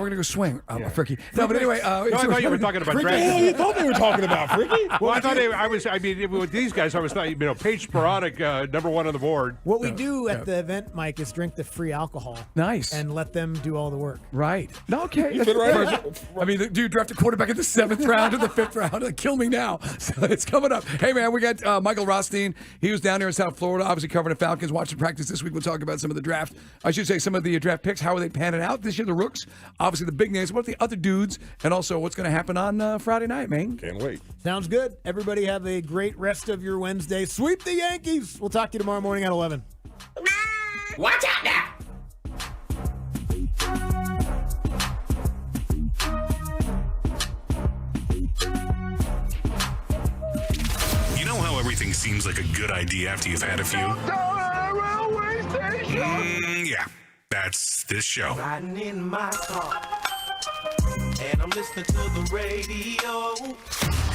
we're going to go swing, Fricky. No, but anyway. I thought you were talking about Fricky, draft. you thought they were talking about Fricky? Well, I thought with these guys, I was thought, Paige Sporadic, number one on the board. What we do at the event, Mike, is drink the free alcohol. Nice. And let them do all the work. Right. No, okay. You fit right in. I mean, the dude drafted quarterback in the 7th round or the 5th round. Like, kill me now. So it's coming up. Hey, man, we got Michael Rothstein. He was down there in South Florida, obviously covering the Falcons, watching practice this week. We'll talk about some of the draft. I should say some of the draft picks. How are they panning out this year? The rooks, obviously the big names. What are the other dudes? And also what's going to happen on Friday night, man? Can't wait. Sounds good. Everybody have a great rest of your Wednesday. Sweep the Yankees. We'll talk to you tomorrow morning at 11. Watch out now! You know how everything seems like a good idea after you've had a few? Yeah, that's this show. Riding in my car, and I'm listening to the radio.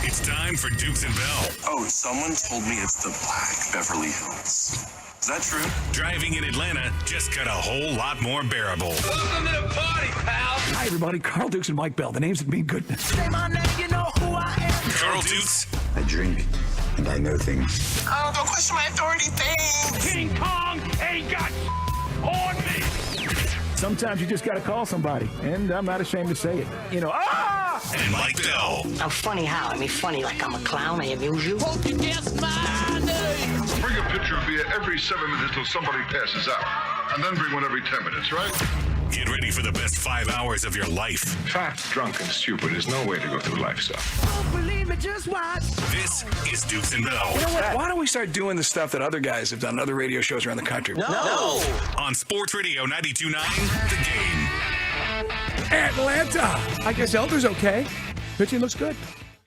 It's time for Dukes and Bell. Oh, someone told me it's the Black Beverly Hills. Is that true? Driving in Atlanta just got a whole lot more bearable. Welcome to the party, pal. Hi, everybody. Carl Dukes and Mike Bell. The names that mean goodness. Say my name, you know who I am. Carl Dukes. I drink and I know things. Oh, don't question my authority, thanks. King Kong ain't got on me. Sometimes you just got to call somebody, and I'm not ashamed to say it. And Mike Bell. I'm funny how? I mean, funny like I'm a clown. I amuse you. Won't you guess my name? Bring a pitcher of beer every 7 minutes till somebody passes out. And then bring one every 10 minutes, right? Get ready for the best 5 hours of your life. Fat, drunk, and stupid is no way to go through life, stuff. Don't believe me, just watch. This is Dukes and Bell. You know what? Why don't we start doing the stuff that other guys have done, other radio shows around the country? No. On Sports Radio 92.9, The Game. Atlanta. I guess Elder's okay. Pitching looks good.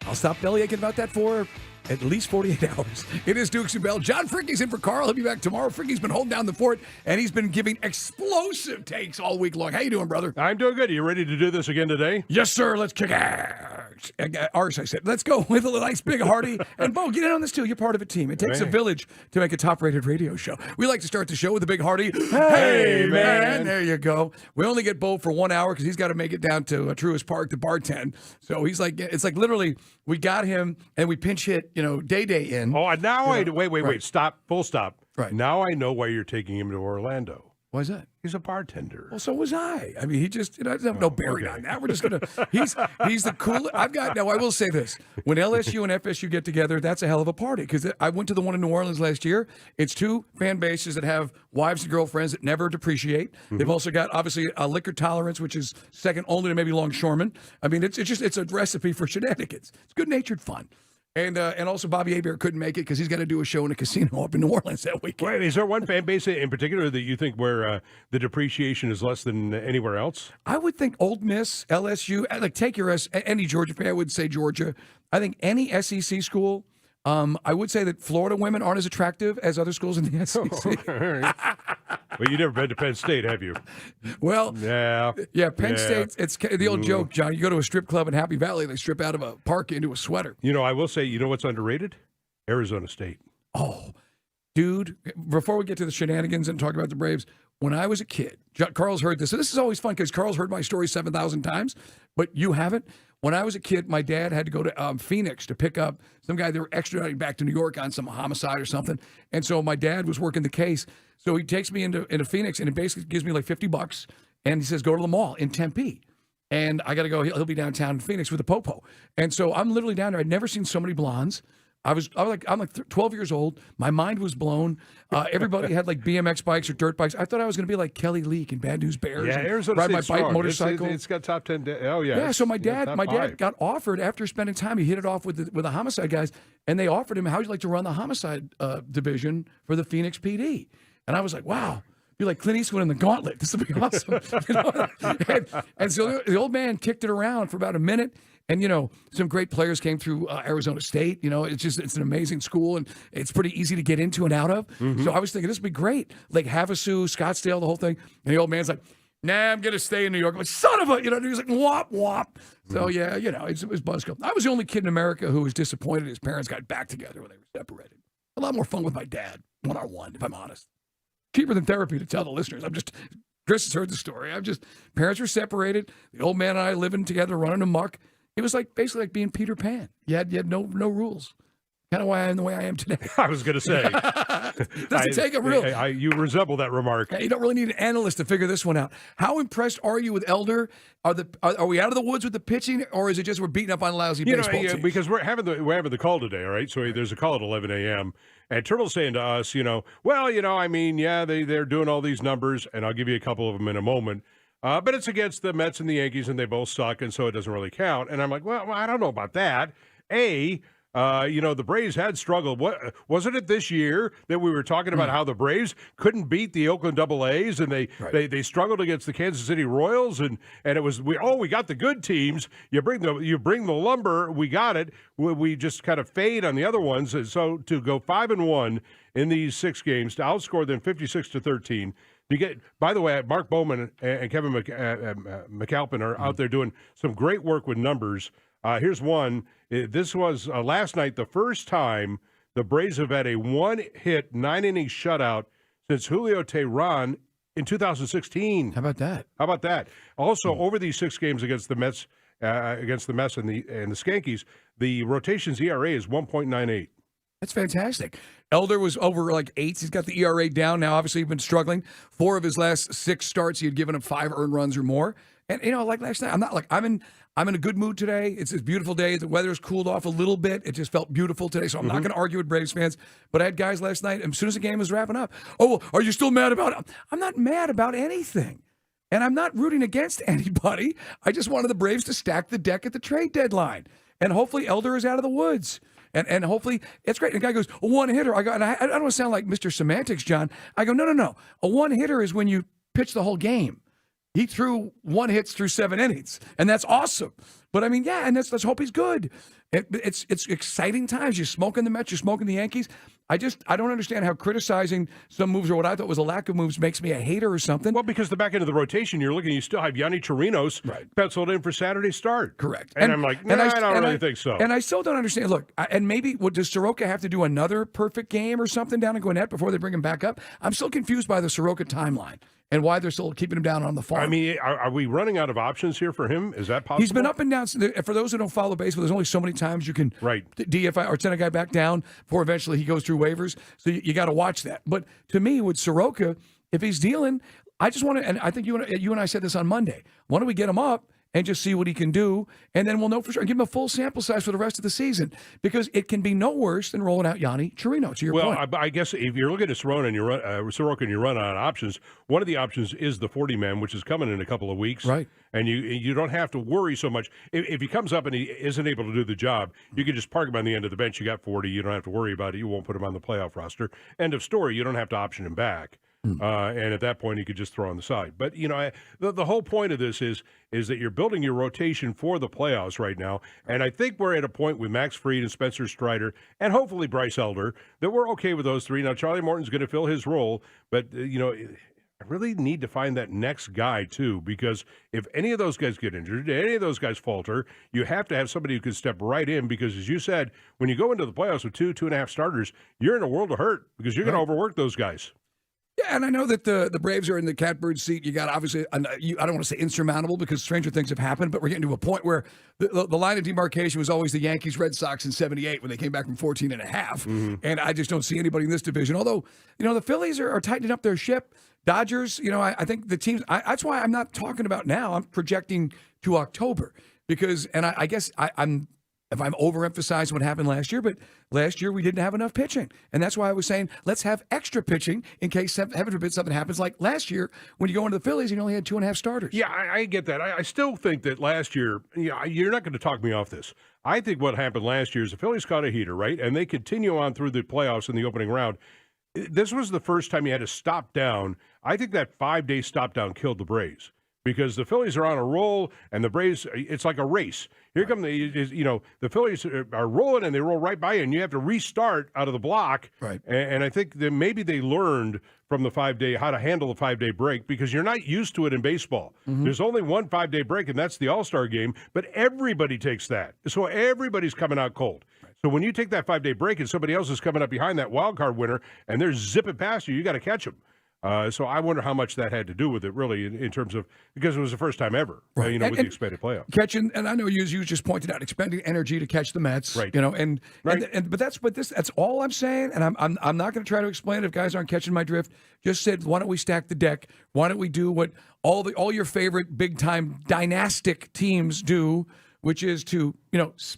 I'll stop bellyaching about that for at least 48 hours. It is Dukes and Bell. John Fricke's in for Carl. He'll be back tomorrow. Fricke's been holding down the fort, and he's been giving explosive takes all week long. How you doing, brother? I'm doing good. Are you ready to do this again today? Yes, sir. Let's kick ass. Arse, I said. Let's go with a nice big hearty. And Bo, get in on this too. You're part of a team. It takes a village to make a top-rated radio show. We like to start the show with a big hearty. Hey, man. There you go. We only get Bo for 1 hour because he's got to make it down to Truist Park to bartend. So he's like, it's like literally we got him and we pinch hit, Day in. Oh, and now wait, stop, full stop. Right. Now I know why you're taking him to Orlando. Why is that? He's a bartender. Well, so was I. I mean, he just, doesn't have no bearing on that. We're just going to, he's the coolest. Now, I will say this. When LSU and FSU get together, that's a hell of a party because I went to the one in New Orleans last year. It's two fan bases that have wives and girlfriends that never depreciate. Mm-hmm. They've also got, obviously, a liquor tolerance, which is second only to maybe Longshoreman. I mean, it's a recipe for shenanigans. It's good-natured fun. And also Bobby Hebert couldn't make it because he's got to do a show in a casino up in New Orleans that weekend. Wait, is there one fan base in particular that you think where the depreciation is less than anywhere else? I would think Ole Miss, LSU, like take your any Georgia fan. I would say Georgia. I think any SEC school. I would say that Florida women aren't as attractive as other schools in the SEC. Well, you never been to Penn State, have you? Well, yeah. Penn State. It's the old joke, John. You go to a strip club in Happy Valley, they strip out of a park into a sweater. I will say, what's underrated? Arizona State. Oh, dude. Before we get to the shenanigans and talk about the Braves, when I was a kid, Carl's heard this. So this is always fun because Carl's heard my story 7,000 times, but you haven't. When I was a kid, my dad had to go to Phoenix to pick up some guy. They were extraditing back to New York on some homicide or something. And so my dad was working the case. So he takes me into Phoenix, and it basically gives me like $50. And he says, go to the mall in Tempe. And I got to go. He'll be downtown in Phoenix with a popo. And so I'm literally down there. I'd never seen so many blondes. I'm like 12 years old. My mind was blown. Everybody had like BMX bikes or dirt bikes. I thought I was going to be like Kelly Leak and Bad News Bears. Yeah, Arizona ride my State's strong. motorcycle. It's got top 10. Oh yeah. Yeah. So my dad got offered after spending time. He hit it off with the homicide guys, and they offered him, "How would you like to run the homicide division for the Phoenix PD?" And I was like, "Wow." Be like Clint Eastwood in the Gauntlet. This would be awesome. And so the old man kicked it around for about a minute. And, some great players came through Arizona State. It's an amazing school, and it's pretty easy to get into and out of. Mm-hmm. So I was thinking this would be great. Like Havasu, Scottsdale, the whole thing. And the old man's like, nah, I'm going to stay in New York. I'm like, son of a, he's like, wop, wop. So, yeah, it was buzzkill. I was the only kid in America who was disappointed his parents got back together when they were separated. A lot more fun with my dad, one-on-one, if I'm honest. Cheaper than therapy to tell the listeners. I'm just Chris has heard the story. Parents were separated. The old man and I living together, running amok. It was basically like being Peter Pan. You had no rules. Kind of why I am the way I am today. I was going to say. Doesn't take a real. You resemble that remark. You don't really need an analyst to figure this one out. How impressed are you with Elder? Are we out of the woods with the pitching, or is it just we're beating up on lousy baseball teams? Because we're having the call today, all right? So there's a call at 11 a.m. And Turtle's saying to us, they're doing all these numbers, and I'll give you a couple of them in a moment. But it's against the Mets and the Yankees, and they both suck, and so it doesn't really count. And I'm like, well, I don't know about that. The Braves had struggled. Wasn't it this year that we were talking about how the Braves couldn't beat the Oakland AA and they struggled against the Kansas City Royals and it was we got the good teams. You bring the lumber, we got it. We just kind of fade on the other ones. And so to go 5-1 in these 6 games to outscore them 56-13. You get. By the way, Mark Bowman and Kevin McAlpin are out there doing some great work with numbers. Here's one. This was last night the first time the Braves have had a 1-hit, 9-inning shutout since Julio Teheran in 2016. How about that? Also, over these 6 games against the Mets, and the Skankies, the rotation's ERA is 1.98. That's fantastic. Elder was over 8. He's got the ERA down now. Obviously, he's been struggling. 4 of his last 6 starts, he had given up 5 earned runs or more. And like last night, I'm in a good mood today. It's a beautiful day. The weather's cooled off a little bit. It just felt beautiful today. So I'm not going to argue with Braves fans. But I had guys last night, and as soon as the game was wrapping up, oh, are you still mad about it? I'm not mad about anything. And I'm not rooting against anybody. I just wanted the Braves to stack the deck at the trade deadline. And hopefully Elder is out of the woods. And hopefully it's great. And the guy goes, a one-hitter. I go, and I don't want to sound like Mr. Semantics, John. I go, no. A one-hitter is when you pitch the whole game. He threw 1 hits through 7 innings, and that's awesome. But I mean, yeah, and let's hope he's good. It's exciting times. You're smoking the Mets, you're smoking the Yankees. I don't understand how criticizing some moves or what I thought was a lack of moves makes me a hater or something. Well, because the back end of the rotation, you still have Yanni Chirinos penciled in for Saturday's start. Correct. And I'm like, I don't really think so. And I still don't understand. Look, and maybe does Soroka have to do another perfect game or something down in Gwinnett before they bring him back up? I'm still confused by the Soroka timeline and why they're still keeping him down on the farm. I mean, are we running out of options here for him? Is that possible? He's been up and down. For those who don't follow baseball, there's only so many times you can DFI or send a guy back down before eventually he goes through waivers. So you got to watch that. But to me, with Soroka, if he's dealing, I just want to, and I think you and I said this on Monday, why don't we get him up and just see what he can do, and then we'll know for sure. Give him a full sample size for the rest of the season, because it can be no worse than rolling out Yanni Chirino, to your point. Well, I guess if you're looking at Soroka and you run on options, one of the options is the 40-man, which is coming in a couple of weeks. Right. And you don't have to worry so much. If he comes up and he isn't able to do the job, you can just park him on the end of the bench. You got 40. You don't have to worry about it. You won't put him on the playoff roster. End of story. You don't have to option him back. And at that point, you could just throw on the side. But, the whole point of this is that you're building your rotation for the playoffs right now. And I think we're at a point with Max Fried and Spencer Strider and hopefully Bryce Elder that we're okay with those 3. Now, Charlie Morton's going to fill his role. But, I really need to find that next guy, too, because if any of those guys get injured, any of those guys falter, you have to have somebody who can step right in because, as you said, when you go into the playoffs with 2.5 starters, you're in a world of hurt because you're going to overwork those guys. Yeah, and I know that the Braves are in the catbird seat. You got obviously, I don't want to say insurmountable because stranger things have happened, but we're getting to a point where the line of demarcation was always the Yankees, Red Sox in '78 when they came back from 14.5. And I just don't see anybody in this division. Although, the Phillies are tightening up their ship. Dodgers, I think the teams, that's why I'm not talking about now. I'm projecting to October because, and I guess I'm overemphasizing what happened last year, but last year we didn't have enough pitching. And that's why I was saying, let's have extra pitching in case, heaven forbid, something happens like last year when you go into the Phillies and you only had 2.5 starters. Yeah, I get that. I still think that last year, you're not going to talk me off this. I think what happened last year is the Phillies caught a heater, right? And they continue on through the playoffs in the opening round. This was the first time you had to stop down. I think that 5-day stop down killed the Braves. Because the Phillies are on a roll, and the Braves, it's like a race. Here come the Phillies are rolling, and they roll right by you, and you have to restart out of the block. Right. And I think that maybe they learned from the 5-day how to handle the 5-day break because you're not used to it in baseball. There's only one 5-day break, and that's the All-Star game, but everybody takes that. So everybody's coming out cold. So when you take that 5-day break and somebody else is coming up behind that wild card winner, and they're zipping past you, you got to catch them. So I wonder how much that had to do with it, really, in terms of because it was the first time ever, Right. with the expanded playoffs. Catching, and I know you just pointed out expending energy to catch the Mets, Right. But that's all I'm saying, and I'm not going to try to explain it if guys aren't catching my drift. Just said, why don't we stack the deck? Why don't we do what all your favorite big time dynastic teams do, which is to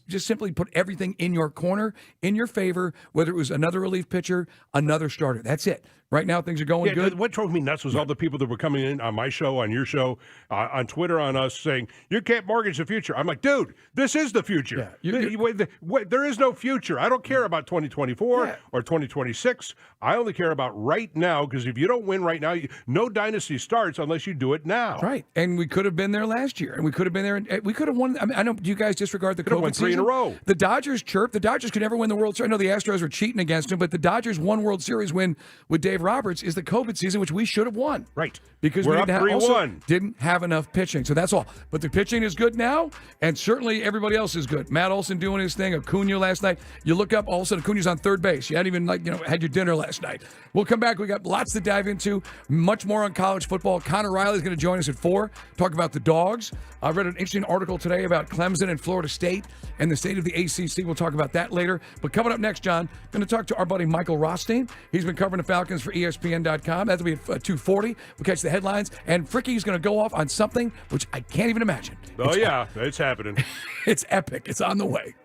just simply put everything in your corner, in your favor, whether it was another relief pitcher, another starter. That's it. Right now, things are going good. What drove me nuts was all the people that were coming in on my show, on your show, on Twitter, on us, saying, you can't mortgage the future. I'm like, dude, this is the future. There is no future. I don't care about 2024 or 2026. I only care about right now, because if you don't win right now, no dynasty starts unless you do it now. Right. And we could have been there last year, and we could have been there, and we could have won. I know, do you guys disregard the COVID won 3 season? in a row. The Dodgers chirp. The Dodgers could never win the World Series. I know the Astros were cheating against them, but the Dodgers' one World Series win with Dave Roberts is the COVID season, which we should have won. Right. Because we're we up also 3-1. didn't have enough pitching. So that's all. But the pitching is good now, and certainly everybody else is good. Matt Olson doing his thing. Acuna last night. You look up, all of a sudden Acuna's on third base. You hadn't even had your dinner last night. We'll come back. We got lots to dive into. Much more on college football. Connor Riley's going to join us at 4. Talk about the Dogs. I read an interesting article today about Clemson and Florida State and the state of the ACC. We'll talk about that later. But coming up next, John, going to talk to our buddy Michael Rothstein. He's been covering the Falcons for ESPN.com. That'll be at 2:40. We'll catch the headlines. And Fricky's going to go off on something which I can't even imagine. It's happening. It's epic. It's on the way.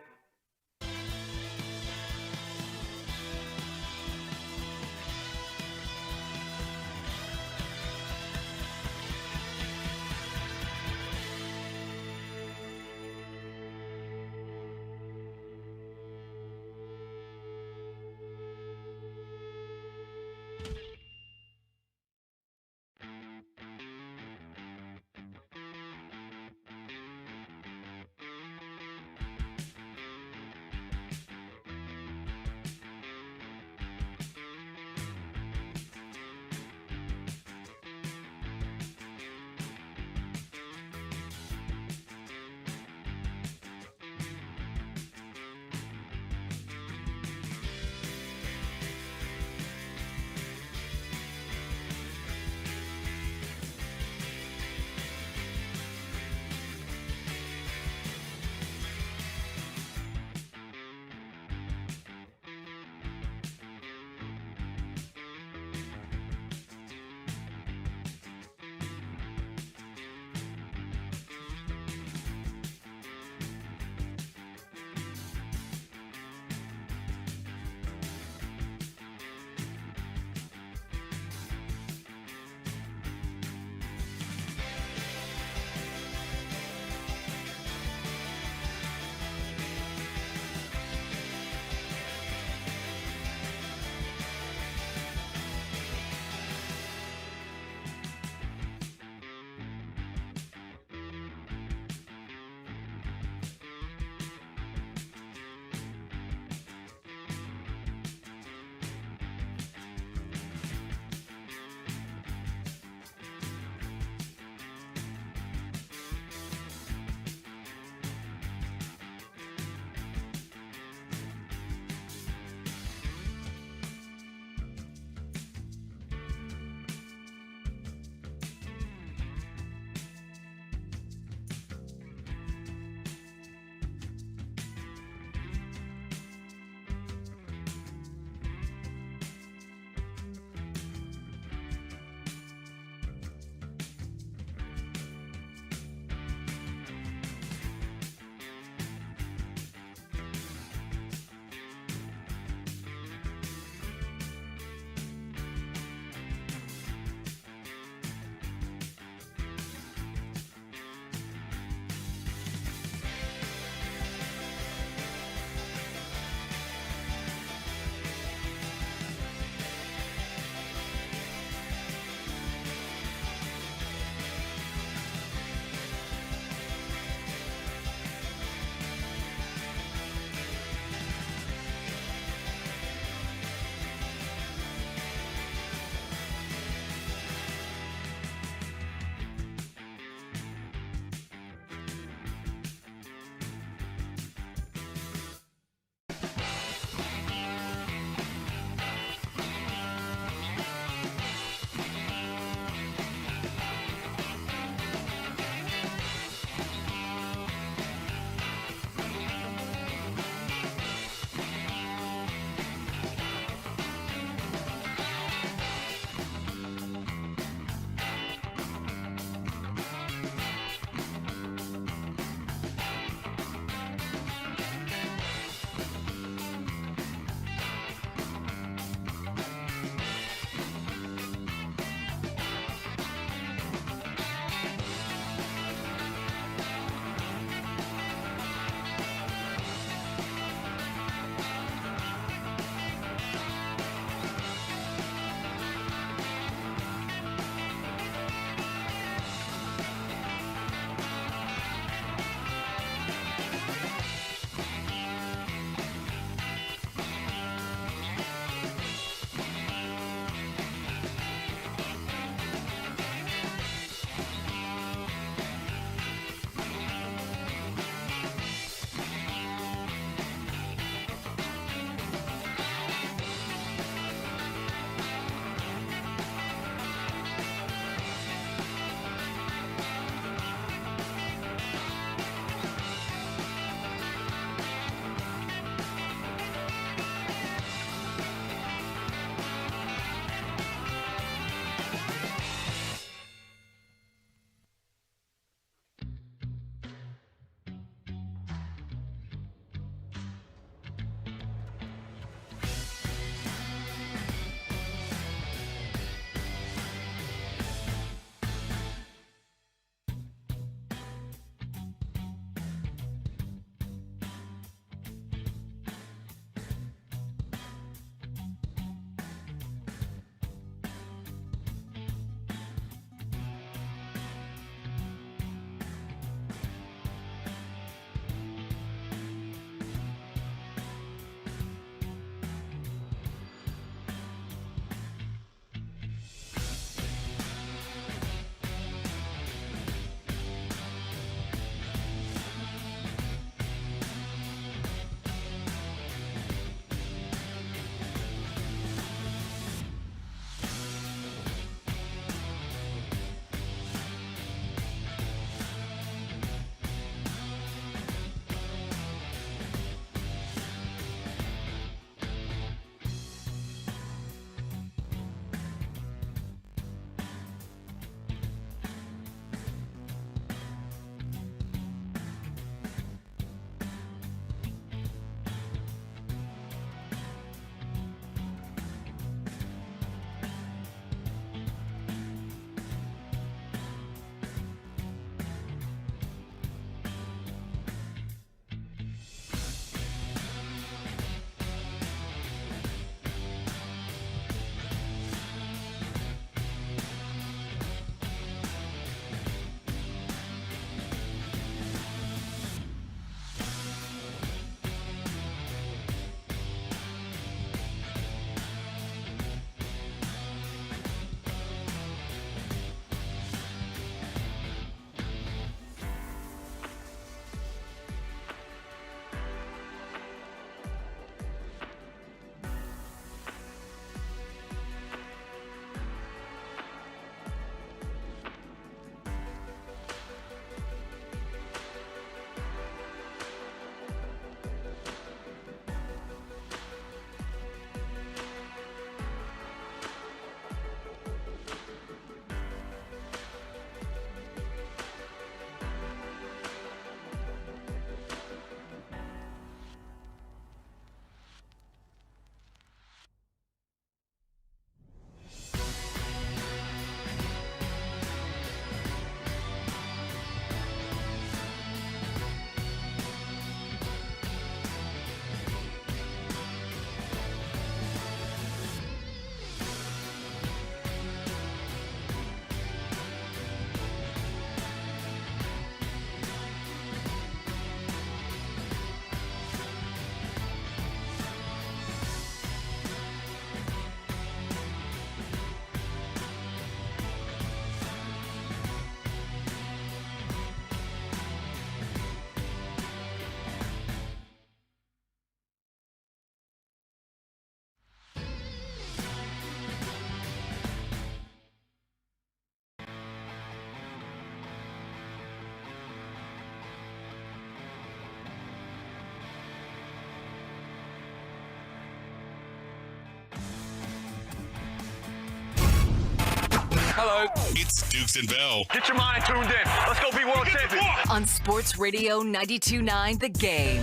Hello. It's Dukes and Bell. Get your mind tuned in. Let's go be world champions. On Sports Radio 92.9 The Game.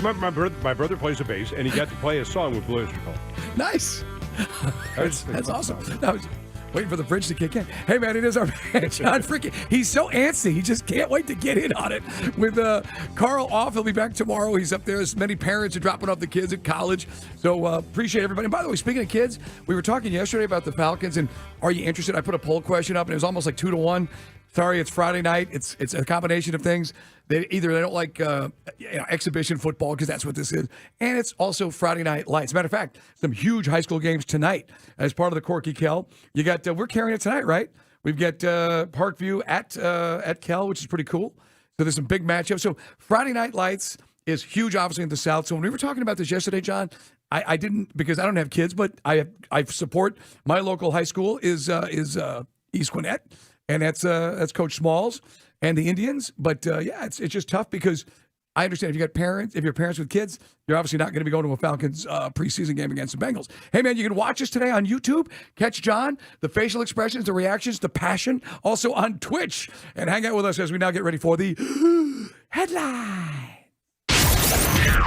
My brother plays a bass, and he got to play a song with Blue Oyster Cult. Nice. That's awesome. I was waiting for the bridge to kick in. Hey, man, it is our man, John Freaky. He's so antsy. He just can't wait to get in on it. With Carl off, he'll be back tomorrow. He's up there. As many parents are dropping off the kids at college. So appreciate everybody. And by the way, speaking of kids, we were talking yesterday about the Falcons, and are you interested? I put a poll question up, and it was almost like 2-1. Sorry, it's Friday night. It's a combination of things. They don't like exhibition football, because that's what this is, and it's also Friday Night Lights. Matter of fact, some huge high school games tonight as part of the Corky Kell. You got we're carrying it tonight, right? We've got Parkview at Kell, which is pretty cool. So there's some big matchups. So Friday Night Lights is huge, obviously, in the South. So when we were talking about this yesterday, John, I didn't, because I don't have kids, but I support my local high school is East Gwinnett. And that's Coach Smalls and the Indians. But yeah, it's just tough, because I understand if you're parents with kids, you're obviously not going to be going to a Falcons preseason game against the Bengals. Hey, man, you can watch us today on YouTube. Catch John, the facial expressions, the reactions, the passion, also on Twitch. And hang out with us as we now get ready for the headline.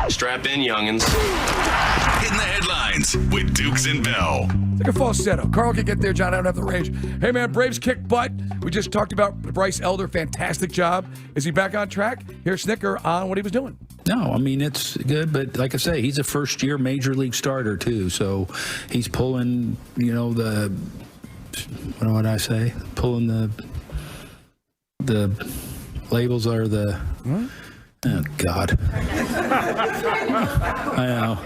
Strap in, youngins. Hitting the headlines with Dukes and Bell. It's like a falsetto. Carl can get there, John. I don't have the range. Hey, man, Braves kick butt. We just talked about Bryce Elder. Fantastic job. Is he back on track? Here's Snicker on what he was doing. No, I mean, it's good, but like I say, he's a first-year major league starter, too. So he's pulling, what would I say? Pulling the labels are the... What? Oh, God. I know.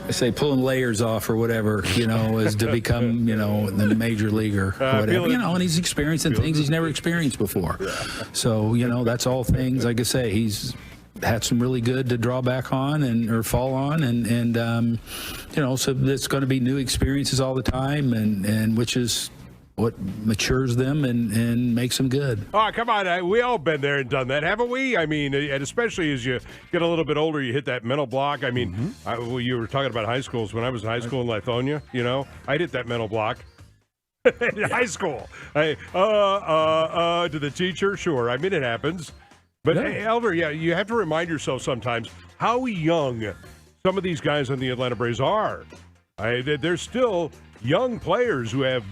I say pulling layers off or whatever, is to become, the major leaguer or whatever. And he's experiencing things he's never experienced before. So, that's all things, like I say, he's had some really good to draw back on or fall on. And so it's going to be new experiences all the time, and which is what matures them and makes them good. Oh, come on. We all been there and done that, haven't we? I mean, and especially as you get a little bit older, you hit that mental block. I mean, you were talking about high schools. When I was in high school in Lithonia, I hit that mental block in high school. To the teacher, sure. I mean, it happens. But, hey, Elder, you have to remind yourself sometimes how young some of these guys on the Atlanta Braves are. They're still young players who have,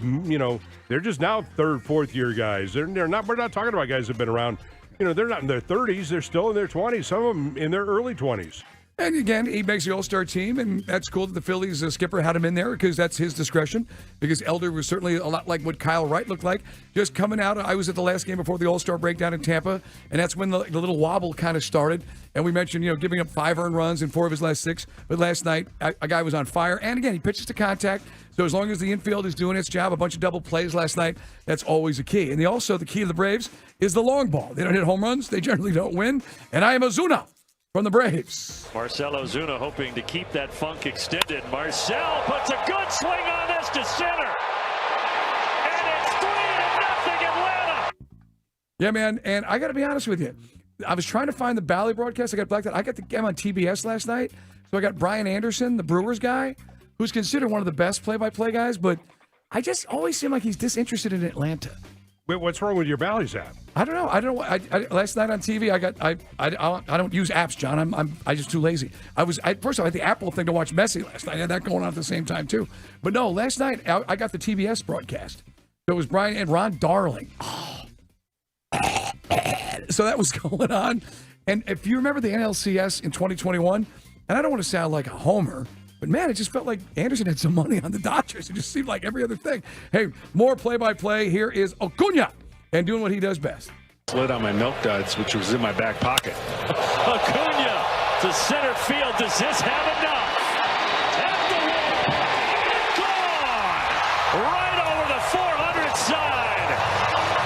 they're just now third, fourth year guys. We're not talking about guys who've been around, they're not in their 30s. They're still in their 20s. Some of them in their early 20s. And again, he makes the All-Star team, and that's cool that the Phillies skipper had him in there, because that's his discretion, because Elder was certainly a lot like what Kyle Wright looked like. Just coming out, I was at the last game before the All-Star break down in Tampa, and that's when the little wobble kind of started. And we mentioned, giving up 5 earned runs in 4 of his last 6. But last night, a guy was on fire. And again, he pitches to contact. So as long as the infield is doing its job, a bunch of double plays last night, that's always a key. And the key to the Braves is the long ball. They don't hit home runs. They generally don't win. And I am Ozuna from the Braves. Marcell Ozuna hoping to keep that funk extended. Marcell puts a good swing on this to center. And it's 3-0 Atlanta. Yeah, man. And I got to be honest with you. I was trying to find the Bally broadcast. I got blacked out. I got the game on TBS last night. So I got Brian Anderson, the Brewers guy, who's considered one of the best play-by-play guys. But I just always seem like he's disinterested in Atlanta. Wait, what's wrong with your Bally's app? I don't know. I last night on TV, I don't use apps, John. I'm just too lazy. First of all, I had the Apple thing to watch Messi last night. I had that going on at the same time too. But no, last night I got the TBS broadcast. So it was Brian and Ron Darling. So that was going on. And if you remember the NLCS in 2021, and I don't want to sound like a homer, but man, it just felt like Anderson had some money on the Dodgers. It just seemed like every other thing. Hey, more play-by-play. Here is Acuna, and doing what he does best. Slid on my milk duds, which was in my back pocket. Acuna to center field. Does this have enough? At the wall. Gone. Right over the 400 side.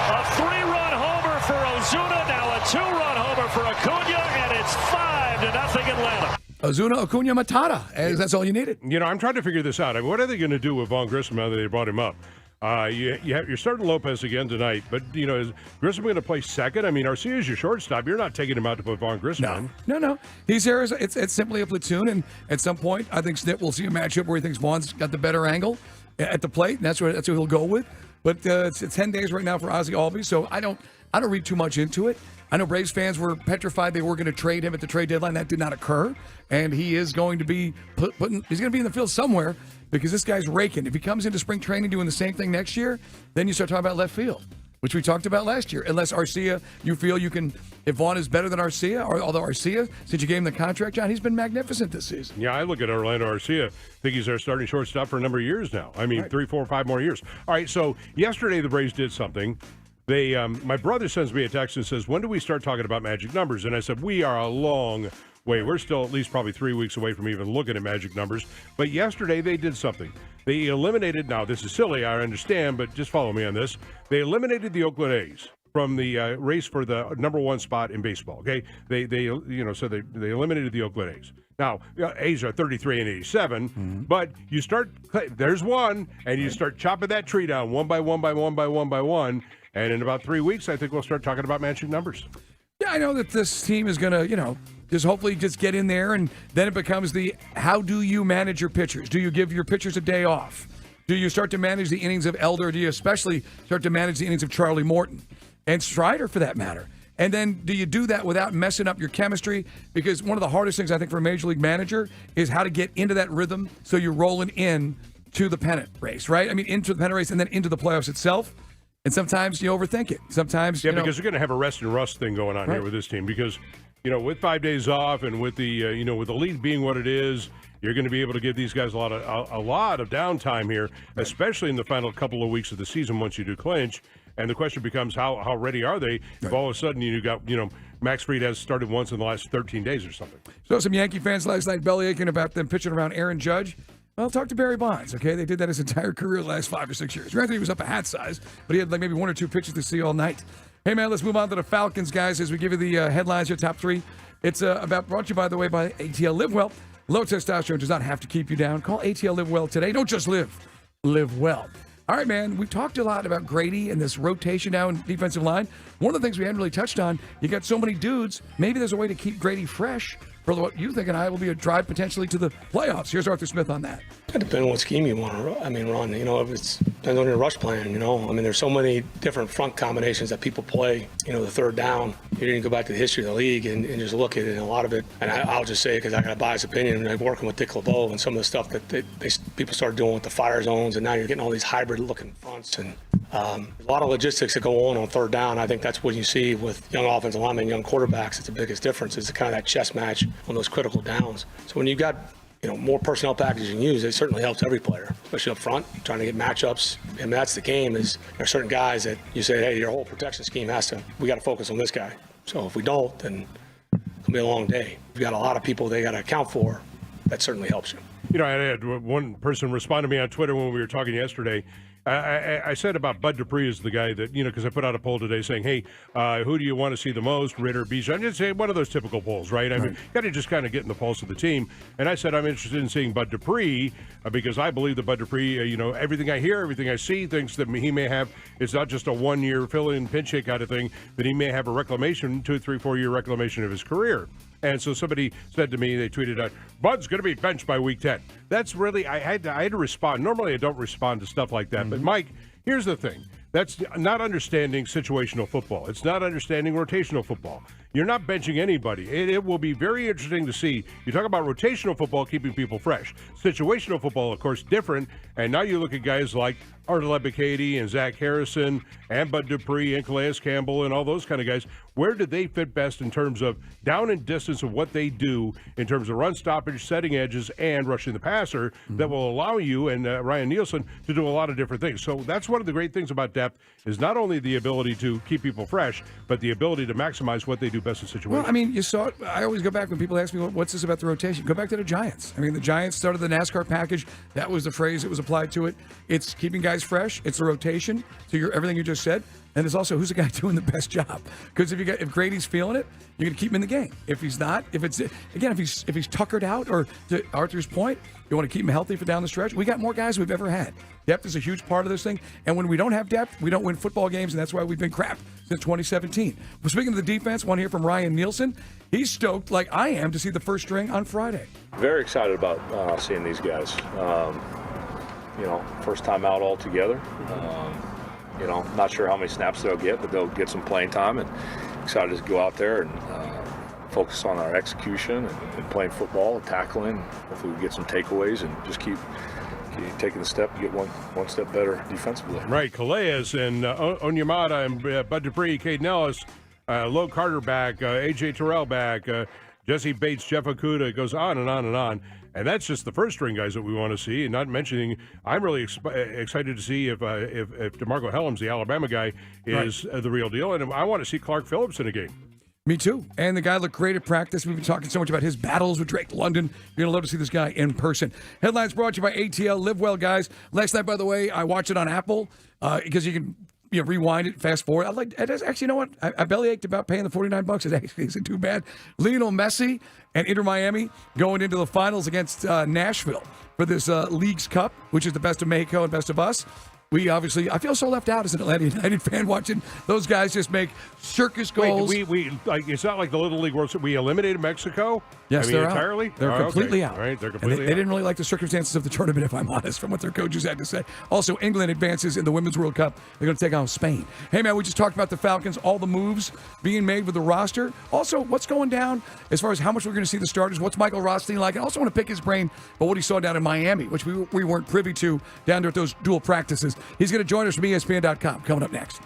A 3-run homer for Ozuna. Now a 2-run homer for Acuna, and it's 5-0 Atlanta. Ozuna, Acuna, Matata, as that's all you needed. I'm trying to figure this out. I mean, what are they going to do with Vaughn Grissom now that they brought him up? You're starting Lopez again tonight, but is Grissom going to play second? I mean, Arcia is your shortstop. You're not taking him out to put Vaughn Grissom in. No. He's there. It's simply a platoon, and at some point, I think Snit will see a matchup where he thinks Vaughn's got the better angle at the plate, and that's what he'll go with. But it's 10 days right now for Ozzie Albies, so I don't read too much into it. I know Braves fans were petrified they were going to trade him at the trade deadline. That did not occur, and he is going to be he's going to be in the field somewhere because this guy's raking. If he comes into spring training doing the same thing next year, then you start talking about left field, which we talked about last year. Unless Arcia, you feel you can, if Vaughn is better than Arcia, although Arcia, since you gave him the contract, John, he's been magnificent this season. Yeah, I look at Orlando Arcia, think he's our starting shortstop for a number of years now. I mean, 3, 4, 5 more years. All right, so yesterday the Braves did something. They, my brother sends me a text and says, when do we start talking about magic numbers? And I said, we are a long way. We're still at least probably 3 weeks away from even looking at magic numbers. But yesterday they did something. They eliminated, now this is silly, I understand, but just follow me on this. They eliminated the Oakland A's from the race for the number one spot in baseball. Okay, they eliminated the Oakland A's. Now, A's are 33 and 87, but you start, there's one, and you start chopping that tree down one by one by one by one by one, and in about 3 weeks, I think we'll start talking about magic numbers. Yeah, I know that this team is going to, just hopefully just get in there, and then it becomes how do you manage your pitchers? Do you give your pitchers a day off? Do you start to manage the innings of Elder? Do you especially start to manage the innings of Charlie Morton and Strider, for that matter? And then do you do that without messing up your chemistry? Because one of the hardest things, I think, for a major league manager is how to get into that rhythm so you're rolling in to the pennant race, right? I mean, into the pennant race and then into the playoffs itself. And sometimes you overthink it. Sometimes, because you're going to have a rest and rust thing going on here with this team. Because, with 5 days off and with the, with the league being what it is, you're going to be able to give these guys a lot of downtime here, especially in the final couple of weeks of the season once you do clinch. And the question becomes, how ready are they if all of a sudden you got, Max Fried has started once in the last 13 days or something. So some Yankee fans last night belly aching about them pitching around Aaron Judge. Well, talk to Barry Bonds, okay? They did that his entire career the last 5 or 6 years. Granted, he was up a hat size, but he had like maybe 1 or 2 pitches to see all night. Hey, man, let's move on to the Falcons, guys, as we give you the headlines, your top 3. It's brought to you, by the way, by ATL Live Well. Low testosterone does not have to keep you down. Call ATL Live Well today. Don't just live well. All right, man, we talked a lot about Grady and this rotation now in defensive line. One of the things we hadn't really touched on, you got so many dudes, maybe there's a way to keep Grady fresh for what you think and I will be a drive potentially to the playoffs. Here's Arthur Smith on that. It depends on what scheme you want to run. If it's depends on your rush plan, there's so many different front combinations that people play, the third down. You didn't go back to the history of the league and just look at it, and a lot of it, and I'll just say it because I got a biased opinion, and I'm working with Dick LeBeau and some of the stuff that people started doing with the fire zones, and now you're getting all these hybrid looking fronts, and a lot of logistics that go on third down. I think that's what you see with young offensive linemen, young quarterbacks. It's the biggest difference. It's kind of that chess match on those critical downs. So when you've got more personnel packages you can use, it certainly helps every player, especially up front, trying to get matchups. And that's the game, is there are certain guys that you say, hey, your whole protection scheme we got to focus on this guy. So if we don't, then it'll be a long day. We've got a lot of people they got to account for. That certainly helps you. I had one person respond to me on Twitter when we were talking yesterday. I said about Bud Dupree is the guy that, because I put out a poll today saying, hey, who do you want to see the most, Ritter, Bijan? Just say one of those typical polls, right? I mean, got to just kind of get in the pulse of the team. And I said I'm interested in seeing Bud Dupree because I believe that Bud Dupree, everything I hear, everything I see, thinks that he may have, it's not just a 1-year fill-in pinch hit kind of thing, that he may have a reclamation, 2, 3, 4-year reclamation of his career. And so somebody said to me, they tweeted out, Bud's going to be benched by week 10. That's really, I had to respond. Normally I don't respond to stuff like that. But Mike, here's the thing. That's not understanding situational football. It's not understanding rotational football. You're not benching anybody. It will be very interesting to see. You talk about rotational football, keeping people fresh. Situational football, of course, different. And now you look at guys like Arnold Ebiketie and Zach Harrison and Bud Dupree and Calais Campbell and all those kind of guys. Where do they fit best in terms of down and distance of what they do in terms of run stoppage, setting edges, and rushing the passer that will allow you and Ryan Nielsen to do a lot of different things. So that's one of the great things about depth is not only the ability to keep people fresh, but the ability to maximize what they do best in situations. Well, I mean, you saw it. I always go back when people ask me, what's this about the rotation? Go back to the Giants. I mean, the Giants started the NASCAR package. That was the phrase that was applied to it. It's keeping guys guys fresh. It's the rotation. So everything you just said. And it's also who's the guy doing the best job. Because if Grady's feeling it, you're going to keep him in the game. If he's not, if he's tuckered out, or to Arthur's point, you want to keep him healthy for down the stretch. We got more guys we've ever had. Depth is a huge part of this thing. And when we don't have depth, we don't win football games, and that's why we've been crap since 2017. Well, speaking of the defense, one here from Ryan Nielsen. He's stoked, like I am, to see the first string on Friday. Very excited about seeing these guys. First time out all together. Not sure how many snaps they'll get, but they'll get some playing time, and excited to go out there and focus on our execution and playing football and tackling. Hopefully we get some takeaways and just keep taking the step and get one step better defensively. Right, Calais and Onyemata and Bud Dupree, Caden Ellis, Low Carter back, A.J. Terrell back, Jesse Bates, Jeff Okuda. It goes on and on and on. And that's just the first string guys that we want to see. And not mentioning, I'm really excited to see if DeMarco Helms, the Alabama guy, is the real deal. And I want to see Clark Phillips in a game. Me too. And the guy looked great at practice. We've been talking so much about his battles with Drake London. You're going to love to see this guy in person. Headlines brought to you by ATL. Live well, guys. Last night, by the way, I watched it on Apple because you can rewind it, fast forward. Actually, you know what? I belly ached about paying the $49. It actually isn't too bad. Lionel Messi and Inter Miami going into the finals against Nashville for this Leagues Cup, which is the best of Mexico and best of us. I feel so left out as an Atlanta United fan watching those guys just make circus goals. Wait, it's not like the Little League World Series. We eliminated Mexico? Yes, they're entirely? Out. They're completely out. All right, they're completely they out. didn't really like the circumstances of the tournament, if I'm honest, from what their coaches had to say. Also, England advances in the Women's World Cup. They're going to take on Spain. Hey, man, we just talked about the Falcons, all the moves being made with the roster. Also, what's going down as far as how much we're going to see the starters? What's Michael Rothstein like? I also want to pick his brain about what he saw down in Miami, which we weren't privy to down there at those dual practices. He's going to join us from ESPN.com coming up next.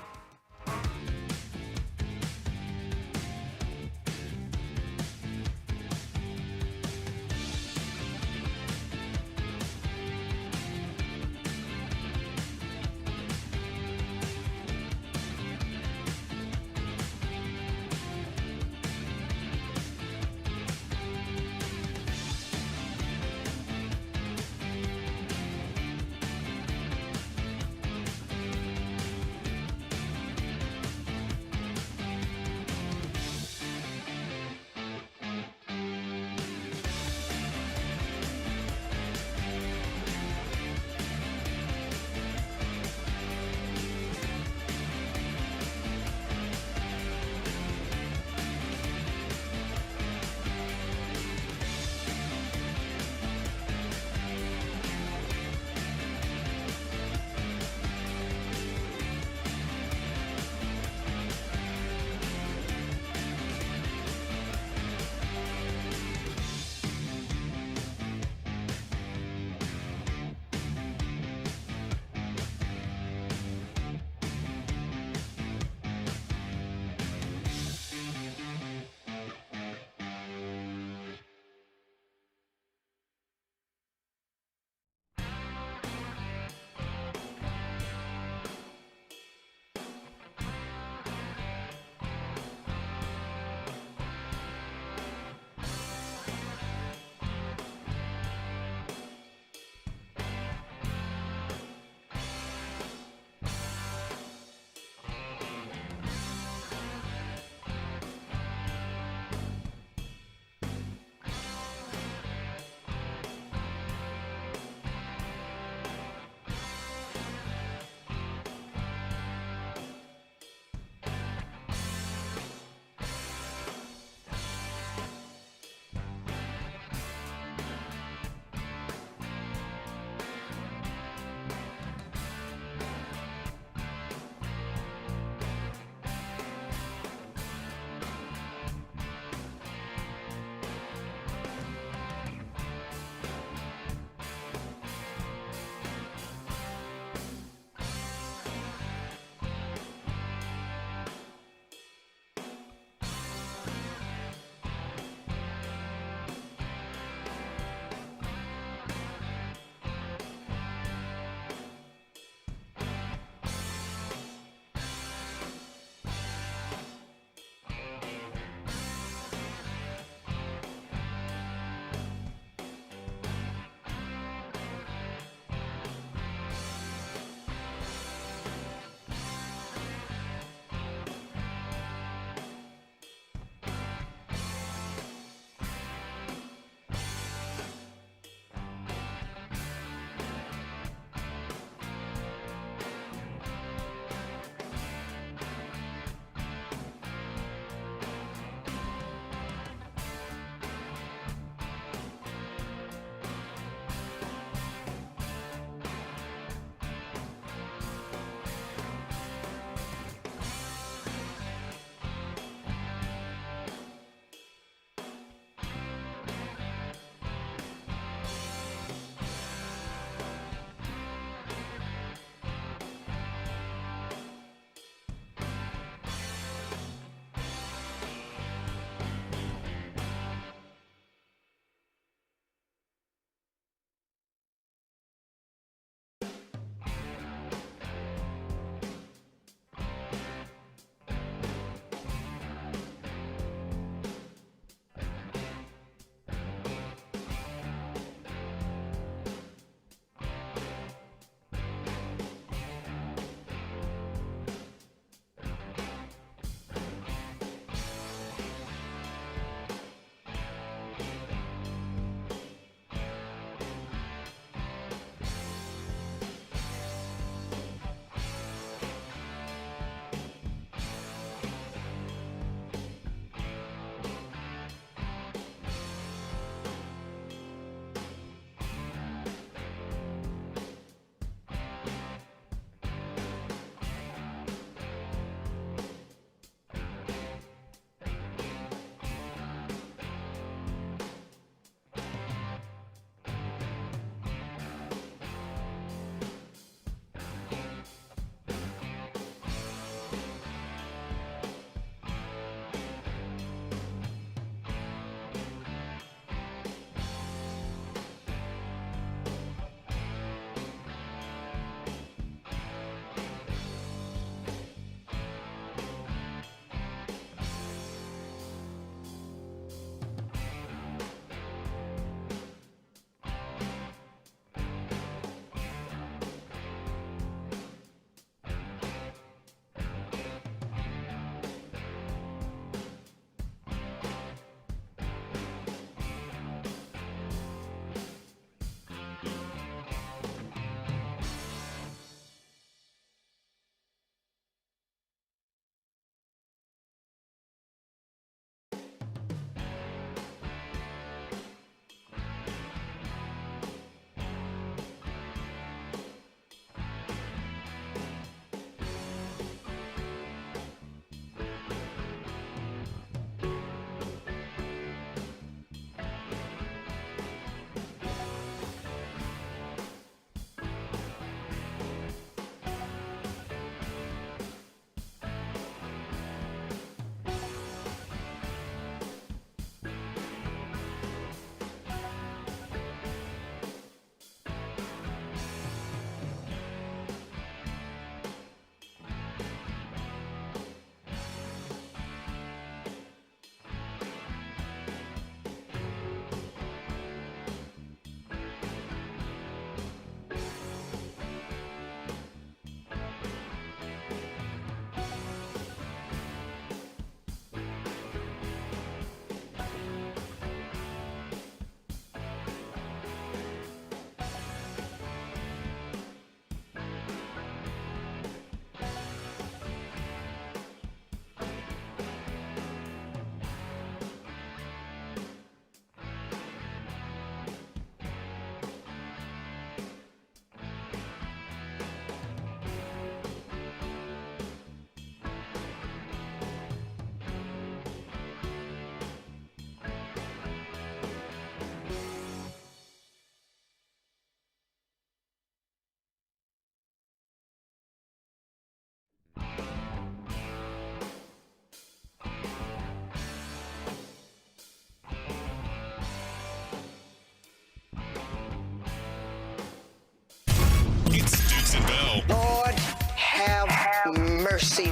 Mercy.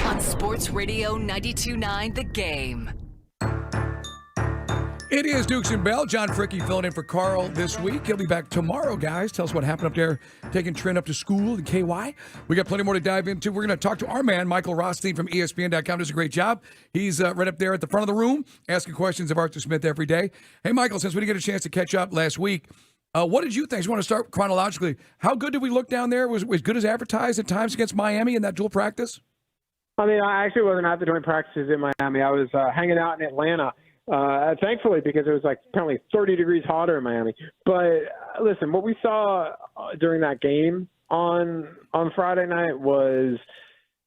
On Sports Radio 92.9 The Game. It is Dukes and Bell. John Fricke filling in for Carl this week. He'll be back tomorrow, guys. Tell us what happened up there, taking Trent up to school in KY. We got plenty more to dive into. We're going to talk to our man, Michael Rothstein from ESPN.com. Does a great job. He's right up there at the front of the room, asking questions of Arthur Smith every day. Hey, Michael, since we didn't get a chance to catch up last week, what did you think? I just want to start chronologically. How good did we look down there? Was as good as advertised at times against Miami in that dual practice? I mean, I actually wasn't at the joint practices in Miami. I was hanging out in Atlanta. Thankfully, because it was like apparently 30 degrees hotter in Miami. But listen, what we saw during that game on Friday night was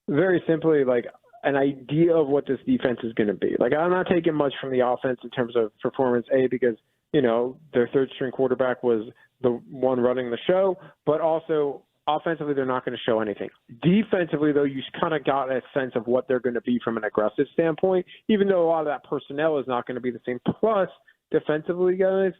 very simply like an idea of what this defense is going to be. Like, I'm not taking much from the offense in terms of performance, because, their third string quarterback was the one running the show, but also offensively, they're not going to show anything. Defensively, though, you kind of got a sense of what they're going to be from an aggressive standpoint, even though a lot of that personnel is not going to be the same. Plus, defensively, guys,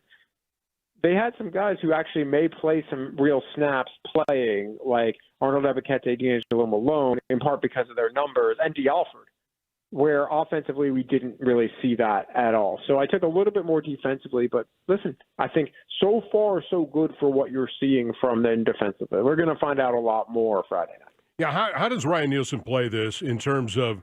they had some guys who actually may play some real snaps playing, like Arnold Ebiketie, D'Angelo Malone, in part because of their numbers, and D'Alford, where offensively we didn't really see that at all. So I took a little bit more defensively, but listen, I think so far so good for what you're seeing from them defensively. We're going to find out a lot more Friday night. Yeah, how does Ryan Nielsen play this in terms of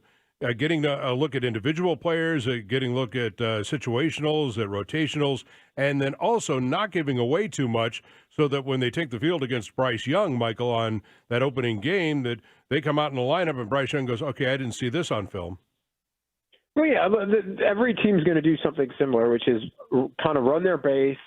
getting a look at individual players, getting a look at situationals, at rotationals, and then also not giving away too much so that when they take the field against Bryce Young, Michael, on that opening game, that they come out in the lineup and Bryce Young goes, okay, I didn't see this on film. Well, yeah, every team's going to do something similar, which is kind of run their base,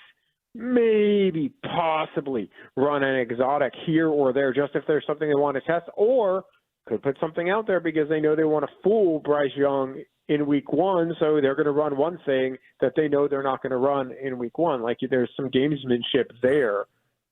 maybe possibly run an exotic here or there just if there's something they want to test, or could put something out there because they know they want to fool Bryce Young in week one, so they're going to run one thing that they know they're not going to run in week one. Like, there's some gamesmanship there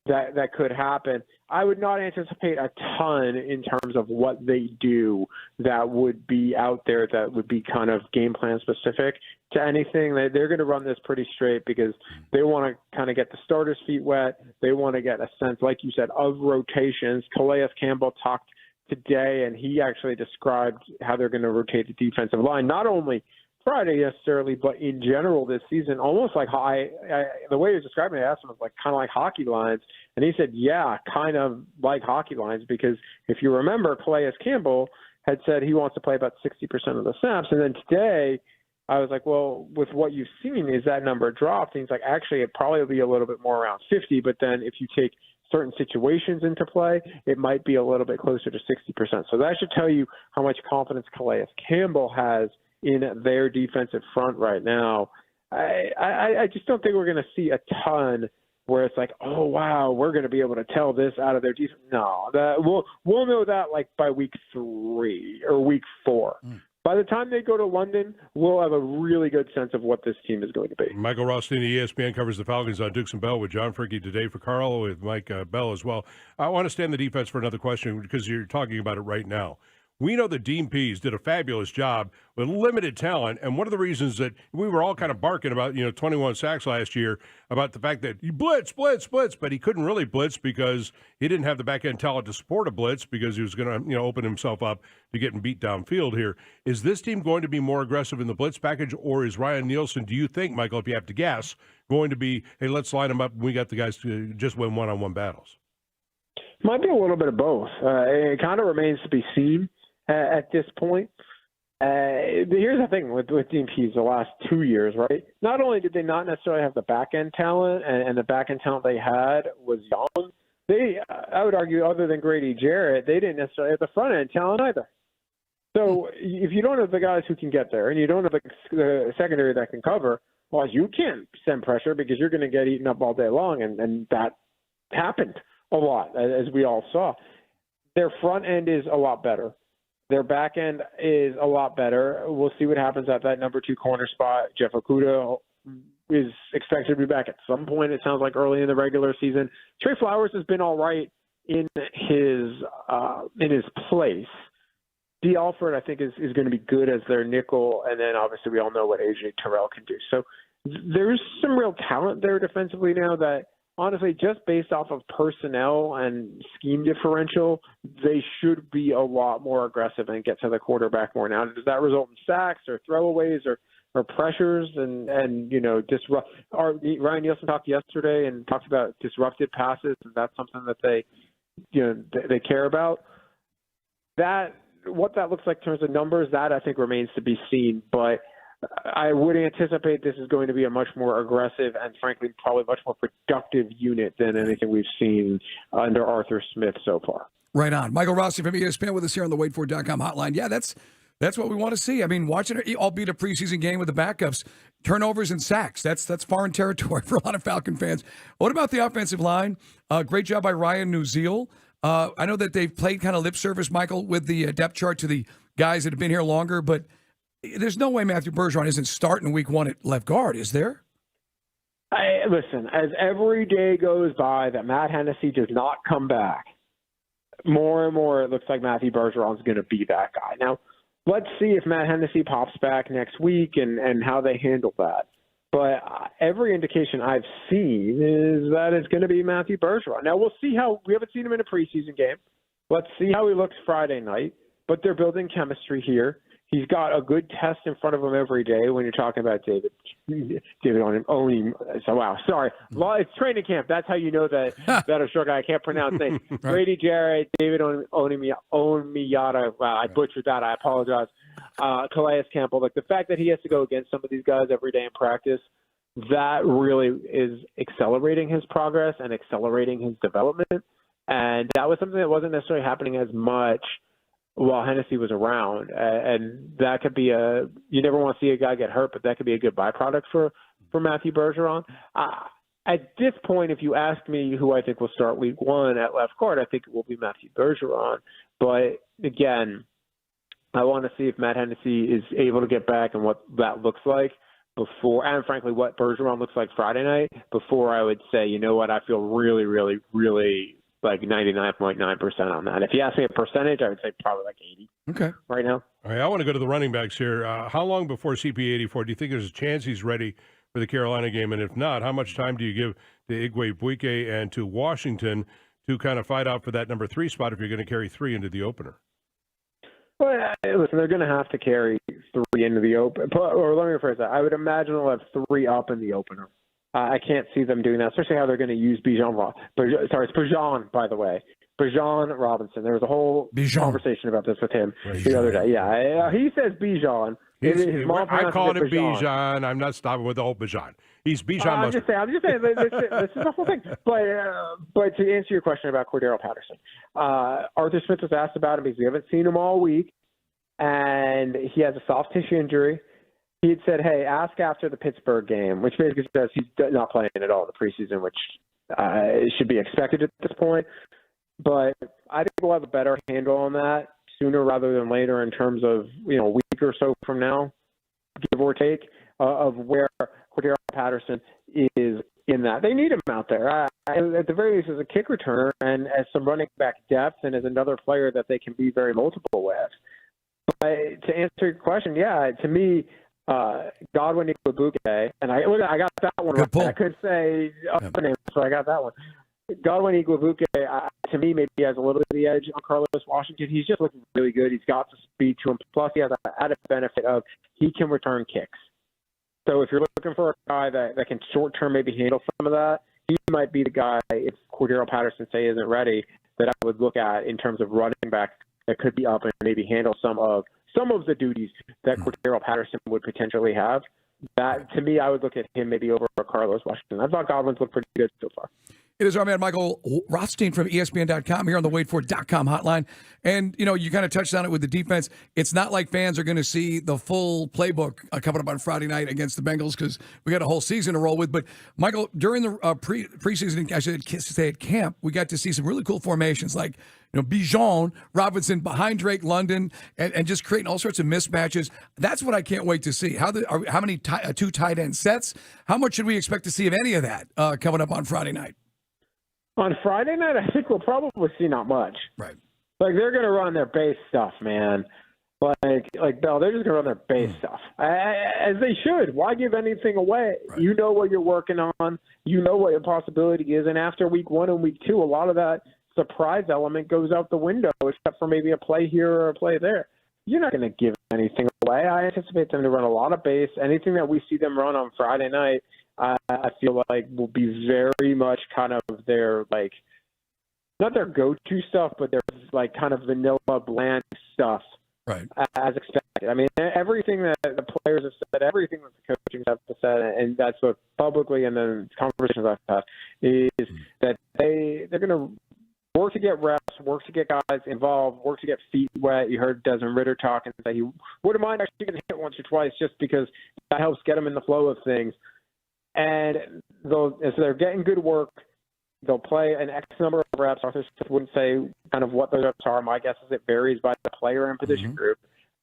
that could happen. I would not anticipate a ton in terms of what they do that would be out there that would be kind of game plan specific to anything. They're going to run this pretty straight because they want to kind of get the starters' feet wet. They want to get a sense, like you said, of rotations. Calais Campbell talked today, and he actually described how they're going to rotate the defensive line, not only Friday necessarily, but in general this season, almost like the way he was describing it, I asked him, was like kind of like hockey lines. And he said, yeah, kind of like hockey lines, because if you remember, Calais Campbell had said he wants to play about 60% of the snaps. And then today I was like, well, with what you've seen, is that number dropped? And he's like, actually, it'd probably be a little bit more around 50. But then if you take certain situations into play, it might be a little bit closer to 60%. So that should tell you how much confidence Calais Campbell has in their defensive front right now. I just don't think we're going to see a ton where it's like, oh, wow, we're going to be able to tell this out of their defense. No, we'll know that like by week 3 or week 4. By the time they go to London, we'll have a really good sense of what this team is going to be. Michael Rothstein, ESPN, covers the Falcons on Dukes and Bell with John Fricke today for Carl, with Mike Bell as well. I want to stay on the defense for another question because you're talking about it right now. We know that Dean Pease did a fabulous job with limited talent, and one of the reasons that we were all kind of barking about, 21 sacks last year, about the fact that he blitz, but he couldn't really blitz because he didn't have the back-end talent to support a blitz because he was going to, open himself up to getting beat downfield here. Is this team going to be more aggressive in the blitz package, or is Ryan Nielsen, do you think, Michael, if you have to guess, going to be, hey, let's line them up, we got the guys to just win one-on-one battles? Might be a little bit of both. It kind of remains to be seen. At this point, here's the thing with Dean Pease the last 2 years, right? Not only did they not necessarily have the back-end talent, and the back-end talent they had was young, I would argue, other than Grady Jarrett, they didn't necessarily have the front-end talent either. So if you don't have the guys who can get there, and you don't have the secondary that can cover, well, you can't send pressure because you're going to get eaten up all day long, and that happened a lot, as we all saw. Their front end is a lot better. Their back end is a lot better. We'll see what happens at that number 2 corner spot. Jeff Okudah is expected to be back at some point, it sounds like, early in the regular season. Trey Flowers has been all right in his place. D'Alford, I think, is going to be good as their nickel, and then obviously we all know what A.J. Terrell can do. So there's some real talent there defensively now that honestly, just based off of personnel and scheme differential, they should be a lot more aggressive and get to the quarterback more. Now, does that result in sacks or throwaways or pressures and disrupt? Ryan Nielsen talked yesterday and talked about disrupted passes, and that's something that they care about. What that looks like in terms of numbers, that I think remains to be seen. But I would anticipate this is going to be a much more aggressive and, frankly, probably much more productive unit than anything we've seen under Arthur Smith so far. Right on. Michael Rossi from ESPN with us here on the waitfor.com hotline. Yeah, that's what we want to see. I mean, watching it, albeit a preseason game with the backups, turnovers and sacks. That's foreign territory for a lot of Falcon fans. What about the offensive line? Great job by Ryan Nuzeel. I know that they've played kind of lip service, Michael, with the depth chart to the guys that have been here longer, but there's no way Matthew Bergeron isn't starting week 1 at left guard, is there? Listen, as every day goes by that Matt Hennessy does not come back, more and more it looks like Matthew Bergeron's going to be that guy. Now, let's see if Matt Hennessy pops back next week and how they handle that. But every indication I've seen is that it's going to be Matthew Bergeron. Now, we'll see we haven't seen him in a preseason game. Let's see how he looks Friday night. But they're building chemistry here. He's got a good test in front of him every day when you're talking about David Oni. So, wow, sorry. It's training camp. That's how you know that a short guy. I can't pronounce names. Right. Brady Jarrett, David Onimiyata. Wow, I butchered that. I apologize. Calais Campbell. Like, the fact that he has to go against some of these guys every day in practice, that really is accelerating his progress and accelerating his development. And that was something that wasn't necessarily happening as much while Hennessy was around. And that could be you never want to see a guy get hurt, but that could be a good byproduct for Matthew Bergeron. At this point, if you ask me who I think will start week 1 at left guard, I think it will be Matthew Bergeron. But again, I want to see if Matt Hennessy is able to get back and what that looks like before, and frankly, what Bergeron looks like Friday night, before I would say, you know what, I feel really, really, really like 99.9% on that. If you ask me a percentage, I would say probably like 80. Okay. Right now. All right, I want to go to the running backs here. How long before CP84 do you think there's a chance he's ready for the Carolina game? And if not, how much time do you give to Igwe and to Washington to kind of fight out for that number 3 spot if you're going to carry 3 into the opener? Well, listen, they're going to have to carry 3 into the open. Or let me rephrase that. I would imagine they'll have 3 up in the opener. I can't see them doing that, especially how they're going to use Bijan. Sorry, it's Bijan, by the way. Bijan Robinson. There was a whole conversation about this with him the other day. Yeah, he says Bijan. I call him Bijan. I'm not stopping with the whole Bijan. He's Bijan. I'm just saying. This is the whole thing. But to answer your question about Cordero Patterson, Arthur Smith was asked about him because we haven't seen him all week, and he has a soft tissue injury. He had said, hey, ask after the Pittsburgh game, which basically says he's not playing at all in the preseason, which should be expected at this point. But I think we'll have a better handle on that sooner rather than later in terms of, a week or so from now, give or take, of where Cordero Patterson is in that. They need him out there. At the very least, as a kick returner and as some running back depth and as another player that they can be very multiple with. But to answer your question, yeah, to me, Godwin Igwebuike, and I got that one right. I could say other names, so I got that one. Godwin Igwebuike, to me, maybe has a little bit of the edge on Carlos Washington. He's just looking really good. He's got the speed to him. Plus, he has the added benefit of he can return kicks. So if you're looking for a guy that can short-term maybe handle some of that, he might be the guy, if Cordero Patterson, say, isn't ready, that I would look at in terms of running back that could be up and maybe handle some of the duties that Cordero Patterson would potentially have. That, to me, I would look at him maybe over Carlos Washington. I thought Godwin's looked pretty good so far. It is our man Michael Rothstein from ESPN.com here on the waitfor.com hotline. And, you kind of touched on it with the defense. It's not like fans are going to see the full playbook coming up on Friday night against the Bengals because we got a whole season to roll with. But, Michael, during the preseason, I should say at camp, we got to see some really cool formations like, Bijan Robinson behind Drake London and just creating all sorts of mismatches. That's what I can't wait to see. How many 2 tight end sets? How much should we expect to see of any of that coming up on Friday night? On Friday night, I think we'll probably see not much. Right. Like, they're going to run their base stuff, man. Like Bell, they're just going to run their base stuff, as they should. Why give anything away? Right. You know what you're working on. You know what your possibility is. And after week 1 and week 2, a lot of that surprise element goes out the window, except for maybe a play here or a play there. You're not going to give anything away. I anticipate them to run a lot of base. Anything that we see them run on Friday night, I feel like will be very much kind of their, like, not their go-to stuff, but their, like, kind of vanilla, bland stuff. Right. As expected. I mean, everything that the players have said, everything that the coaching staff has said, and that's what publicly and then conversations I've had, is that they're going to work to get reps, work to get guys involved, work to get feet wet. You heard Desmond Ritter talking that he wouldn't mind actually getting hit once or twice just because that helps get him in the flow of things. And as they're getting good work, they'll play an X number of reps. Arthur Smith wouldn't say kind of what those reps are. My guess is it varies by the player and position group.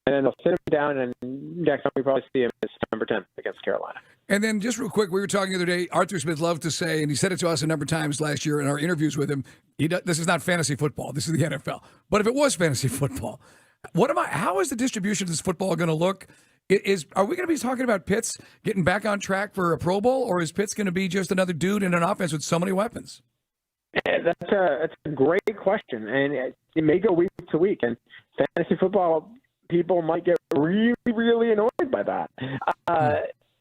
And then they'll sit him down, and next time we probably see him is September 10th against Carolina. And then just real quick, we were talking the other day, Arthur Smith loved to say, and he said it to us a number of times last year in our interviews with him, this is not fantasy football. This is the NFL. But if it was fantasy football, how is the distribution of this football going to look? Are we going to be talking about Pitts getting back on track for a Pro Bowl, or is Pitts going to be just another dude in an offense with so many weapons? That's a great question, and it may go week to week. And fantasy football people might get really, really annoyed by that.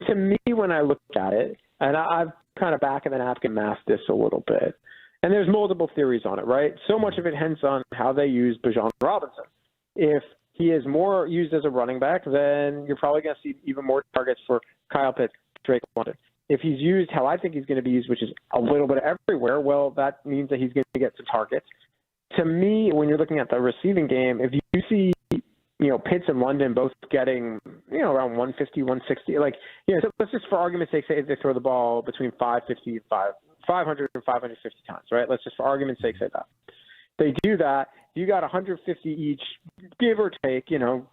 To me, when I look at it, and I've kind of back of the napkin masked this a little bit, and there's multiple theories on it, right? So much of it hints on how they use Bijan Robinson. If he is more used as a running back, then you're probably going to see even more targets for Kyle Pitts, Drake London. If he's used how I think he's going to be used, which is a little bit everywhere, well, that means that he's going to get some targets. To me, when you're looking at the receiving game, if you see, Pitts and London both getting, around 150, 160, so let's just for argument's sake say they throw the ball between 500 and 550 times, right? Let's just for argument's sake say that. They do that. You got 150 each, give or take,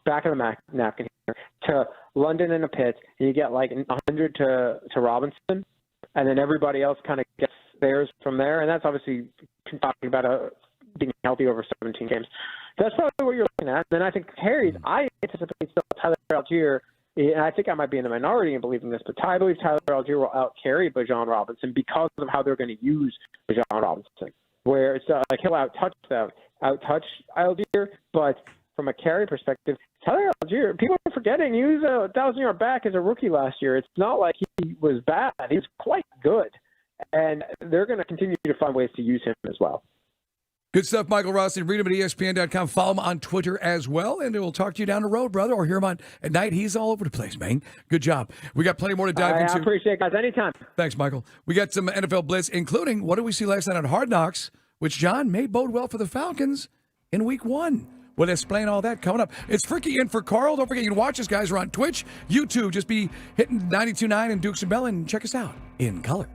back of the napkin here, to London and a Pitts, and you get like 100 to Robinson, and then everybody else kind of gets theirs from there. And that's obviously talking about being healthy over 17 games. That's probably what you're looking at. Then I think carries, I anticipate still Tyler Algier, and I think I might be in the minority in believing this, but I believe Tyler Algier will out-carry Bijan Robinson because of how they're going to use Bijan Robinson, where it's like he'll out-touch Algier, but from a carry perspective, Tyler Algier, people are forgetting he was a 1,000-yard back as a rookie last year. It's not like he was bad. He was quite good, and they're going to continue to find ways to use him as well. Good stuff, Michael Rossi. Read him at ESPN.com. Follow him on Twitter as well, and we'll talk to you down the road, brother, or hear him on at night. He's all over the place, man. Good job. We got plenty more to dive into. I appreciate it, guys. Anytime. Thanks, Michael. We got some NFL blitz, including what did we see last night on Hard Knocks, which, John, may bode well for the Falcons in Week 1. We'll explain all that coming up. It's Fricky in for Carl. Don't forget, you can watch us, guys. We're on Twitch, YouTube. Just be hitting 92.9 and Dukes and Bell and check us out in color.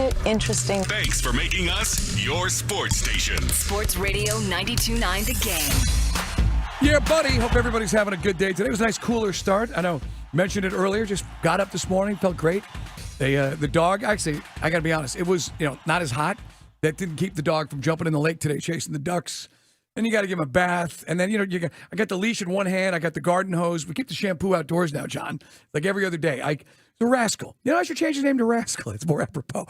it interesting. Thanks for making us your sports station. Sports Radio 92.9 The Game. Yeah, buddy. Hope everybody's having a good day. Today was a nice cooler start. I know, mentioned it earlier. Just got up this morning, felt great. The dog, actually, I got to be honest, it was not as hot. That didn't keep the dog from jumping in the lake today, chasing the ducks. Then you got to give him a bath, and then I got the leash in one hand, I got the garden hose. We keep the shampoo outdoors now, John, like every other day. The Rascal. I should change his name to Rascal. It's more apropos.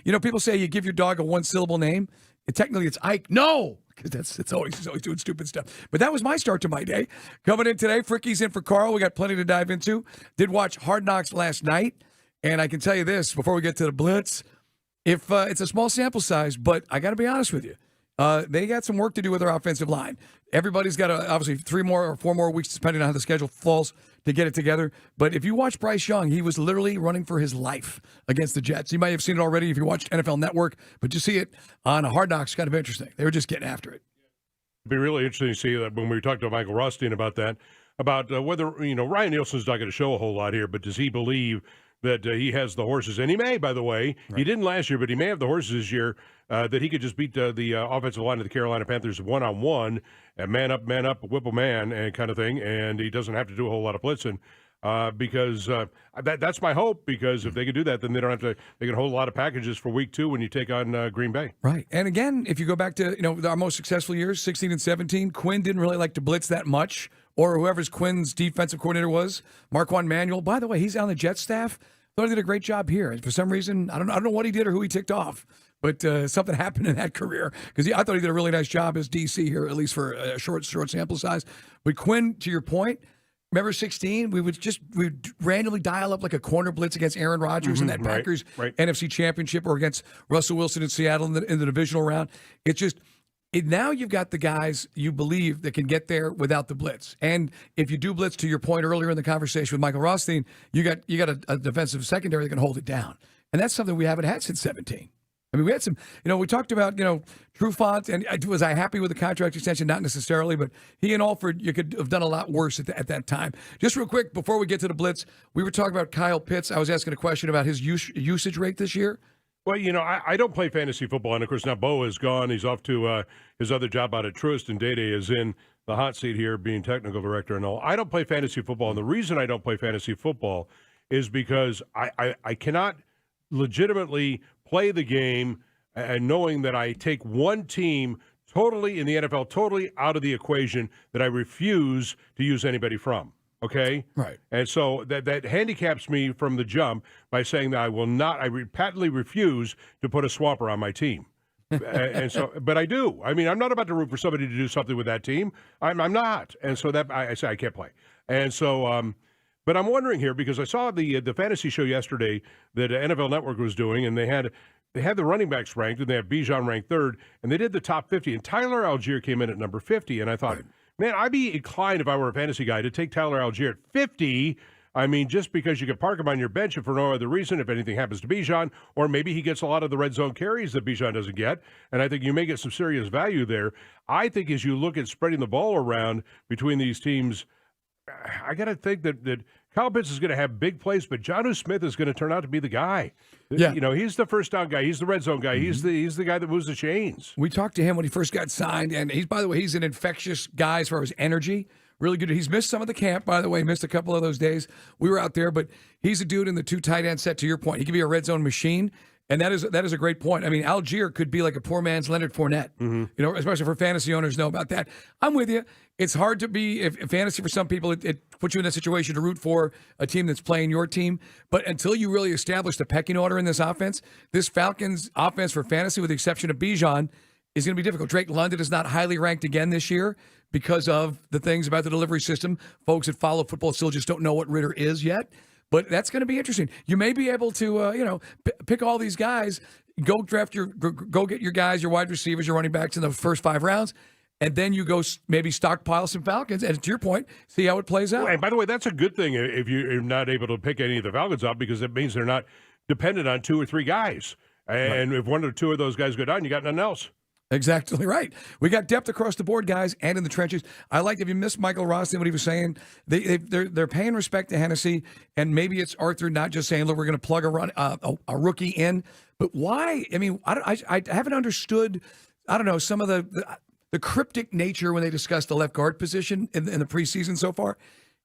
People say you give your dog a one-syllable name. Technically, it's Ike. No, because he's always doing stupid stuff. But that was my start to my day. Coming in today, Fricky's in for Carl. We got plenty to dive into. Did watch Hard Knocks last night, and I can tell you this before we get to the Blitz. If it's a small sample size, but I got to be honest with you. They got some work to do with their offensive line. Everybody's got obviously 3 more or 4 more weeks, depending on how the schedule falls, to get it together. But if you watch Bryce Young, he was literally running for his life against the Jets. You might have seen it already if you watched NFL Network, but you see it on Hard Knocks, kind of interesting. They were just getting after it. It'd be really interesting to see that when we talked to Michael Rothstein about that, about whether, Ryan Nielsen's not going to show a whole lot here, but does he believe that he has the horses, and he may, by the way. Right. He didn't last year, but he may have the horses this year, that he could just beat the offensive line of the Carolina Panthers one-on-one, and man up, whip a man, and kind of thing, and he doesn't have to do a whole lot of blitzing. Because that's my hope, because if they can do that, then they don't have to. They can hold a lot of packages for week 2 when you take on Green Bay. Right. And again, if you go back to our most successful years, 16 and 17, Quinn didn't really like to blitz that much, or whoever's Quinn's defensive coordinator was, Marquand Manuel. By the way, he's on the Jets staff. Thought he did a great job here. And for some reason, I don't know what he did or who he ticked off, but something happened in that career, because I thought he did a really nice job as DC here, at least for a short sample size. But Quinn, to your point. Remember 16? We would randomly dial up like a corner blitz against Aaron Rodgers in that Packers NFC Championship, or against Russell Wilson in Seattle in the divisional round. It's just now you've got the guys you believe that can get there without the blitz. And if you do blitz, to your point earlier in the conversation with Michael Rothstein, you got a defensive secondary that can hold it down. And that's something we haven't had since 17. I mean, we had some, we talked about, Trufant, and was I happy with the contract extension? Not necessarily, but he and Alford, you could have done a lot worse at that time. Just real quick, before we get to the Blitz, we were talking about Kyle Pitts. I was asking a question about his usage rate this year. Well, I don't play fantasy football, and of course now Bo is gone. He's off to his other job out at Truist, and Dede is in the hot seat here being technical director and all. I don't play fantasy football, and the reason I don't play fantasy football is because I cannot legitimately play the game and knowing that I take one team totally in the NFL, totally out of the equation, that I refuse to use anybody from. Okay? Right. And so that handicaps me from the jump by saying that I patently refuse to put a swapper on my team. And so, but I do. I mean, I'm not about to root for somebody to do something with that team. I'm not. And so that I say I can't play. And so, but I'm wondering here, because I saw the fantasy show yesterday that NFL Network was doing, and they had the running backs ranked, and they have Bijan ranked 3rd, and they did the top 50, and Tyler Algier came in at number 50, and I thought, man, I'd be inclined if I were a fantasy guy to take Tyler Algier at 50. I mean, just because you could park him on your bench if for no other reason, if anything happens to Bijan, or maybe he gets a lot of the red zone carries that Bijan doesn't get, and I think you may get some serious value there. I think as you look at spreading the ball around between these teams, I got to think that Kyle Pitts is going to have big plays, but Jonnu Smith is going to turn out to be the guy. Yeah. He's the first down guy. He's the red zone guy. Mm-hmm. He's the guy that moves the chains. We talked to him when he first got signed, and by the way, he's an infectious guy as far as energy. Really good. He's missed some of the camp, by the way, missed a couple of those days. We were out there, but he's a dude in the 2 tight end set, to your point. He could be a red zone machine. And that is a great point. I mean, Algier could be like a poor man's Leonard Fournette, especially for fantasy owners know about that. I'm with you. It's hard to be, if fantasy for some people, it puts you in a situation to root for a team that's playing your team. But until you really establish the pecking order in this offense, this Falcons offense for fantasy, with the exception of Bijan, is going to be difficult. Drake London is not highly ranked again this year because of the things about the delivery system. Folks that follow football still just don't know what Ritter is yet. But that's going to be interesting. You may be able to, pick all these guys, go get your guys, your wide receivers, your running backs in the first 5 rounds, and then you go maybe stockpile some Falcons. And to your point, see how it plays out. And by the way, that's a good thing if you're not able to pick any of the Falcons up, because it means they're not dependent on 2 or 3 guys. And if 1 or 2 of those guys go down, you got nothing else. Exactly right. We got depth across the board, guys, and in the trenches. I like, if you missed Michael Ross and what he was saying, they're paying respect to Hennessy, and maybe it's Arthur not just saying, look, we're going to plug a rookie in. But why? I mean, I haven't understood, I don't know, some of the cryptic nature when they discuss the left guard position in the preseason so far.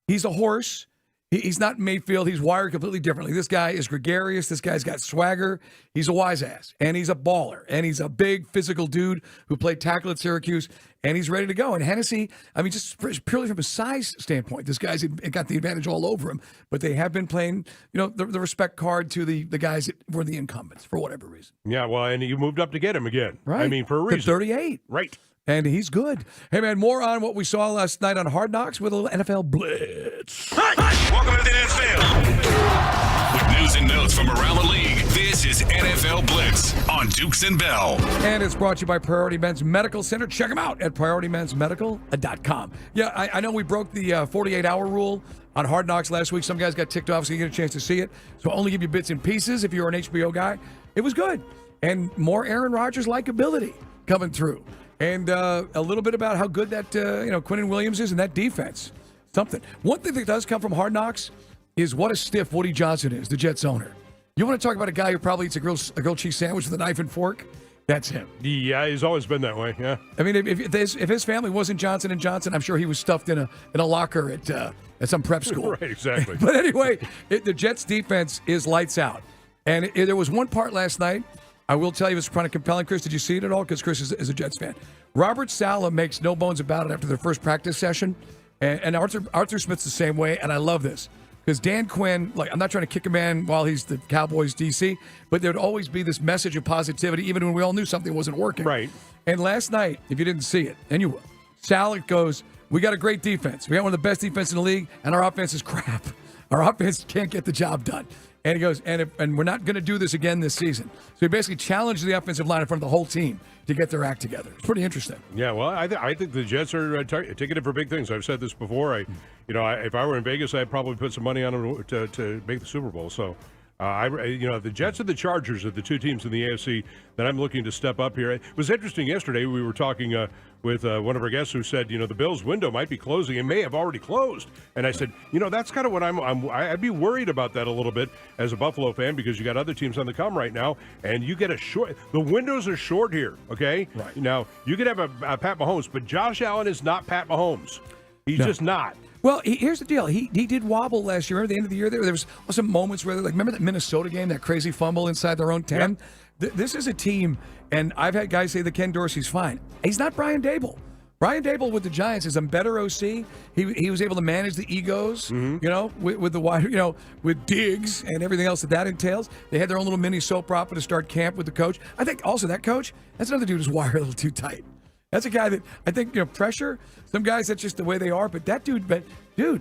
He's a horse. He's not Mayfield. He's wired completely differently. This guy is gregarious. This guy's got swagger. He's a wise ass, and he's a baller, and he's a big physical dude who played tackle at Syracuse, and he's ready to go. And Hennessy, I mean, just purely from a size standpoint, this guy's got the advantage all over him, but they have been playing, the respect card to the guys that were the incumbents for whatever reason. Yeah, well, and you moved up to get him again. Right. I mean, for a reason. To 38. Right. And he's good. Hey, man, more on what we saw last night on Hard Knocks with a little NFL Blitz. Welcome to the NFL. With news and notes from around the league, this is NFL Blitz on Dukes and Bell. And it's brought to you by Priority Men's Medical Center. Check them out at PriorityMen'sMedical.com. Yeah, I know we broke the 48-hour rule on Hard Knocks last week. Some guys got ticked off, so you get a chance to see it. So I'll only give you bits and pieces if you're an HBO guy. It was good. And more Aaron Rodgers likability coming through. And a little bit about how good that Quinnen Williams is and that defense. Something. One thing that does come from Hard Knocks is what a stiff Woody Johnson is, the Jets owner. You want to talk about a guy who probably eats a grilled cheese sandwich with a knife and fork? That's him. Yeah, he's always been that way. Yeah. I mean, if his family wasn't Johnson & Johnson, I'm sure he was stuffed in a locker at some prep school. Right, exactly. But anyway, the Jets defense is lights out. And there was one part last night. I will tell you, it was kind of compelling. Chris, did you see it at all? Because Chris is a Jets fan. Robert Saleh makes no bones about it after their first practice session. And Arthur Smith's the same way, and I love this. Because Dan Quinn, I'm not trying to kick a man while he's the Cowboys DC, but there'd always be this message of positivity, even when we all knew something wasn't working. Right. And last night, if you didn't see it, and you will, Saleh goes, we got a great defense. We got one of the best defenses in the league, and our offense is crap. Our offense can't get the job done. And he goes, and we're not going to do this again this season. So he basically challenged the offensive line in front of the whole team to get their act together. It's pretty interesting. Yeah, well, I think the Jets are ticketed for big things. I've said this before. If I were in Vegas, I'd probably put some money on them to make the Super Bowl. So, the Jets and the Chargers are the two teams in the AFC that I'm looking to step up here. It was interesting yesterday. We were talking with one of our guests who said, the Bills' window might be closing. It may have already closed. And I said, that's kind of what I'd be worried about that a little bit as a Buffalo fan, because you got other teams on the come right now, and you get the windows are short here, okay? Right. Now, you could have a Pat Mahomes, but Josh Allen is not Pat Mahomes. He's just not. Well, here's the deal. He did wobble last year. Remember the end of the year there was some moments where, remember that Minnesota game, that crazy fumble inside their own 10? Yep. This is a team, and I've had guys say that Ken Dorsey's fine. He's not Brian Daboll. Brian Daboll with the Giants is a better OC. He was able to manage the egos, with the wide, with Diggs and everything else that entails. They had their own little mini soap opera to start camp with the coach. I think also that coach, that's another dude who's wired a little too tight. That's a guy that I think, pressure. Some guys, that's just the way they are. But that dude,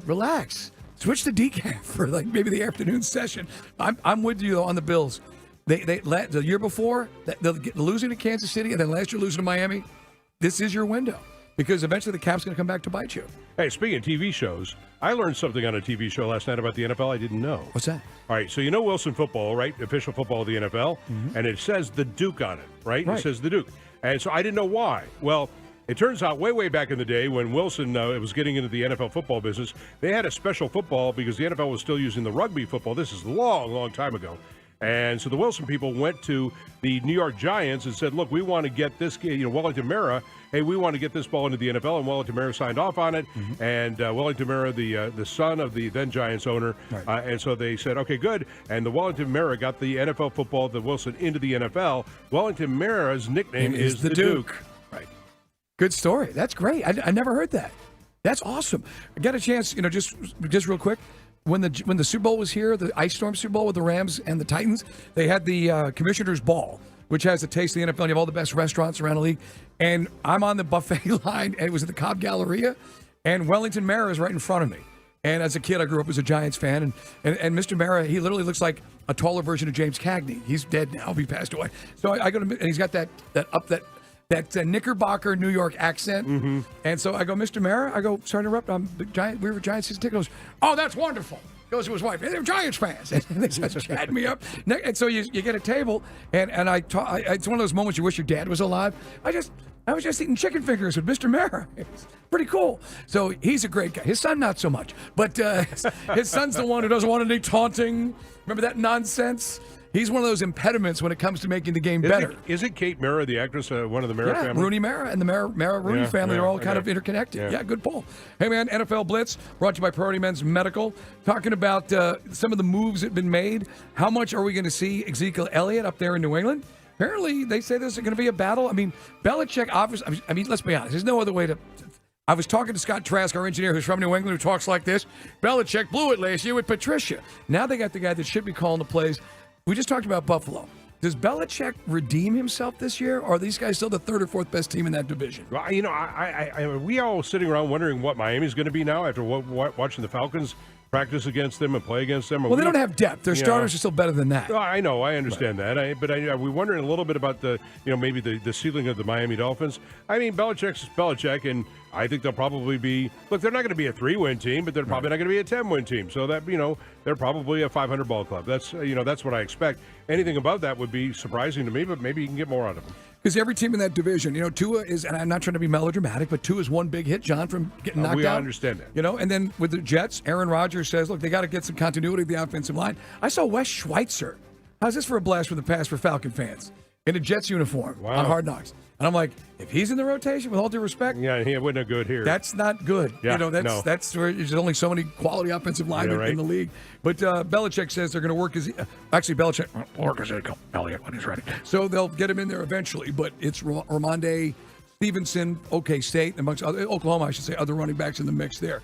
relax. Switch to decaf for maybe the afternoon session. I'm with you though on the Bills. They the year before, losing to Kansas City and then last year losing to Miami. This is your window, because eventually the cap's going to come back to bite you. Hey, speaking of TV shows, I learned something on a TV show last night about the NFL I didn't know. What's that? All right, so Wilson Football, right? Official football of the NFL. Mm-hmm. And it says the Duke on it, right? It says the Duke. And so I didn't know why. Well, it turns out way back in the day when Wilson was getting into the NFL football business, they had a special football because the NFL was still using the rugby football. This is a long time ago. And so the Wilson people went to the New York Giants and said, look, we want to get this, Wellington Mara, hey, we want to get this ball into the NFL. And Wellington Mara signed off on it. Mm-hmm. And Wellington Mara, the son of the then Giants owner. Right. And so they said, okay, good. And the Wellington Mara got the NFL football, the Wilson, into the NFL. Wellington Mara's nickname is the Duke. Right. Good story. That's great. I never heard that. That's awesome. I got a chance, just real quick. When the Super Bowl was here, the Ice Storm Super Bowl with the Rams and the Titans, they had the Commissioner's Ball, which has a taste of the NFL. You have all the best restaurants around the league. And I'm on the buffet line, and it was at the Cobb Galleria, and Wellington Mara is right in front of me. And as a kid, I grew up as a Giants fan. And Mr. Mara, he literally looks like a taller version of James Cagney. He's dead now. He passed away. So I go to, and he's got that Knickerbocker New York accent. Mm-hmm. And so I go, Mr. Mara, sorry to interrupt, we were Giants season ticket. He goes, oh, that's wonderful. Goes to his wife, they're Giants fans. And they just chat me up. And so you get a table, and it's one of those moments you wish your dad was alive. I was just eating chicken fingers with Mr. Mara. It's pretty cool. So he's a great guy. His son, not so much. But his son's the one who doesn't want any taunting. Remember that nonsense? He's one of those impediments when it comes to making the game better. Is it Kate Mara, the actress, one of the Mara family? Rooney Mara and the Mara-Rooney family are all kind of interconnected. Yeah, good pull. Hey, man, NFL Blitz brought to you by Priority Men's Medical. Talking about some of the moves that have been made. How much are we going to see Ezekiel Elliott up there in New England? Apparently, they say this is going to be a battle. I mean, Belichick, obviously, I mean, let's be honest. There's no other way to... I was talking to Scott Trask, our engineer, who's from New England, who talks like this. Belichick blew it last year with Patricia. Now they got the guy that should be calling the plays. We just talked about Buffalo. Does Belichick redeem himself this year, or are these guys still the third or fourth best team in that division? Well, you know, we all sitting around wondering what Miami's going to be now after watching the Falcons practice against them and play against them. Well, they don't have depth. Their starters are still better than that. Well, I know, I understand that. But we're wondering a little bit about maybe the ceiling of the Miami Dolphins. I mean, Belichick's Belichick, and I think they'll probably be. Look, they're not going to be a 3-win team, but they're probably not going to be a 10-win team. So that they're probably a 500 ball club. That's that's what I expect. Anything above that would be surprising to me, but maybe you can get more out of them. Because every team in that division, Tua is, and I'm not trying to be melodramatic, but Tua is one big hit, John, from getting knocked out. We understand that. And then with the Jets, Aaron Rodgers says, look, they got to get some continuity of the offensive line. I saw Wes Schweitzer. How's this for a blast from the past for Falcon fans? In a Jets uniform on Hard Knocks. And I'm like, if he's in the rotation, with all due respect, he wouldn't have good here. That's not good. Yeah, that's where there's only so many quality offensive linemen in the league. But Belichick says they're going to work Belichick will work Ezekiel Elliott when he's ready. So they'll get him in there eventually. But it's Ramondre Stevenson, OK State, amongst Oklahoma, I should say, other running backs in the mix there.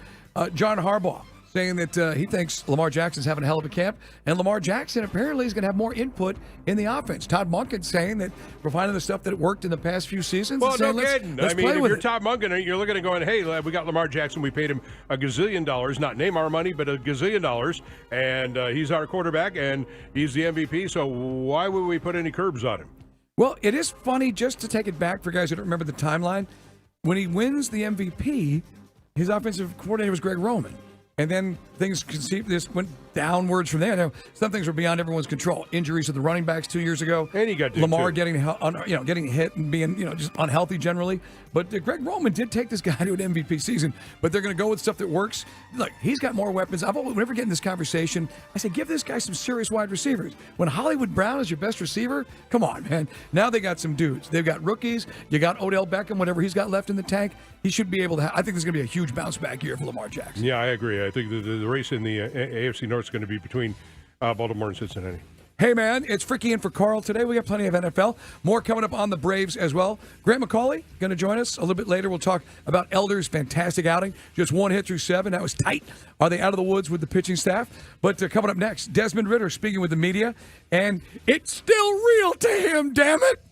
John Harbaugh saying that he thinks Lamar Jackson's having a hell of a camp, and Lamar Jackson apparently is going to have more input in the offense. Todd Monken saying that we're finding the stuff that worked in the past few seasons. Well, and saying, no kidding. Let's I mean, play if with you're it. Todd Monken, you're looking at going, hey, we got Lamar Jackson. We paid him $1 gazillion, not Neymar money, but $1 gazillion, and he's our quarterback, and he's the MVP, so why would we put any curbs on him? Well, it is funny, just to take it back for guys who don't remember the timeline. When he wins the MVP, his offensive coordinator was Greg Roman. And then this went downwards from there. Now, some things were beyond everyone's control. Injuries to the running backs 2 years ago. And he got Lamar getting hit and being just unhealthy generally. But Greg Roman did take this guy to an MVP season. But they're going to go with stuff that works. Look, he's got more weapons. Whenever get in this conversation, I say give this guy some serious wide receivers. When Hollywood Brown is your best receiver, come on, man. Now they got some dudes. They've got rookies. You got Odell Beckham, whatever he's got left in the tank. He should be able to. I think there's going to be a huge bounce back year for Lamar Jackson. Yeah, I agree. I think the race in the AFC North is going to be between Baltimore and Cincinnati. Hey, man, it's Fricky in for Carl today. We got plenty of NFL. More coming up on the Braves as well. Grant McCauley going to join us a little bit later. We'll talk about Elder's fantastic outing. Just 1 hit through 7. That was tight. Are they out of the woods with the pitching staff? But coming up next, Desmond Ridder speaking with the media. And it's still real to him, damn it.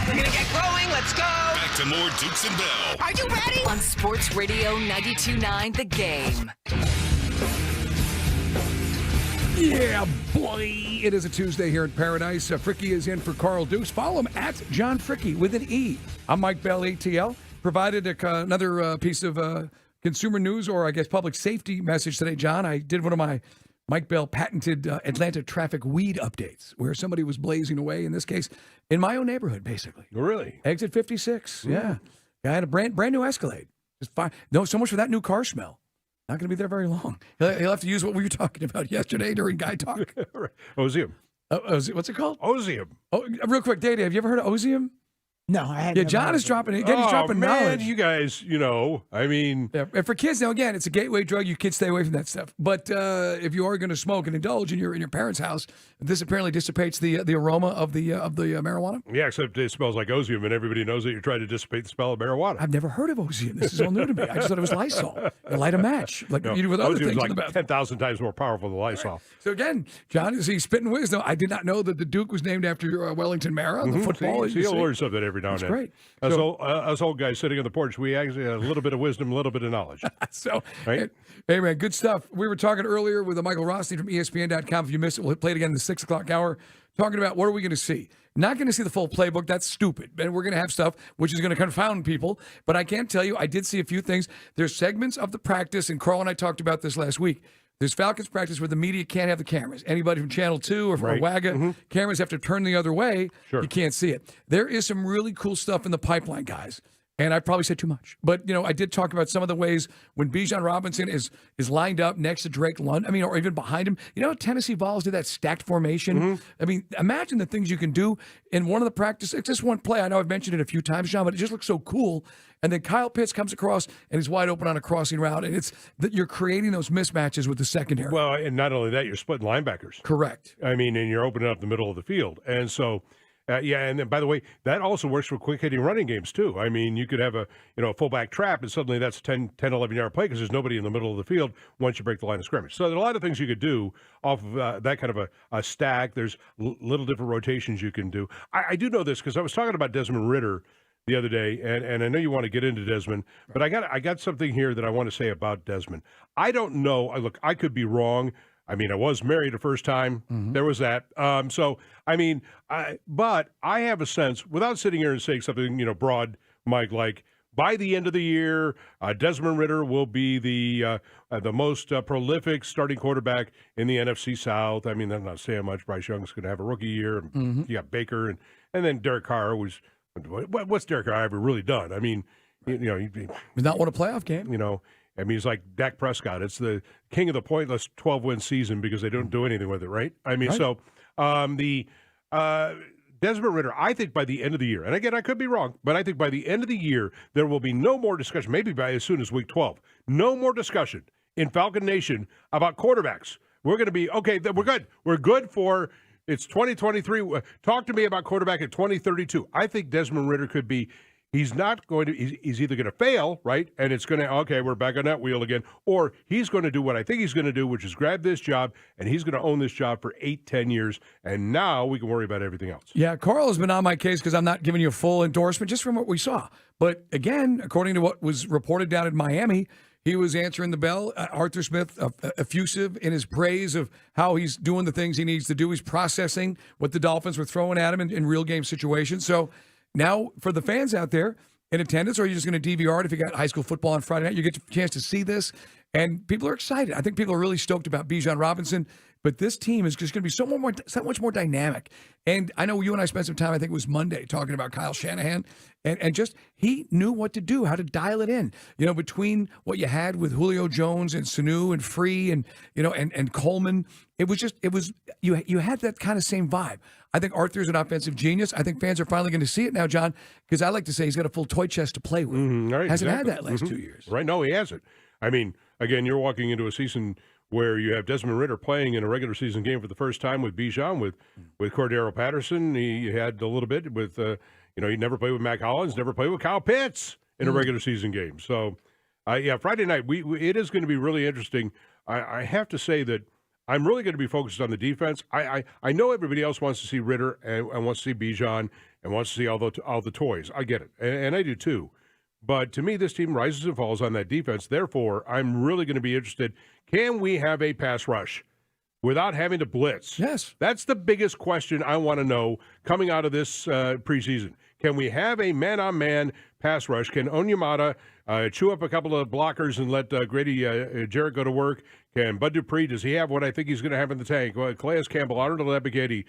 We're gonna get going. Let's go. Back to more Dukes and Bell. Are you ready? On Sports Radio 92.9 The Game. Yeah, boy. It is a Tuesday here at Paradise. Fricky is in for Carl Dukes. Follow him at John Fricky with an E. I'm Mike Bell, ATL. Provided another piece of consumer news, or I guess public safety message today, John. I did one of my Mike Bell patented Atlanta traffic weed updates, where somebody was blazing away, in this case, in my own neighborhood, basically. Really? Exit 56, yeah. Guy had a brand new Escalade. Just fine. No, so much for that new car smell. Not going to be there very long. He'll have to use what we were talking about yesterday during Guy Talk. Ozium. What's it called? Ozium. Oh, real quick, Dave, have you ever heard of Ozium? No, I hadn't. Yeah, John is dropping it. He's dropping knowledge. You guys, I mean. Yeah, and for kids, now again, it's a gateway drug. You kids stay away from that stuff. But if you are going to smoke and indulge in your parents' house, this apparently dissipates the aroma of the marijuana. Yeah, except it smells like Ozium, and everybody knows that you're trying to dissipate the smell of marijuana. I've never heard of Ozium. This is all new to me. I just thought it was Lysol. You light a match, like you do with other Ozium's things like in the bathroom. 10,000 times more powerful than Lysol. Right. So again, John, is he spitting wisdom? I did not know that the Duke was named after Wellington Mara, the football. You'll learn something every every now and then. Great. Us old guys sitting on the porch, we actually have a little bit of wisdom, a little bit of knowledge. Right? Hey, man, good stuff. We were talking earlier with Michael Rothstein from ESPN.com. If you missed it, we'll play it again in the 6 o'clock hour, talking about what are we going to see. Not going to see the full playbook. That's stupid. And we're going to have stuff which is going to confound people. But I can tell you, I did see a few things. There's segments of the practice, and Carl and I talked about this last week. There's Falcons practice where the media can't have the cameras. Anybody from Channel 2 or from WAGA, cameras have to turn the other way. You can't see it. There is some really cool stuff in the pipeline, guys. And I probably said too much. But, I did talk about some of the ways when Bijan Robinson is lined up next to Drake London, or even behind him. Tennessee Vols do that stacked formation. I mean, imagine the things you can do in one of the practice. It's just one play. I know I've mentioned it a few times, John, but it just looks so cool. And then Kyle Pitts comes across and he's wide open on a crossing route. And it's that you're creating those mismatches with the secondary. Well, and not only that, you're splitting linebackers. Correct. I mean, and you're opening up the middle of the field. And so, and then, by the way, that also works for quick-hitting running games, too. I mean, you could have a fullback trap, and suddenly that's a 10, 11-yard play because there's nobody in the middle of the field once you break the line of scrimmage. So there are a lot of things you could do off of that kind of a stack. There's little different rotations you can do. I do know this because I was talking about Desmond Ridder the other day, and I know you want to get into Desmond, but I got something here that I want to say about Desmond. I don't know. Look, I could be wrong. I mean, I was married the first time. There was that. But I have a sense, without sitting here and saying something, broad, Mike, like by the end of the year, Desmond Ridder will be the most prolific starting quarterback in the NFC South. I mean, I'm not saying much. Bryce Young's going to have a rookie year. You got Baker, and then Derek Carr was. What's Derek Carr ever really done? I mean, he's not won a playoff game. I mean, he's like Dak Prescott. It's the king of the pointless 12-win season because they don't do anything with it, right? I mean, so the Desmond Ridder, I think by the end of the year, and again, I could be wrong, but I think by the end of the year, there will be no more discussion, maybe by as soon as week 12, no more discussion in Falcon Nation about quarterbacks. We're going to be, okay, we're good. We're good for, it's 2023. Talk to me about quarterback at 2032. I think Desmond Ridder could be, he's not going to, he's either going to fail, right? And it's going to, okay, we're back on that wheel again. Or he's going to do what I think he's going to do, which is grab this job, and he's going to own this job for 8-10 years. And now we can worry about everything else. Yeah, Carl has been on my case because I'm not giving you a full endorsement just from what we saw. But again, according to what was reported down in Miami, he was answering the bell. Arthur Smith, effusive in his praise of how he's doing the things he needs to do. He's processing what the Dolphins were throwing at him in real game situations. So now for the fans out there in attendance, or you're just going to DVR it if you got high school football on Friday night, you get a chance to see this. And people are excited. I think people are really stoked about Bijan Robinson. But this team is just going to be so much more dynamic. And I know you and I spent some time, I think it was Monday, talking about Kyle Shanahan. And just he knew what to do, how to dial it in. You know, between what you had with Julio Jones and Sanu and Free and, and Coleman, you had that kind of same vibe. I think Arthur's an offensive genius. I think fans are finally going to see it now, John, because I like to say he's got a full toy chest to play with. Right, Hasn't exactly. had that last 2 years. Right, no, he hasn't. I mean, again, you're walking into a season where you have Desmond Ridder playing in a regular season game for the first time with Bijan, with Cordero Patterson. He had a little bit with, he never played with Mac Hollins, never played with Kyle Pitts in a regular season game. So, Friday night, it is going to be really interesting. I have to say that I'm really going to be focused on the defense. I know everybody else wants to see Ridder and wants to see Bijan and wants to see all the toys. I get it, and I do too. But to me, this team rises and falls on that defense. Therefore, I'm really going to be interested. Can we have a pass rush without having to blitz? Yes. That's the biggest question I want to know coming out of this preseason. Can we have a man-on-man pass rush? Can Onyemata chew up a couple of blockers and let Grady Jarrett go to work? Can Bud Dupree, does he have what I think he's going to have in the tank? Calais Campbell, Arnold Getty,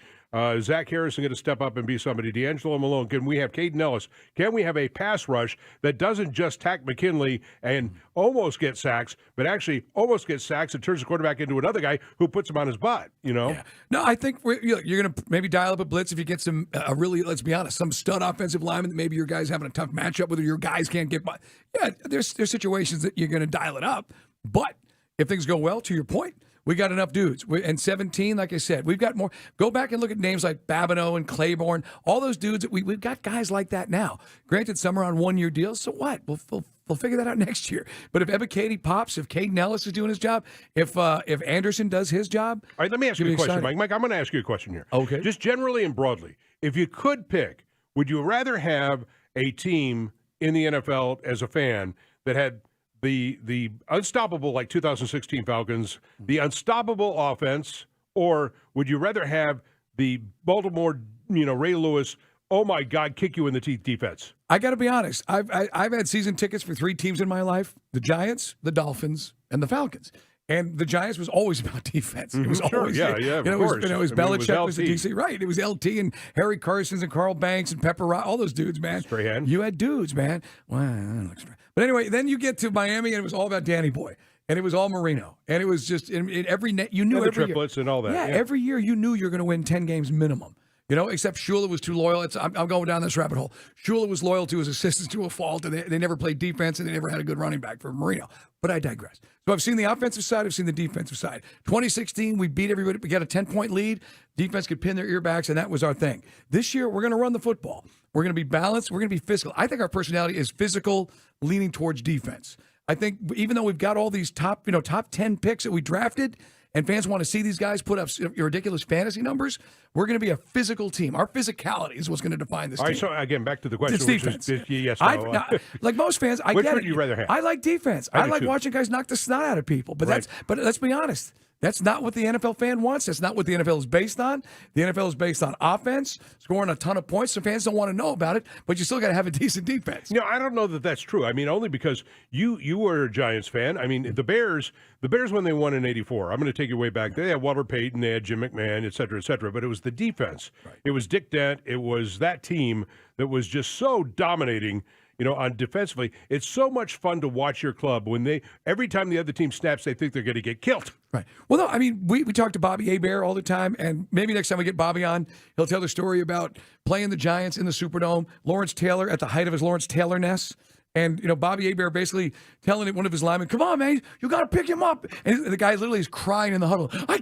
Zach Harrison going to step up and be somebody. D'Angelo Malone. Can we have Caden Ellis? Can we have a pass rush that doesn't just tack McKinley and almost get sacks, but actually almost gets sacks and turns the quarterback into another guy who puts him on his butt, Yeah. No, I think you're going to maybe dial up a blitz if you get some really, let's be honest, some stud offensive lineman that maybe your guy's having a tough matchup with, or your guys can't get by. Yeah, there's situations that you're going to dial it up. But if things go well, to your point, we got enough dudes. And 17, like I said, we've got more. Go back and look at names like Babineau and Claiborne, all those dudes. That we've got guys like that now. Granted, some are on one-year deals, so what? We'll figure that out next year. But if Ebiketie pops, if Caden Ellis is doing his job, if Anderson does his job. All right, let me ask you a question, Mike. Mike, I'm going to ask you a question here. Okay. Just generally and broadly, if you could pick would you rather have a team in the NFL as a fan that had the unstoppable, like 2016 Falcons, the unstoppable offense, or would you rather have the Baltimore, Ray Lewis, oh my God, kick you in the teeth defense? I got to be honest. I've had season tickets for 3 teams in my life: the Giants, the Dolphins, and the Falcons. And the Giants was always about defense. It was always, of course. It was Belichick was the LT. DC, right? It was LT and Harry Carsons and Carl Banks and Pepper Rod, all those dudes, man. Strahan. You had dudes, man. Well, that looks straight. But anyway, then you get to Miami, and it was all about Danny Boy. And it was all Marino. And it was just in every net. You knew the every triplets year. and all that. Yeah, every year you knew you were going to win 10 games minimum. Except Shula was too loyal. I'm going down this rabbit hole. Shula was loyal to his assistants to a fault, and they never played defense, and they never had a good running back for Marino. But I digress. So I've seen the offensive side. I've seen the defensive side. 2016, we beat everybody. We got a 10-point lead. Defense could pin their ear backs, and that was our thing. This year, we're going to run the football. We're going to be balanced. We're going to be physical. I think our personality is physical, leaning towards defense. I think even though we've got all these top 10 picks that we drafted, and fans want to see these guys put up ridiculous fantasy numbers, we're going to be a physical team. Our physicality is what's going to define this team. All right, so again, back to the question. It's defense. Yes, no. Like most fans, I Which get would it. you rather have? I like defense. I like watching guys knock the snot out of people. But but let's be honest. That's not what the NFL fan wants. That's not what the NFL is based on. The NFL is based on offense, scoring a ton of points. So fans don't want to know about it, but you still got to have a decent defense. I don't know that that's true. I mean, only because you were a Giants fan. I mean, the Bears when they won in '84. I'm going to take you way back. They had Walter Payton, they had Jim McMahon, et cetera, but it was the defense. Right. It was Dick Dent. It was that team that was just so dominating. On defensively, it's so much fun to watch your club when every time the other team snaps, they think they're going to get killed. Right. Well, no, I mean, we talk to Bobby Hebert all the time, and maybe next time we get Bobby on, he'll tell the story about playing the Giants in the Superdome, Lawrence Taylor at the height of his Lawrence Taylor-ness. And, Bobby Hebert basically telling one of his linemen, come on, man, you got to pick him up. And the guy literally is crying in the huddle. I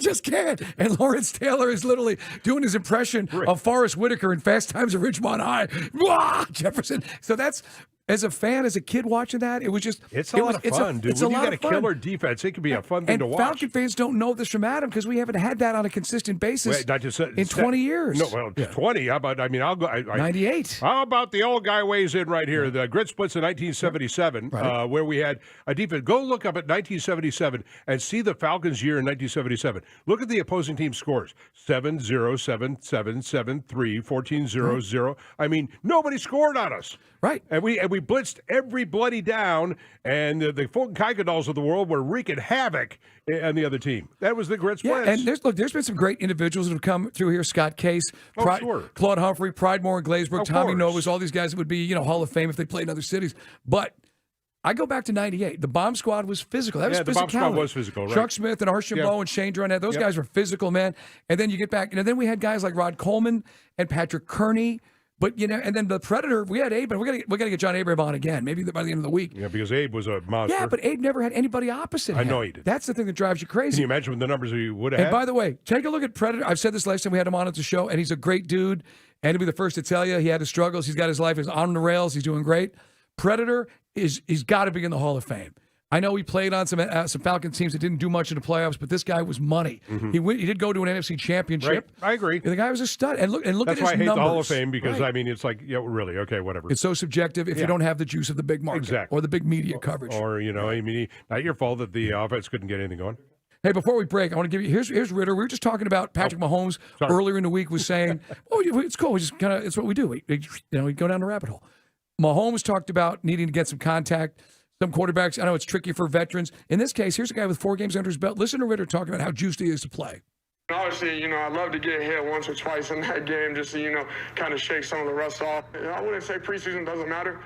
just can't. And Lawrence Taylor is literally doing his impression of Forrest Whitaker in Fast Times at Ridgemont High. Jefferson. So that's, as a fan, as a kid watching that, it was just... It's a lot of fun, dude. When you got a killer defense, it can be a fun thing to watch. And Falcon fans don't know this from Adam because we haven't had that on a consistent basis in 20 years. No, well, 20. How about, I'll go... 98. How about the old guy weighs in right here? The grid splits in 1977, where we had a defense. Go look up at 1977 and see the Falcons' year in 1977. Look at the opposing team scores. 7-0, 7-7, 7-3, 14-0-0. I mean, nobody scored on us. Right. And we blitzed every bloody down, and the Fulton Kuykendalls of the world were wreaking havoc on the other team. That was the grit splits. Yeah, and there's been some great individuals that have come through here. Scott Case, Claude Humphrey, Pridemore and Glazebrook, Tommy Novas, all these guys that would be, Hall of Fame if they played in other cities. But I go back to 98. The bomb squad was physical. That was physicality. The bomb squad was physical, right? Chuck Smith and Archambault and Shane Dronette, those guys were physical, man. And then you get back, and then we had guys like Rod Coleman and Patrick Kearney. But, and then the Predator, we had Abe, but we got to get John Abraham on again, maybe by the end of the week. Yeah, because Abe was a monster. Yeah, but Abe never had anybody opposite him. I know he did. That's the thing that drives you crazy. Can you imagine the numbers he would have had? And by the way, take a look at Predator. I've said this last time we had him on at the show, and he's a great dude. And he'll be the first to tell you he had his struggles. He's got his life. He's on the rails. He's doing great. Predator, he's got to be in the Hall of Fame. I know he played on some Falcon teams that didn't do much in the playoffs, but this guy was money. Mm-hmm. He did go to an NFC championship. Right. I agree. And the guy was a stud. And look That's at his numbers. That's why I hate the Hall of Fame because, it's like, really, okay, whatever. It's so subjective if you don't have the juice of the big market or the big media coverage. Or, not your fault that the offense couldn't get anything going. Hey, before we break, I want to give you, here's Ritter. We were just talking about Patrick Mahomes earlier in the week was saying, it's cool. We just it's what we do. We go down the rabbit hole. Mahomes talked about needing to get some contact. Some quarterbacks, I know it's tricky for veterans. In this case, here's a guy with 4 games under his belt. Listen to Ritter talking about how juiced he is to play. Obviously, I'd love to get hit once or twice in that game just to, kind of shake some of the rust off. I wouldn't say preseason doesn't matter.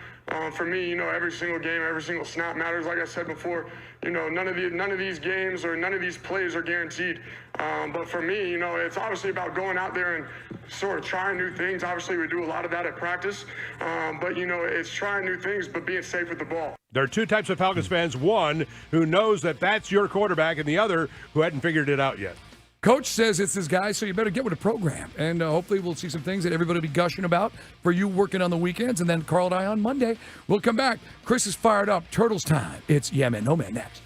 For me, every single game, every single snap matters. Like I said before, none of these games or none of these plays are guaranteed. But for me, it's obviously about going out there and sort of trying new things. Obviously, we do a lot of that at practice. But, it's trying new things, but being safe with the ball. There are 2 types of Falcons fans. One who knows that that's your quarterback, and the other who hadn't figured it out yet. Coach says it's his guy, so you better get with the program. And hopefully we'll see some things that everybody will be gushing about for you working on the weekends. And then Carl and I on Monday. We'll come back. Chris is fired up. Turtles time. It's Yeah Man, No Man next.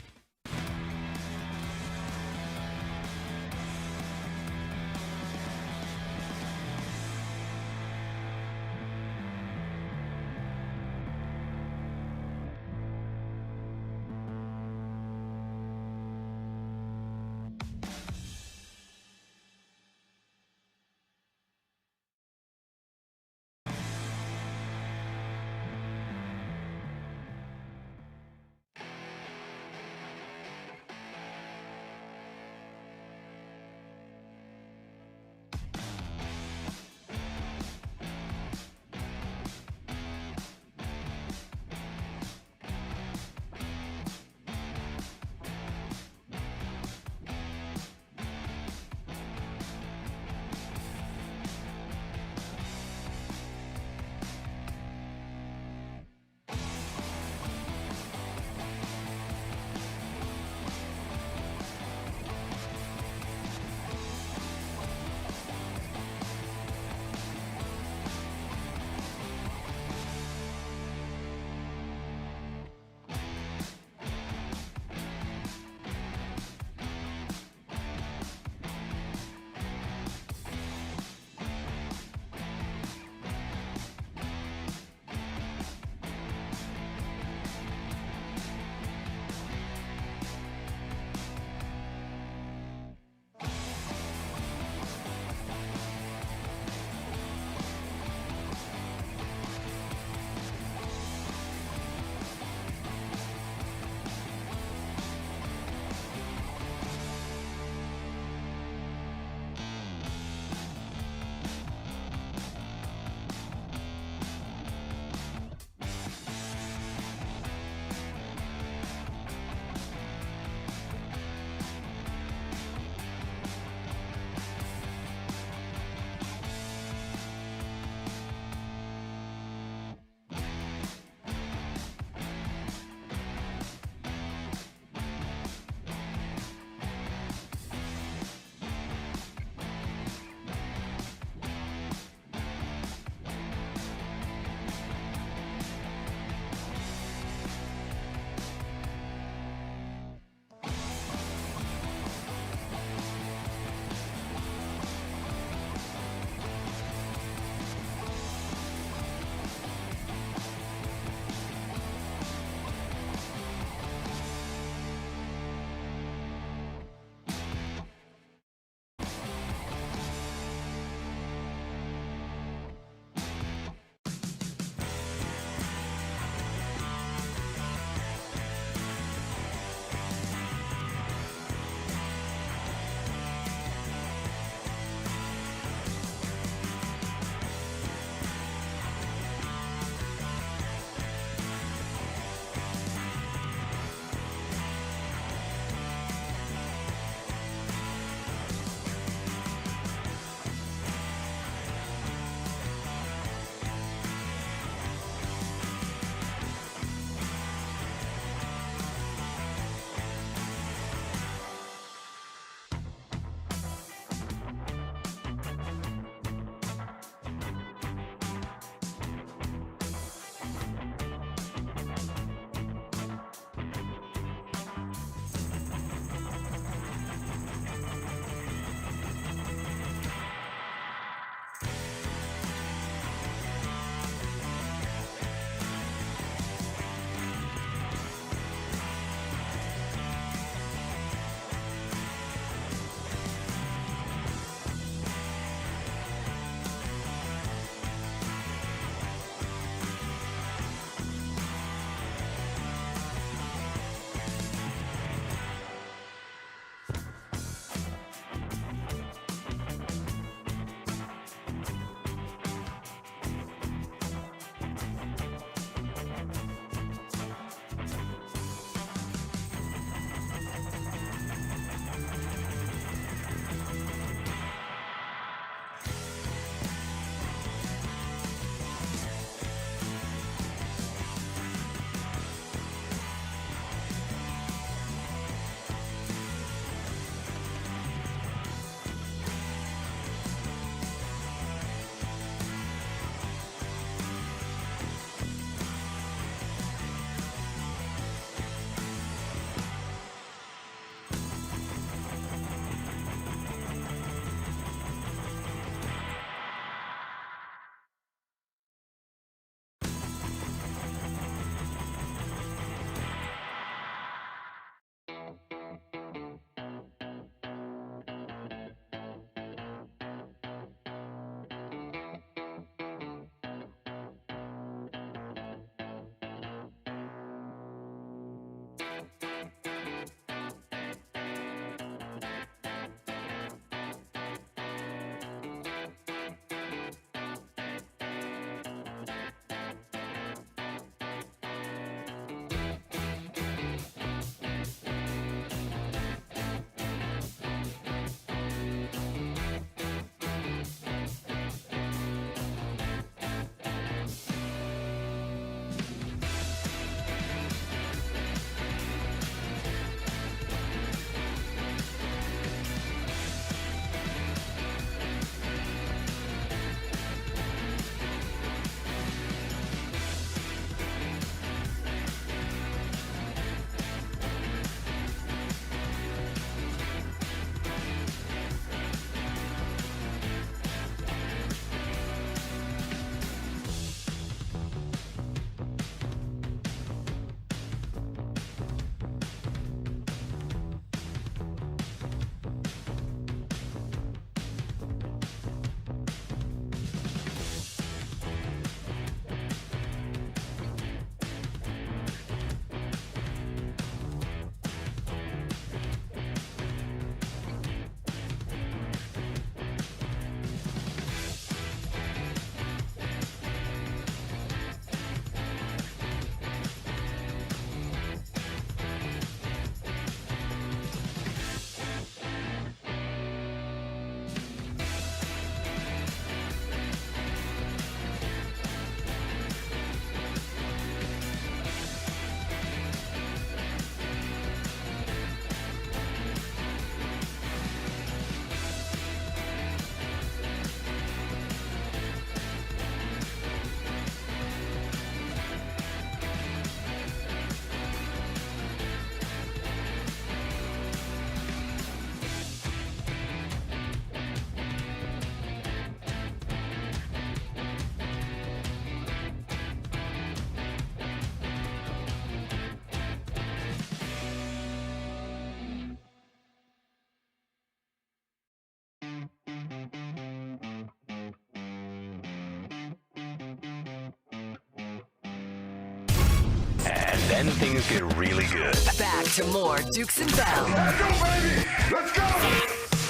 Then things get really good. Back to more Dukes and Bell. Let's go, baby! Let's go!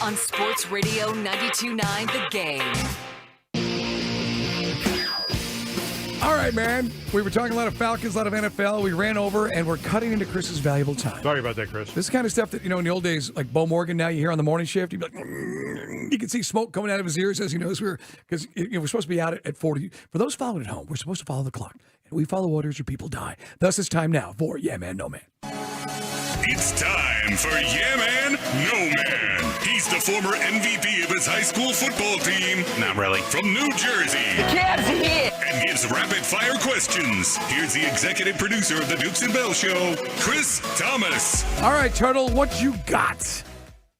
On Sports Radio 92.9 The Game. All right, man. We were talking a lot of Falcons, a lot of NFL. We ran over, and we're cutting into Chris's valuable time. Sorry about that, Chris. This is kind of stuff that, in the old days, like Bo Morgan, now you hear on the morning shift, you'd be like, you can see smoke coming out of his ears as he knows we're supposed to be out at 40. For those following at home, we're supposed to follow the clock. And we follow orders or people die. Thus, it's time now for Yeah Man, No Man. It's time for Yeah Man, No Man. He's the former MVP of his high school football team. Not really. From New Jersey. The Cavs are here. And gives rapid-fire questions. Here's the executive producer of the Dukes and Bell Show, Chris Thomas. All right, Turtle, what you got?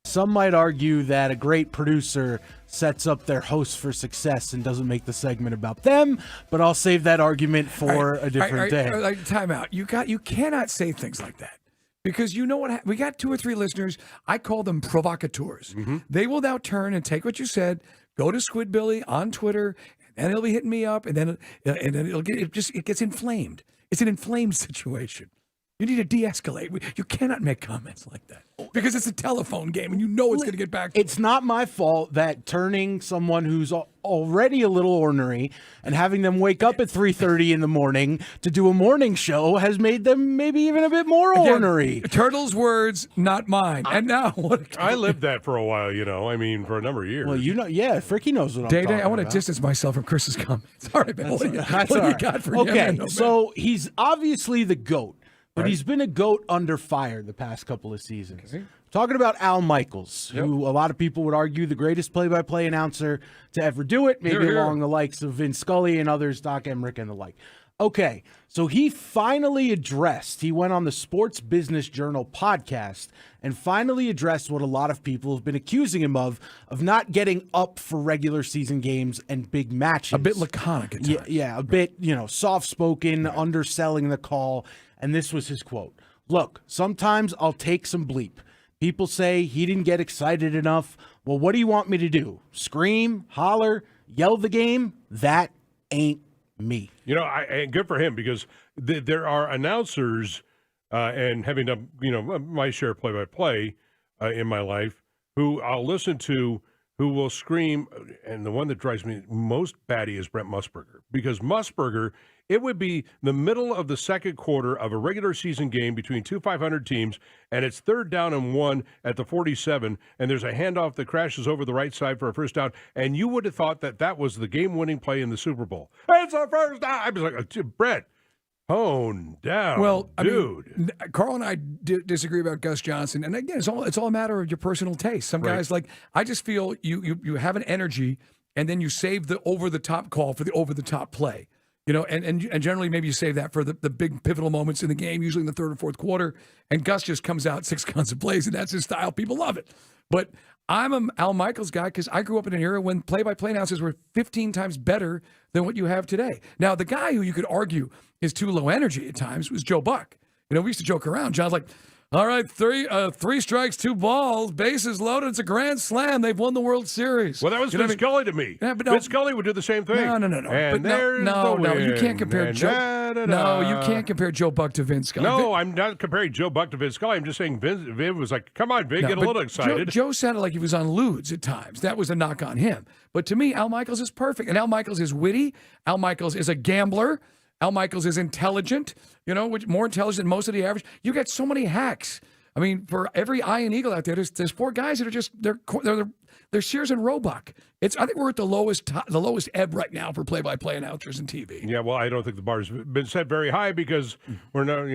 Some might argue that a great producer sets up their host for success and doesn't make the segment about them, but I'll save that argument for a different day. Time out. You cannot say things like that. Because you know what? We got 2 or 3 listeners. I call them provocateurs. Mm-hmm. They will now turn and take what you said, go to Squidbilly on Twitter, and he'll be hitting me up, and then it gets inflamed. It's an inflamed situation. You need to de-escalate. You cannot make comments like that because it's a telephone game, and you know it's going to get back. It's not my fault that turning someone who's already a little ornery and having them wake up at 3:30 in the morning to do a morning show has made them maybe even a bit more ornery. Turtle's words, not mine. And now what? I lived that for a while, for a number of years. Well, Fricky knows what I'm talking about. I want to distance myself from Chris's comments. All right, man. What do you got for Okay, Yeah Man, No Man? so he's obviously the GOAT. But he's been a GOAT under fire the past couple of seasons. Okay. Talking about Al Michaels, who a lot of people would argue the greatest play-by-play announcer to ever do it, maybe along the likes of Vince Scully and others, Doc Emmerich and the like. Okay, so he went on the Sports Business Journal podcast and finally addressed what a lot of people have been accusing him of not getting up for regular season games and big matches. A bit laconic at times. Yeah, a bit, soft-spoken, underselling the call. And this was his quote. Look, sometimes I'll take some bleep. People say he didn't get excited enough. Well, what do you want me to do? Scream, holler, yell the game? That ain't me. And good for him because there are announcers and having done, my share of play-by-play in my life who I'll listen to who will scream. And the one that drives me most batty is Brent Musburger because Musburger, it would be the middle of the second quarter of a regular season game between 2 500 teams, and it's 3rd down and 1 at the 47, and there's a handoff that crashes over the right side for a first down, and you would have thought that was the game-winning play in the Super Bowl. It's a first down. I was like, Brett, tone down, well, dude. Carl and I disagree about Gus Johnson, and again, it's all a matter of your personal taste. Some guys I just feel you have an energy, and then you save the over-the-top call for the over-the-top play. And generally maybe you save that for the big pivotal moments in the game, usually in the 3rd or 4th quarter. And Gus just comes out 6 guns of plays, and that's his style. People love it. But I'm an Al Michaels guy because I grew up in an era when play-by-play announcers were 15 times better than what you have today. Now, the guy who you could argue is too low energy at times was Joe Buck. We used to joke around. John's like, all right, 3 strikes, 2 balls, bases loaded. It's a grand slam. They've won the World Series. Well, that was Vince Scully to me. Yeah, Vince Scully would do the same thing. No. And No, you can't compare Joe. No, you can't compare Joe Buck to Vince Scully. No, I'm not comparing Joe Buck to Vince Scully. I'm just saying Vince was like, come on, Vin, get a little excited. Joe sounded like he was on lewds at times. That was a knock on him. But to me, Al Michaels is perfect. And Al Michaels is witty. Al Michaels is a gambler. Al Michaels is intelligent, which more intelligent than most of the average. You get so many hacks. I mean, for every Iron Eagle out there, there's 4 guys that are just they're Sears and Roebuck. I think we're at the lowest ebb right now for play-by-play announcers and TV. Yeah, well, I don't think the bar's been set very high because we're not,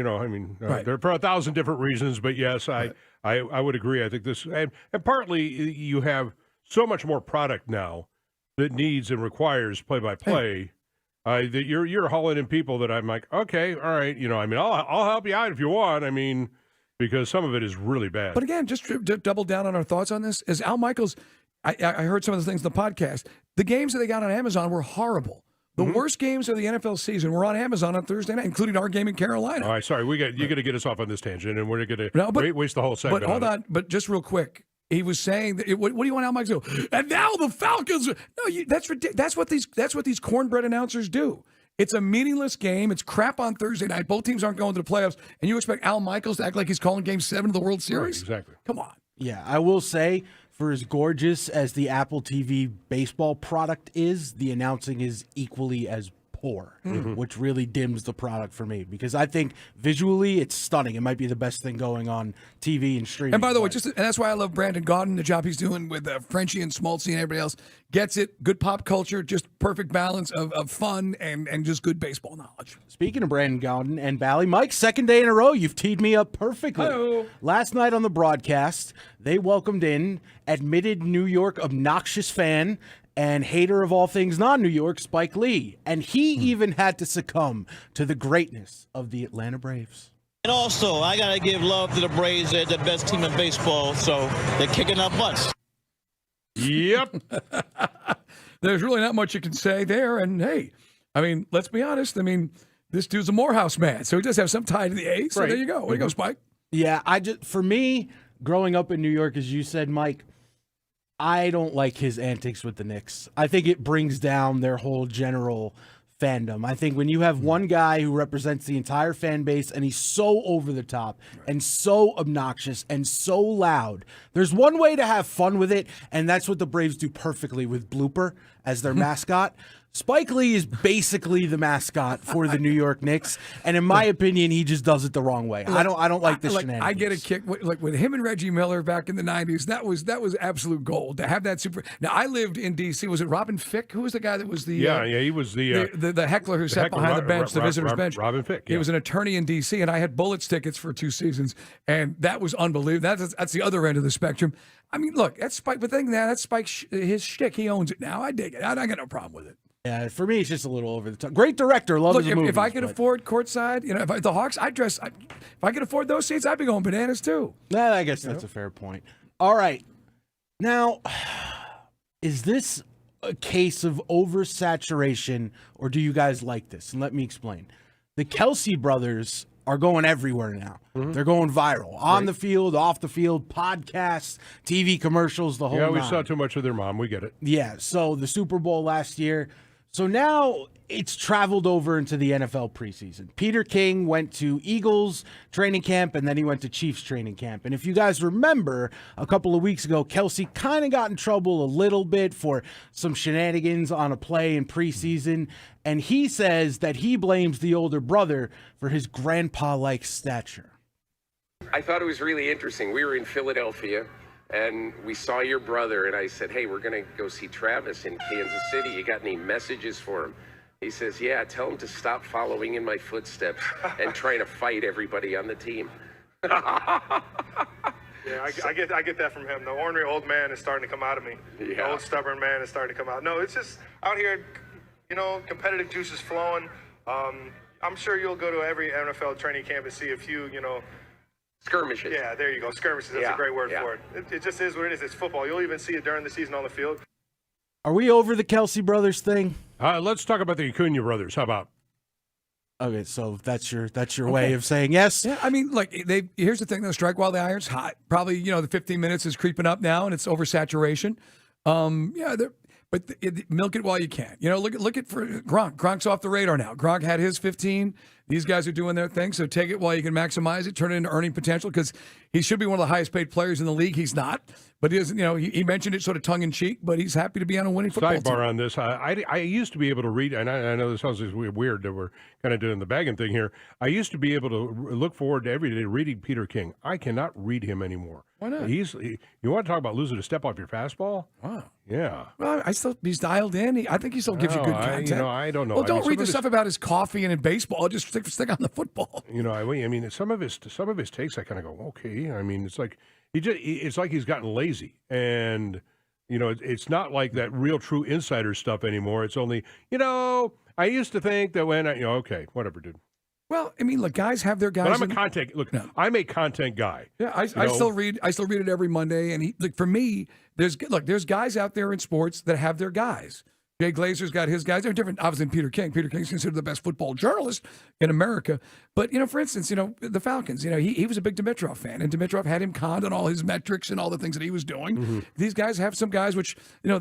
they're for 1,000 different reasons. But yes, I would agree. I think this, and partly you have so much more product now that needs and requires play-by-play. That you're hauling in people that I'm like, okay, all right, I'll help you out if you want. Because some of it is really bad. But again, just to double down on our thoughts on this, is Al Michaels, I heard some of the things in the podcast. The games that they got on Amazon were horrible. The worst games of the NFL season were on Amazon on Thursday night, including our game in Carolina. All right, sorry, you're going to get us off on this tangent, and we're going to waste the whole segment. But hold on, but just real quick. He was saying that. What do you want Al Michaels to do? And now the Falcons. No, that's what these cornbread announcers do. It's a meaningless game. It's crap on Thursday night. Both teams aren't going to the playoffs, and you expect Al Michaels to act like he's calling Game 7 of the World Series? Right, exactly. Come on. Yeah, I will say, for as gorgeous as the Apple TV baseball product is, the announcing is equally as poor, which really dims the product for me, because I think visually it's stunning. It might be the best thing going on TV and streaming. And by the way, and that's why I love Brandon Gaudin, the job he's doing with Frenchie and Smoltzy and everybody else. Gets it. Good pop culture, just perfect balance of fun and just good baseball knowledge. Speaking of Brandon Gaudin and Bally, Mike, second day in a row, you've teed me up perfectly. Hello. Last night on the broadcast, they welcomed in admitted New York obnoxious fan and hater of all things non-New York, Spike Lee. And he even had to succumb to the greatness of the Atlanta Braves. And also, I got to give love to the Braves. They're the best team in baseball, so they're kicking our butts. Yep. There's really not much you can say there. And, hey, I mean, let's be honest. I mean, this dude's a Morehouse man, so he does have some tie to the A's. So Right. there you go. There you go, Spike. Yeah, for me, growing up in New York, as you said, Mike, I don't like his antics with the Knicks. I think it brings down their whole general fandom. I think when you have one guy who represents the entire fan base and he's so over the top and so obnoxious and so loud, there's one way to have fun with it, and that's what the Braves do perfectly with Blooper as their mascot. Spike Lee is basically the mascot for the New York Knicks, and in my opinion, he just does it the wrong way. I don't like this shenanigans. I get a kick like with him and Reggie Miller back in the '90s. That was absolute gold to have that super. Now I lived in D.C. Was it Robin Fick? Who was the guy that was the he was the heckler who sat behind the bench, the visitors' bench. Robin Fick. Yeah. He was an attorney in D.C. and I had Bullets tickets for 2 seasons, and that was unbelievable. That's the other end of the spectrum. I mean, look, that's Spike. But that's Spike. His shtick. He owns it now. I dig it. I got no problem with it. Yeah, for me, it's just a little over the top. Great director, love his movies. If I could afford courtside, if the Hawks, if I could afford those seats, I'd be going bananas too. Yeah, I guess that's a fair point. All right, now, is this a case of oversaturation, or do you guys like this? And let me explain. The Kelsey brothers are going everywhere now. They're going viral on the field, off the field, podcasts, TV commercials, the whole Yeah, we nine. saw too much of their mom. We get it. Yeah, so the Super Bowl last year. So now it's traveled over into the NFL preseason. Peter King went to Eagles training camp, and then he went to Chiefs training camp. And if you guys remember, a couple of weeks ago, Kelsey kind of got in trouble a little bit for some shenanigans on a play in preseason. And he says that he blames the older brother for his grandpa-like stature. I thought it was really interesting. We were in Philadelphia, and we saw your brother, and I said, hey, we're going to go see Travis in Kansas City. You got any messages for him? He says, yeah, tell him to stop following in my footsteps and trying to fight everybody on the team. Yeah, I get that from him. The ornery old man is starting to come out of me. Yeah. The old stubborn man is starting to come out. No, it's just out here, competitive juice is flowing. I'm sure you'll go to every NFL training camp and see a few, skirmishes. Yeah, there you go. Skirmishes. That's Yeah, a great word yeah. for it. It just is what it is. It's football. You'll even see it during the season on the field. Are we over the Kelsey brothers thing? Let's talk about the Acuna brothers. How about? Okay, so that's your way of saying yes. Yeah, I mean, look, here's the thing: though, strike while the iron's hot. Probably, the 15 minutes is creeping up now, and it's oversaturation. But milk it while you can. Look at for Gronk. Gronk's off the radar now. Gronk had his 15. These guys are doing their thing. So take it while you can maximize it, turn it into earning potential, because he should be one of the highest paid players in the league. He's not, but he isn't. He mentioned it sort of tongue in cheek, but he's happy to be on a winning football team. Sidebar on this. I used to be able to read, and I know this sounds weird that we're kind of doing the bagging thing here. I used to be able to look forward to every day reading Peter King. I cannot read him anymore. Why not? You want to talk about losing a step off your fastball? Wow. Yeah. Well, he's dialed in. I think he still gives you good content. I don't know. Well, don't read the stuff about his coffee and in baseball. Just stick on the football. I mean, some of his takes, I kind of go, okay. I mean, it's like it's like he's gotten lazy, and it's not like that real true insider stuff anymore. It's only I used to think that when okay, whatever, dude. Well, I mean, look, guys have their guys. But I'm a content. Look, no. I'm a content guy. Yeah, I still read. I still read it every Monday. And for me, there's guys out there in sports that have their guys. Jay Glazer's got his guys. They're different, obviously, than Peter King. Peter King's considered the best football journalist in America. But for instance, the Falcons. He was a big Dimitrov fan, and Dimitrov had him conned on all his metrics and all the things that he was doing. Mm-hmm. These guys have some guys which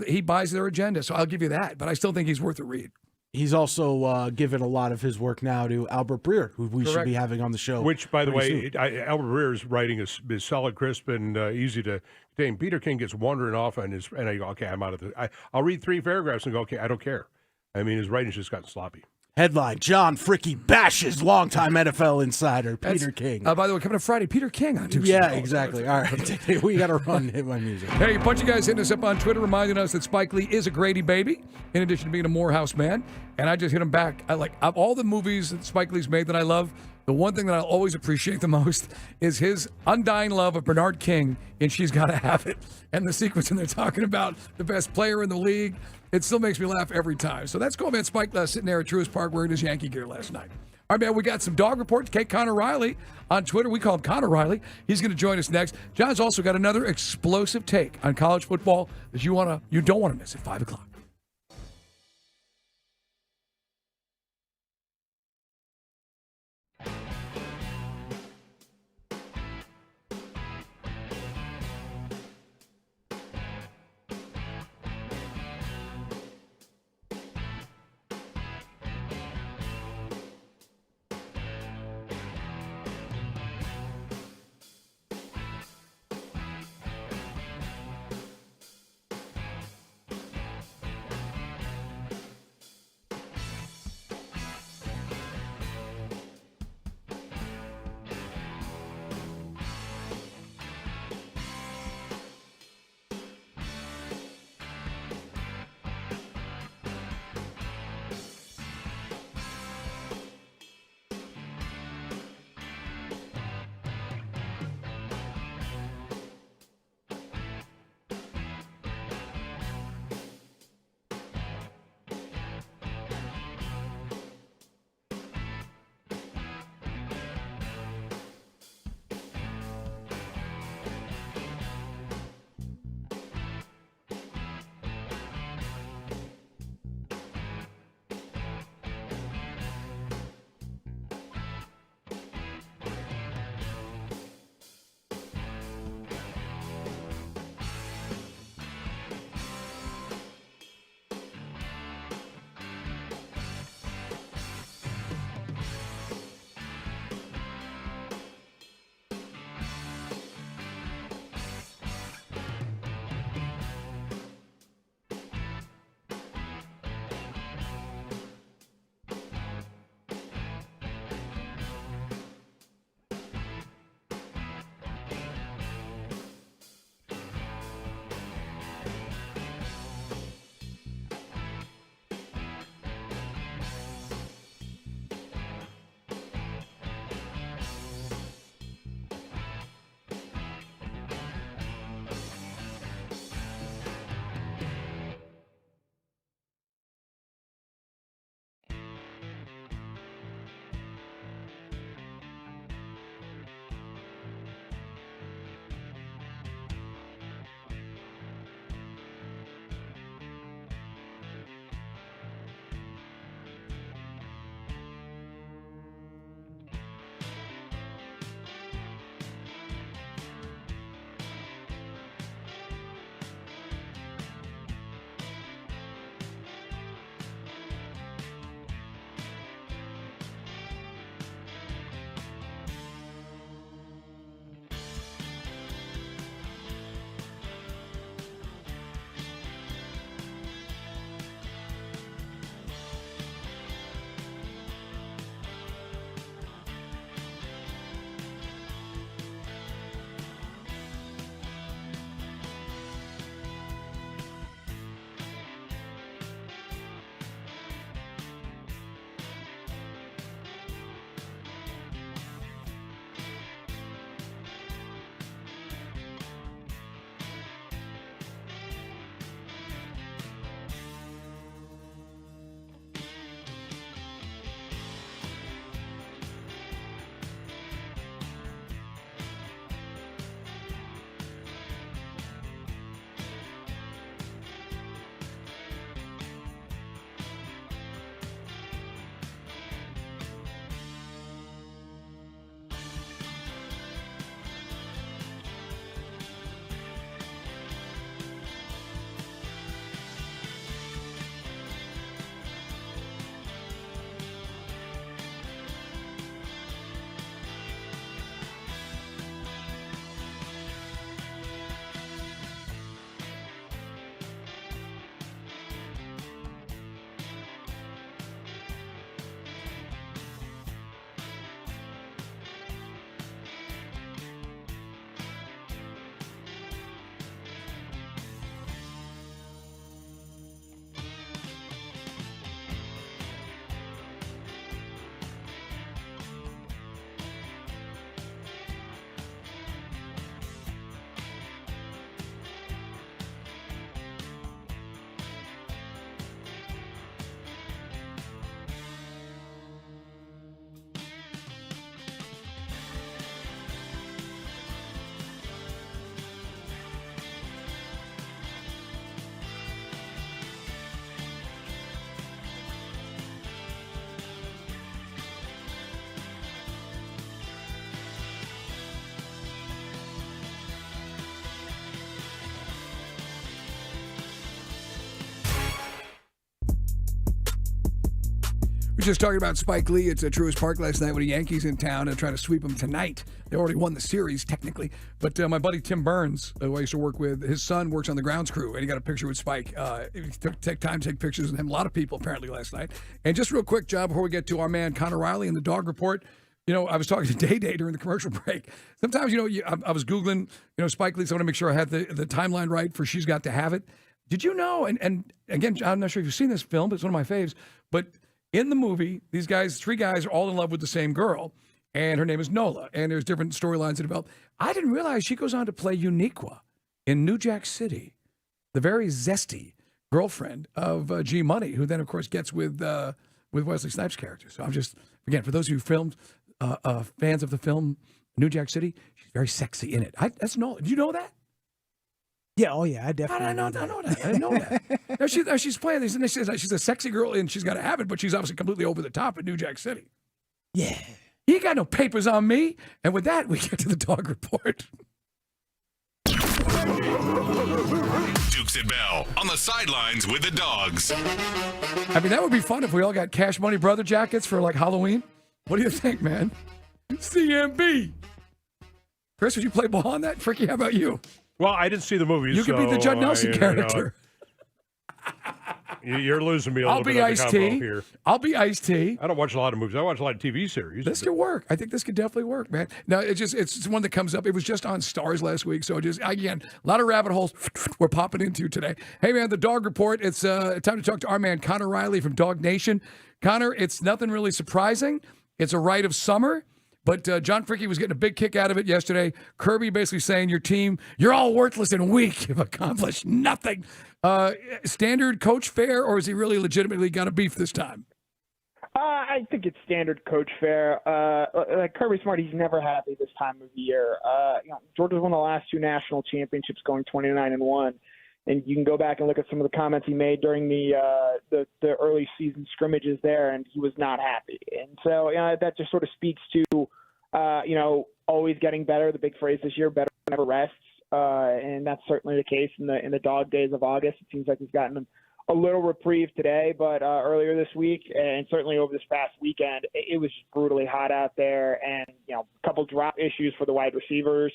he buys their agenda. So I'll give you that. But I still think he's worth a read. He's also given a lot of his work now to Albert Breer, who we should be having on the show. Which, by the way, soon. Albert Breer's writing is solid, crisp, and easy to contain. Peter King gets wandering off and I go, okay, I'm out of the. I'll read 3 paragraphs and go, okay, I don't care. I mean, his writing's just gotten sloppy. Headline: John Fricky bashes longtime NFL insider Peter King. By the way, coming up Friday, Peter King on Tuesday. Yeah, exactly. All right, we got to run hit my music. Hey, a bunch of guys hitting us up on Twitter, reminding us that Spike Lee is a Grady baby, in addition to being a Morehouse man. And I just hit him back. I like of all the movies that Spike Lee's made that I love. The one thing that I'll always appreciate the most is his undying love of Bernard King in She's Gotta Have It. And the sequence when they're talking about the best player in the league. It still makes me laugh every time. So that's cool, man. Spike sitting there at Truist Park wearing his Yankee gear last night. All right, man, we got some dog reports. Kate Connor Riley on Twitter. We call him Connor Riley. He's going to join us next. John's also got another explosive take on college football that you don't want to miss at 5 o'clock. We're just talking about Spike Lee. It's at Truist Park last night when the Yankees in town and trying to sweep them tonight. They already won the series, technically. But my buddy Tim Burns, who I used to work with, his son works on the grounds crew, and he got a picture with Spike. He took time to take pictures with him. A lot of people, apparently, last night. And just real quick, John, before we get to our man Connor Riley and the dog report, I was talking to Day Day during the commercial break. Sometimes, I was Googling, Spike Lee, so I want to make sure I had the timeline right for She's Got to Have It. Did you know, and again, I'm not sure if you've seen this film, but it's one of my faves, but in the movie, these guys, 3 guys, are all in love with the same girl, and her name is Nola, and there's different storylines that develop. I didn't realize she goes on to play Uniqua in New Jack City, the very zesty girlfriend of G Money, who then, of course, gets with Wesley Snipes' character. So I'm just, again, for those of you fans of the film New Jack City, she's very sexy in it. That's Nola. Did you know that? Yeah, oh yeah, I definitely. I didn't know that. Now she's playing these, and she's a sexy girl, and she's got to have it, but she's obviously completely over the top in New Jack City. Yeah. You ain't got no papers on me. And with that, we get to the dog report. Dukes and Bell on the sidelines with the dogs. I mean, that would be fun if we all got Cash Money Brother jackets for like Halloween. What do you think, man? CMB. Chris, would you play ball on that? Fricky, how about you? Well, I didn't see the movie. You could be the Judd Nelson character. You're losing me a little bit. I'll be Ice-T. Here. I'll be Ice-T. I don't watch a lot of movies. I watch a lot of TV series. This could work. I think this could definitely work, man. Now, it's one that comes up. It was just on Stars last week, so again, a lot of rabbit holes we're popping into today. Hey, man, the dog report. It's time to talk to our man Connor Riley from Dog Nation. Connor, it's nothing really surprising. It's a rite of summer. But John Fricky was getting a big kick out of it yesterday. Kirby basically saying your team, you're all worthless and weak. You've accomplished nothing. Standard coach fare, or is he really legitimately got a beef this time? I think it's standard coach fare. Like Kirby Smart, he's never happy this time of year. Georgia's won the last 2 national championships, going 29-1. And you can go back and look at some of the comments he made during the early season scrimmages there, and he was not happy. And so that just sort of speaks to, always getting better. The big phrase this year, better never rests. And that's certainly the case in the dog days of August. It seems like he's gotten a little reprieve today, but earlier this week and certainly over this past weekend, it was just brutally hot out there, and a couple drop issues for the wide receivers.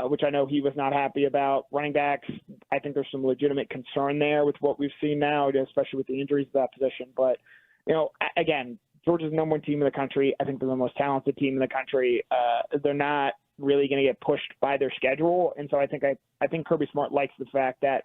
Which I know he was not happy about. Running backs, I think there's some legitimate concern there with what we've seen now, especially with the injuries to that position. But, again, Georgia's the number 1 team in the country. I think they're the most talented team in the country. They're not really going to get pushed by their schedule. And so I think Kirby Smart likes the fact that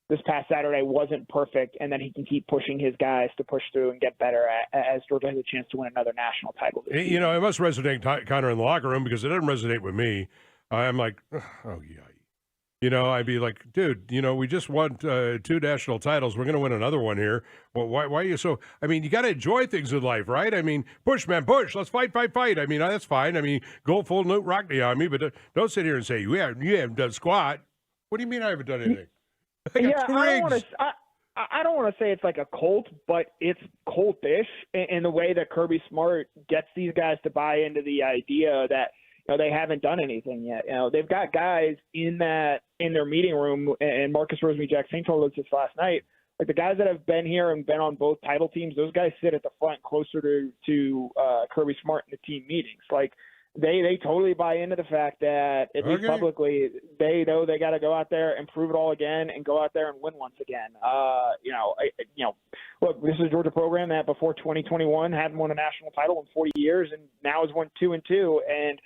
this past Saturday wasn't perfect, and then he can keep pushing his guys to push through and get better as Georgia has a chance to win another national title this season. It must resonate, Connor, in the locker room, because it doesn't resonate with me. I'm like, oh, yeah. I'd be like, dude, we just won 2 national titles. We're going to win another one here. Well, why are you so – you got to enjoy things in life, right? Push, man, push. Let's fight. That's fine. Go full Newt Rockney on me, but don't sit here and say, you haven't done squat. What do you mean I haven't done anything? I don't want to say it's like a cult, but it's cultish in the way that Kirby Smart gets these guys to buy into the idea that – they haven't done anything yet. They've got guys in their meeting room, and Marcus Rosemary-Jack St. told us this last night. Like the guys that have been here and been on both title teams, those guys sit at the front closer to Kirby Smart in the team meetings. Like they totally buy into the fact that at least publicly they know they got to go out there and prove it all again and go out there and win once again. Look, this is a Georgia program that before 2021 hadn't won a national title in 40 years, and now has won 2-2, and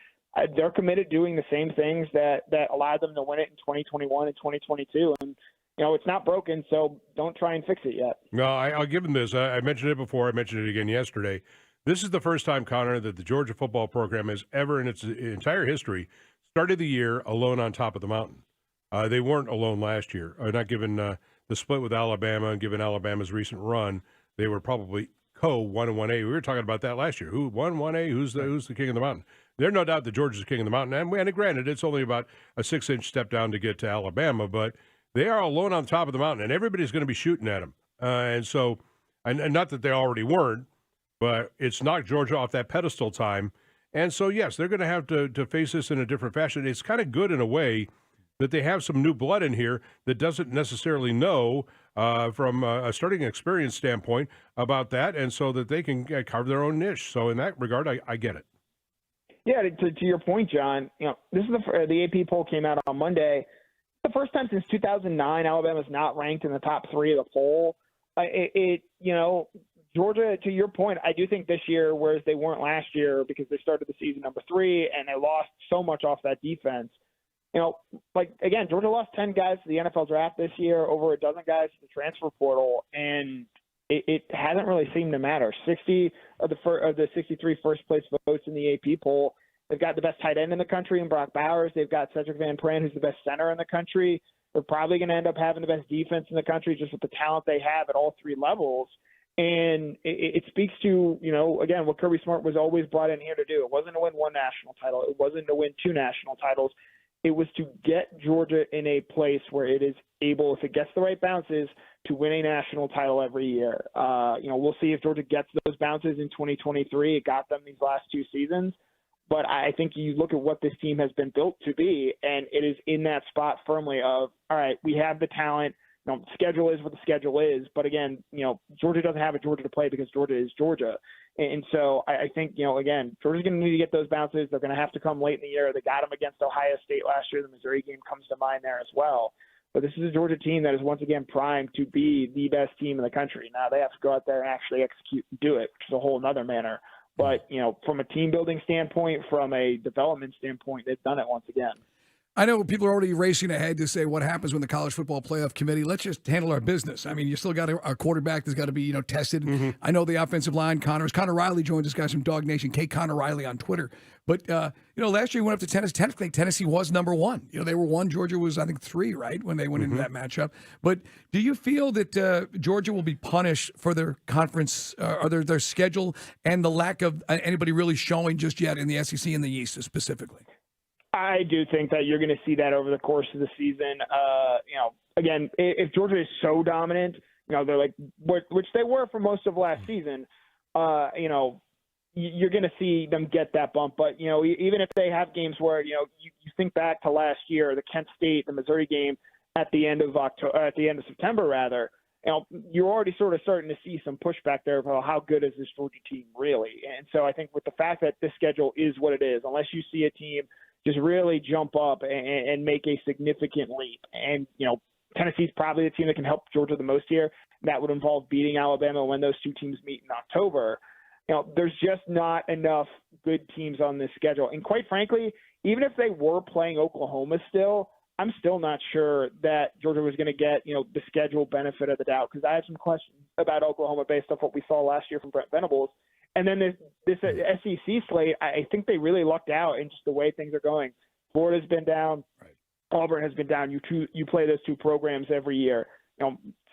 they're committed doing the same things that allowed them to win it in 2021 and 2022. And, it's not broken, so don't try and fix it yet. No, I'll give them this. I mentioned it before. I mentioned it again yesterday. This is the first time, Connor, that the Georgia football program has ever in its entire history started the year alone on top of the mountain. They weren't alone last year. Not given the split with Alabama and given Alabama's recent run, they were probably co-1 and 1A. We were talking about that last year. Who won 1A? Who's the king of the mountain? There's no doubt that Georgia's the king of the mountain. And granted, it's only about a 6-inch step down to get to Alabama, but they are alone on top of the mountain, and everybody's going to be shooting at them. And not that they already weren't, but it's knocked Georgia off that pedestal time. And so, yes, they're going to have to face this in a different fashion. It's kind of good in a way that they have some new blood in here that doesn't necessarily know from a starting experience standpoint about that, and so that they can carve their own niche. So in that regard, I get it. Yeah, to your point, John, this is the AP poll came out on Monday. The first time since 2009 Alabama's not ranked in the top 3 of the poll. Georgia, to your point, I do think this year, whereas they weren't last year because they started the season number 3 and they lost so much off that defense. Georgia lost 10 guys to the NFL draft this year, over a dozen guys to the transfer portal, and it hasn't really seemed to matter. 60 of the 63 first-place votes in the AP poll. They've got the best tight end in the country in Brock Bowers. They've got Cedric Van Pran, who's the best center in the country. They're probably going to end up having the best defense in the country just with the talent they have at all 3 levels. And it speaks to, again, what Kirby Smart was always brought in here to do. It wasn't to win 1 national title. It wasn't to win 2 national titles. It was to get Georgia in a place where it is able, if it gets the right bounces, to win a national title every year. We'll see if Georgia gets those bounces in 2023. It got them these last 2 seasons. But I think you look at what this team has been built to be, and it is in that spot firmly of, all right, we have the talent. Schedule is what the schedule is. But again, Georgia doesn't have a Georgia to play because Georgia is Georgia. And so I think, again, Georgia's going to need to get those bounces. They're going to have to come late in the year. They got them against Ohio State last year. The Missouri game comes to mind there as well. But this is a Georgia team that is once again primed to be the best team in the country. Now they have to go out there and actually execute and do it, which is a whole other manner. But, from a team building standpoint, from a development standpoint, they've done it once again. I know people are already racing ahead to say what happens when the College Football Playoff Committee. Let's just handle our business. I mean, you still got a quarterback that's got to be, tested. Mm-hmm. I know the offensive line, Connor Riley joins us, guys from Dog Nation, K. Connor Riley on Twitter. But, last year we went up to Tennessee. Technically, Tennessee was number 1. They were 1. Georgia was, I think, 3, right, when they went into that matchup. But do you feel that Georgia will be punished for their conference or their schedule and the lack of anybody really showing just yet in the SEC and the East specifically? I do think that you're going to see that over the course of the season. Again, if Georgia is so dominant, they're like, which they were for most of last season, you're going to see them get that bump. But, even if they have games where, you think back to last year, the Kent State, the Missouri game at the end of September, rather, you're already sort of starting to see some pushback there about how good is this Georgia team really. And so I think with the fact that this schedule is what it is, unless you see a team just really jump up and make a significant leap. And, Tennessee's probably the team that can help Georgia the most here. That would involve beating Alabama when those 2 teams meet in October. There's just not enough good teams on this schedule. And quite frankly, even if they were playing Oklahoma still, I'm still not sure that Georgia was going to get, the schedule benefit of the doubt, because I have some questions about Oklahoma based off what we saw last year from Brent Venables. And then this SEC slate, I think they really lucked out in just the way things are going. Florida's been down. Right. Auburn has been down. You play those 2 programs every year.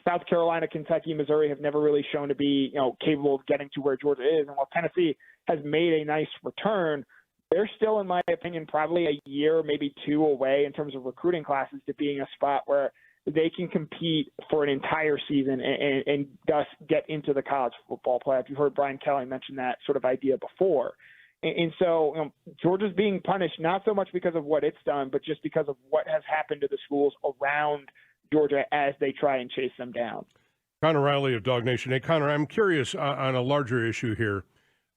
South Carolina, Kentucky, Missouri have never really shown to be, capable of getting to where Georgia is. And while Tennessee has made a nice return, they're still, in my opinion, probably a year, maybe 2 away in terms of recruiting classes to being a spot where they can compete for an entire season and thus get into the college football playoff. You've heard Brian Kelly mention that sort of idea before. And so Georgia's being punished not so much because of what it's done, but just because of what has happened to the schools around Georgia as they try and chase them down. Connor Riley of Dog Nation. Hey, Connor, I'm curious on a larger issue here.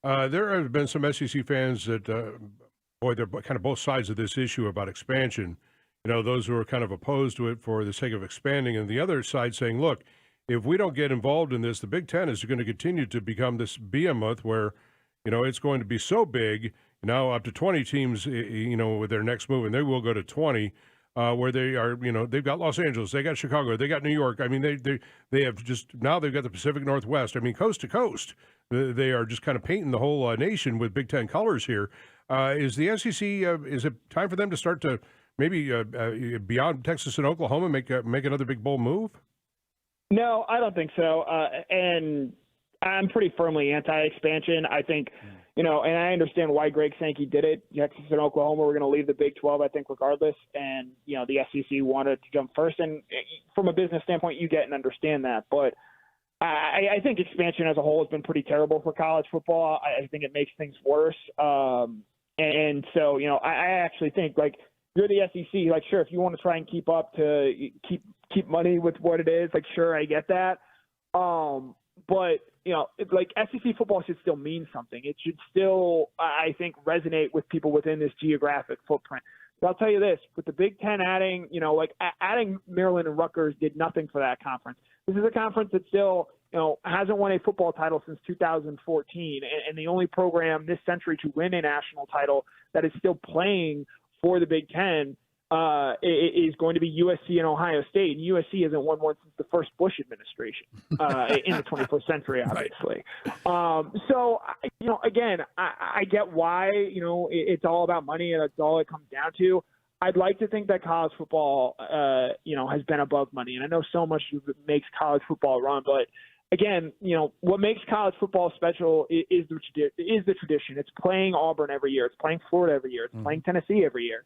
There have been some SEC fans that, they're kind of both sides of this issue about expansion. Those who are kind of opposed to it for the sake of expanding, and the other side saying, look, if we don't get involved in this, the Big Ten is going to continue to become this behemoth where, it's going to be so big, now up to 20 teams, with their next move, and they will go to 20, where they are, they've got Los Angeles, they got Chicago, they got New York. I mean, they have just, now they've got the Pacific Northwest. I mean, coast to coast, they are just kind of painting the whole nation with Big Ten colors here. Is the SEC, is it time for them to start to maybe beyond Texas and Oklahoma, make another big bold move? No, I don't think so. And I'm pretty firmly anti-expansion. I think, and I understand why Greg Sankey did it. Texas and Oklahoma were going to leave the Big 12, I think, regardless. And, the SEC wanted to jump first. And from a business standpoint, you get and understand that. But I think expansion as a whole has been pretty terrible for college football. I think it makes things worse. And so, I actually think, you're the SEC. Like, sure, if you want to try and keep up to keep money with what it is, like, sure, I get that. But like SEC football should still mean something. It should still, I think, resonate with people within this geographic footprint. But I'll tell you this: with the Big Ten adding, adding Maryland and Rutgers did nothing for that conference. This is a conference that still, hasn't won a football title since 2014, and the only program this century to win a national title that is still playing for the Big Ten is going to be USC and Ohio State. And USC hasn't won one since the first Bush administration in the 21st century, obviously. So, again, I get why, it's all about money and that's all it comes down to. I'd like to think that college football, has been above money. And I know so much makes college football run, but again, what makes college football special is the tradition. It's playing Auburn every year. It's playing Florida every year. It's playing Tennessee every year.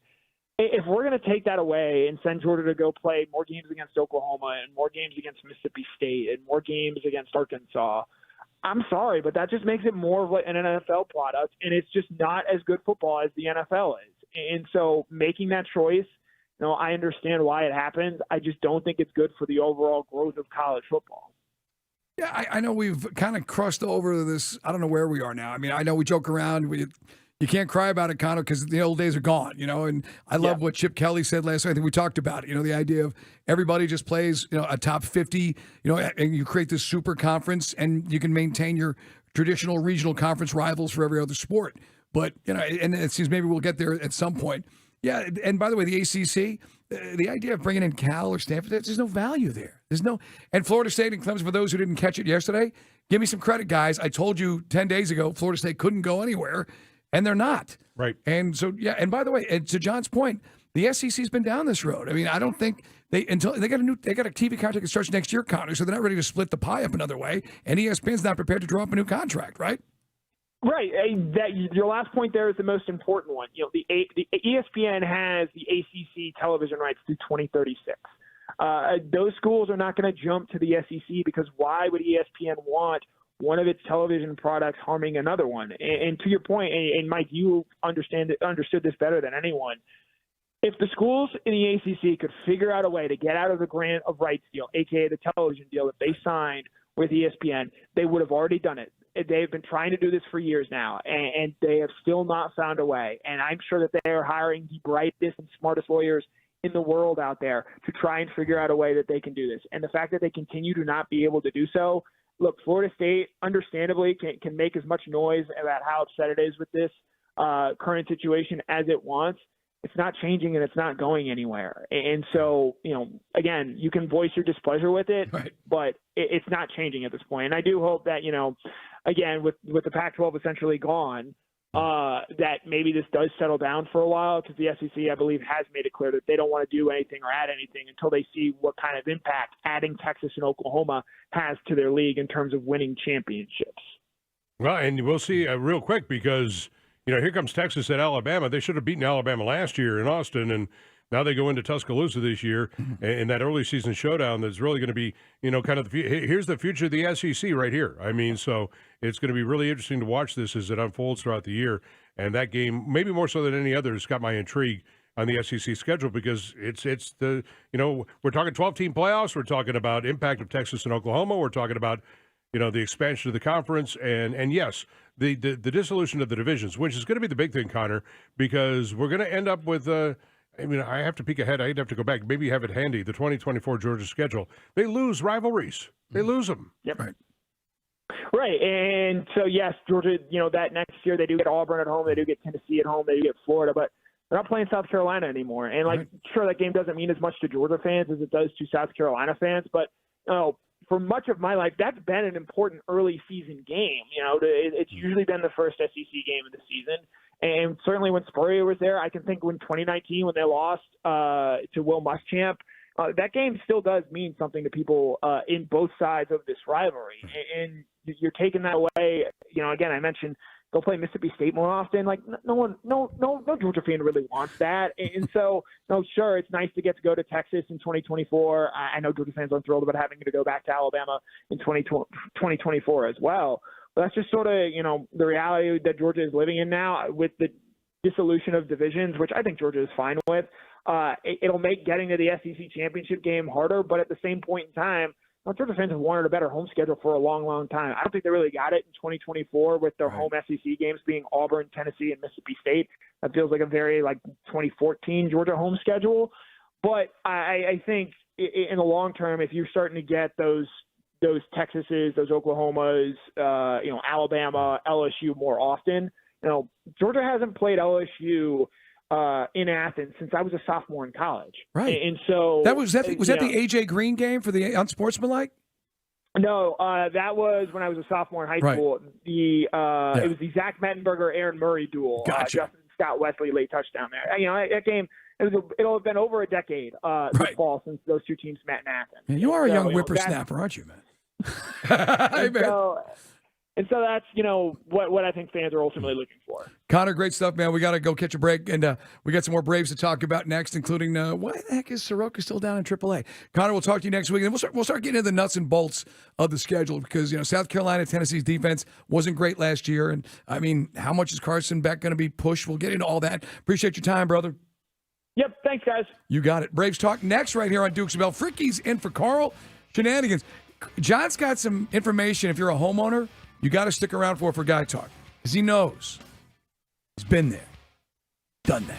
If we're going to take that away and send Georgia to go play more games against Oklahoma and more games against Mississippi State and more games against Arkansas, I'm sorry, but that just makes it more of an NFL product, and it's just not as good football as the NFL is. And so making that choice, I understand why it happens. I just don't think it's good for the overall growth of college football. Yeah, I know we've kind of crossed over this. I don't know where we are now. I mean, I know we joke around. You can't cry about it, Connor, because the old days are gone, and I love what Chip Kelly said last night. I think we talked about it, the idea of everybody just plays, a top 50, and you create this super conference and you can maintain your traditional regional conference rivals for every other sport. But, and it seems maybe we'll get there at some point. Yeah, and by the way, the ACC, the idea of bringing in Cal or Stanford, there's no value there. And Florida State and Clemson, for those who didn't catch it yesterday, give me some credit, guys. I told you 10 days ago, Florida State couldn't go anywhere. And they're not. Right. And so, yeah, and by the way, and to John's point, the SEC's been down this road. I mean, I don't think they got a TV contract that starts next year, Connor, so they're not ready to split the pie up another way. And ESPN's not prepared to draw up a new contract, right? Right. Your last point there is the most important one. The ESPN has the ACC television rights through 2036. Those schools are not going to jump to the SEC because why would ESPN want one of its television products harming another one? And to your point, and Mike, you understood this better than anyone. If the schools in the ACC could figure out a way to get out of the grant of rights deal, aka the television deal that they signed with ESPN, they would have already done it. They've been trying to do this for years now, and they have still not found a way. And I'm sure that they are hiring the brightest and smartest lawyers in the world out there to try and figure out a way that they can do this. And the fact that they continue to not be able to do so, look, Florida State, understandably, can make as much noise about how upset it is with this current situation as it wants. It's not changing and it's not going anywhere. And so, again, you can voice your displeasure with it, right, but it's not changing at this point. And I do hope that, again, with the Pac-12 essentially gone, that maybe this does settle down for a while, because the SEC, I believe, has made it clear that they don't want to do anything or add anything until they see what kind of impact adding Texas and Oklahoma has to their league in terms of winning championships. Well, and we'll see real quick, because, here comes Texas at Alabama. They should have beaten Alabama last year in Austin, and now they go into Tuscaloosa this year in that early season showdown that's really going to be, kind of here's the future of the SEC right here. I mean, so it's going to be really interesting to watch this as it unfolds throughout the year. And that game, maybe more so than any other, has got my intrigue on the SEC schedule, because it's the, we're talking 12-team playoffs. We're talking about impact of Texas and Oklahoma. We're talking about, the expansion of the conference, and yes, the dissolution of the divisions, which is going to be the big thing, Connor, because we're going to end up with I have to peek ahead. I'd have to go back. Maybe have it handy. The 2024 Georgia schedule. They lose rivalries. They lose them. Yep. Right. And so, yes, Georgia, that next year they do get Auburn at home. They do get Tennessee at home. They do get Florida. But they're not playing South Carolina anymore. And, sure, that game doesn't mean as much to Georgia fans as it does to South Carolina fans. But, for much of my life, that's been an important early season game. It's usually been the first SEC game of the season. And certainly when Spurrier was there, I can think when 2019, when they lost to Will Muschamp, that game still does mean something to people in both sides of this rivalry. And you're taking that away. Again, I mentioned go play Mississippi State more often. Like no Georgia fan really wants that. And so, sure, it's nice to get to go to Texas in 2024. I know Georgia fans aren't thrilled about having to go back to Alabama in 2024 as well. But that's just sort of, the reality that Georgia is living in now, with the dissolution of divisions, which I think Georgia is fine with. It'll make getting to the SEC championship game harder, but at the same point in time, Georgia fans have wanted a better home schedule for a long, long time. I don't think they really got it in 2024 with their home SEC games being Auburn, Tennessee, and Mississippi State. That feels like a very 2014 Georgia home schedule. But I think in the long term, if you're starting to get those Texases, those Oklahomas, Alabama, LSU more often, Georgia hasn't played LSU in Athens since I was a sophomore in college. Right. And so was that the AJ Green game for the unsportsmanlike? No, that was when I was a sophomore in high school. It was the Zach Mettenberger, Aaron Murray duel. Gotcha. Justin Scott Wesley late touchdown there. That game, it'll have been over a decade this fall since those two teams met in Athens. Yeah, you are a young whippersnapper, aren't you, man? And so that's, what I think fans are ultimately looking for. Connor, great stuff, man. We got to go catch a break, and we got some more Braves to talk about next, including why the heck is Soroka still down in AAA? Connor, we'll talk to you next week, and we'll start getting into the nuts and bolts of the schedule because, South Carolina, Tennessee's defense wasn't great last year, and, how much is Carson Beck going to be pushed? We'll get into all that. Appreciate your time, brother. Yep, thanks, guys. You got it. Braves talk next right here on Dukes Bell. Fricky's in for Carl. Shenanigans. John's got some information. If you're a homeowner, you got to stick around for Guy Talk because he knows. He's been there, done that.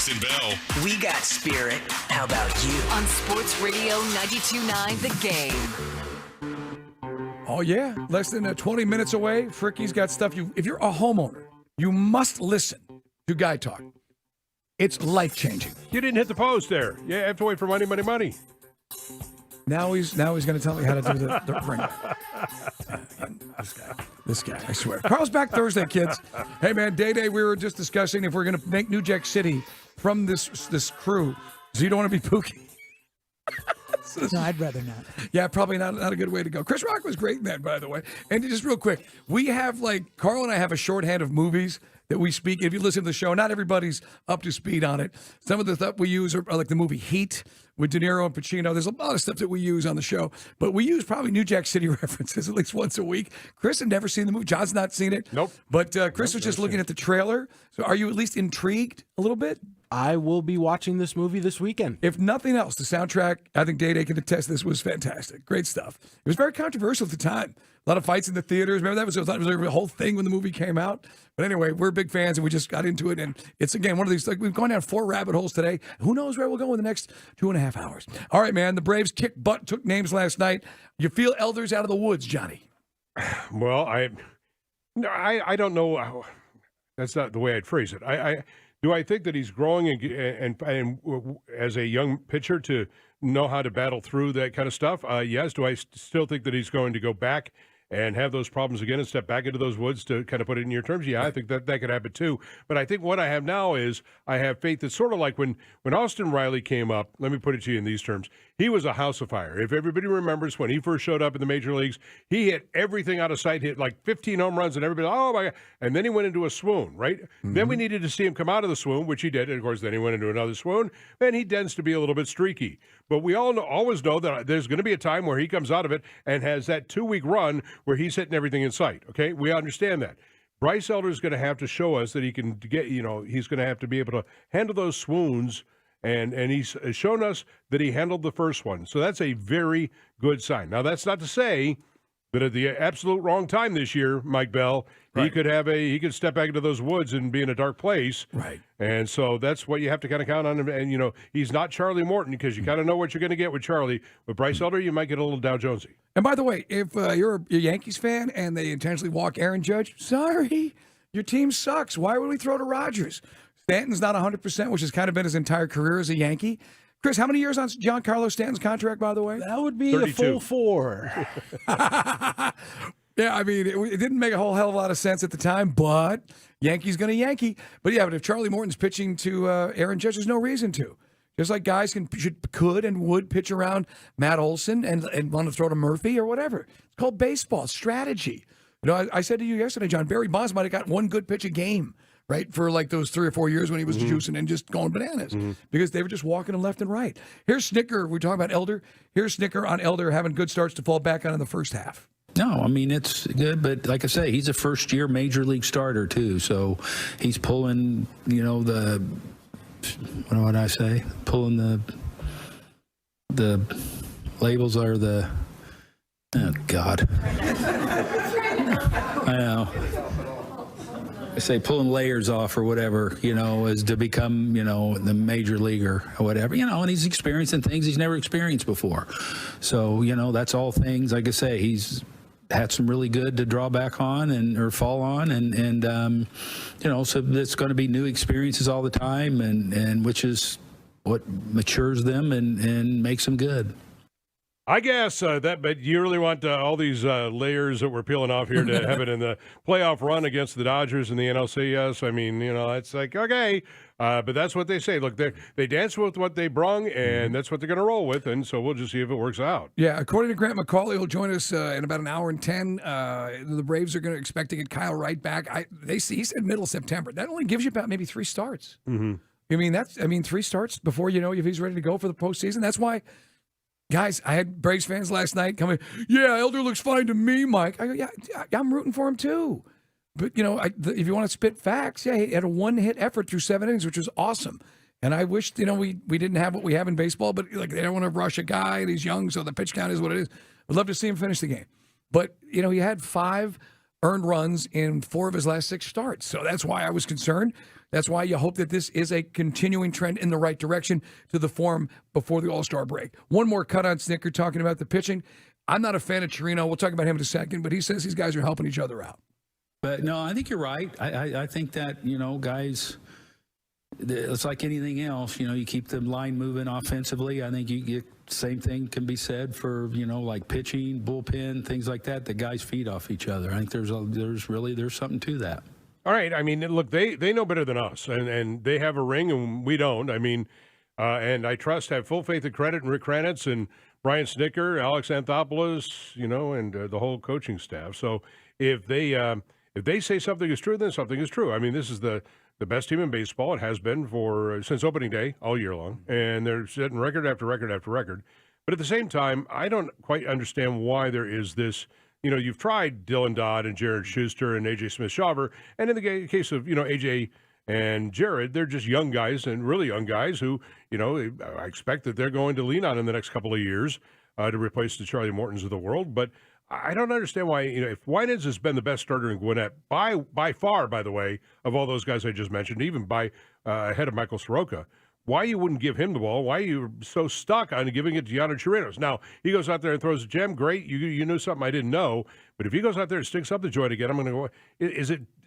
Dukes and Bell. We got spirit. How about you? On Sports Radio 92.9 The Game. Oh, yeah. Less than 20 minutes away. Fricky's got stuff. If you're a homeowner, you must listen to Guy Talk. It's life-changing. You didn't hit the post there. You have to wait for money. Now he's going to tell me how to do the ring. This guy, I swear. Carl's back Thursday, kids. Hey, man, Day, we were just discussing if we're going to make New Jack City from this crew. So you don't want to be Pookie. No, I'd rather not. Yeah, probably not a good way to go. Chris Rock was great in that, by the way. And just real quick, we have Carl and I have a shorthand of movies that we speak. If you listen to the show, not everybody's up to speed on it. Some of the stuff we use are like the movie Heat with De Niro and Pacino. There's a lot of stuff that we use on the show, but we use probably New Jack City references at least once a week. Chris had never seen the movie. John's not seen it. Nope. But Chris was just looking at the trailer. So are you at least intrigued a little bit? I will be watching this movie this weekend. If nothing else, the soundtrack, I think Day can attest this, was fantastic. Great stuff. It was very controversial at the time. A lot of fights in the theaters. Remember that was a whole thing when the movie came out. But anyway, we're big fans and we just got into it. And it's, again, one of these, we've gone down 4 rabbit holes today. Who knows where we'll go in the next 2.5 hours. All right, man, the Braves kicked butt, took names last night. You feel Elder's out of the woods, Johnny? Well, I don't know. That's not the way I'd phrase it. Do I think that he's growing and as a young pitcher to know how to battle through that kind of stuff? Yes. Do I still think that he's going to go back and have those problems again and step back into those woods, to kind of put it in your terms? Yeah, I think that could happen too. But I think what I have now is I have faith. It's sort of like when Austin Riley came up, let me put it to you in these terms. He was a house of fire. If everybody remembers when he first showed up in the major leagues, he hit everything out of sight, hit like 15 home runs, and everybody, oh my God. And then he went into a swoon, right? Mm-hmm. Then we needed to see him come out of the swoon, which he did. And of course, then he went into another swoon. And he tends to be a little bit streaky. But we always know that there's going to be a time where he comes out of it and has that 2-week run where he's hitting everything in sight. Okay, we understand that. Bryce Elder is going to have to show us that he can get, he's going to have to be able to handle those swoons, and he's shown us that he handled the first one. So that's a very good sign. Now, that's not to say that at the absolute wrong time this year, Mike Bell, right, he could step back into those woods and be in a dark place. Right. And so that's what you have to kind of count on. And, he's not Charlie Morton, because you kind of know what you're going to get with Charlie. With Bryce Elder, you might get a little Dow Jonesy. And by the way, if you're a Yankees fan and they intentionally walk Aaron Judge, sorry, your team sucks. Why would we throw to Rodgers? Stanton's not 100%, which has kind of been his entire career as a Yankee. Chris, how many years on Giancarlo Stanton's contract, by the way? That would be 32. a full 4. Yeah, I mean, it didn't make a whole hell of a lot of sense at the time, but Yankee's going to Yankee. But yeah, but if Charlie Morton's pitching to Aaron Judge, there's no reason to. Just like guys could and would pitch around Matt Olson and want to throw to Murphy or whatever. It's called baseball strategy. I said to you yesterday, John, Barry Bonds might have got one good pitch a game, right, for like those 3 or 4 years when he was juicing and just going bananas, because they were just walking him left and right. Here's Snicker. We're talking about Elder. Here's Snicker on Elder having good starts to fall back on in the first half. No, I mean, it's good, but like I say, he's a first-year major league starter, too, so he's pulling, what would I say? Pulling the labels are the, oh, God. I know. I say pulling layers off or whatever, is to become, the major leaguer or whatever, and he's experiencing things he's never experienced before. So, that's all things, like I say, he's had some really good to draw back on or fall on. And so it's going to be new experiences all the time, and which is what matures them and makes them good. I guess but you really want all these layers that we're peeling off here to have it in the playoff run against the Dodgers and the NLCS. I mean, it's like, okay, but that's what they say. Look, they dance with what they brung, and that's what they're going to roll with, and so we'll just see if it works out. Yeah, according to Grant McCauley, who'll join us in about an hour and 10. The Braves are going to expect to get Kyle Wright back. He said middle of September. That only gives you about maybe 3 starts. Mm-hmm. 3 starts before you know if he's ready to go for the postseason. That's why. Guys, I had Braves fans last night coming, yeah, Elder looks fine to me, Mike. I go, yeah, I'm rooting for him too. But, if you want to spit facts, yeah, he had a 1-hit effort through 7 innings, which was awesome. And I wish, we didn't have what we have in baseball, but they don't want to rush a guy and he's young, so the pitch count is what it is. I'd love to see him finish the game. But, he had 5 earned runs in 4 of his last 6 starts. So that's why I was concerned. That's why you hope that this is a continuing trend in the right direction to the form before the All-Star break. One more cut on Snicker talking about the pitching. I'm not a fan of Chirino. We'll talk about him in a second, but he says these guys are helping each other out. But no, I think you're right. I think that, guys, it's like anything else. You keep the line moving offensively. I think you get same thing can be said for, like pitching, bullpen, things like that. The guys feed off each other. I think there's something to that. All right. I mean, look, they know better than us, and they have a ring and we don't. I mean, and I have full faith and credit in Rick Kranitz and Brian Snicker, Alex Anthopoulos, and the whole coaching staff. So if they say something is true, then something is true. I mean, this is the best team in baseball. It has been since opening day all year long, and they're setting record after record after record. But at the same time, I don't quite understand why there is this. You've tried Dylan Dodd and Jared Schuster and A.J. Smith-Shawver, and in the case of A.J. and Jared, they're just young guys and really young guys who, I expect that they're going to lean on in the next couple of years to replace the Charlie Mortons of the world. But I don't understand why, if Winans has been the best starter in Gwinnett by far, by the way, of all those guys I just mentioned, even by ahead of Michael Soroka, why you wouldn't give him the ball? Why are you so stuck on giving it to Yonder Chirinos? Now, he goes out there and throws a gem. Great. You knew something I didn't know. But if he goes out there and stinks up the joint again, I'm going to go,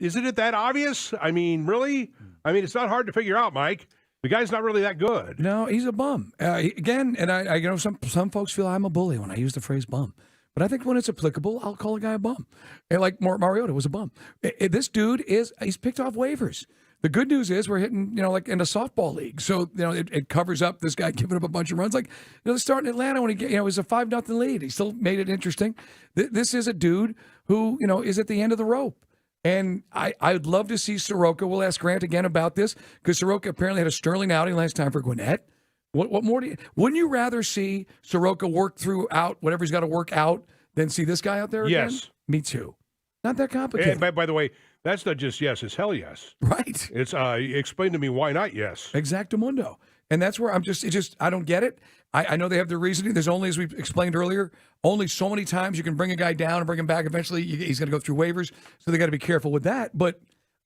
isn't it that obvious? I mean, really? I mean, it's not hard to figure out, Mike. The guy's not really that good. No, he's a bum. Again, and I some folks feel I'm a bully when I use the phrase bum. But I think when it's applicable, I'll call a guy a bum. And like Mariota was a bum. This dude he's picked off waivers. The good news is we're hitting, like in a softball league. So, it covers up this guy giving up a bunch of runs. Like, the start in Atlanta when it was a 5-0 lead. He still made it interesting. This is a dude who, is at the end of the rope. And I'd love to see Soroka. We'll ask Grant again about this because Soroka apparently had a sterling outing last time for Gwinnett. What more wouldn't you rather see Soroka work throughout whatever he's got to work out than see this guy out there again? Yes. Me too. Not that complicated. And by the way, that's not just yes, it's hell yes. Right. It's explain to me why not yes. Exactamundo. And that's where I don't get it. I know they have their reasoning. There's only, as we explained earlier, only so many times you can bring a guy down and bring him back. Eventually, he's going to go through waivers. So they got to be careful with that. But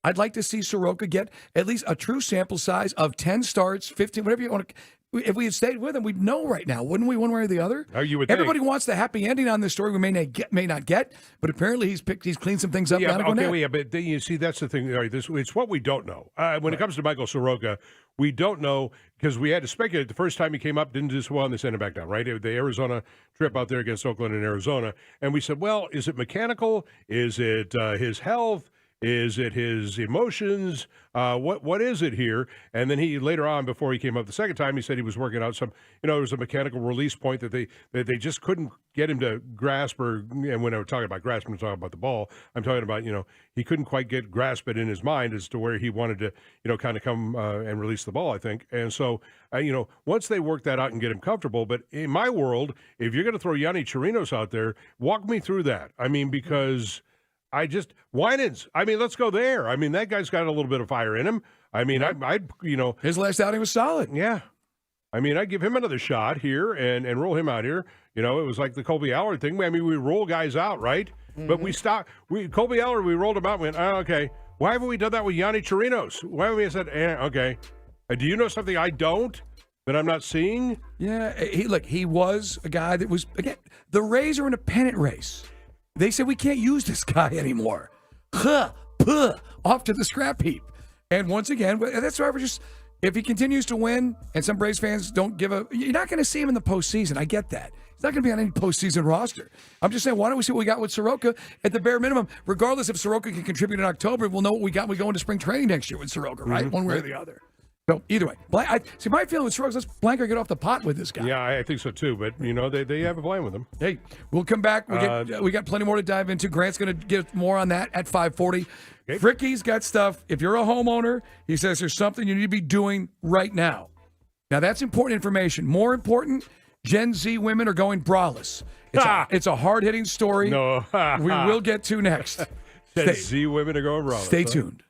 I'd like to see Soroka get at least a true sample size of 10 starts, 15, whatever you want to. If we had stayed with him, we'd know right now, wouldn't we, one way or the other? You would Everybody wants the happy ending on this story we may not get, but apparently he's cleaned some things up. Yeah, but you see, that's the thing. It's what we don't know. When it comes to Michael Soroka, we don't know because we had to speculate. The first time he came up, didn't do so well, and they sent him back down, right? The Arizona trip out there against Oakland and Arizona. And we said, well, is it mechanical? Is it his health? Is it his emotions? What is it here? And then he later on, before he came up the second time, he said he was working out some. There was a mechanical release point that they just couldn't get him to grasp. And when I'm talking about grasp, I'm talking about the ball. I'm talking about he couldn't quite grasp it in his mind as to where he wanted to kind of come and release the ball. I think. And so once they work that out and get him comfortable. But in my world, if you're going to throw Yanni Chirinos out there, walk me through that. I mean, because. Winans. I mean, let's go there. I mean, that guy's got a little bit of fire in him. I mean, I'd his last outing was solid. Yeah. I mean, I'd give him another shot here and roll him out here. It was like the Colby Allard thing. I mean, we roll guys out, right? Mm-hmm. But we stopped. Colby Allard, we rolled him out and went, okay. Why haven't we done that with Yanni Chirinos? Why haven't we said, okay. Do you know something I don't? That I'm not seeing? Yeah. He was a guy that was, again, the Rays are in a pennant race. They said we can't use this guy anymore. Off to the scrap heap. And once again, that's why if he continues to win and some Braves fans don't you're not going to see him in the postseason. I get that. He's not going to be on any postseason roster. I'm just saying, why don't we see what we got with Soroka at the bare minimum? Regardless if Soroka can contribute in October, we'll know what we got when we go into spring training next year with Soroka, right? One way or the other. So either way, my feeling with Soroka, let's Blanker get off the pot with this guy. Yeah, I think so too. But they have a plan with him. Hey, we'll come back. We got plenty more to dive into. Grant's going to get more on that at 5:40. Okay. Fricky's got stuff. If you're a homeowner, he says there's something you need to be doing right now. Now that's important information. More important, Gen Z women are going braless. It's a hard hitting story. No, we will get to next. Gen Z women are going braless. Stay tuned.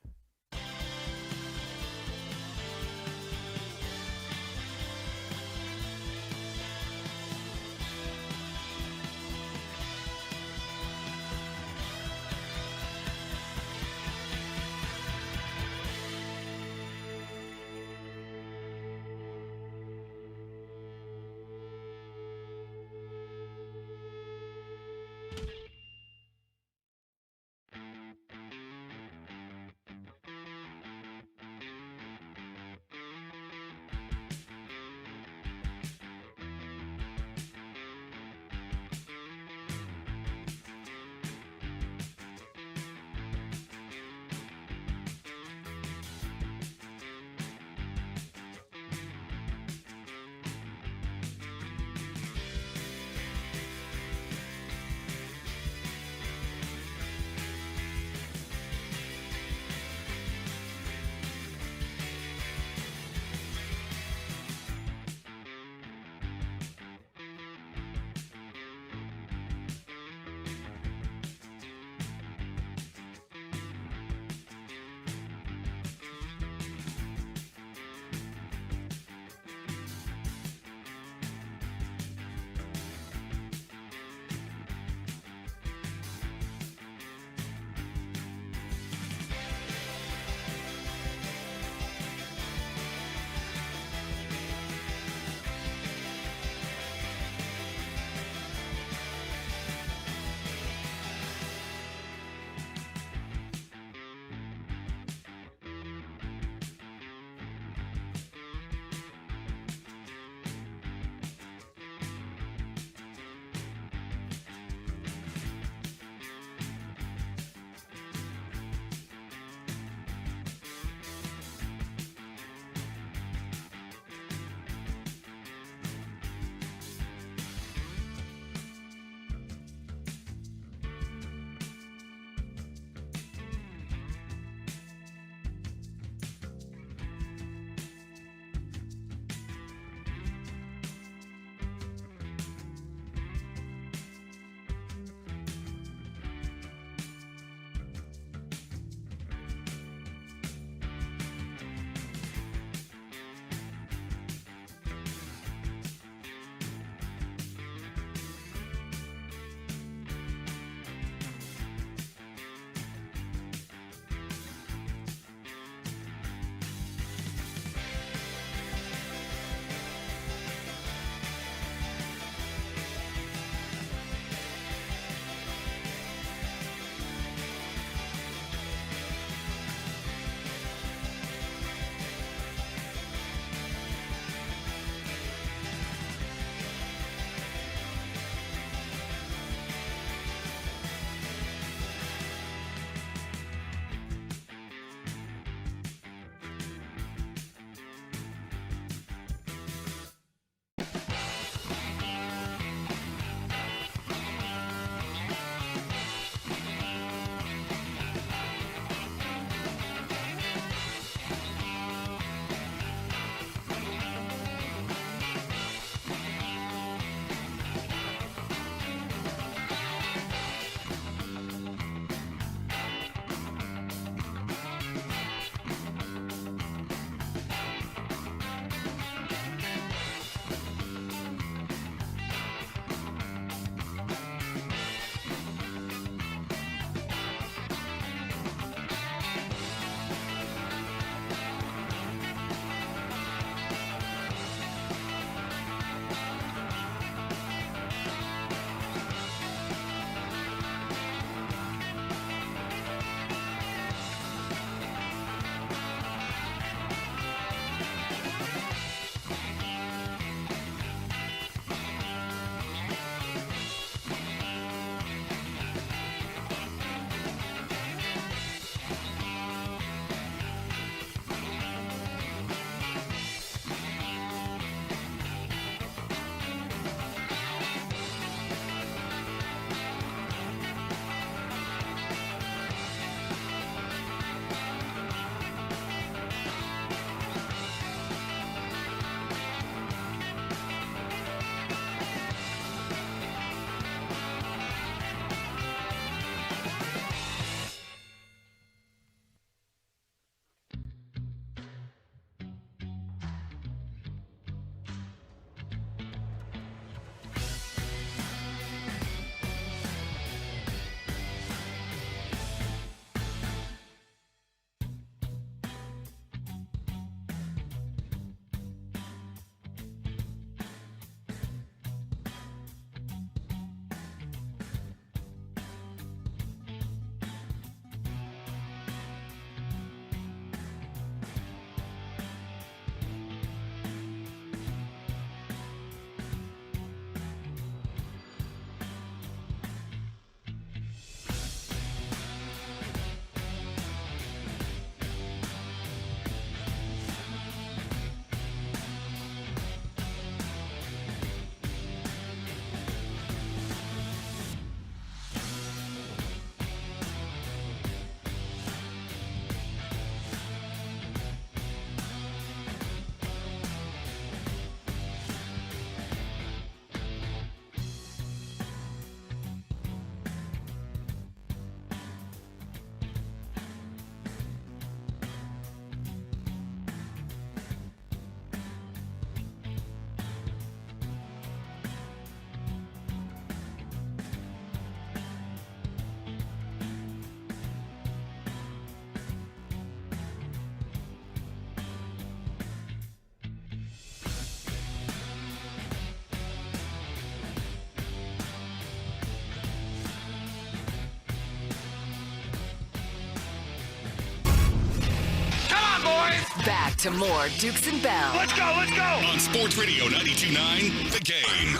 Back to more Dukes and Bell. Let's go, let's go! On Sports Radio 92.9, The Game.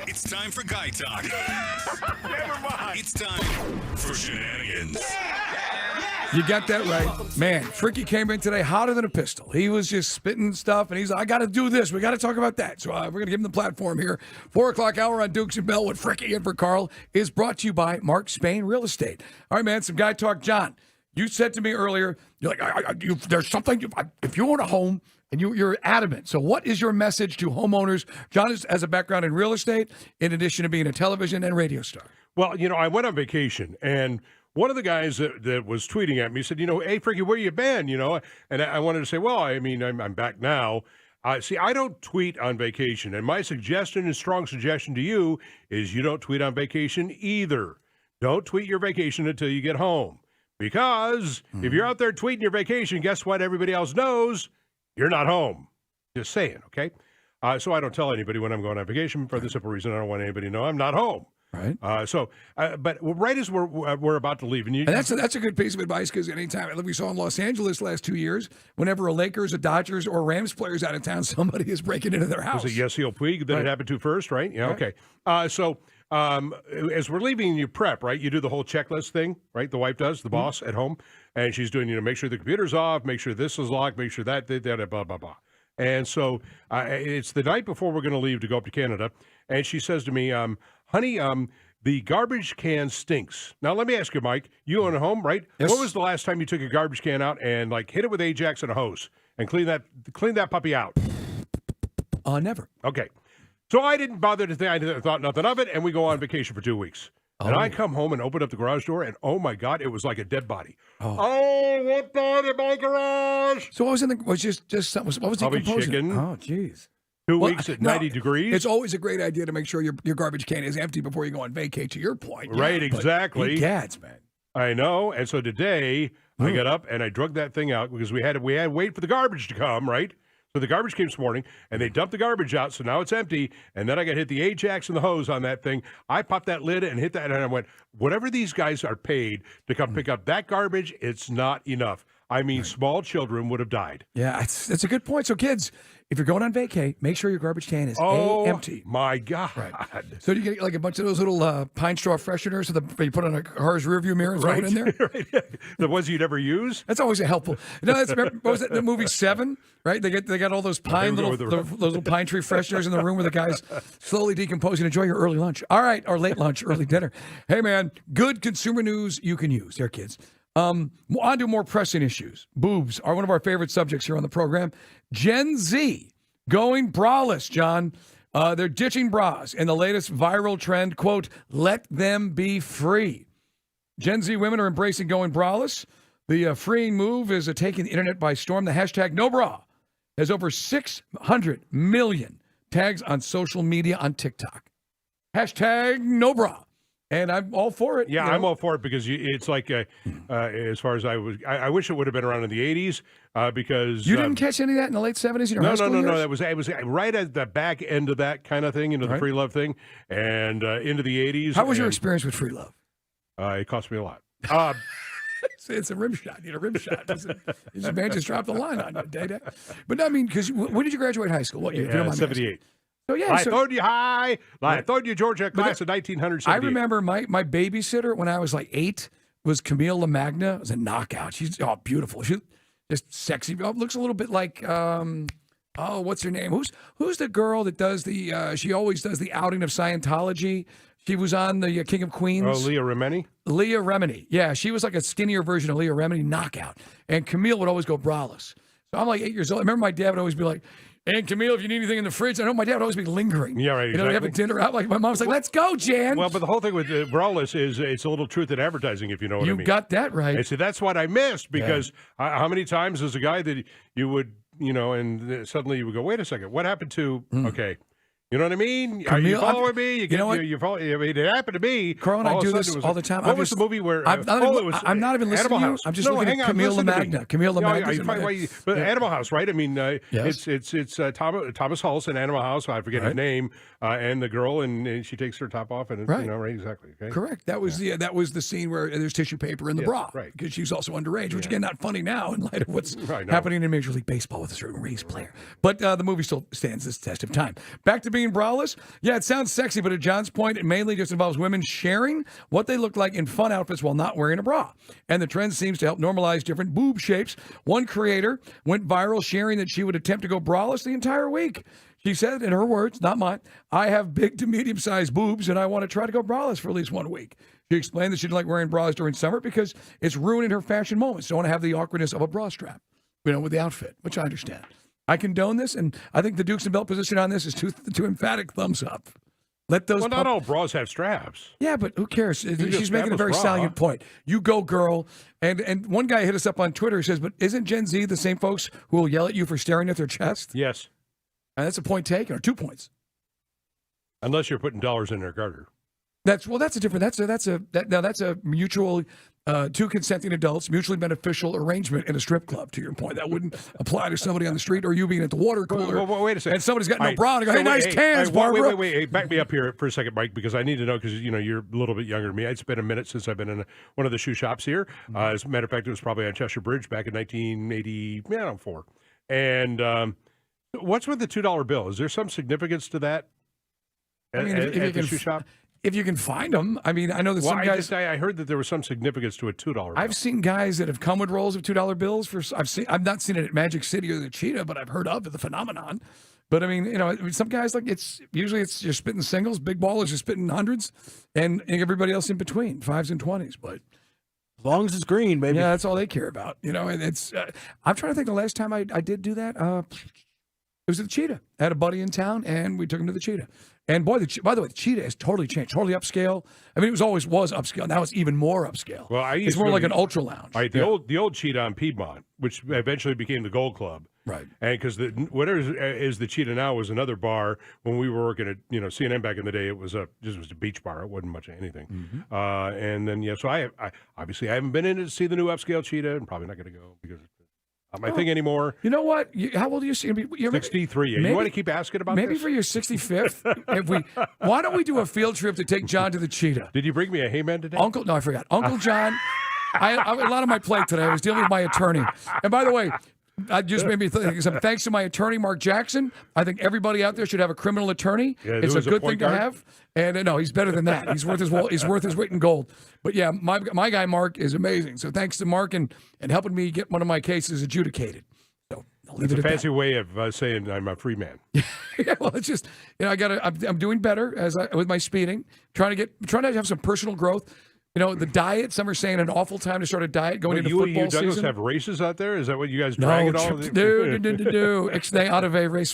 It's time for Guy Talk. Never mind. It's time for Shenanigans. You got that right. Man, Fricky came in today hotter than a pistol. He was just spitting stuff, and he's like, I got to do this. We got to talk about that. So we're going to give him the platform here. 4 o'clock hour on Dukes and Bell with Fricky and for Carl is brought to you by Mark Spain Real Estate. All right, man, some Guy Talk. John, you said to me earlier, you're like, there's something, if you own a home, and you're adamant. So what is your message to homeowners? John has a background in real estate, in addition to being a television and radio star. Well, I went on vacation, and one of the guys that was tweeting at me said, hey, Fricky, where you been? And I wanted to say, well, I mean, I'm back now. See, I don't tweet on vacation, and my suggestion and strong suggestion to you is you don't tweet on vacation either. Don't tweet your vacation until you get home, because if you're out there tweeting your vacation, guess what? Everybody else knows you're not home. Just saying, okay? So I don't tell anybody when I'm going on vacation for the simple reason I don't want anybody to know I'm not home. Right. But right as we're about to leave, and that's a good piece of advice, because anytime we saw in Los Angeles last 2 years, whenever a Lakers, a Dodgers, or Rams player's out of town, somebody is breaking into their house. Was it Yasiel Puig that it happened to first, right? Yeah. Right. Okay. So as we're leaving, you prep, right? You do the whole checklist thing, right? The wife does, the boss at home, and she's doing, make sure the computer's off, make sure this is locked, make sure that, blah, blah, blah. And so it's the night before we're going to leave to go up to Canada, and she says to me, honey, the garbage can stinks. Now, let me ask you, Mike, you own a home, right? Yes. When was the last time you took a garbage can out and, hit it with Ajax and a hose and clean that puppy out? Never. Okay. So I didn't bother to think, I thought nothing of it, and we go on vacation for 2 weeks. And I come home and open up the garage door, and oh my God, it was like a dead body. Oh, what died in my garage? So what was in the? Was just something? What was Probably decomposing? chicken. Oh, jeez. 2 weeks at 90 degrees. It's always a great idea to make sure your garbage can is empty before you go on vacay. To your point, Right, exactly. Gads, man. I know. And so today I got up and I drug that thing out because we had to wait for the garbage to come, right? So the garbage came this morning, and they dumped the garbage out, so now it's empty, and then I got hit the Ajax and the hose on that thing. I popped that lid and hit that, and I went, whatever these guys are paid to come pick up that garbage, it's not enough. I mean, small children would have died. Yeah, that's a good point. So kids, if you're going on vacay, make sure your garbage can is empty. My God. Right. So you get like a bunch of those little pine straw fresheners so you put on a car's rearview mirror and throw it in there? Right. The ones you never use? That's always a helpful. What was that, the movie Seven? Right? They got all those pine those little pine tree fresheners in the room where the guys slowly decomposing. Enjoy your early lunch. All right, or late lunch, early dinner. Hey man, good consumer news you can use. There, kids. On to more pressing issues. Boobs are one of our favorite subjects here on the program. Gen Z going braless, John. They're ditching bras in the latest viral trend, quote, let them be free. Gen Z women are embracing going braless. The freeing move is taking the internet by storm. The hashtag #NoBra has over 600 million tags on social media on TikTok. Hashtag #NoBra. And I'm all for it. Yeah, I'm all for it because it's like, as far as I wish it would have been around in the 80s because... You didn't catch any of that in the late 70s in your high school years? No. It was right at the back end of that kind of thing, the free love thing, and into the 80s. How was your experience with free love? It cost me a lot. It's a rim shot. You need a rim shot. This man just dropped the line on you, Day. But I mean, because when did you graduate high school? What year? If you don't mind me asking? 78. So yeah, Lithonia, Georgia, class of 1978. I remember my babysitter when I was like 8 was Camille Imagn. It was a knockout. She's beautiful. She's just sexy. Looks a little bit like what's her name? Who's the girl that does the? She always does the outing of Scientology. She was on the King of Queens. Oh, Leah Remini? Leah Remini. Yeah, she was like a skinnier version of Leah Remini, knockout. And Camille would always go braless. So I'm like 8 years old. I remember my dad would always be like, and Camille, if you need anything in the fridge, I know my dad would always be lingering. Yeah, right. Exactly. Have a dinner out. Like my mom's like, let's go, Jan. Well, but the whole thing with braless is it's a little truth in advertising, if you know what I mean. You got that right. And see, that's what I missed because how many times as a guy that you would, and suddenly you would go, wait a second, what happened to, okay, You know what I mean? Are you following me? You know what? You follow, I mean, it happened to me. Carl and I do this all the time. What was the movie where? I'm not even listening to you. I'm just looking at Camille Imagn. Camille Imagn. But Animal House, right? I mean, it's Thomas Hulse in Animal House. I forget his name, and the girl, and she takes her top off, and right, you know, right, exactly. Okay. Correct. That was the scene where there's tissue paper in the bra, right? Because she's also underage, which again, not funny now in light of what's happening in Major League Baseball with a certain race player. But the movie still stands this test of time. Back to being braless. Yeah, it sounds sexy, but at John's point, it mainly just involves women sharing what they look like in fun outfits while not wearing a bra. And the trend seems to help normalize different boob shapes. One creator went viral sharing that she would attempt to go braless the entire week. She said, in her words, not mine, "I have big to medium-sized boobs, and I want to try to go braless for at least 1 week." She explained that she didn't like wearing bras during summer because it's ruining her fashion moments. Don't want to have the awkwardness of a bra strap, with the outfit, which I understand. I condone this, and I think the Dukes and Belt position on this is two emphatic thumbs up. Let those. Well, not all bras have straps. Yeah, but who cares? She's making a very salient point. You go, girl. And one guy hit us up on Twitter. He says, "But isn't Gen Z the same folks who will yell at you for staring at their chest?" Yes. And that's a point taken, or 2 points. Unless you're putting dollars in their garter. That's a different. That's a mutual. Two consenting adults, mutually beneficial arrangement in a strip club, to your point. That wouldn't apply to somebody on the street or you being at the water cooler. Well, wait a second. And somebody's got no bra and go, "Hey, nice cans, Barbara." Wait. Hey, back me up here for a second, Mike, because I need to know, because, you know, you're a little bit younger than me. It's been a minute since I've been in one of the shoe shops here. As a matter of fact, it was probably on Cheshire Bridge back in 1984. And what's with the $2 bill? Is there some significance to that at the shoe shop? If you can find them. I mean, I know that some guys. I heard that there was some significance to a $2 bill. I've seen guys that have come with rolls of $2 bills. I've not seen it at Magic City or the Cheetah, but I've heard of the phenomenon. But I mean, you know, some guys you're spitting singles, big ballers are spitting hundreds, and everybody else in between, 5s and 20s. But as long as it's green, baby. Yeah, that's all they care about. You know, and it's. I'm trying to think the last time I did do that. It was at the Cheetah. I had a buddy in town, and we took him to the Cheetah. And boy, by the way, the Cheetah has totally changed, totally upscale. I mean, it was upscale. Now it's even more upscale. Well, it's more like an ultra lounge. Right, the old Cheetah on Piedmont, which eventually became the Gold Club. Right. And because whatever is the Cheetah now was another bar. When we were working at CNN back in the day, it was a beach bar. It wasn't much of anything. Mm-hmm. And then so I obviously I haven't been in to see the new upscale Cheetah, and probably not going to go because not my thing anymore. You know what? How old are you? 63. You want to keep asking about maybe this? For your 65th. Why don't we do a field trip to take John to the Cheetah? Did you bring me a Heyman today? No, I forgot. Uncle John. I a lot on my plate today. I was dealing with my attorney. And by the way, I just made me think. Thanks to my attorney, Mark Jackson. I think everybody out there should have a criminal attorney. Yeah, it's a good thing to have. And no, he's better than that. He's worth his weight in gold. But yeah, my guy Mark is amazing. So thanks to Mark and helping me get one of my cases adjudicated. So it's a fancy way of saying I'm a free man. Yeah, well, it's just I'm doing better with my speeding. Trying to have some personal growth. You know, the diet, some are saying an awful time to start a diet going into football you Douglas season. have races out there? Is that what you guys drag it all? No. Ixnay out of a race.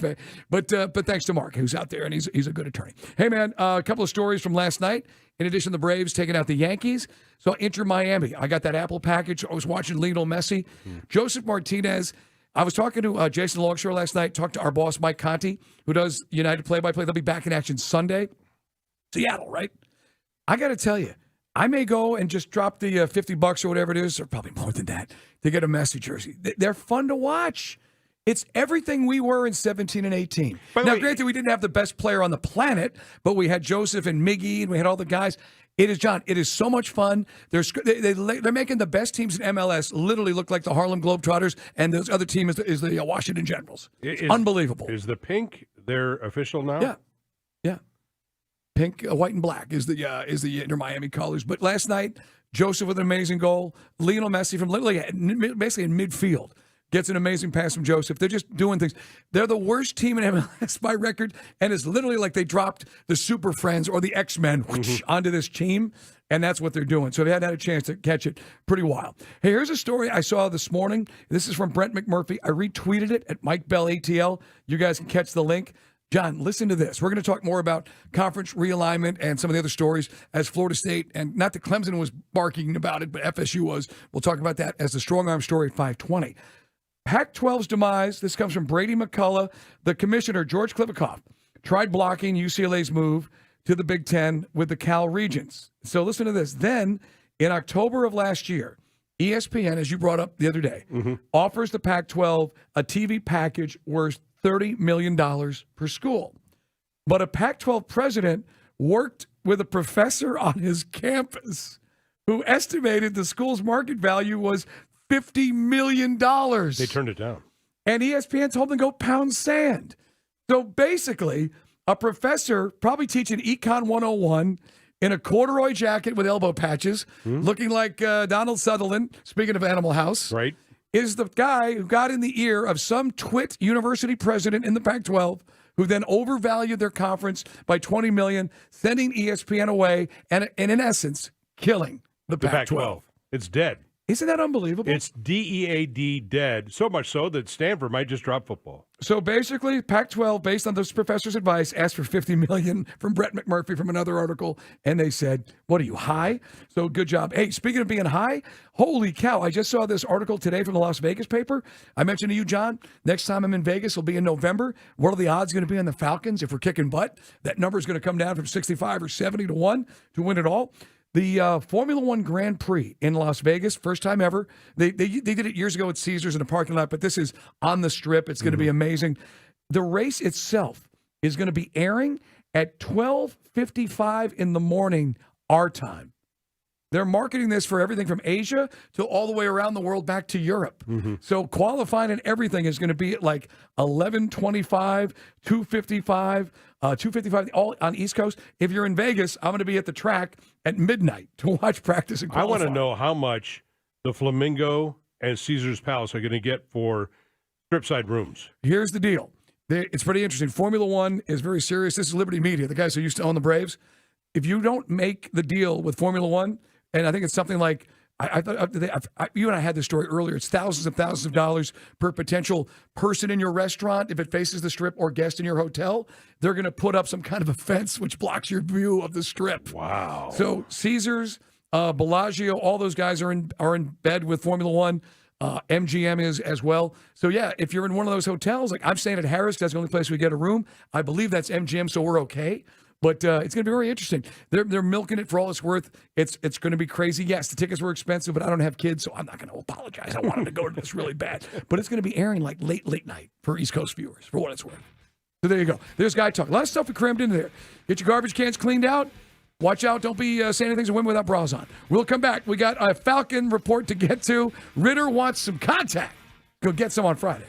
But thanks to Mark, who's out there, and he's a good attorney. Hey, man, a couple of stories from last night. In addition, the Braves taking out the Yankees. So, Inter Miami. I got that Apple package. I was watching Lionel Messi. Joseph Martinez. I was talking to Jason Longshore last night, talked to our boss, Mike Conti, who does United play-by-play. They'll be back in action Sunday. Seattle, right? I got to tell you, I may go and just drop the $50 or whatever it is, or probably more than that, to get a Messi jersey. They're fun to watch. It's everything we were in 17 and 18. Granted, we didn't have the best player on the planet, but we had Joseph and Miggy, and we had all the guys. It is so much fun. They're making the best teams in MLS literally look like the Harlem Globetrotters, and the other team is the Washington Generals. It's unbelievable. Is the pink their official now? Yeah. Pink, white, and black is the Inter Miami colors. But last night, Joseph with an amazing goal. Lionel Messi from literally basically in midfield gets an amazing pass from Joseph. They're just doing things. They're the worst team in MLS by record, and it's literally like they dropped the Super Friends or the X-Men onto this team, and that's what they're doing. So they hadn't had a chance to catch it. Pretty wild. Hey, here's a story I saw this morning. This is from Brent McMurphy. I retweeted it at Mike Bell ATL. You guys can catch the link. John, listen to this. We're going to talk more about conference realignment and some of the other stories as Florida State, and not that Clemson was barking about it, but FSU was. We'll talk about that as the strong arm story at 5:20. Pac-12's demise. This comes from Brady McCullough, the commissioner, George Klivikoff. tried blocking UCLA's move to the Big Ten with the Cal Regents. So listen to this. Then, in October of last year, ESPN, as you brought up the other day, offers the Pac-12 a TV package worth $30 million per school. But a Pac-12 president worked with a professor on his campus who estimated the school's market value was $50 million. They turned it down. And ESPN told them to go pound sand. So basically, a professor probably teaching Econ 101 in a corduroy jacket with elbow patches, looking like Donald Sutherland, speaking of Animal House, right, is the guy who got in the ear of some twit university president in the Pac-12 who then overvalued their conference by $20 million, sending ESPN away and in essence, killing the Pac-12. It's dead. Isn't that unbelievable? It's DEAD dead, so much so that Stanford might just drop football. So basically, Pac-12, based on this professor's advice, asked for $50 million from Brett McMurphy from another article, and they said, what are you, high? So good job. Hey, speaking of being high, holy cow, I just saw this article today from the Las Vegas paper. I mentioned to you, John, next time I'm in Vegas will be in November. What are the odds going to be on the Falcons if we're kicking butt? That number is going to come down from 65 or 70 to 1 to win it all. The Formula One Grand Prix in Las Vegas, first time ever. They did it years ago at Caesars in a parking lot, but this is on the Strip. It's going to be amazing. The race itself is going to be airing at 12:55 in the morning, our time. They're marketing this for everything from Asia to all the way around the world back to Europe. So qualifying and everything is going to be at like 11:25, 2:55, 2:55, all on East Coast. If you're in Vegas, I'm going to be at the track at midnight to watch practice and qualify. I want to know how much the Flamingo and Caesars Palace are going to get for strip-side rooms. Here's the deal. It's pretty interesting. Formula One is very serious. This is Liberty Media, the guys who used to own the Braves. If you don't make the deal with Formula One, and I think it's something like, you and I had this story earlier, it's thousands of dollars per potential person in your restaurant if it faces the Strip or guest in your hotel. They're going to put up some kind of a fence which blocks your view of the Strip. Wow. So Caesars, Bellagio, all those guys are in bed with Formula One. MGM is as well. So yeah, if you're in one of those hotels, like I'm staying at Harris, that's the only place we get a room. I believe that's MGM, so we're okay. But it's going to be very interesting. They're milking it for all it's worth. It's going to be crazy. Yes, the tickets were expensive, but I don't have kids, so I'm not going to apologize. I wanted to go to this really bad. But it's going to be airing like late night for East Coast viewers, for what it's worth. So there you go. There's Guy Talk. A lot of stuff we crammed into there. Get your garbage cans cleaned out. Watch out. Don't be saying anything to women without bras on. We'll come back. We got a Falcon report to get to. Ritter wants some contact. Go get some on Friday.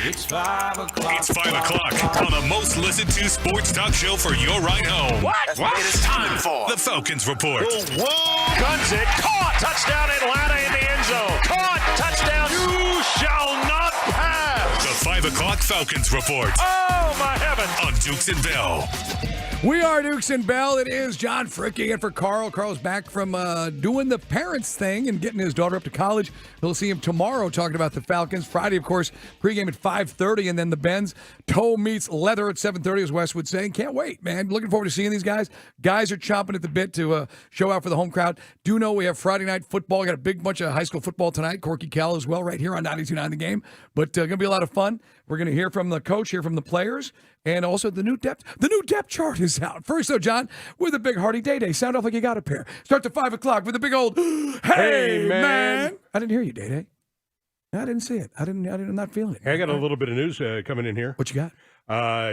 It's 5 o'clock. It's 5 o'clock on the most listened to sports talk show for your ride home. What? It is time for the Falcons Report. Whoa! Guns it. Caught. Touchdown Atlanta in the end zone. Caught. Touchdown. You shall not pass. The 5 o'clock Falcons Report. Oh, my heavens. On Dukes and Bell. We are Dukes and Bell. It is John Fricke in for Carl. Carl's back from doing the parents thing and getting his daughter up to college. We'll see him tomorrow talking about the Falcons. Friday, of course, pregame at 5:30, and then the Benz toe meets leather at 7:30, as Wes would say. Can't wait, man. Looking forward to seeing these guys. Guys are chomping at the bit to show out for the home crowd. Do know we have Friday night football. We got a big bunch of high school football tonight. Corky Kell as well right here on 92.9 The Game. But going to be a lot of fun. We're going to hear from the coach, hear from the players, and also the new depth chart is out. First, though, John, with a big hearty day. Sound off like you got a pair. Start to 5 o'clock with a big old, hey, man. I didn't hear you, Day. I didn't see it. I'm not feeling it. I got a little bit of news coming in here. What you got?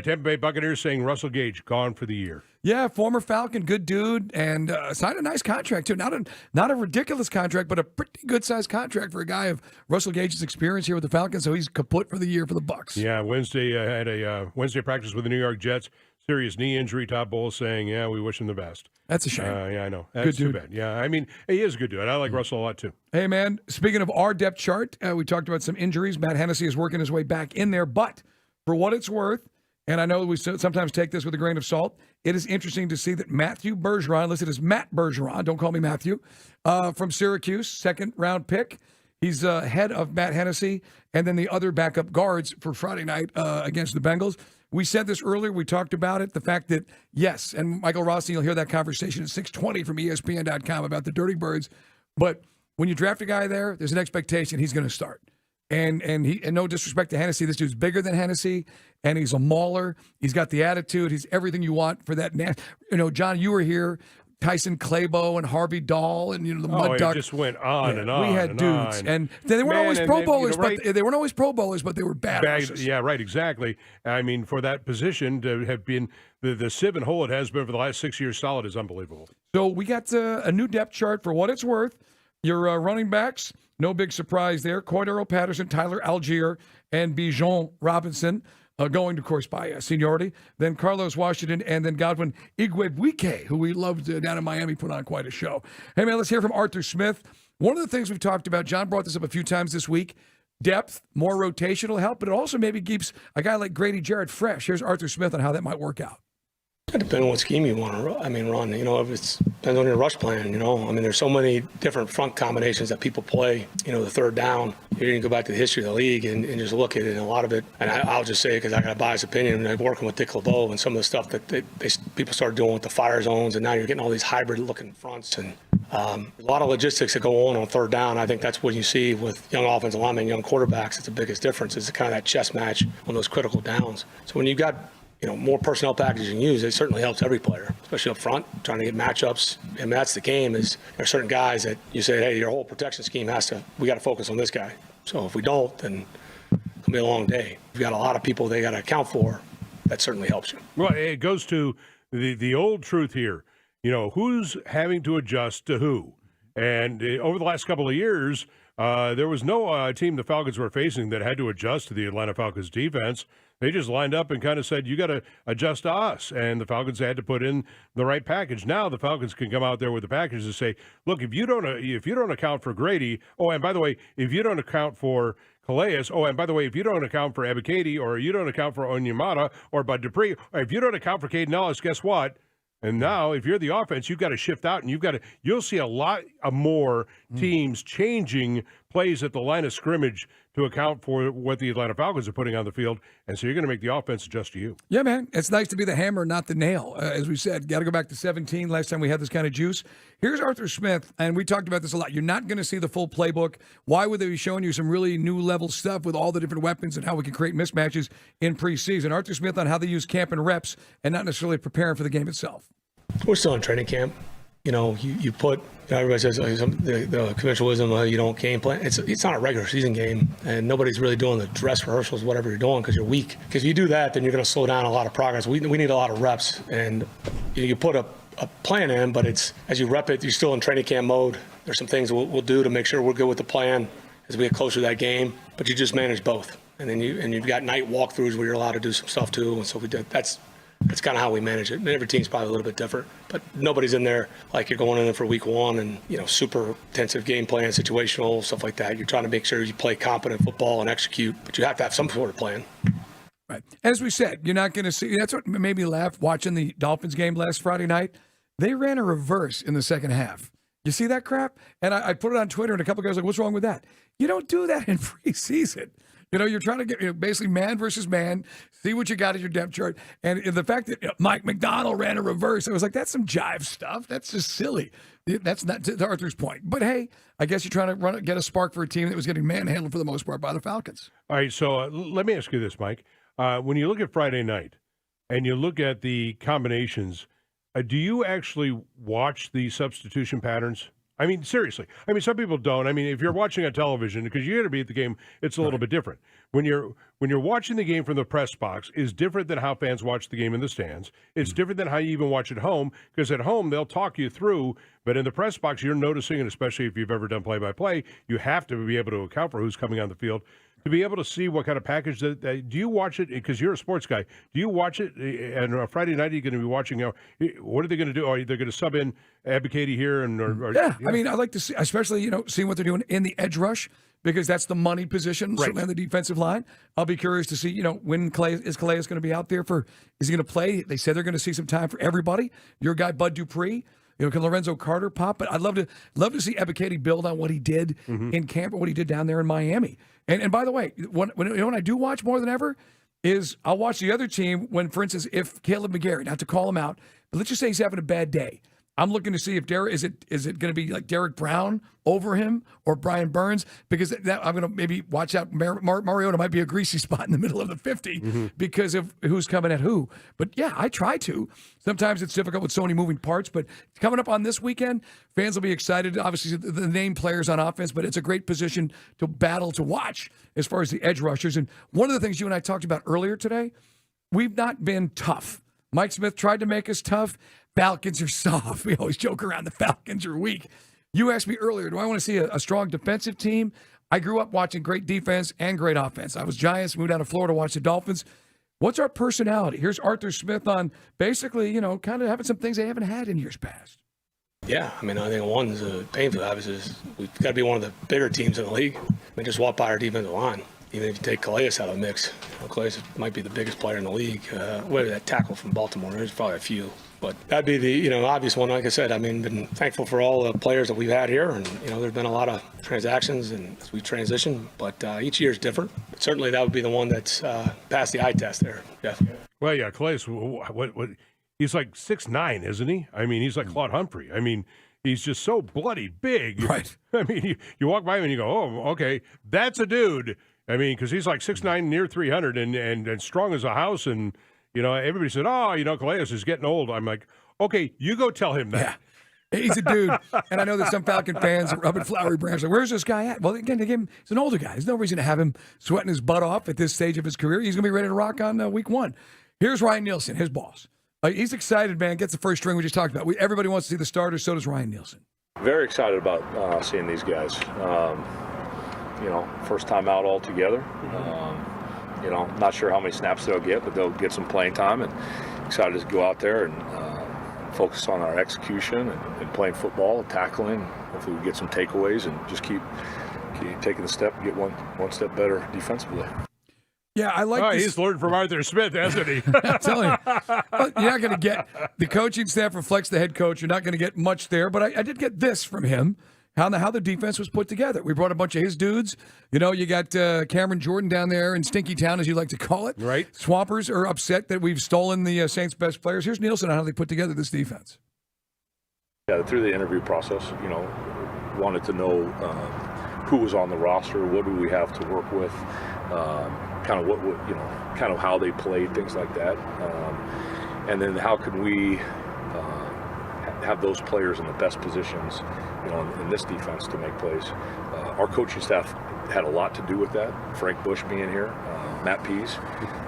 Tampa Bay Buccaneers saying Russell Gage gone for the year. Yeah, former Falcon, good dude, and signed a nice contract too. Not a ridiculous contract, but a pretty good sized contract for a guy of Russell Gage's experience here with the Falcons. So he's kaput for the year for the Bucs. Yeah, Wednesday had a Wednesday practice with the New York Jets. Serious knee injury. Todd Bowles saying, "Yeah, we wish him the best." That's a shame. Yeah, I know. That's too bad. Yeah, I mean, he is a good dude. I like Russell a lot too. Hey, man. Speaking of our depth chart, we talked about some injuries. Matt Hennessy is working his way back in there, but for what it's worth. And I know we sometimes take this with a grain of salt. It is interesting to see that Matthew Bergeron, listed as Matt Bergeron, don't call me Matthew, from Syracuse, second-round pick. He's head of Matt Hennessy and then the other backup guards for Friday night against the Bengals. We said this earlier. We talked about it, the fact that, yes, and Michael Rossi, you'll hear that conversation at 6:20 from ESPN.com about the Dirty Birds. But when you draft a guy there's an expectation he's going to start. And no disrespect to Hennessy, this dude's bigger than Hennessy, and he's a mauler. He's got the attitude. He's everything you want for that. John, you were here. Tyson Clabo and Harvey Dahl and the Mud Duck. It just went on and on. We had dudes, and they weren't always Pro Bowlers, but they weren't always Pro Bowlers, but they were bad. Yeah, right, exactly. I mean, for that position to have been the sieve and hole it has been for the last 6 years solid is unbelievable. So we got a new depth chart for what it's worth. Your running backs, no big surprise there. Cordero Patterson, Tyler Algier, and Bijan Robinson. Going, of course, by seniority. Then Carlos Washington, and then Godwin Igwebuike, who we loved down in Miami, put on quite a show. Hey, man, let's hear from Arthur Smith. One of the things we've talked about, John brought this up a few times this week, depth, more rotational help, but it also maybe keeps a guy like Grady Jarrett fresh. Here's Arthur Smith on how that might work out. It depends on what scheme you want to run. If it's depends on your rush plan, there's so many different front combinations that people play, the third down. You can go back to the history of the league and just look at it, and a lot of it, and I'll just say it because I got a biased opinion, like working with Dick LeBeau and some of the stuff that people started doing with the fire zones, and now you're getting all these hybrid-looking fronts, and a lot of logistics that go on third down. I think that's what you see with young offensive linemen, young quarterbacks. It's the biggest difference. It's kind of that chess match on those critical downs. So when you've got more personnel packages you can use, it certainly helps every player, especially up front, trying to get matchups. And that's the game is there are certain guys that you say, hey, your whole protection scheme we got to focus on this guy. So if we don't, then it'll be a long day. We've got a lot of people they got to account for. That certainly helps you. Well, it goes to the old truth here. Who's having to adjust to who? And over the last couple of years, there was no team the Falcons were facing that had to adjust to the Atlanta Falcons defense. They just lined up and kind of said, you got to adjust to us. And the Falcons had to put in the right package. Now the Falcons can come out there with the package and say, look, if you don't account for Grady, and by the way, if you don't account for Calais, and by the way, if you don't account for Ebiketie, or you don't account for Onyemata or Bud Dupree, or if you don't account for Caden Ellis, guess what? And now, if you're the offense, you've got to shift out, and you'll see a lot more teams changing plays at the line of scrimmage to account for what the Atlanta Falcons are putting on the field. And so you're going to make the offense adjust to you. Yeah, man. It's nice to be the hammer, not the nail. As we said, got to go back to 17. Last time we had this kind of juice. Here's Arthur Smith, and we talked about this a lot. You're not going to see the full playbook. Why would they be showing you some really new level stuff with all the different weapons and how we can create mismatches in preseason? Arthur Smith on how they use camp and reps and not necessarily preparing for the game itself. We're still in training camp. You put, everybody says the conventional wisdom, you don't game plan. It's not a regular season game, and nobody's really doing the dress rehearsals, whatever you're doing, because you're weak. Because if you do that, then you're going to slow down a lot of progress. We need a lot of reps, and you put a plan in, but as you rep it, you're still in training camp mode. There's some things we'll do to make sure we're good with the plan as we get closer to that game, but you just manage both. And then you've got night walkthroughs where you're allowed to do some stuff too. And so that's kind of how we manage it. And every team's probably a little bit different, but nobody's in there like you're going in there for week one and, super intensive game plan, situational, stuff like that. You're trying to make sure you play competent football and execute, but you have to have some sort of plan. Right. As we said, you're not going to see, that's what made me laugh watching the Dolphins game last Friday night. They ran a reverse in the second half. You see that crap? And I put it on Twitter, and a couple guys were like, what's wrong with that? You don't do that in preseason. You're trying to get basically man versus man, see what you got in your depth chart. And the fact that Mike McDonald ran a reverse, I was like, that's some jive stuff. That's just silly. That's not to Arthur's point. But, hey, I guess you're trying to get a spark for a team that was getting manhandled for the most part by the Falcons. All right, so let me ask you this, Mike. When you look at Friday night and you look at the combinations, do you actually watch the substitution patterns? I mean, seriously. I mean, some people don't. I mean, if you're watching on television, because you're going to be at the game, it's a little bit different. When you're watching the game from the press box is different than how fans watch the game in the stands. It's different than how you even watch at home, because at home they'll talk you through, but in the press box you're noticing, and especially if you've ever done play-by-play, you have to be able to account for who's coming on the field. To be able to see what kind of package that do you watch it, because you're a sports guy, do you watch it, and on Friday night are you going to be watching, what are they going to do? Are they going to sub in Getty here? Yeah, I mean, I like to see, especially, seeing what they're doing in the edge rush, because that's the money position, certainly on the defensive line. I'll be curious to see, when Calais is going to be out there is he going to play? They said they're going to see some time for everybody. Your guy, Bud Dupree. Can Lorenzo Carter pop? But I'd love to see Ebiketie build on what he did in camp or what he did down there in Miami. And by the way, when I do watch more than ever is I'll watch the other team when, for instance, if Caleb McGarry, not to call him out, but let's just say he's having a bad day. I'm looking to see if is it going to be like Derek Brown over him or Brian Burns, because I'm going to maybe watch out. Mariota might be a greasy spot in the middle of the 50 because of who's coming at who. But yeah, I try to. Sometimes it's difficult with so many moving parts, but coming up on this weekend, fans will be excited. Obviously, the name players on offense, but it's a great position to battle to watch as far as the edge rushers. And one of the things you and I talked about earlier today, we've not been tough. Mike Smith tried to make us tough. Falcons are soft. We always joke around the Falcons are weak. You asked me earlier, do I want to see a strong defensive team? I grew up watching great defense and great offense. I was Giants, moved down to Florida to watch the Dolphins. What's our personality? Here's Arthur Smith on basically, kind of having some things they haven't had in years past. Yeah, I mean, I think one's painful, obviously, is we've got to be one of the bigger teams in the league. I mean, just walk by our defensive line. Even if you take Calais out of the mix, Calais might be the biggest player in the league. Whether that tackle from Baltimore, there's probably a few. But that'd be the obvious one. Like I said, I mean, been thankful for all the players that we've had here, and there's been a lot of transactions and as we transition. But each year is different. But certainly, that would be the one that's passed the eye test there. Yeah. Well, yeah, Calais. What? He's like 6'9", isn't he? I mean, he's like Claude Humphrey. I mean, he's just so bloody big. Right. I mean, you walk by him and you go, oh, okay, that's a dude. I mean, because he's like 6'9", near 300, and strong as a house. And, everybody said, Calais is getting old. I'm like, okay, you go tell him that. Yeah. He's a dude. And I know there's some Falcon fans rubbing flowery branches. Like, where's this guy at? Well, again, he's an older guy. There's no reason to have him sweating his butt off at this stage of his career. He's going to be ready to rock on week one. Here's Ryan Nielsen, his boss. He's excited, man. Gets the first string we just talked about. Everybody wants to see the starters. So does Ryan Nielsen. Very excited about seeing these guys. First time out all together. Not sure how many snaps they'll get, but they'll get some playing time, and excited to go out there and focus on our execution and playing football and tackling. Hopefully we get some takeaways and just keep taking the step and get one step better defensively. Yeah, I like this. He's learned from Arthur Smith, hasn't he? I'm telling you. You're not going to get the coaching staff reflects the head coach. You're not going to get much there, but I did get this from him. How the defense was put together. We brought a bunch of his dudes. You got Cameron Jordan down there in Stinky Town, as you like to call it. Right. Swampers are upset that we've stolen the Saints' best players. Here's Nielsen on how they put together this defense. Yeah, through the interview process, wanted to know who was on the roster, what do we have to work with, kind of how they played, things like that, and then how can we have those players in the best positions, in this defense to make plays. Our coaching staff had a lot to do with that. Frank Bush being here, Matt Pease.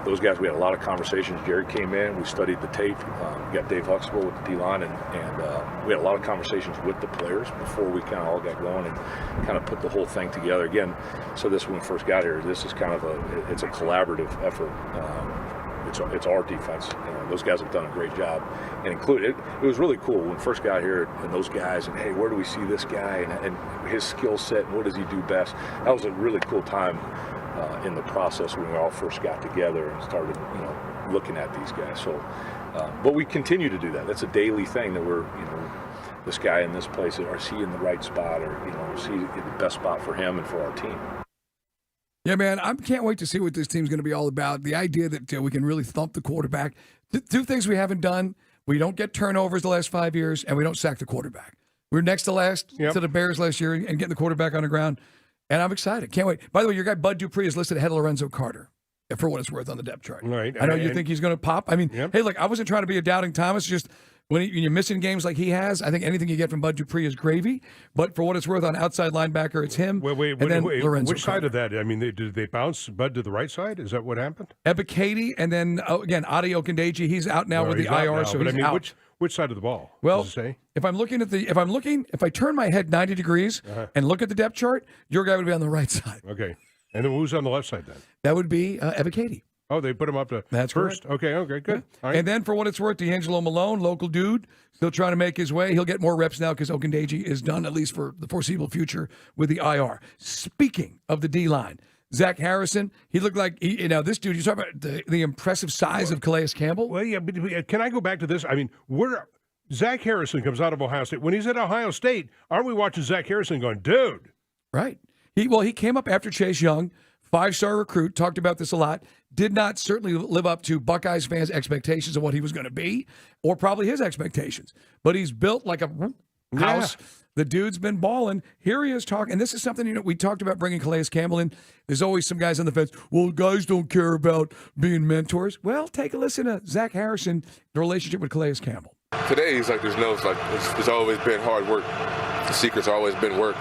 Those guys, we had a lot of conversations. Jared came in, we studied the tape. We got Dave Huxtable with the D-line, and we had a lot of conversations with the players before we kind of all got going and kind of put the whole thing together. Again, so this when we first got here, this is kind of it's a collaborative effort. It's our defense. Those guys have done a great job, and it was really cool when we first got here, and those guys, and hey, where do we see this guy and his skill set, and what does he do best? That was a really cool time in the process when we all first got together and started, looking at these guys. So, but we continue to do that. That's a daily thing that we're, this guy in this place, is he in the right spot, or is he in the best spot for him and for our team? Yeah, man, I can't wait to see what this team's going to be all about. The idea that we can really thump the quarterback. Two things we haven't done. We don't get turnovers the last 5 years, and we don't sack the quarterback. We were next to last to the Bears last year and getting the quarterback on the ground, and I'm excited. Can't wait. By the way, your guy Bud Dupree is listed ahead of Lorenzo Carter, for what it's worth, on the depth chart. Right. I know you think he's going to pop. I mean, hey, look, I wasn't trying to be a doubting Thomas, just when you're missing games like he has, I think anything you get from Bud Dupree is gravy. But for what it's worth, on outside linebacker, it's him. Wait, Lorenzo which Carter. side of that? I mean, did they bounce Bud to the right side? Is that what happened? Ebiketie, and then, again, Adi Ogundeji. He's out now with the IR, so he's out. Which side of the ball? Well, does it say? if I turn my head 90 degrees and look at the depth chart, your guy would be on the right side. Okay. And then who's on the left side then? That would be Ebiketie. Oh, they put him up to That's first? correct. Okay, good. All right. And then for what it's worth, D'Angelo Malone, local dude, still trying to make his way. He'll get more reps now because Ogundeji is done, at least for the foreseeable future, with the IR. Speaking of the D-line, Zach Harrison, he looked like, this dude, you talk about the impressive size of Calais Campbell. Well, yeah, but can I go back to this? I mean, Zach Harrison comes out of Ohio State. When he's at Ohio State, aren't we watching Zach Harrison going, dude? Right. He came up after Chase Young, 5-star recruit, talked about this a lot, did not certainly live up to Buckeyes fans' expectations of what he was going to be, or probably his expectations. But he's built like a house. Yeah. The dude's been balling. Here he is talking, and this is something, we talked about bringing Calais Campbell in. There's always some guys on the fence, well, guys don't care about being mentors. Well, take a listen to Zach Harrison, the relationship with Calais Campbell. Today, it's always been hard work. The secret's always been work.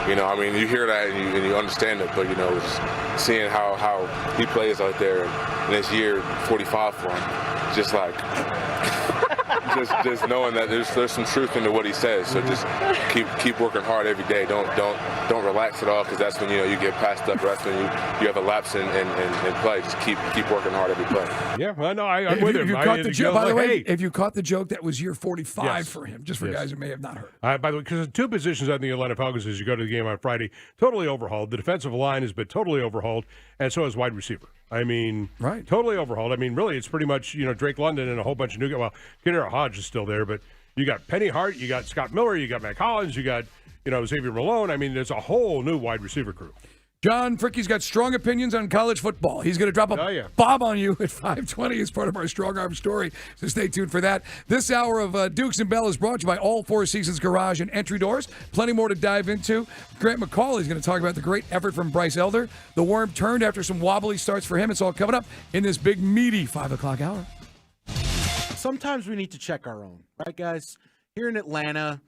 You hear that and you understand it, but, just seeing how he plays out there and this year 45 for him, just like, just knowing that there's some truth into what he says. So just keep working hard every day. Don't relax at all, because that's when, you get passed up. That's when you have a lapse in play. Just keep working hard every play. Yeah, well, no, I'm with him. By the way, if you caught the joke, that was year 45 for him, just for guys who may have not heard. By the way, because two positions on the Atlanta Falcons as you go to the game on Friday, totally overhauled. The defensive line has been totally overhauled, and so has wide receiver. I mean, right, totally overhauled. I mean, really, it's pretty much, Drake London and a whole bunch of new guys. Well, Kadira Hodge is still there, but you got Penny Hart, you got Scott Miller, you got Matt Collins, you got, Xavier Malone. I mean, there's a whole new wide receiver crew. John Fricke's got strong opinions on college football. He's going to drop a bomb on you at 5:20 as part of our Strong Arm story, so stay tuned for that. This hour of Dukes and Bell is brought to you by All Four Seasons Garage and Entry Doors. Plenty more to dive into. Grant McCauley is going to talk about the great effort from Bryce Elder. The worm turned after some wobbly starts for him. It's all coming up in this big, meaty 5 o'clock hour. Sometimes we need to check our own, right, guys? Here in Atlanta,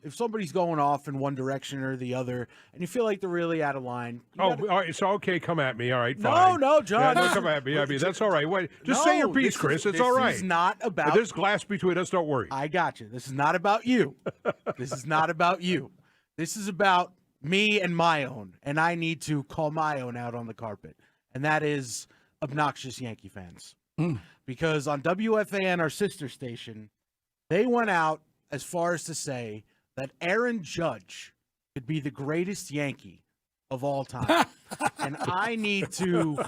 if somebody's going off in one direction or the other, and you feel like they're really out of line. All right, it's okay. Come at me. All right, fine. No, John. Yeah, come at me. I mean, that's all right. Wait, just say your piece, Chris. It's all right. This is not about. There's glass between us. Don't worry. I got you. This is not about you. This is not about you. This is about me and my own, and I need to call my own out on the carpet, and that is obnoxious Yankee fans. Because on WFAN, our sister station, they went out as far as to say that Aaron Judge could be the greatest Yankee of all time. And I need to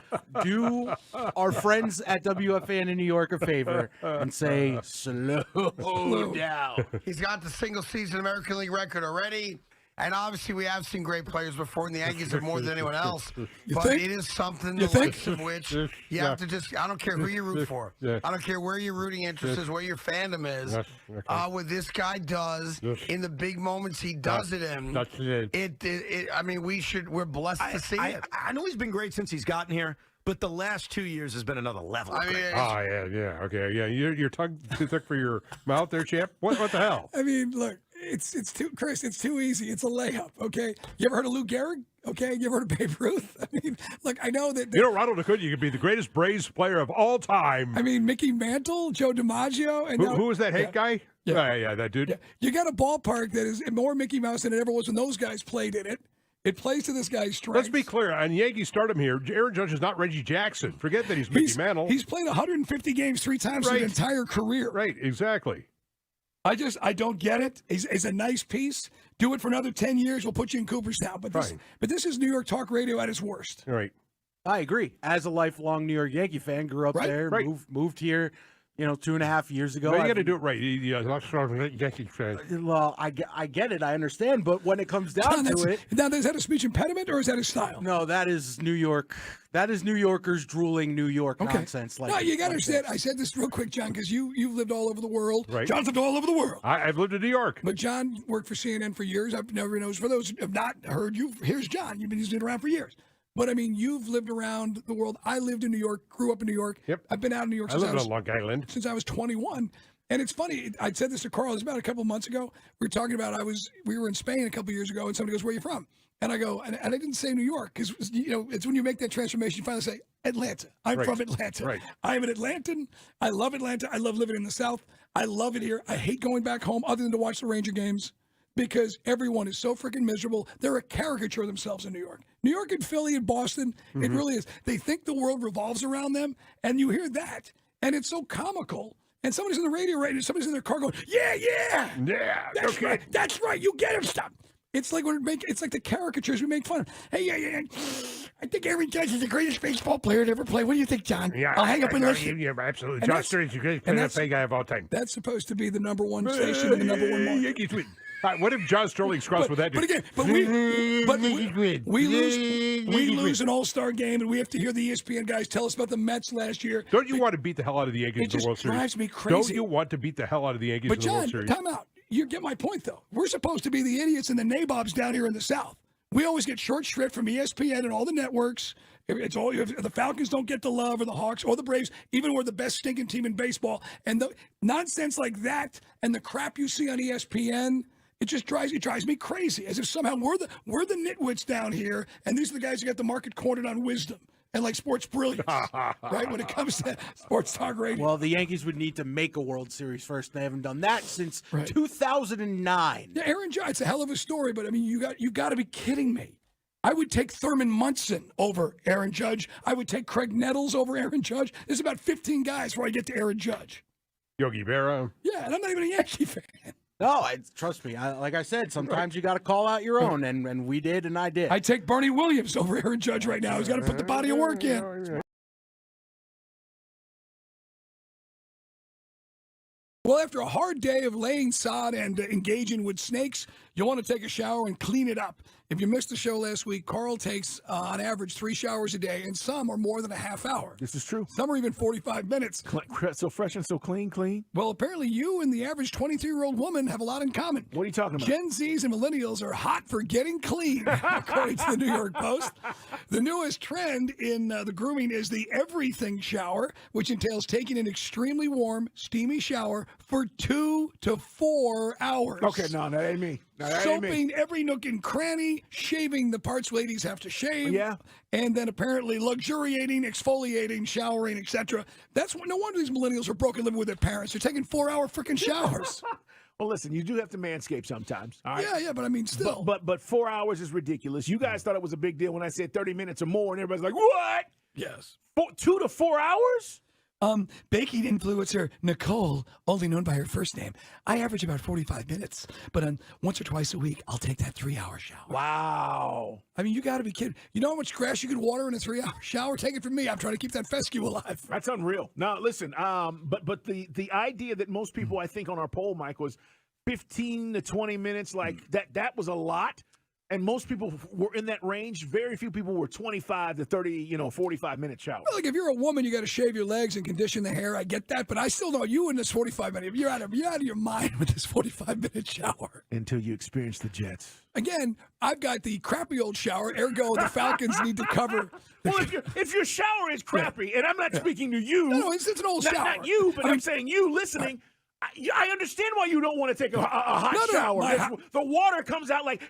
do our friends at WFAN in New York a favor and say, slow down. He's got the single-season American League record already. And obviously, we have seen great players before, and the Yankees have more than anyone else. But it is something the likes of which you have to just, I don't care who you root for. I don't care where your rooting interest is, where your fandom is. What this guy does in the big moments he does it in, I mean, we're blessed to see it. I know he's been great since he's gotten here, but the last 2 years has been another level. Okay, yeah. Your tongue too thick for your mouth there, champ? What the hell? I mean, look. It's too, Chris, it's too easy. It's a layup, okay? You ever heard of Lou Gehrig? Okay, give her to Babe Ruth. I mean, look, I know that. Ronald Acuna could be the greatest Braves player of all time. I mean, Mickey Mantle, Joe DiMaggio. And who was that hate guy? Yeah, that dude. Yeah. You got a ballpark that is more Mickey Mouse than it ever was when those guys played in it. It plays to this guy's strengths. Let's be clear. On Yankees stardom here, Aaron Judge is not Reggie Jackson. Forget that he's Mickey Mantle. He's played 150 games 3 times his entire career. Right, exactly. I don't get it. He's a nice piece. Do it for another 10 years. We'll put you in Cooperstown. But this is New York talk radio at its worst. Right. I agree. As a lifelong New York Yankee fan, grew up there, moved here, 2.5 years ago. Well, you got to do it right. Well, I get it. I understand. But when it comes down to it. Now, is that a speech impediment or is that his style? No, that is New York. That is New Yorkers drooling New York nonsense. No, you got to understand. I said this real quick, John, because you've lived all over the world. Right. John's lived all over the world. I've lived in New York. But John worked for CNN for years. I've never known. For those who have not heard you, here's John. You've been around for years. But, I mean, you've lived around the world. I lived in New York, grew up in New York. Yep. I've been out in New York since I lived on Long Island. Since I was 21. And it's funny. I said this to Carl. It was about a couple of months ago. We were talking about we were in Spain a couple of years ago, and somebody goes, "Where are you from?" And I go, and I didn't say New York because, it's when you make that transformation, you finally say, Atlanta. I'm from Atlanta. Right. I'm an Atlantan. I love Atlanta. I love living in the South. I love it here. I hate going back home other than to watch the Ranger games. Because everyone is so freaking miserable. They're a caricature of themselves in New York. New York and Philly and Boston, it really is. They think the world revolves around them, and you hear that, and it's so comical. And somebody's in the radio right now, somebody's in their car going, yeah. That's right. That's right. You get him. Stop. It's like it's like the caricatures we make fun of. Hey, I think Aaron Judge is the greatest baseball player to ever play. What do you think, John? Yeah, I'll hang up and listen. Yeah, absolutely. John Stern is the greatest guy of all time. That's supposed to be the number one station and the number one market. Yankees win. What if John Sterling's crossed with that? But again, we lose an All-Star game, and we have to hear the ESPN guys tell us about the Mets last year. Don't you want to beat the hell out of the Yankees in the World Series? It just drives me crazy. Don't you want to beat the hell out of the Yankees in the World Series? But John, time out. You get my point, though. We're supposed to be the idiots and the nabobs down here in the South. We always get short shrift from ESPN and all the networks. It's all the Falcons don't get the love, or the Hawks, or the Braves. Even we're the best stinking team in baseball, and the nonsense like that, and the crap you see on ESPN. It drives me crazy, as if somehow we're the nitwits down here, and these are the guys who got the market cornered on wisdom and like sports brilliance, right? When it comes to sports talk radio. Well, the Yankees would need to make a World Series first. They haven't done that since 2009. Yeah, Aaron Judge, it's a hell of a story, but I mean, you got to be kidding me. I would take Thurman Munson over Aaron Judge. I would take Craig Nettles over Aaron Judge. There's about 15 guys before I get to Aaron Judge. Yogi Berra. Yeah, and I'm not even a Yankee fan. No, trust me. Like I said, sometimes you got to call out your own, and we did, and I did. I take Bernie Williams over Aaron Judge right now. He's got to put the body of work in. Well, after a hard day of laying sod and engaging with snakes, you want to take a shower and clean it up. If you missed the show last week, Carl takes, on average, 3 showers a day, and some are more than a half hour. This is true. Some are even 45 minutes. So fresh and so clean. Well, apparently you and the average 23-year-old woman have a lot in common. What are you talking about? Gen Zs and millennials are hot for getting clean, according to the New York Post. The newest trend in the grooming is the everything shower, which entails taking an extremely warm, steamy shower for 2 to 4 hours. Okay, no, that ain't me. No, that ain't me. Soaping every nook and cranny, shaving the parts ladies have to shave. Yeah. And then apparently luxuriating, exfoliating, showering, etc. No wonder these millennials are broken living with their parents. They're taking 4-hour freaking showers. Well, listen, you do have to manscape sometimes. All right? Yeah, but I mean, still. But 4 hours is ridiculous. You guys thought it was a big deal when I said 30 minutes or more, and everybody's like, what? Yes. 2 to 4 hours? Baking influencer Nicole, only known by her first name, I average about 45 minutes, but once or twice a week, I'll take that 3-hour shower. Wow. I mean, you got to be kidding. You know how much grass you could water in a 3-hour shower? Take it from me. I'm trying to keep that fescue alive. That's unreal. Now, listen, but the idea that most people, I think, on our poll, Mike, was 15 to 20 minutes, like that was a lot. And most people were in that range. Very few people were 25 to 30, 45-minute shower. Well, like if you're a woman, you got to shave your legs and condition the hair. I get that, but I still know you in this 45-minute. You're out of your mind with this 45-minute shower. Until you experience the Jets. Again, I've got the crappy old shower. Ergo, the Falcons need to cover. Well, if your shower is crappy, and I'm not speaking to you. No, it's an old shower. Not you, but I'm saying you listening. I understand why you don't want to take a hot shower. The water comes out like.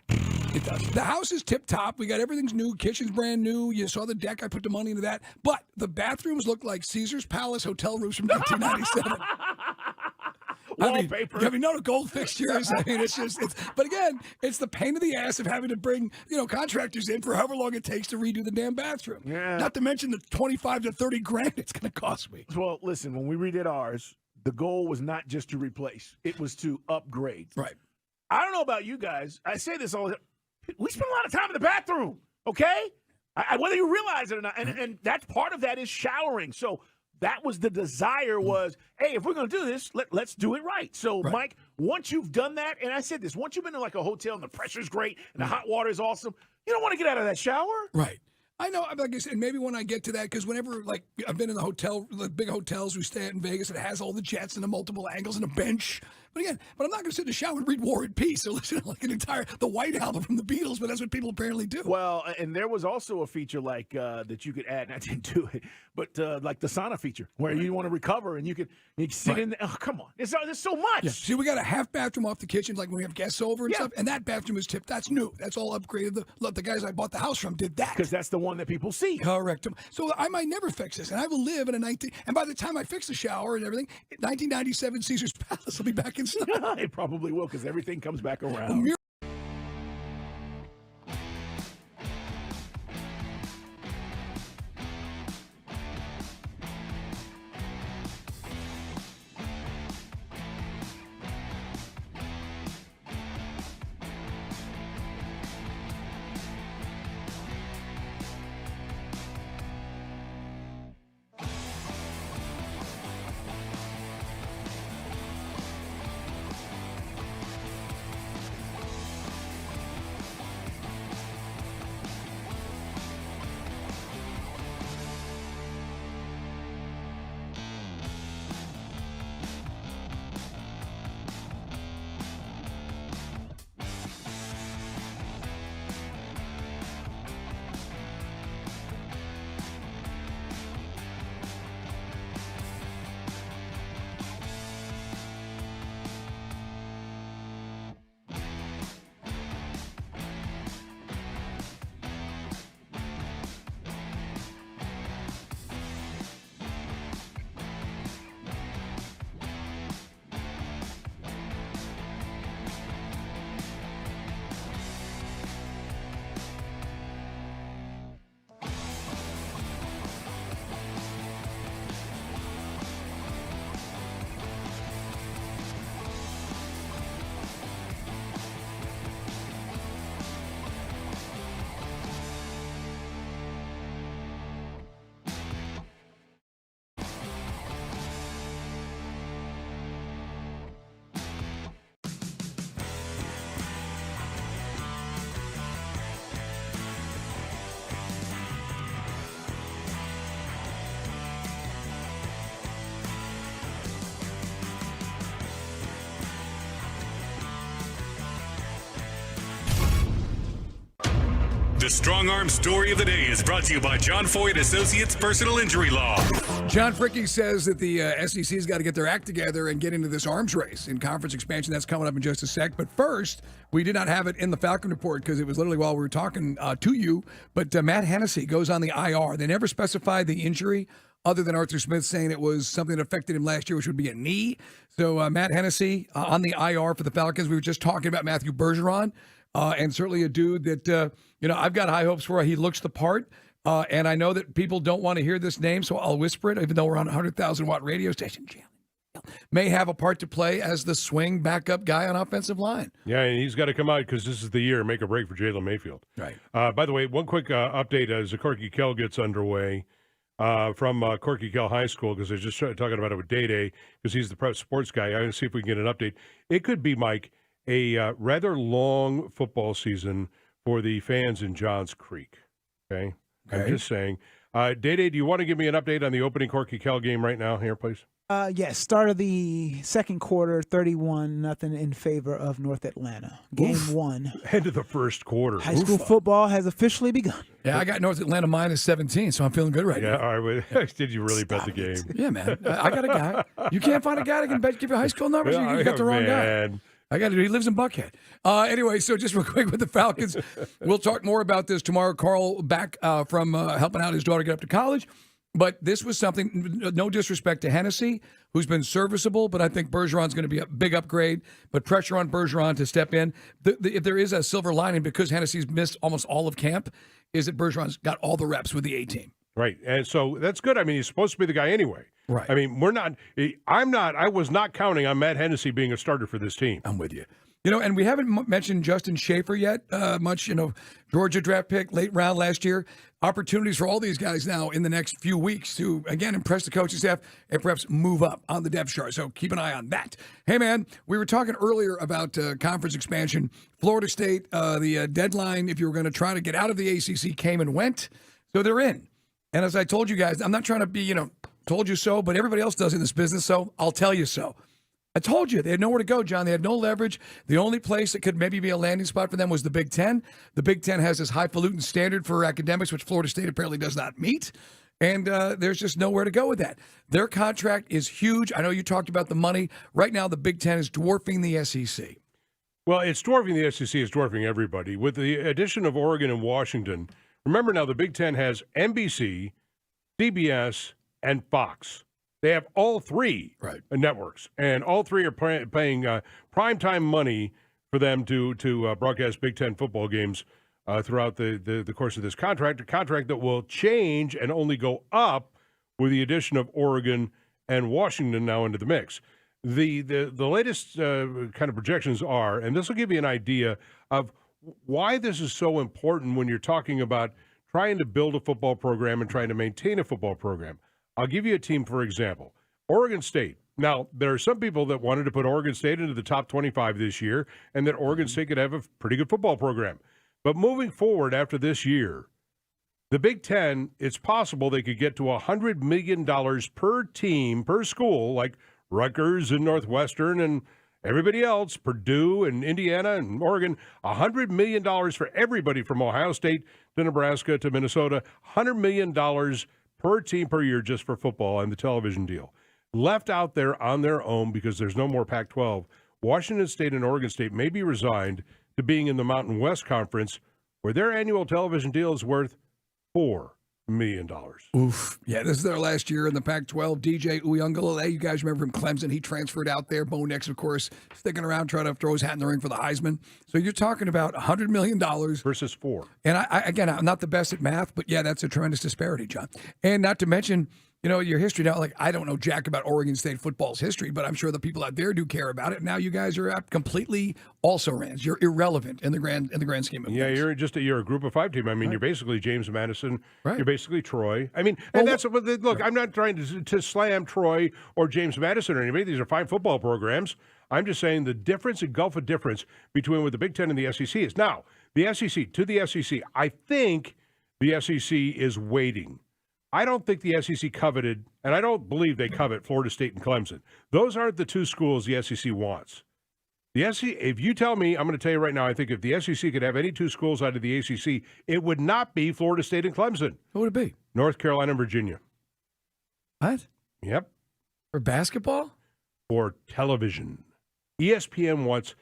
It does. The house is tip-top. We got everything's new. Kitchen's brand new. You saw the deck. I put the money into that. But the bathrooms look like Caesar's Palace hotel rooms from 1997. Wallpaper. I mean, no gold fixtures. I mean, but again, it's the pain in the ass of having to bring, contractors in for however long it takes to redo the damn bathroom. Yeah. Not to mention the 25 to 30 grand it's going to cost me. Well, listen, when we redid ours, the goal was not just to replace. It was to upgrade. Right. I don't know about you guys. I say this all the time. We spend a lot of time in the bathroom, okay? Whether you realize it or not. And that's part of that is showering. So that was the desire was, hey, if we're going to do this, let's do it right. So, Mike, once you've done that, and I said this, once you've been to like a hotel and the pressure's great and the hot water is awesome, you don't want to get out of that shower. Right. I know, like I said, maybe when I get to that, because whenever, I've been in the big hotels we stay at in Vegas, it has all the jets and the multiple angles and a bench. But I'm not going to sit in the shower and read War and Peace or listen to the White Album from the Beatles, but that's what people apparently do. Well, and there was also a feature that you could add, and I didn't do it, but like the sauna feature, where you want to recover and you can sit in there. Oh, come on. There's so much. Yeah. See, we got a half bathroom off the kitchen, like when we have guests over and stuff, and that bathroom is tipped. That's new. That's all upgraded. The guys I bought the house from did that. Because that's the one that people see. Correct. So I might never fix this, and I will live in a and by the time I fix the shower and everything, 1997 Caesar's Palace will be back in stock. It probably will, because everything comes back around. The Strong Arm Story of the Day is brought to you by John Foy Associates Personal Injury Law. John Fricke says that the SEC's got to get their act together and get into this arms race in conference expansion. That's coming up in just a sec. But first, we did not have it in the Falcon Report because it was literally while we were talking to you. But Matt Hennessy goes on the IR. They never specified the injury other than Arthur Smith saying it was something that affected him last year, which would be a knee. So Matt Hennessy on the IR for the Falcons. We were just talking about Matthew Bergeron. And certainly a dude that, I've got high hopes for. He looks the part. And I know that people don't want to hear this name, so I'll whisper it, even though we're on a 100,000-watt radio station. May have a part to play as the swing backup guy on offensive line. Yeah, and he's got to come out because this is the year, make a break for Jalen Mayfield. Right. By the way, one quick update as the Corky Kell gets underway from Corky Kell High School, because I was just talking about it with Day, because he's the prep sports guy. I'm going to see if we can get an update. It could be, Mike, a rather long football season for the fans in Johns Creek. Okay? I'm just saying. Day, do you want to give me an update on the opening Corky Kell game right now here, please? Yes, start of the second quarter, 31-0 in favor of North Atlanta. Game one. End of the first quarter. High school football has officially begun. Yeah, I got North Atlanta minus 17, so I'm feeling good right now. All right. Did you really bet the game? Yeah, man. I got a guy. You can't find a guy that can give you high school numbers? You got the wrong guy. I got it. He lives in Buckhead. Anyway, so just real quick with the Falcons, we'll talk more about this tomorrow. Carl back from helping out his daughter get up to college. But this was something, no disrespect to Hennessy, who's been serviceable, but I think Bergeron's going to be a big upgrade. But pressure on Bergeron to step in. If there is a silver lining, because Hennessy's missed almost all of camp, is that Bergeron's got all the reps with the A-team. Right. And so that's good. I mean, he's supposed to be the guy anyway. Right. I mean, I was not counting on Matt Hennessy being a starter for this team. I'm with you. And we haven't mentioned Justin Schaefer yet much. Georgia draft pick, late round last year. Opportunities for all these guys now in the next few weeks to, again, impress the coaching staff and perhaps move up on the depth chart. So keep an eye on that. Hey, man, we were talking earlier about conference expansion. Florida State, the deadline, if you were going to try to get out of the ACC, came and went. So they're in. And as I told you guys, I'm not trying to be, told you so, but everybody else does in this business, so I'll tell you so. I told you, they had nowhere to go, John. They had no leverage. The only place that could maybe be a landing spot for them was the Big Ten. The Big Ten has this highfalutin standard for academics, which Florida State apparently does not meet. And there's just nowhere to go with that. Their contract is huge. I know you talked about the money. Right now, the Big Ten is dwarfing the SEC. Well, it's dwarfing the SEC. It's dwarfing everybody. With the addition of Oregon and Washington, remember now the Big Ten has NBC, CBS, and Fox. They have all three networks, and all three are paying primetime money for them to broadcast Big Ten football games throughout the course of this contract, a contract that will change and only go up with the addition of Oregon and Washington now into the mix. The latest kind of projections are, and this will give you an idea of why this is so important when you're talking about trying to build a football program and trying to maintain a football program. I'll give you a team, for example, Oregon State. Now, there are some people that wanted to put Oregon State into the top 25 this year and that Oregon State could have a pretty good football program. But moving forward after this year, the Big Ten, it's possible they could get to $100 million per team, per school, like Rutgers and Northwestern and everybody else, Purdue and Indiana and Oregon, $100 million for everybody from Ohio State to Nebraska to Minnesota, $100 million per team per year just for football and the television deal. Left out there on their own because there's no more Pac-12, Washington State and Oregon State may be resigned to being in the Mountain West Conference, where their annual television deal is worth $4 million. Oof. Yeah, this is their last year in the Pac-12. DJ Uyunglele, you guys remember him, Clemson. He transferred out there. Bo Nix, of course, sticking around, trying to throw his hat in the ring for the Heisman. So you're talking about $100 million. Versus $4. And again, I'm not the best at math, but yeah, that's a tremendous disparity, John. And not to mention, your history now, like I don't know jack about Oregon State football's history, but I'm sure the people out there do care about it. Now you guys are completely also-rans. You're irrelevant in the grand scheme of things. Yeah, you're a group of five team. I mean, You're basically James Madison. Right. You're basically Troy. I mean, and look, I'm not trying to slam Troy or James Madison or anybody. These are fine football programs. I'm just saying the difference, a gulf of difference between what the Big Ten and the SEC is. Now, the SEC, I think the SEC is waiting. I don't think the SEC coveted, and I don't believe they covet Florida State and Clemson. Those aren't the two schools the SEC wants. The SEC, if you tell me, I'm going to tell you right now, I think if the SEC could have any two schools out of the ACC, it would not be Florida State and Clemson. What would it be? North Carolina and Virginia. What? Yep. For basketball? For television. ESPN wants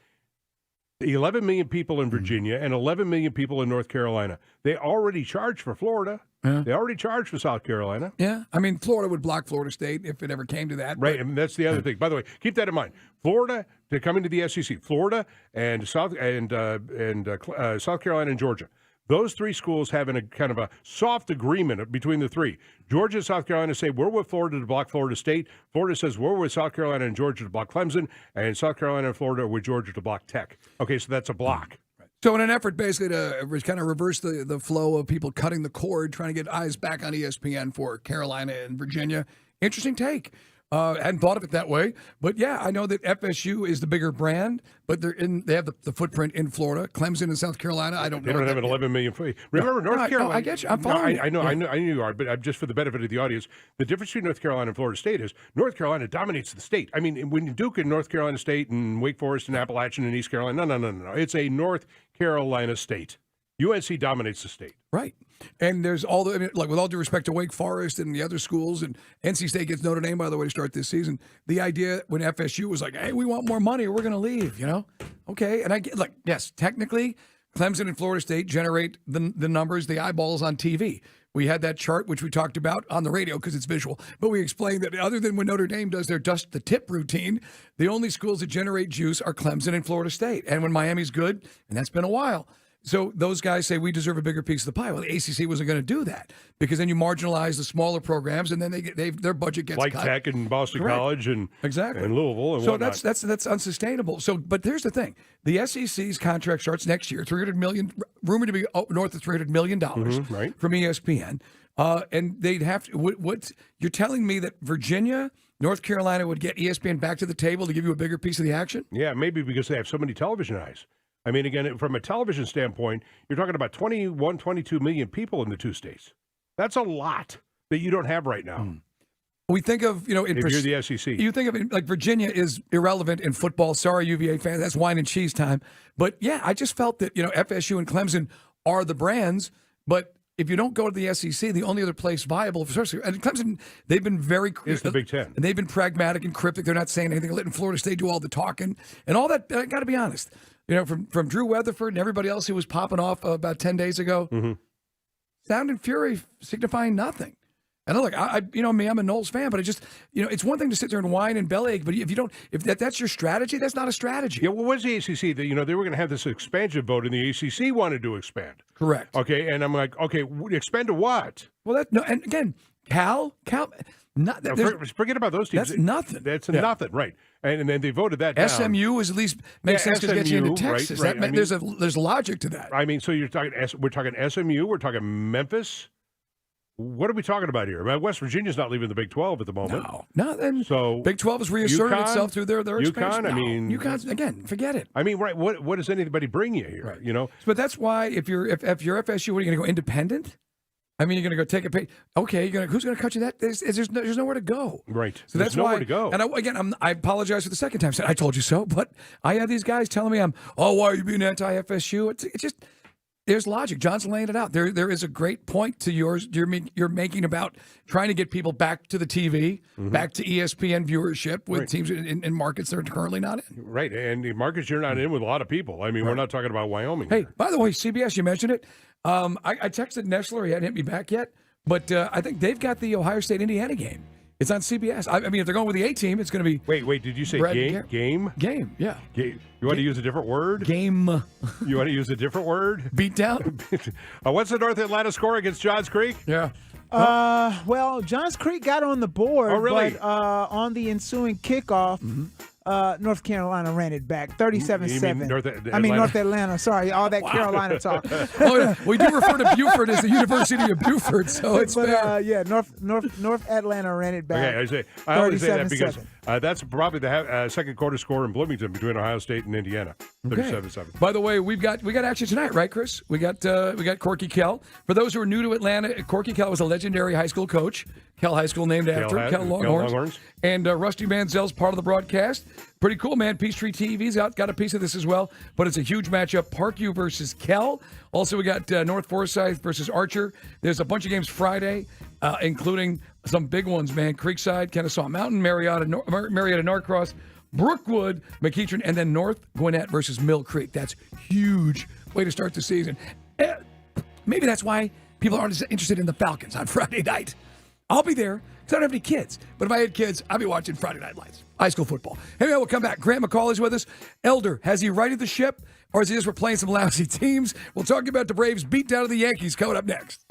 11 million people in Virginia and 11 million people in North Carolina. They already charge for Florida. Yeah. They already charge for South Carolina. Yeah. I mean, Florida would block Florida State if it ever came to that. Right. And that's the other thing. By the way, keep that in mind. Florida, to come into the SEC, Florida and South Carolina and Georgia. Those three schools have a kind of a soft agreement between the three. Georgia and South Carolina say we're with Florida to block Florida State. Florida says we're with South Carolina and Georgia to block Clemson. And South Carolina and Florida are with Georgia to block Tech. Okay, so that's a block. So in an effort basically to kind of reverse the flow of people cutting the cord, trying to get eyes back on ESPN for Carolina and Virginia, interesting take. Hadn't thought of it that way. But, yeah, I know that FSU is the bigger brand, but they have the footprint in Florida. Clemson and South Carolina, I don't know. They don't have an 11 million. Remember, North Carolina. No, I get you. I'm following. I know you are, but just for the benefit of the audience, the difference between North Carolina and Florida State is North Carolina dominates the state. I mean, when Duke and North Carolina State and Wake Forest and Appalachian and East Carolina, no. It's a North Carolina state. UNC dominates the state. Right. And there's all the, like, with all due respect to Wake Forest and the other schools, and NC State gets Notre Dame, by the way, to start this season. The idea when FSU was like, hey, we want more money or we're going to leave, Okay. And I get, like, yes, technically, Clemson and Florida State generate the numbers, the eyeballs on TV. We had that chart, which we talked about on the radio because it's visual, but we explained that other than when Notre Dame does their dust the tip routine, the only schools that generate juice are Clemson and Florida State. And when Miami's good, and that's been a while. So those guys say we deserve a bigger piece of the pie. Well, the ACC wasn't going to do that because then you marginalize the smaller programs, and then their budget gets like cut. Tech and Boston Correct. College and Louisville and so whatnot. that's unsustainable. So, but here's the thing: the SEC's contract starts next year, $300 million, rumored to be north of $300 million right. from ESPN, and they'd have to. What you're telling me that Virginia, North Carolina would get ESPN back to the table to give you a bigger piece of the action? Yeah, maybe because they have so many television eyes. I mean, again, from a television standpoint, you're talking about 21, 22 million people in the two states. That's a lot that you don't have right now. We think of, if you're the SEC. You think of it like Virginia is irrelevant in football. Sorry, UVA fans, that's wine and cheese time. But yeah, I just felt that, FSU and Clemson are the brands. But if you don't go to the SEC, the only other place viable, and Clemson, they've been very It's the Big Ten. and they've been pragmatic and cryptic. They're not saying anything. Letting Florida State do all the talking and all that. I got to be honest. From Drew Weatherford and everybody else who was popping off about 10 days ago, sound and fury signifying nothing. And look, I'm a Knowles fan, but it's one thing to sit there and whine and bellyache, but if that's your strategy, that's not a strategy. Yeah, well, what's the ACC? They were going to have this expansion vote, and the ACC wanted to expand. Correct. Okay, and I'm like, okay, expand to what? Well, and again, Cal. Forget about those teams. That's nothing. That's nothing, right? And then they voted that down. SMU is at least makes sense because it gets you into Texas. Right. There's logic to that. I mean, so we're talking SMU, we're talking Memphis. What are we talking about here? West Virginia's not leaving the Big 12 at the moment. No. Then so Big 12 has reasserted itself through their expansion. UConn, UConn's again, forget it. I mean, right? What does anybody bring you here? Right. But that's why if you're FSU, what are you going to go independent? I mean, you're going to go take a pay. Okay, who's going to cut you that? There's nowhere to go. Right. So there's that's nowhere why. to go. And I apologize for the second time. I told you so. But I had these guys telling me why are you being anti-FSU? It's just there's logic. John's laying it out. There is a great point to you're making about trying to get people back to the TV, back to ESPN viewership with teams in markets they're currently not in. Right, and the markets you're not in with a lot of people. I mean, we're not talking about Wyoming. Hey, by the way, CBS, you mentioned it. I texted Nestler. He hadn't hit me back yet, but I think they've got the Ohio State-Indiana game. It's on CBS. I mean, if they're going with the A team, it's going to be. Wait. Did you say game? Game. Yeah. Game. You want to use a different word? Game. You want to use a different word? Beat down. What's the North Atlanta score against Johns Creek? Yeah. Well, Johns Creek got on the board. Oh, really? But on the ensuing kickoff, North Carolina ran it back, 37-7. I mean North Atlanta. Sorry, all that Carolina talk. Oh, yeah. We do refer to Buford as the University of Buford, so it's fair. North Atlanta ran it back. Okay, I always say that because that's probably the second quarter score in Bloomington between Ohio State and Indiana, 37-7. By the way, we got action tonight, right, Chris? We got Corky Kell. For those who are new to Atlanta, Corky Kell was a legendary high school coach. Kell High School named after him, Kell Longhorns. And Rusty Manziel's part of the broadcast. Pretty cool, man. Peachtree TV's got a piece of this as well. But it's a huge matchup. Parkview versus Kell. Also, we got North Forsyth versus Archer. There's a bunch of games Friday, including some big ones, man. Creekside, Kennesaw Mountain, Marietta Norcross, Brookwood, McEachern, and then North Gwinnett versus Mill Creek. That's huge way to start the season. Maybe that's why people aren't as interested in the Falcons on Friday night. I'll be there because I don't have any kids. But if I had kids, I'd be watching Friday Night Lights, high school football. Anyway, we'll come back. Grant McCauley's with us. Elder, has he righted the ship, or is he just playing some lousy teams? We'll talk about the Braves' beatdown of the Yankees coming up next.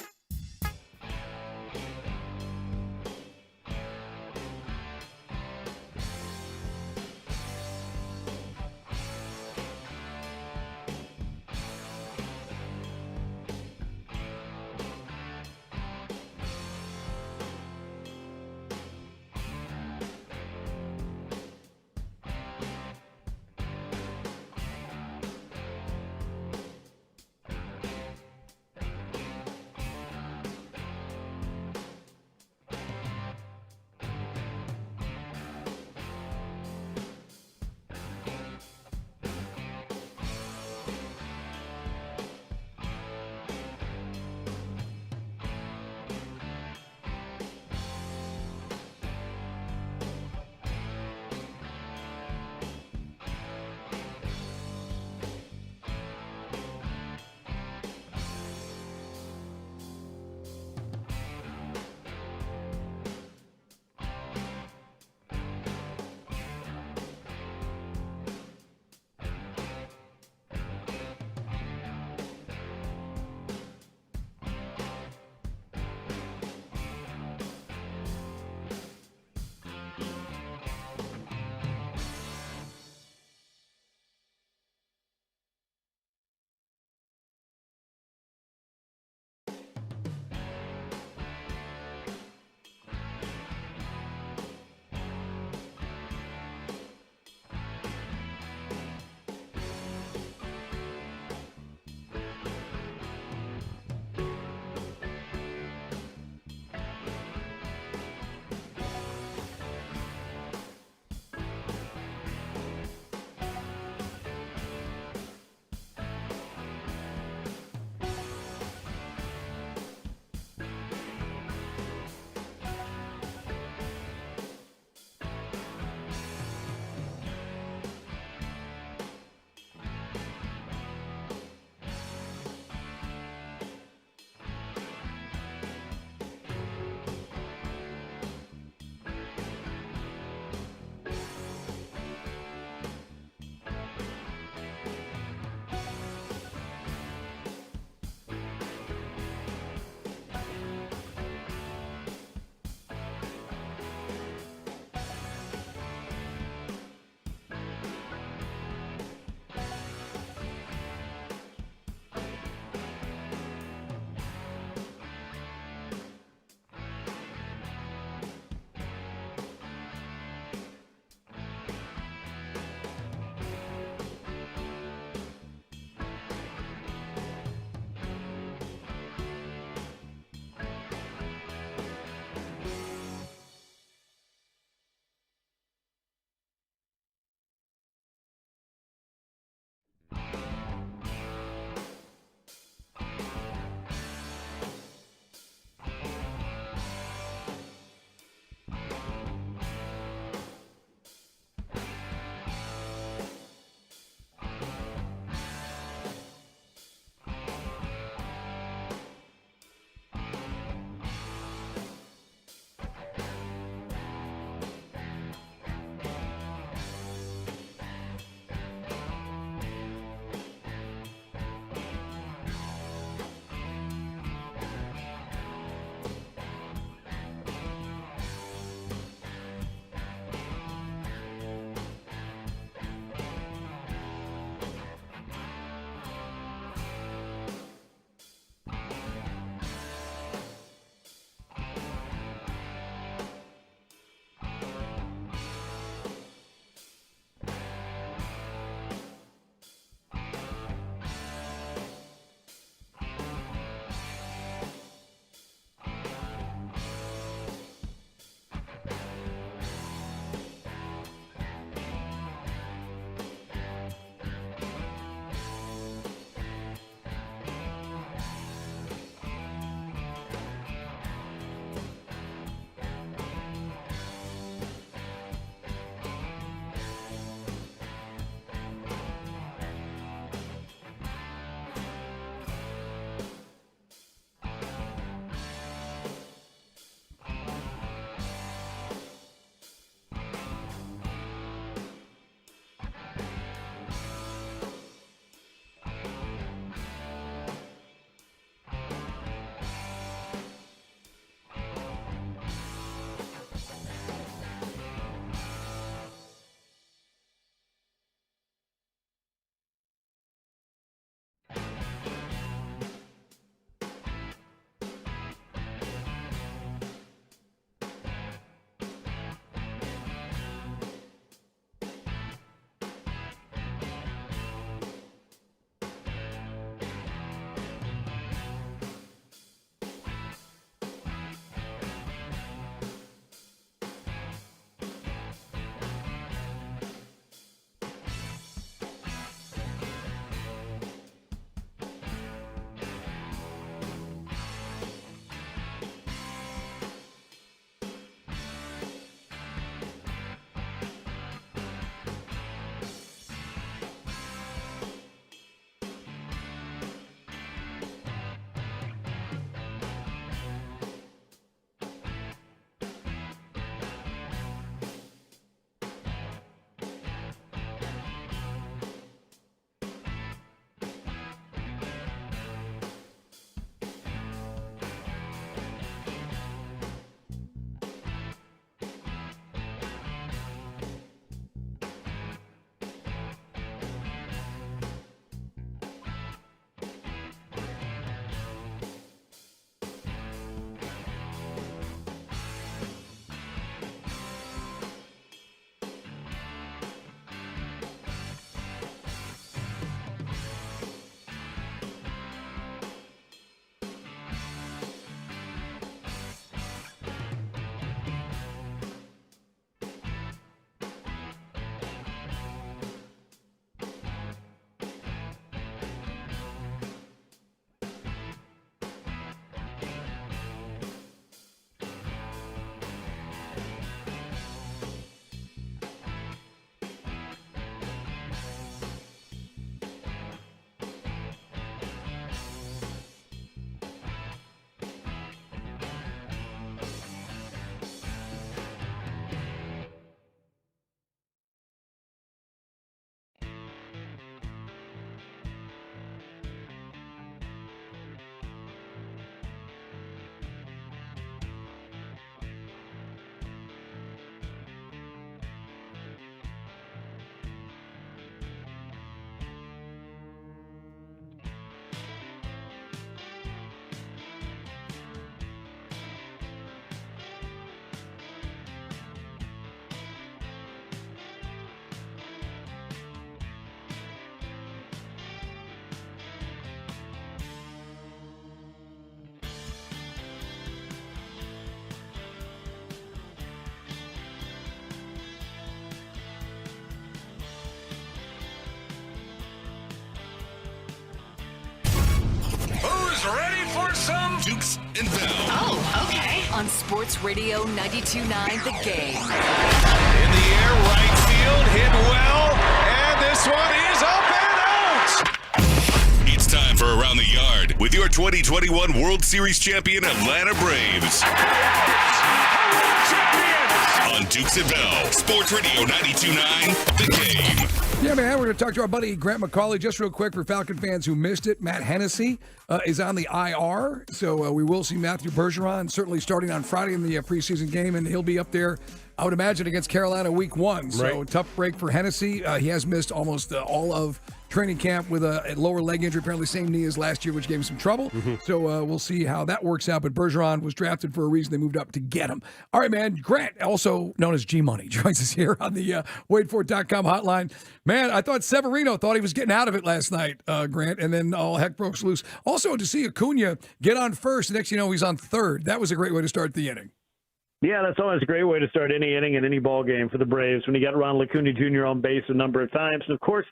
some Dukes and Bell. Oh, okay. On Sports Radio 92.9 The Game. In the air, right field, hit well, and this one is up and out. It's time for Around the Yard with your 2021 World Series champion Atlanta Braves. On Dukes and Bell, Sports Radio 92.9 The Game. Yeah, man, we're going to talk to our buddy Grant McCauley just real quick for Falcon fans who missed it. Matt Hennessy is on the IR, so we will see Matthew Bergeron certainly starting on Friday in the preseason game, and he'll be up there, I would imagine, against Carolina week 1. So Right. tough break for Hennessy. He has missed almost all of training camp with a lower leg injury, apparently same knee as last year, which gave him some trouble. So we'll see how that works out. But Bergeron was drafted for a reason. They moved up to get him. All right, man. Grant, also known as G-Money, joins us here on the waitfor.com hotline. Man, I thought Severino thought he was getting out of it last night, Grant, and then all heck broke loose. Also, to see Acuna get on first, the next you know, he's on third. That was a great way to start the inning. Yeah, that's always a great way to start any inning and any ball game for the Braves when you got Ronald Acuna Jr. on base a number of times. And, of course,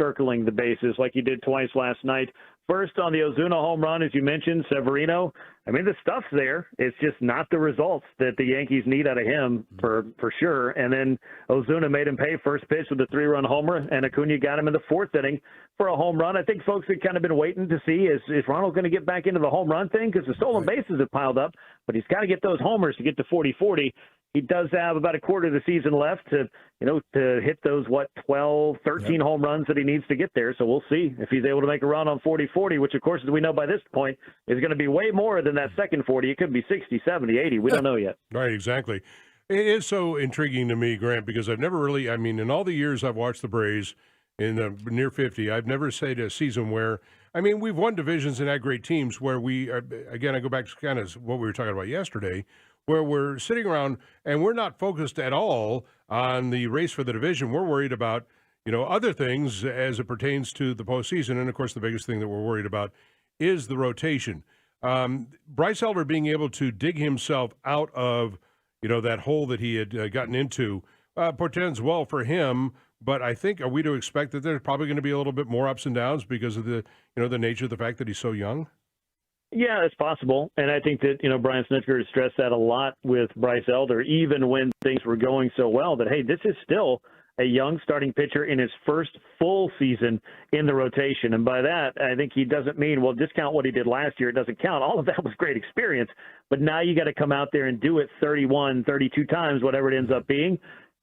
circling the bases like he did twice last night. First on the Ozuna home run, as you mentioned, Severino. I mean, the stuff's there. It's just not the results that the Yankees need out of him for sure. And then Ozuna made him pay first pitch with a 3-run homer, and Acuna got him in the 4th inning for a home run. I think folks had kind of been waiting to see, is Ronald going to get back into the home run thing? Because the stolen bases have piled up, but he's got to get those homers to get to 40-40. He does have about a quarter of the season left to hit those, 12, 13 home runs that he needs to get there. So we'll see if he's able to make a run on 40-40, which, of course, as we know by this point, is going to be way more than that second 40. It could be 60, 70, 80. We don't know yet. Right, exactly. It is so intriguing to me, Grant, because I've never really, in all the years I've watched the Braves in the near 50, I've never seen a season where, we've won divisions and had great teams where we, again, I go back to kind of what we were talking about yesterday, where we're sitting around and we're not focused at all on the race for the division. We're worried about, other things as it pertains to the postseason. And, of course, the biggest thing that we're worried about is the rotation. Bryce Elder being able to dig himself out of, that hole that he had gotten into portends well for him. But I think, are we to expect that there's probably going to be a little bit more ups and downs because of the, the nature of the fact that he's so young? Yeah, it's possible. And I think that, Brian Snitker has stressed that a lot with Bryce Elder, even when things were going so well, that, hey, this is still a young starting pitcher in his first full season in the rotation. And by that, I think he doesn't mean, well, discount what he did last year. It doesn't count. All of that was great experience. But now you got to come out there and do it 31, 32 times, whatever it ends up being.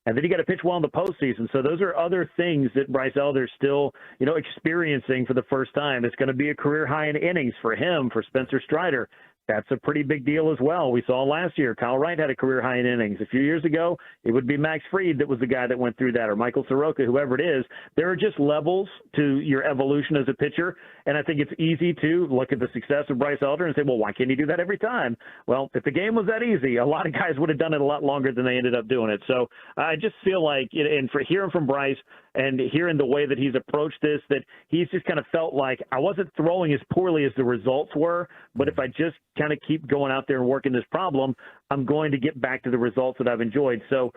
And then you got to pitch well in the postseason. So those are other things that Bryce Elder's still, experiencing for the first time. It's going to be a career high in innings for him, for Spencer Strider. That's a pretty big deal as well. We saw last year, Kyle Wright had a career high in innings. A few years ago, it would be Max Fried that was the guy that went through that, or Michael Soroka, whoever it is. There are just levels to your evolution as a pitcher, and I think it's easy to look at the success of Bryce Elder and say, well, why can't he do that every time? Well, if the game was that easy, a lot of guys would have done it a lot longer than they ended up doing it. So I just feel like, and for hearing from Bryce and hearing the way that he's approached this, that he's just kind of felt like I wasn't throwing as poorly as the results were, but if I just kind of keep going out there and working this problem, I'm going to get back to the results that I've enjoyed. So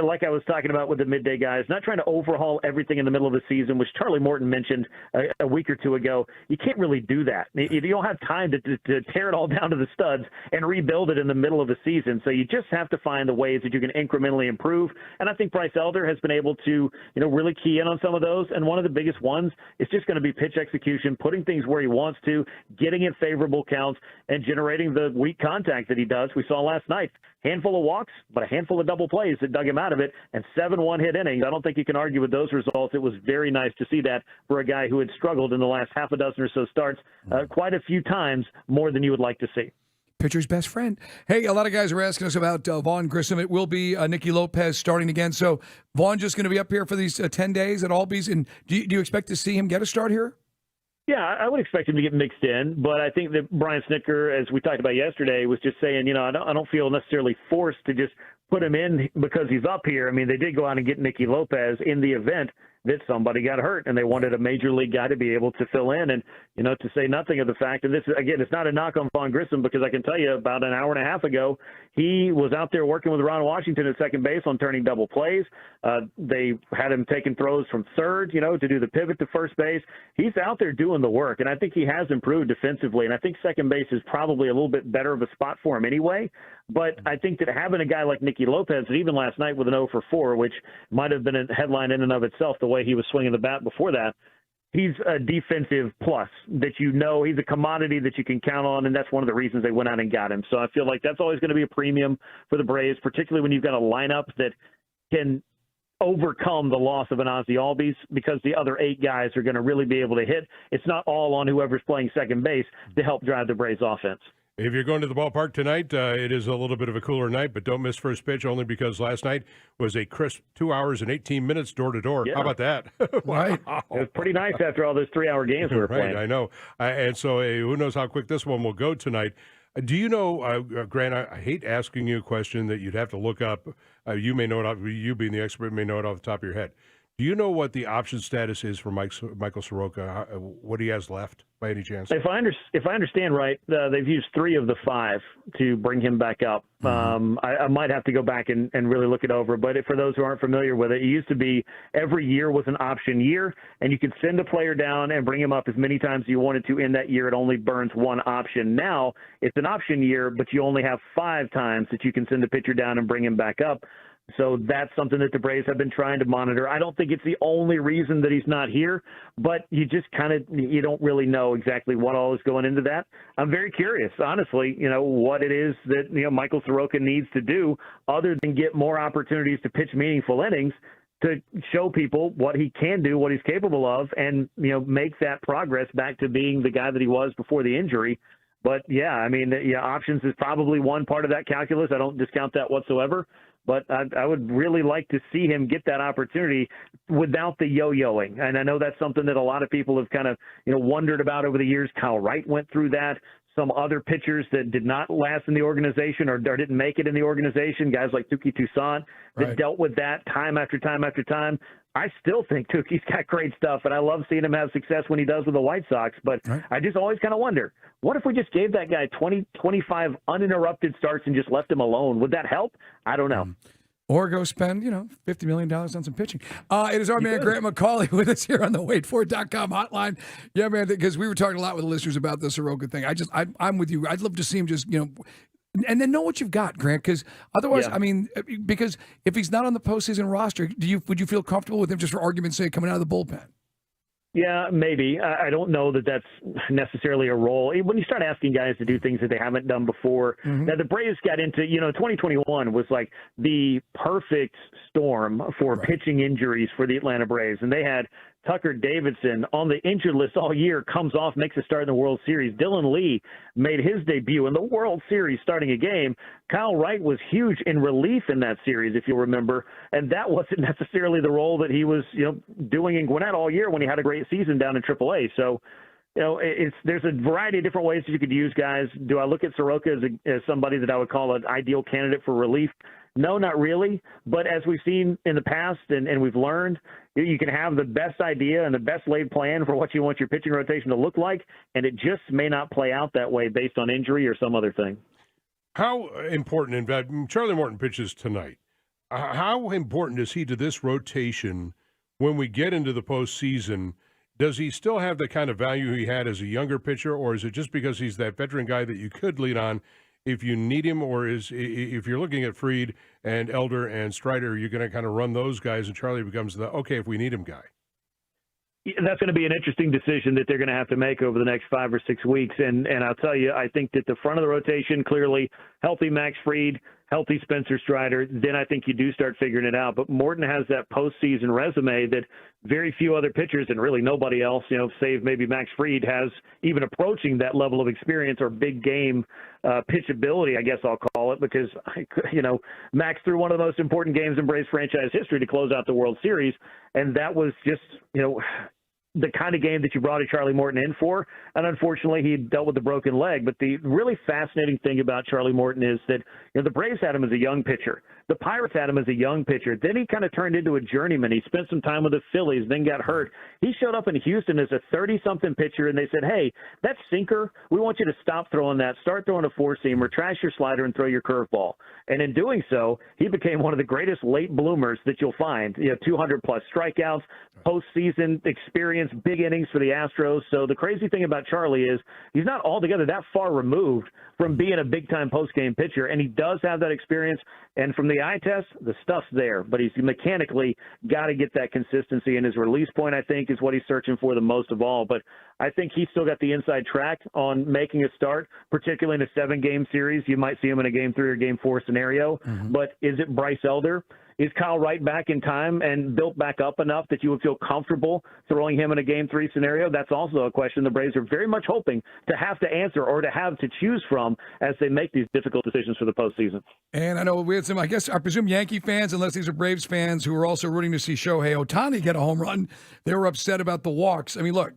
like I was talking about with the midday guys, not trying to overhaul everything in the middle of the season, which Charlie Morton mentioned a week or two ago. You can't really do that. You don't have time to tear it all down to the studs and rebuild it in the middle of the season. So you just have to find the ways that you can incrementally improve. And I think Bryce Elder has been able to, really key in on some of those. And one of the biggest ones is just going to be pitch execution, putting things where he wants to, getting in favorable counts, and generating the weak contact that he does. We saw last night, handful of walks, but a handful of double plays that dug him out of it, and 7 one-hit innings. I don't think you can argue with those results. It was very nice to see that for a guy who had struggled in the last half a dozen or so starts quite a few times, more than you would like to see. Pitcher's best friend. Hey, a lot of guys are asking us about Vaughn Grissom. It will be Nicky Lopez starting again. So Vaughn just going to be up here for these 10 days at Albies. And do you expect to see him get a start here? Yeah, I would expect him to get mixed in, but I think that Brian Snitker, as we talked about yesterday, was just saying, I don't feel necessarily forced to just put him in because he's up here. I mean, they did go out and get Nicky Lopez in the event that somebody got hurt, and they wanted a major league guy to be able to fill in. And, to say nothing of the fact, and this, again, it's not a knock on Vaughn Grissom, because I can tell you about an hour and a half ago, he was out there working with Ron Washington at second base on turning double plays. They had him taking throws from third, to do the pivot to first base. He's out there doing the work, and I think he has improved defensively, and I think second base is probably a little bit better of a spot for him anyway. But I think that having a guy like Nicky Lopez, and even last night with an 0 for 4, which might have been a headline in and of itself, the way he was swinging the bat before that, he's a defensive plus that he's a commodity that you can count on, and that's one of the reasons they went out and got him. So I feel like that's always going to be a premium for the Braves, particularly when you've got a lineup that can overcome the loss of an Ozzie Albies, because the other 8 guys are going to really be able to hit. It's not all on whoever's playing second base to help drive the Braves offense. If you're going to the ballpark tonight, it is a little bit of a cooler night, but don't miss first pitch, only because last night was a crisp 2 hours and 18 minutes door to door. How about that? Right. It was pretty nice after all those 3-hour games we were playing. I know. And so who knows how quick this one will go tonight. Do you know, Grant, I hate asking you a question that you'd have to look up. You may know it, you being the expert, may know it off the top of your head. Do you know what the option status is for Michael Soroka? What he has left, by any chance? If I understand right, they've used 3 of the 5 to bring him back up. I might have to go back and really look it over. But for those who aren't familiar with it, it used to be every year was an option year, and you could send a player down and bring him up as many times as you wanted to in that year. It only burns 1 option. Now it's an option year, but you only have 5 times that you can send a pitcher down and bring him back up. So that's something that the Braves have been trying to monitor. I don't think it's the only reason that he's not here, but you just you don't really know exactly what all is going into that. I'm very curious, honestly, what it is that, Michael Soroka needs to do other than get more opportunities to pitch meaningful innings to show people what he can do, what he's capable of, and, make that progress back to being the guy that he was before the injury. But, options is probably one part of that calculus. I don't discount that whatsoever. But I would really like to see him get that opportunity without the yo-yoing. And I know that's something that a lot of people have kind of, wondered about over the years. Kyle Wright went through that. Some other pitchers that did not last in the organization or didn't make it in the organization, guys like Touki Toussaint, that dealt with that time after time after time. I still think Tuki's got great stuff, and I love seeing him have success when he does with the White Sox. But I just always kind of wonder, what if we just gave that guy 20, 25 uninterrupted starts and just left him alone? Would that help? I don't know. Or go spend, $50 million on some pitching. It is our man, Grant McCauley, with us here on the waitfor.com hotline. Yeah, man, because we were talking a lot with the listeners about the Soroka thing. I'm with you. I'd love to see him just, and then know what you've got, Grant, because otherwise, because if he's not on the postseason roster, would you feel comfortable with him just for argument's sake coming out of the bullpen? Yeah, maybe. I don't know that that's necessarily a role. When you start asking guys to do things that they haven't done before, now the Braves got into, 2021 was like the perfect storm for pitching injuries for the Atlanta Braves. And they had Tucker Davidson on the injured list all year, comes off, makes a start in the World Series. Dylan Lee made his debut in the World Series starting a game. Kyle Wright was huge in relief in that series, if you'll remember, and that wasn't necessarily the role that he was, doing in Gwinnett all year when he had a great season down in AAA. So, there's a variety of different ways that you could use guys. Do I look at Soroka as somebody that I would call an ideal candidate for relief? No, not really. But as we've seen in the past and we've learned, you can have the best idea and the best laid plan for what you want your pitching rotation to look like, and it just may not play out that way based on injury or some other thing. How important, in fact, Charlie Morton pitches tonight. How important is he to this rotation when we get into the postseason? Does he still have the kind of value he had as a younger pitcher, or is it just because he's that veteran guy that you could lean on if you need him, or if you're looking at Fried and Elder and Strider, you're going to kind of run those guys, and Charlie becomes the, okay, if we need him guy? That's going to be an interesting decision that they're going to have to make over the next 5 or 6 weeks. And I'll tell you, I think that the front of the rotation, clearly healthy Max Fried, healthy Spencer Strider, then I think you do start figuring it out. But Morton has that postseason resume that very few other pitchers, and really nobody else, save maybe Max Fried, has even approaching that level of experience or big game pitchability, I guess I'll call it, because, Max threw one of the most important games in Braves franchise history to close out the World Series. And that was just, the kind of game that you brought a Charlie Morton in for. And unfortunately, he dealt with a broken leg. But the really fascinating thing about Charlie Morton is that the Braves had him as a young pitcher. The Pirates had him as a young pitcher. Then he kind of turned into a journeyman. He spent some time with the Phillies, then got hurt. He showed up in Houston as a 30-something pitcher, and they said, hey, that sinker, we want you to stop throwing that. Start throwing a four-seamer, trash your slider, and throw your curveball. And in doing so, he became one of the greatest late bloomers that you'll find. 200-plus strikeouts, postseason experience, big innings for the Astros. So the crazy thing about Charlie is he's not altogether that far removed from being a big-time post-game pitcher, and he does have that experience. And from the eye test, the stuff's there, but he's mechanically got to get that consistency, and his release point, I think, is what he's searching for the most of all. But I think he's still got the inside track on making a start, particularly in a 7-game series. You might see him in a Game 3 or Game 4 scenario, but is it Bryce Elder? Is Kyle Wright back in time and built back up enough that you would feel comfortable throwing him in a Game 3 scenario? That's also a question the Braves are very much hoping to have to answer or to have to choose from as they make these difficult decisions for the postseason. And I know we had some, I presume Yankee fans, unless these are Braves fans, who are also rooting to see Shohei Ohtani get a home run. They were upset about the walks. I mean, look,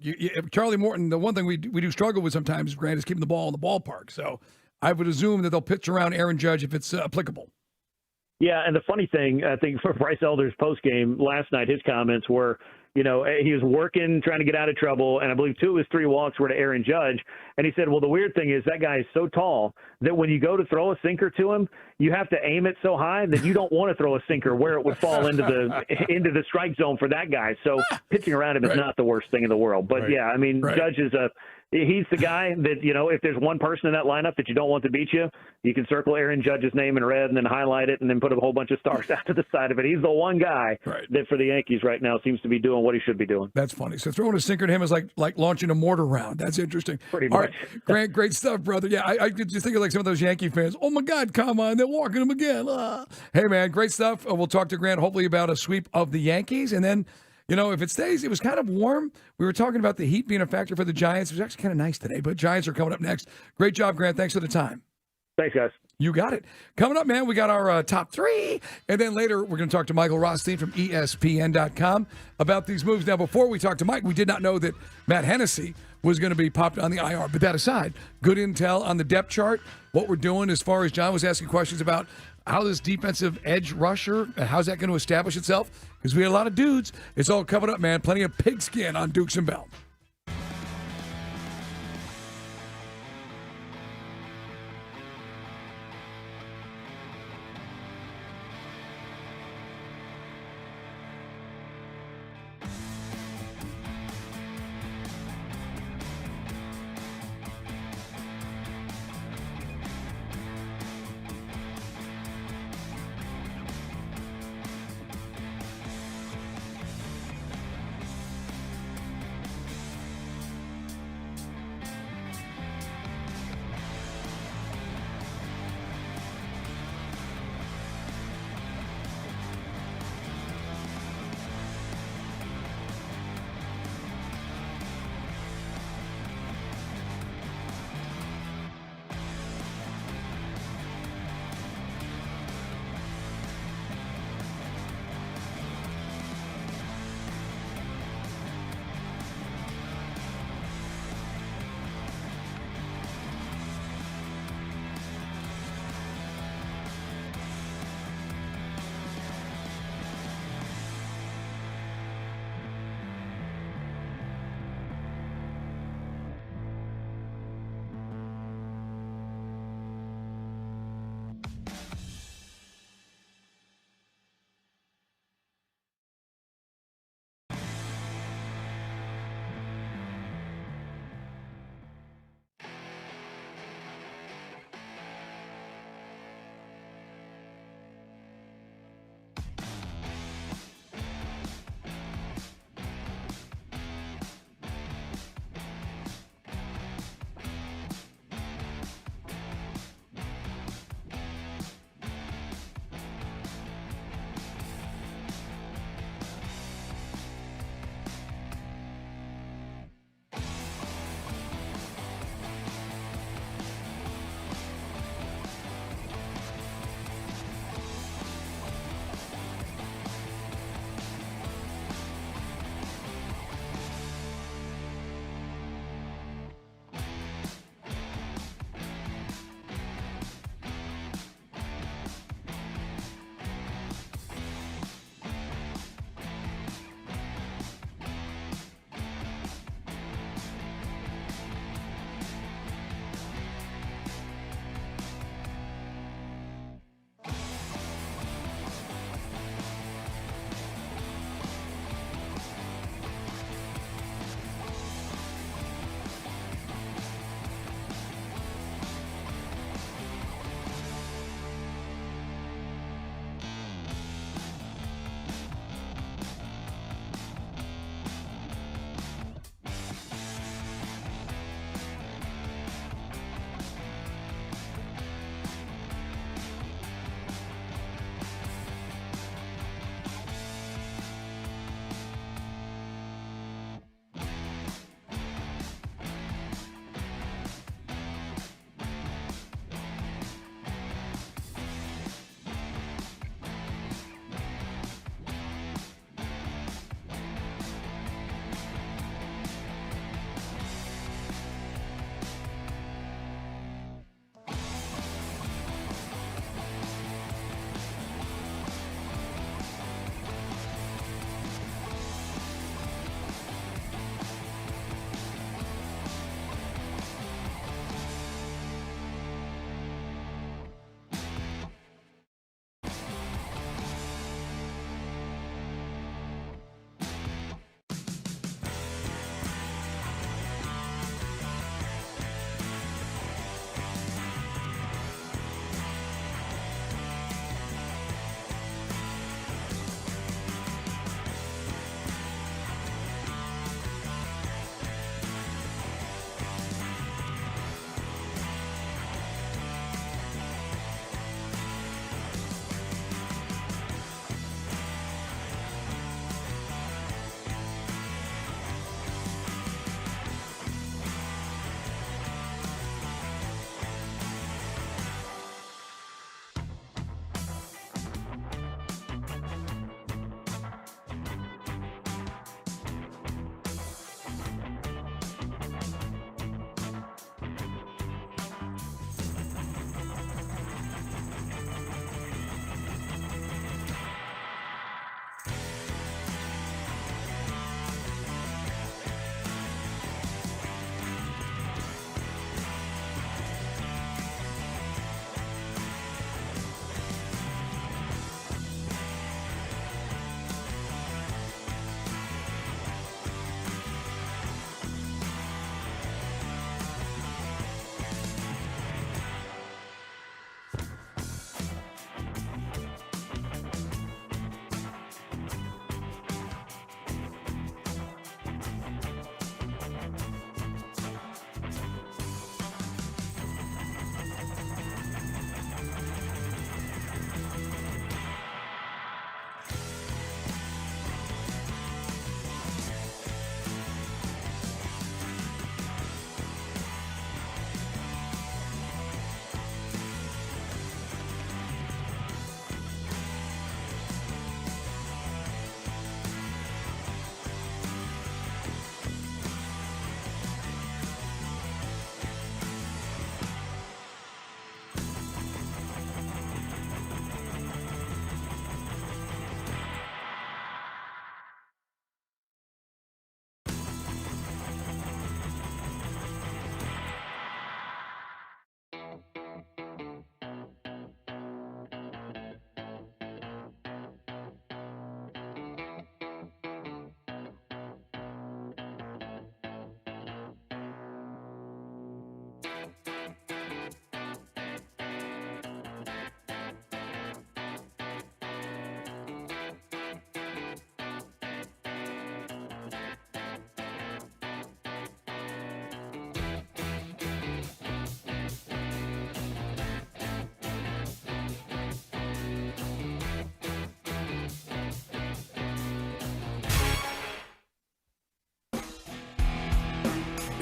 Charlie Morton, the one thing we do struggle with sometimes, Grant, is keeping the ball in the ballpark. So I would assume that they'll pitch around Aaron Judge if it's applicable. Yeah, and the funny thing, I think, for Bryce Elder's postgame last night, his comments were, he was working, trying to get out of trouble, and I believe 2 of his 3 walks were to Aaron Judge. And he said, well, the weird thing is that guy is so tall that when you go to throw a sinker to him, you have to aim it so high that you don't want to throw a sinker where it would fall into the strike zone for that guy. So pitching around him is not the worst thing in the world. But, Judge is he's the guy that, if there's one person in that lineup that you don't want to beat you, you can circle Aaron Judge's name in red and then highlight it and then put a whole bunch of stars out to the side of it. He's the one guy that for the Yankees right now seems to be doing what he should be doing. That's funny. So throwing a sinker to him is like launching a mortar round. That's interesting. Pretty much. All right, Grant, great stuff, brother. Yeah, I could just think of like some of those Yankee fans. Oh, my God, come on. They're walking him again. Hey, man, great stuff. We'll talk to Grant hopefully about a sweep of the Yankees. And then, if it stays, it was kind of warm. We were talking about the heat being a factor for the Giants. It was actually kind of nice today, but Giants are coming up next. Great job, Grant. Thanks for the time. Thanks, guys. You got it. Coming up, man, we got our top 3. And then later, we're going to talk to Michael Rothstein from ESPN.com about these moves. Now, before we talk to Mike, we did not know that Matt Hennessy was going to be popped on the IR. But that aside, good intel on the depth chart, what we're doing as far as John was asking questions about how this defensive edge rusher, how's that going to establish itself? Because we had a lot of dudes. It's all coming up, man. Plenty of pigskin on Dukes and Bell.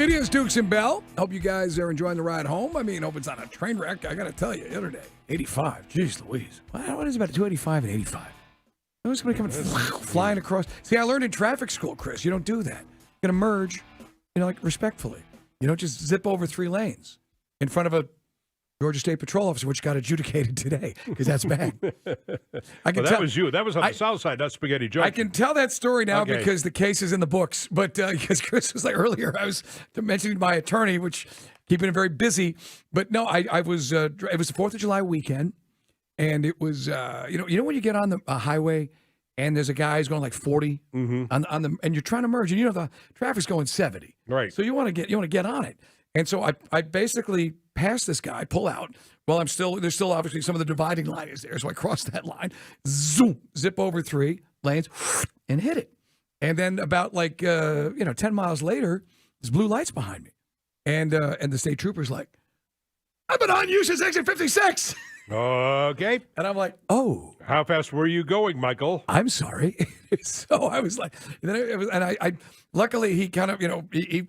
It is Dukes and Bell. Hope you guys are enjoying the ride home. I mean, hope it's not a train wreck. I got to tell you, the other day, 85. Jeez Louise. What is about 285 and 85? There's somebody coming flying across. See, I learned in traffic school, Chris, you don't do that. You're going to merge, like respectfully. You don't just zip over 3 lanes in front of a Georgia State Patrol officer, which got adjudicated today, because that's bad. That was you. That was on the south side, not Spaghetti Junction. I can tell that story now because the case is in the books. But because Chris was like earlier, I was mentioning my attorney, which keeping him very busy. But no, I was. It was the 4th of July weekend, and it was you know when you get on the highway and there's a guy who's going like 40 on the and you're trying to merge, and the traffic's going 70. Right. So you want to get on it. And so I basically passed this guy, pull out. Well, there's still obviously some of the dividing line is there. So I crossed that line, zoom, zip over 3 lanes and hit it. And then about 10 miles later, there's blue lights behind me. And the state trooper's like, I've been on you since exit 56. Okay. And I'm like, oh. How fast were you going, Michael? I'm sorry. So I was like, I luckily he kind of,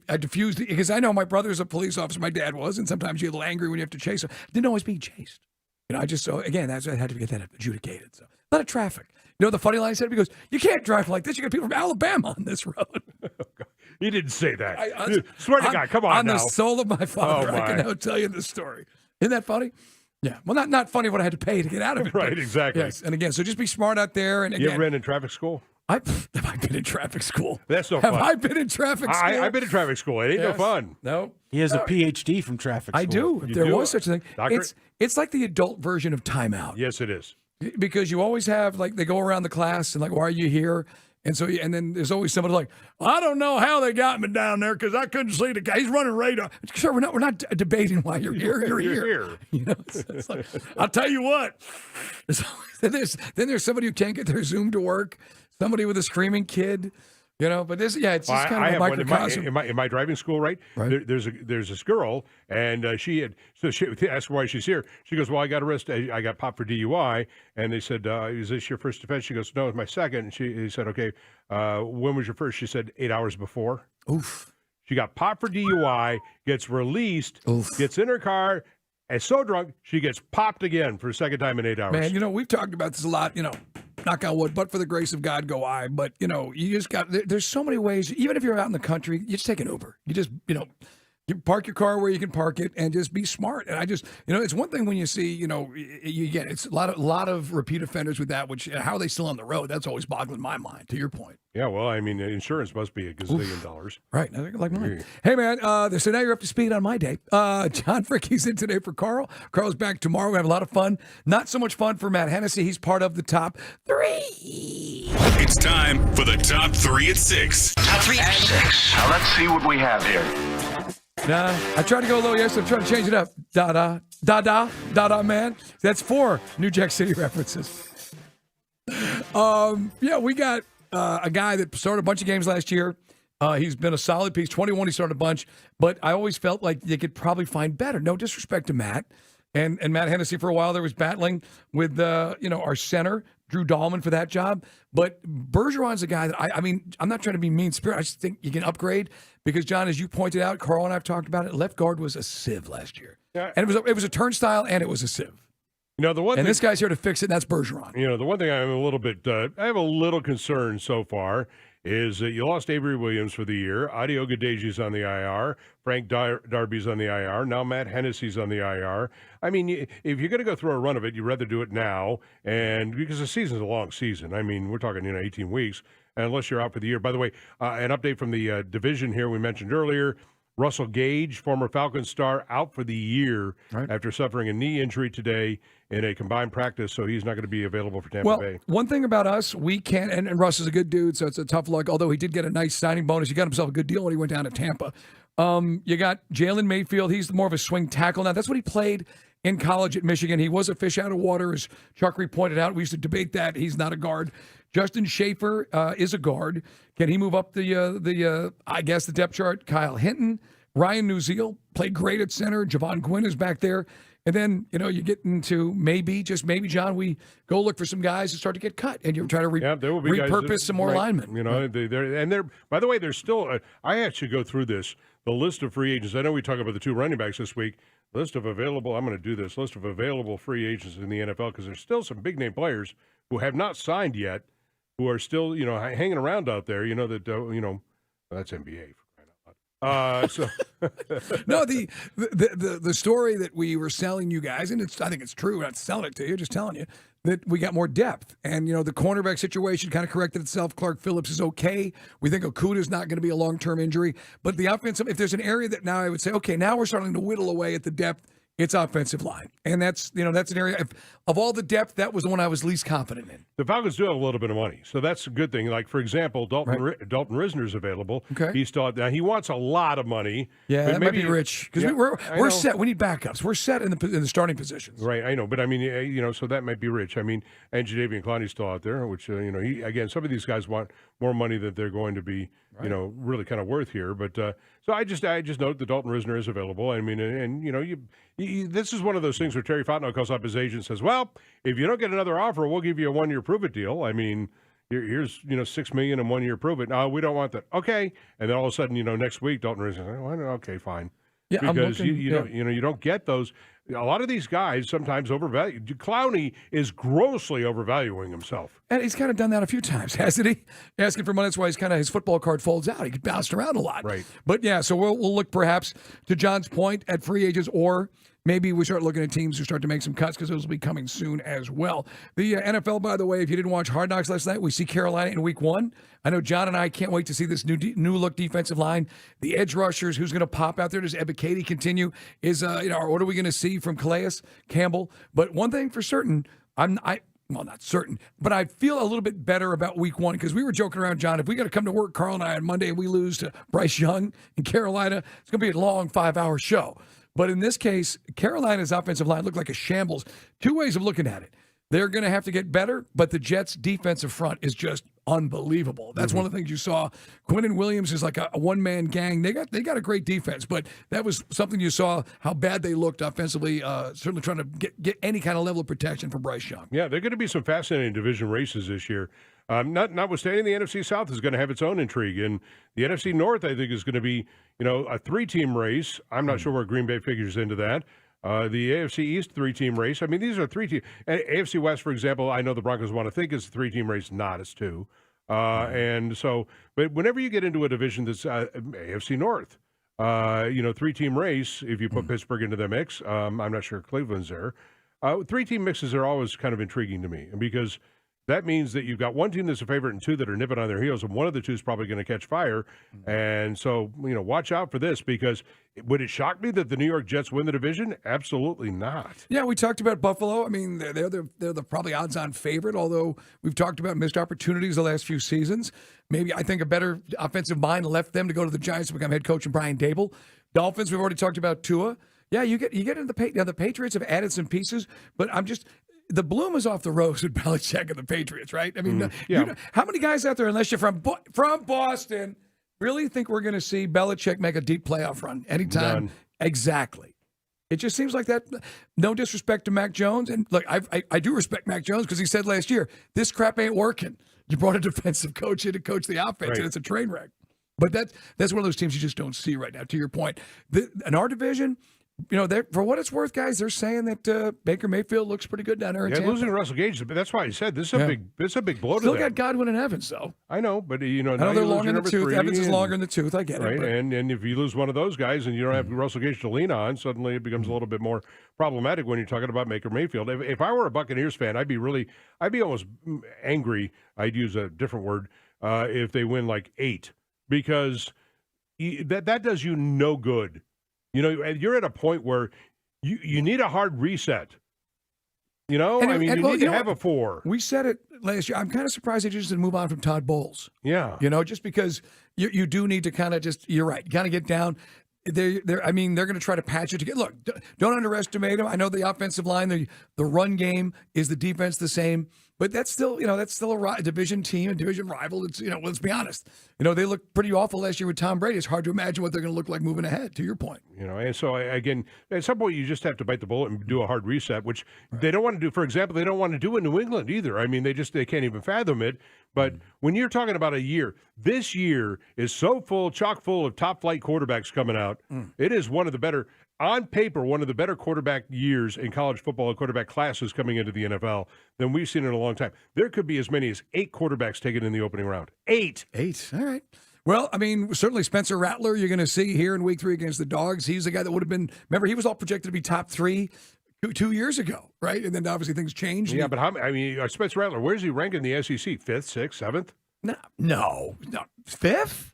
I diffused it because I know my brother's a police officer, my dad was, and sometimes you get a little angry when you have to chase him. I didn't always being chased. So again, I had to get that adjudicated. So a lot of traffic. The funny line I said, because you can't drive like this. You got people from Alabama on this road. You didn't say that. Swear to God, come on now. On the soul of my father, I can now tell you this story. Isn't that funny? Yeah. Well, not funny what I had to pay to get out of it. Right, exactly. Yes. And again, so just be smart out there. And again, you ever been in traffic school? Have I been in traffic school? That's no fun. Have I been in traffic school? I've been in traffic school. It ain't no fun. No. He has a PhD from traffic school. I do. If there was such a thing. Doctorate? It's like the adult version of timeout. Yes, it is. Because you always have, they go around the class and why are you here? And so, and then there's always somebody like, I don't know how they got me down there because I couldn't see the guy. He's running radar. Sure, we're not debating why you're here. You're here. It's like, I'll tell you what. Then there's somebody who can't get their Zoom to work. Somebody with a screaming kid. But it's just kind of a microcosm. In my driving school, right? There's this girl, and she asked why she's here. She goes, well, I got arrested. I got popped for DUI, and they said, is this your first offense? She goes, no, it's my second. And he said, okay, when was your first? She said 8 hours before. Oof. She got popped for DUI, gets released, gets in her car, and so drunk she gets popped again for a second time in 8 hours. Man, we've talked about this a lot. Knock on wood, but for the grace of God go I. But, you just got, there's so many ways, even if you're out in the country, you just take an Uber. You just, you park your car where you can park it and just be smart. And I just, it's one thing when you see, you get, it's a lot of repeat offenders with that, which how are they still on the road? That's always boggling my mind, to your point. Yeah, well, I mean, insurance must be a gazillion dollars. Right, like mine. Hey, man, so now you're up to speed on my day. John Fricke's in today for Carl. Carl's back tomorrow. We have a lot of fun. Not so much fun for Matt Hennessy. He's part of the top 3. It's time for the top 3 at 6. Top 3 at 6. Now let's see what we have here. Nah, I tried to go low yesterday. I'm trying to change it up. Da-da, man. That's 4 New Jack City references. We got a guy that started a bunch of games last year. He's been a solid piece. 21, he started a bunch. But I always felt like they could probably find better. No disrespect to Matt. And Matt Hennessy, for a while there, was battling with, our center, Drew Dahlman, for that job. But Bergeron's a guy that, I'm not trying to be mean-spirited. I just think you can upgrade. Because, John, as you pointed out, Carl and I have talked about it, left guard was a sieve last year. Yeah. And it was a turnstile, and it was a sieve. This guy's here to fix it, and that's Bergeron. The one thing I'm a little bit, I have a little concern so far is that you lost Avery Williams for the year. Adio Gadeji's on the IR. Frank Darby's on the IR. Now Matt Hennessy's on the IR. I mean, if you're going to go through a run of it, you'd rather do it now. And because the season's a long season. I mean, we're talking, 18 weeks, unless you're out for the year. By the way, an update from the division here we mentioned earlier. Russell Gage, former Falcons star, out for the year after suffering a knee injury today in a combined practice, so he's not going to be available for Tampa Bay. One thing about us, we can't, and Russ is a good dude, so it's a tough luck, although he did get a nice signing bonus. He got himself a good deal when he went down to Tampa. You got Jalen Mayfield. He's more of a swing tackle now. That's what he played in college at Michigan. He was a fish out of water, as Chuckery pointed out. We used to debate that. He's not a guard. Justin Schaefer is a guard. Can he move up the depth chart? Kyle Hinton, Ryan Newziel played great at center. Javon Gwynn is back there. And then, you get into maybe, just maybe, John, we go look for some guys to start to get cut, and you try to there will be repurpose some more linemen. By the way, there's still, I actually go through this, the list of free agents. I know we talk about the 2 running backs this week. List of available free agents in the NFL, because there's still some big name players who have not signed yet, who are still, hanging around out there, that's NBA. So no, the story that we were selling you guys, and I think it's true. We're not selling it to you, just telling you that we got more depth. And the cornerback situation kind of corrected itself. Clark Phillips is okay. We think Okuda's not going to be a long-term injury. But the offensive, if there's an area that now I would say, okay, now we're starting to whittle away at the depth, it's offensive line. And that's an area of all the depth, that was the one I was least confident in. The Falcons do have a little bit of money, so that's a good thing. Like, for example, Dalton Risner's available. Okay. Now he wants a lot of money. Yeah, that might be rich, because we're set. We need backups. We're set in the starting positions. Right, I know, but I mean, so that might be rich. I mean, and Jadeveon Clowney's still out there, which he, again, some of these guys want more money than they're going to be, really kind of worth here. But so I just note that Dalton Risner is available. I mean, and this is one of those things where Terry Fontenot calls up his agent and says, well, if you don't get another offer, we'll give you a 1-year prove-it deal. I mean, here's $6 million and 1-year prove-it. No, we don't want that. Okay. And then all of a sudden, next week, Dalton Risner, okay, fine. Yeah, because you don't get those. A lot of these guys sometimes overvalue. Clowney is grossly overvaluing himself, and he's kind of done that a few times, hasn't he? Asking for money, that's why his football card folds out. He gets bounced around a lot, right? But yeah, so we'll look perhaps to John's point at free agents, or maybe we start looking at teams who start to make some cuts, because those will be coming soon as well. The NFL, by the way, if you didn't watch Hard Knocks last night, we see Carolina in Week 1. I know John and I can't wait to see this new look defensive line. The edge rushers, who's going to pop out there? Does Ebiketie continue? What are we going to see from Calais Campbell? But one thing for certain, not certain, but I feel a little bit better about Week 1, because we were joking around, John, if we got to come to work, Carl and I, on Monday, and we lose to Bryce Young in Carolina, it's going to be a long 5-hour show. But in this case, Carolina's offensive line looked like a shambles. 2 ways of looking at it. They're going to have to get better, but the Jets' defensive front is just unbelievable. That's one of the things you saw. Quinnen Williams is like a one-man gang. They got a great defense, but that was something you saw, how bad they looked offensively, certainly trying to get any kind of level of protection for Bryce Young. Yeah, they're going to be some fascinating division races this year. Notwithstanding, the NFC South is going to have its own intrigue, and the NFC North, I think, is going to be, a 3-team race. I'm not sure where Green Bay figures into that. The AFC East 3-team race. I mean, these are 3 teams. AFC West, for example, I know the Broncos want to think it's a 3-team race. Not, it's 2. And so, but whenever you get into a division that's AFC North, 3-team race, if you put Pittsburgh into the mix, I'm not sure Cleveland's there. 3-team mixes are always kind of intriguing to me, because that means that you've got one team that's a favorite and 2 that are nipping on their heels, and one of the 2 is probably going to catch fire. And so, watch out for this, because would it shock me that the New York Jets win the division? Absolutely not. Yeah, we talked about Buffalo. I mean, they're the probably odds-on favorite, although we've talked about missed opportunities the last few seasons. Maybe I think a better offensive mind left them to go to the Giants to become head coach and Brian Dable. Dolphins, we've already talked about Tua. Yeah, you get into the Patriots have added some pieces, but the bloom is off the rose with Belichick and the Patriots, right? I mean, how many guys out there, unless you're from Boston, really think we're going to see Belichick make a deep playoff run anytime? None. Exactly. It just seems like that. No disrespect to Mac Jones, and look, I do respect Mac Jones, because he said last year, this crap ain't working. You brought a defensive coach in to coach the offense, right, and it's a train wreck. But that's one of those teams you just don't see right now. To your point, in our division, for what it's worth, guys, they're saying that Baker Mayfield looks pretty good down there in Tampa. Losing Russell Gage, but that's why I said this is a big blow to them. Still got Godwin and Evans, though. I know, but I know they're long in the tooth. Evans is longer in the tooth. I get it. Right, and if you lose one of those guys and you don't have Russell Gage to lean on, suddenly it becomes a little bit more problematic when you're talking about Baker Mayfield. If I were a Buccaneers fan, I'd be almost angry. I'd use a different word if they win like 8, because that does you no good. You're at a point where you need a hard reset. You need to have a 4. We said it last year. I'm kind of surprised they just didn't move on from Todd Bowles. Yeah. Just because you do need to kind of you're right. You kind of get down. They're going to try to patch it together. Look, don't underestimate them. I know the offensive line, the run game, is the defense the same? But that's still, a division team, a division rival. It's, let's be honest. They looked pretty awful last year with Tom Brady. It's hard to imagine what they're going to look like moving ahead, to your point. And so, again, at some point you just have to bite the bullet and do a hard reset, which they don't want to do. For example, they don't want to do in New England either. I mean, they can't even fathom it. But when you're talking about a year, this year is so chock full of top-flight quarterbacks coming out. It is one of the better, on paper, one of the better quarterback years in college football and quarterback classes coming into the NFL than we've seen in a long time. There could be as many as 8 quarterbacks taken in the opening round. 8. All right. Well, I mean, certainly Spencer Rattler you're going to see here in week 3 against the Dogs. He's the guy that would have been, remember, he was all projected to be top 3 2 years ago, right? And then obviously things changed. Yeah, but Spencer Rattler, where does he rank in the SEC? 5th, 6th, 7th? No. 5th?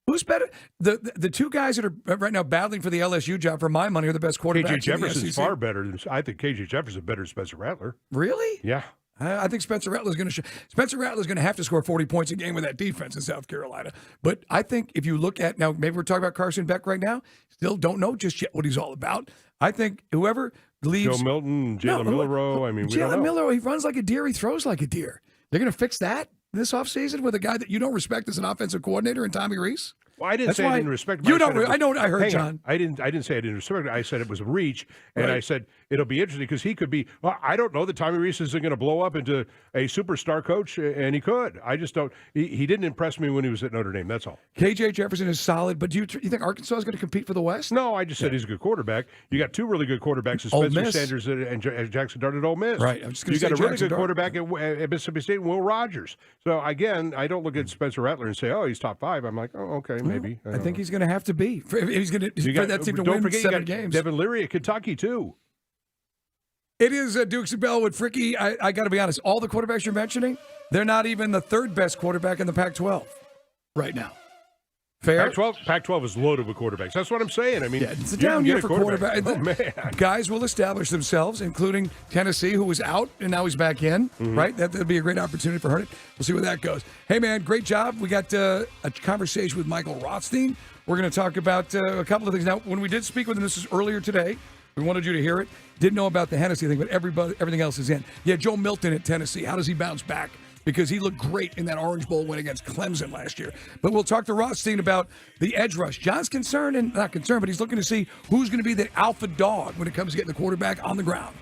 Who's better? The 2 guys that are right now battling for the LSU job, for my money, are the best quarterbacks. KJ Jefferson's far better than, I think KJ Jefferson better than Spencer Rattler. Really? Yeah. I think Spencer Rattler's going to have to score 40 points a game with that defense in South Carolina. But I think if you look at, now maybe we're talking about Carson Beck right now, still don't know just yet what he's all about. I think whoever leaves. Joe Milton, Jalen Milroe, we don't know. Jalen Milroe, he runs like a deer, he throws like a deer. They're going to fix that this offseason with a guy that you don't respect as an offensive coordinator in Tommy Rees? Well, I didn't say I didn't respect him. You don't. I know. I heard John. I didn't say I didn't respect him. I said it was a reach, and I said it'll be interesting because he could be. Well, I don't know that Tommy Rees isn't going to blow up into a superstar coach, and he could. I just don't. He didn't impress me when he was at Notre Dame. That's all. KJ Jefferson is solid, but do you think Arkansas is going to compete for the West? No, I just said he's a good quarterback. You got 2 really good quarterbacks, Spencer Sanders and Jackson Dart at Ole Miss. Right. I'm just going to say you got a really good Dart. quarterback at Mississippi State, Will Rogers. So again, I don't look at Spencer Rattler and say, oh, he's top 5. I'm like, oh, okay, maybe. I think he's going to have to be. He's going to for that team to win 7 games. Devin Leary at Kentucky, too. It is Dukes and Bell with Fricky. I got to be honest. All the quarterbacks you're mentioning, they're not even the 3rd best quarterback in the Pac-12 right now. Fair? Pac-12 is loaded with quarterbacks. That's what I'm saying. I mean, it's a down year for quarterback. Oh, man. Guys will establish themselves, including Tennessee, who was out, and now he's back in, right? That'll be a great opportunity for Herndon. We'll see where that goes. Hey, man, great job. We got a conversation with Michael Rothstein. We're going to talk about a couple of things. Now, when we did speak with him, this is earlier today. We wanted you to hear it. Didn't know about the Hennessy thing, but everything else is in. Yeah, Joe Milton at Tennessee. How does he bounce back? Because he looked great in that Orange Bowl win against Clemson last year. But we'll talk to Rothstein about the edge rush. John's concerned, and not concerned, but he's looking to see who's going to be the alpha dog when it comes to getting the quarterback on the ground.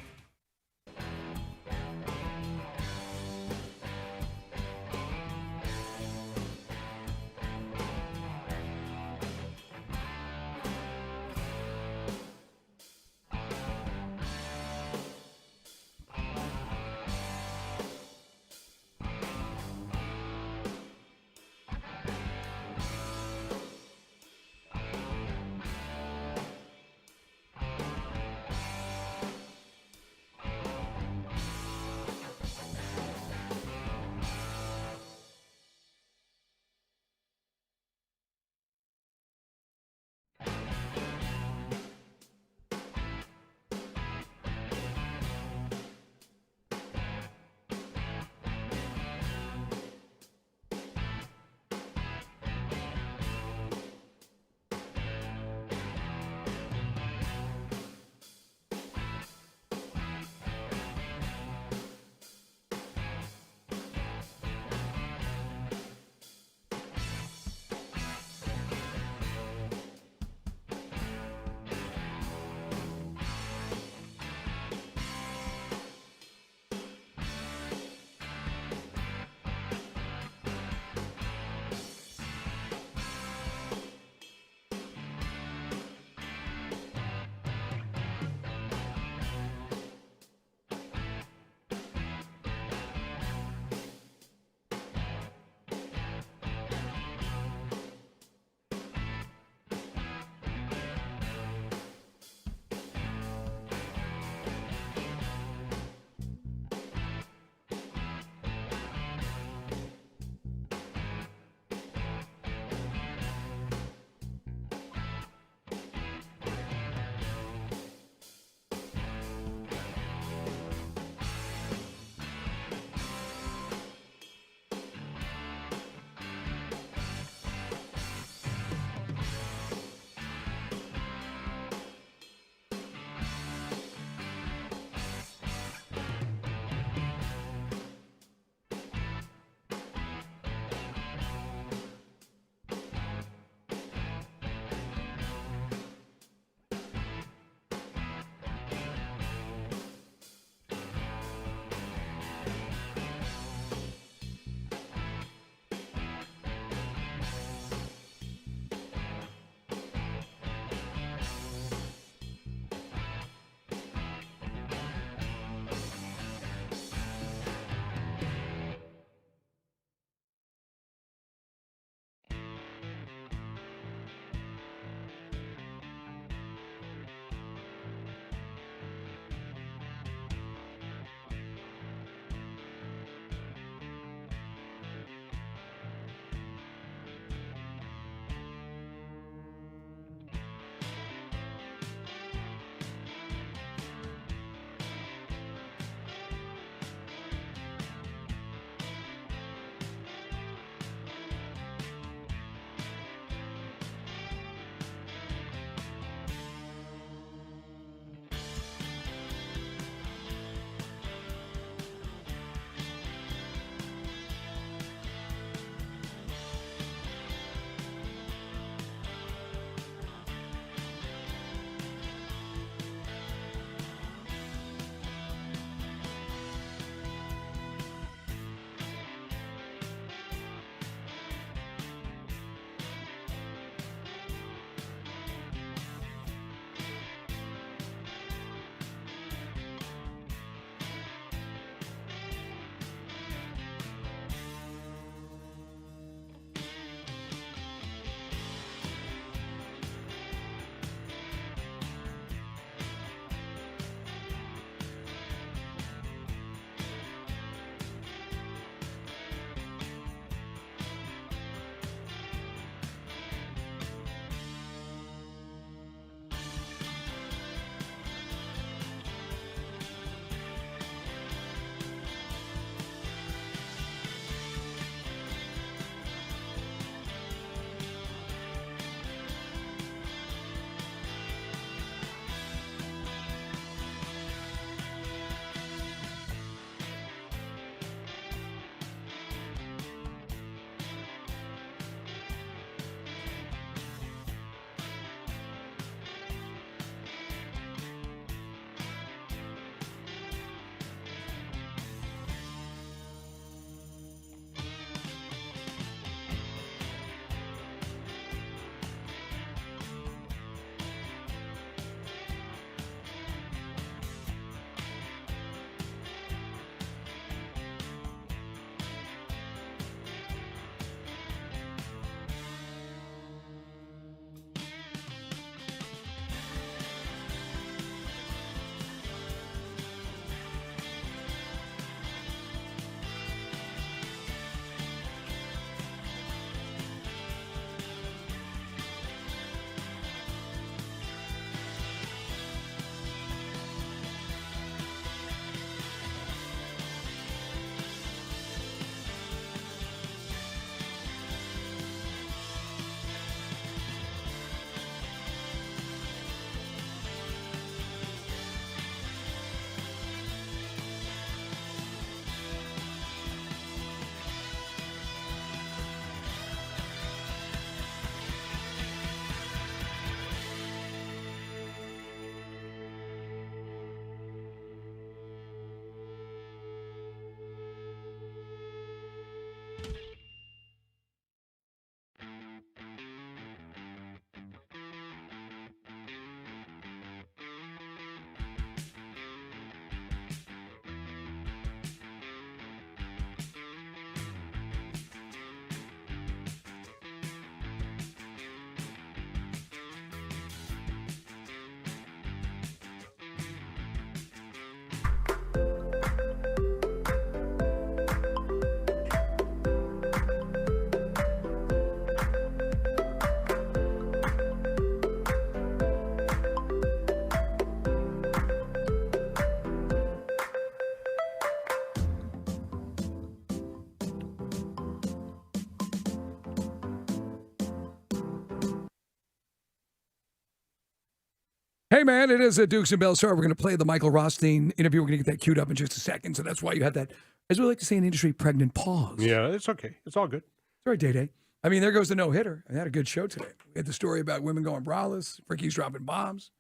Hey, man, it is Dukes and Bell. Sorry, we're going to play the Michael Rothstein interview. We're going to get that queued up in just a second. So that's why you had that, as we like to say in the industry, pregnant pause. Yeah, it's okay. It's all good. Sorry, Day-Day. I mean, there goes the no-hitter. I had a good show today. We had the story about women going braless, Ricky's dropping bombs.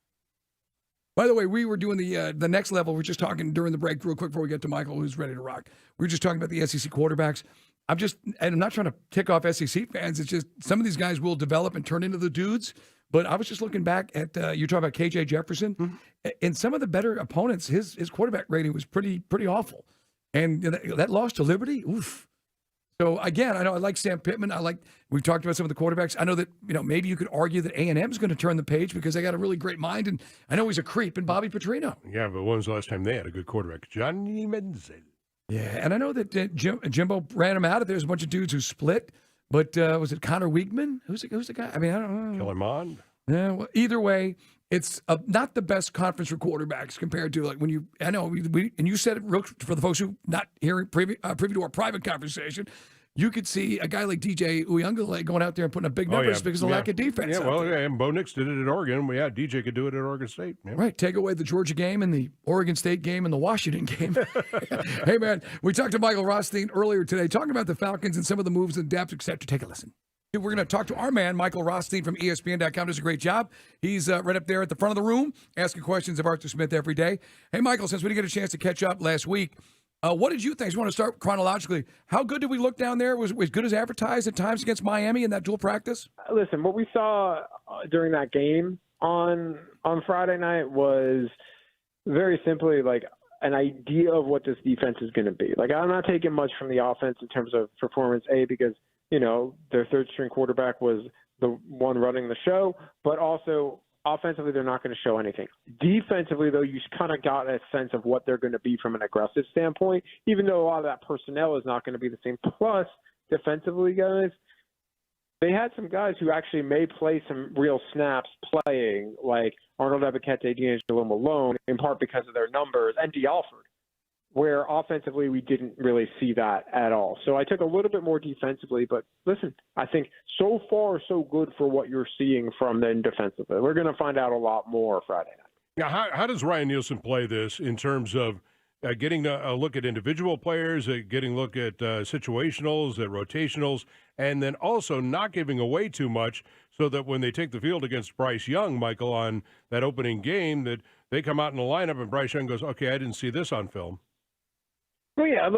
By the way, we were doing the next level. We're just talking during the break real quick before we get to Michael, who's ready to rock. We were just talking about the SEC quarterbacks. I'm not trying to tick off SEC fans. It's just some of these guys will develop and turn into the dudes. But I was just looking back at, you're talking about KJ Jefferson. And some of the better opponents, his quarterback rating was pretty awful. And that loss to Liberty, oof. So, again, I know I like Sam Pittman. We've talked about some of the quarterbacks. I know that, maybe you could argue that A&M is going to turn the page because they got a really great mind. And I know he's a creep in Bobby Petrino. Yeah, but when was the last time they had a good quarterback? Johnny Manziel. Yeah, and I know that Jimbo ran him out of there. There's a bunch of dudes who split. But was it Connor Weigman? Who's the guy? I mean, I don't know. Kellen Mond? Yeah, well, either way, it's not the best conference for quarterbacks compared to like when you. I know and you said it real for the folks who not hearing privy to our private conversation. You could see a guy like DJ Uyunglele going out there and putting up big numbers because of lack of defense. Yeah, well, and Bo Nix did it at Oregon. Well, yeah, DJ could do it at Oregon State. Yeah. Right. Take away the Georgia game and the Oregon State game and the Washington game. Hey, man, we talked to Michael Rothstein earlier today talking about the Falcons and some of the moves and depth, except to take a listen. We're going to talk to our man, Michael Rothstein from ESPN.com. Does a great job. He's right up there at the front of the room asking questions of Arthur Smith every day. Hey, Michael, since we didn't get a chance to catch up last week, what did you think? You want to start chronologically. How good did we look down there? Was as good as advertised at times against Miami in that dual practice? Listen, what we saw during that game on Friday night was very simply like an idea of what this defense is going to be. Like, I'm not taking much from the offense in terms of performance, because, their third-string quarterback was the one running the show, but also offensively, they're not going to show anything. Defensively, though, you kind of got a sense of what they're going to be from an aggressive standpoint, even though a lot of that personnel is not going to be the same. Plus, defensively, guys, they had some guys who actually may play some real snaps playing, like Arnold Ebiketie, D'Angelo Malone, in part because of their numbers, and D. Alford, where offensively we didn't really see that at all. So I took a little bit more defensively, but listen, I think so far so good for what you're seeing from them defensively. We're going to find out a lot more Friday night. Now, how does Ryan Nielsen play this in terms of getting a look at individual players, getting a look at situationals, at rotationals, and then also not giving away too much so that when they take the field against Bryce Young, Michael, on that opening game, that they come out in the lineup and Bryce Young goes, okay, I didn't see this on film. Well, yeah,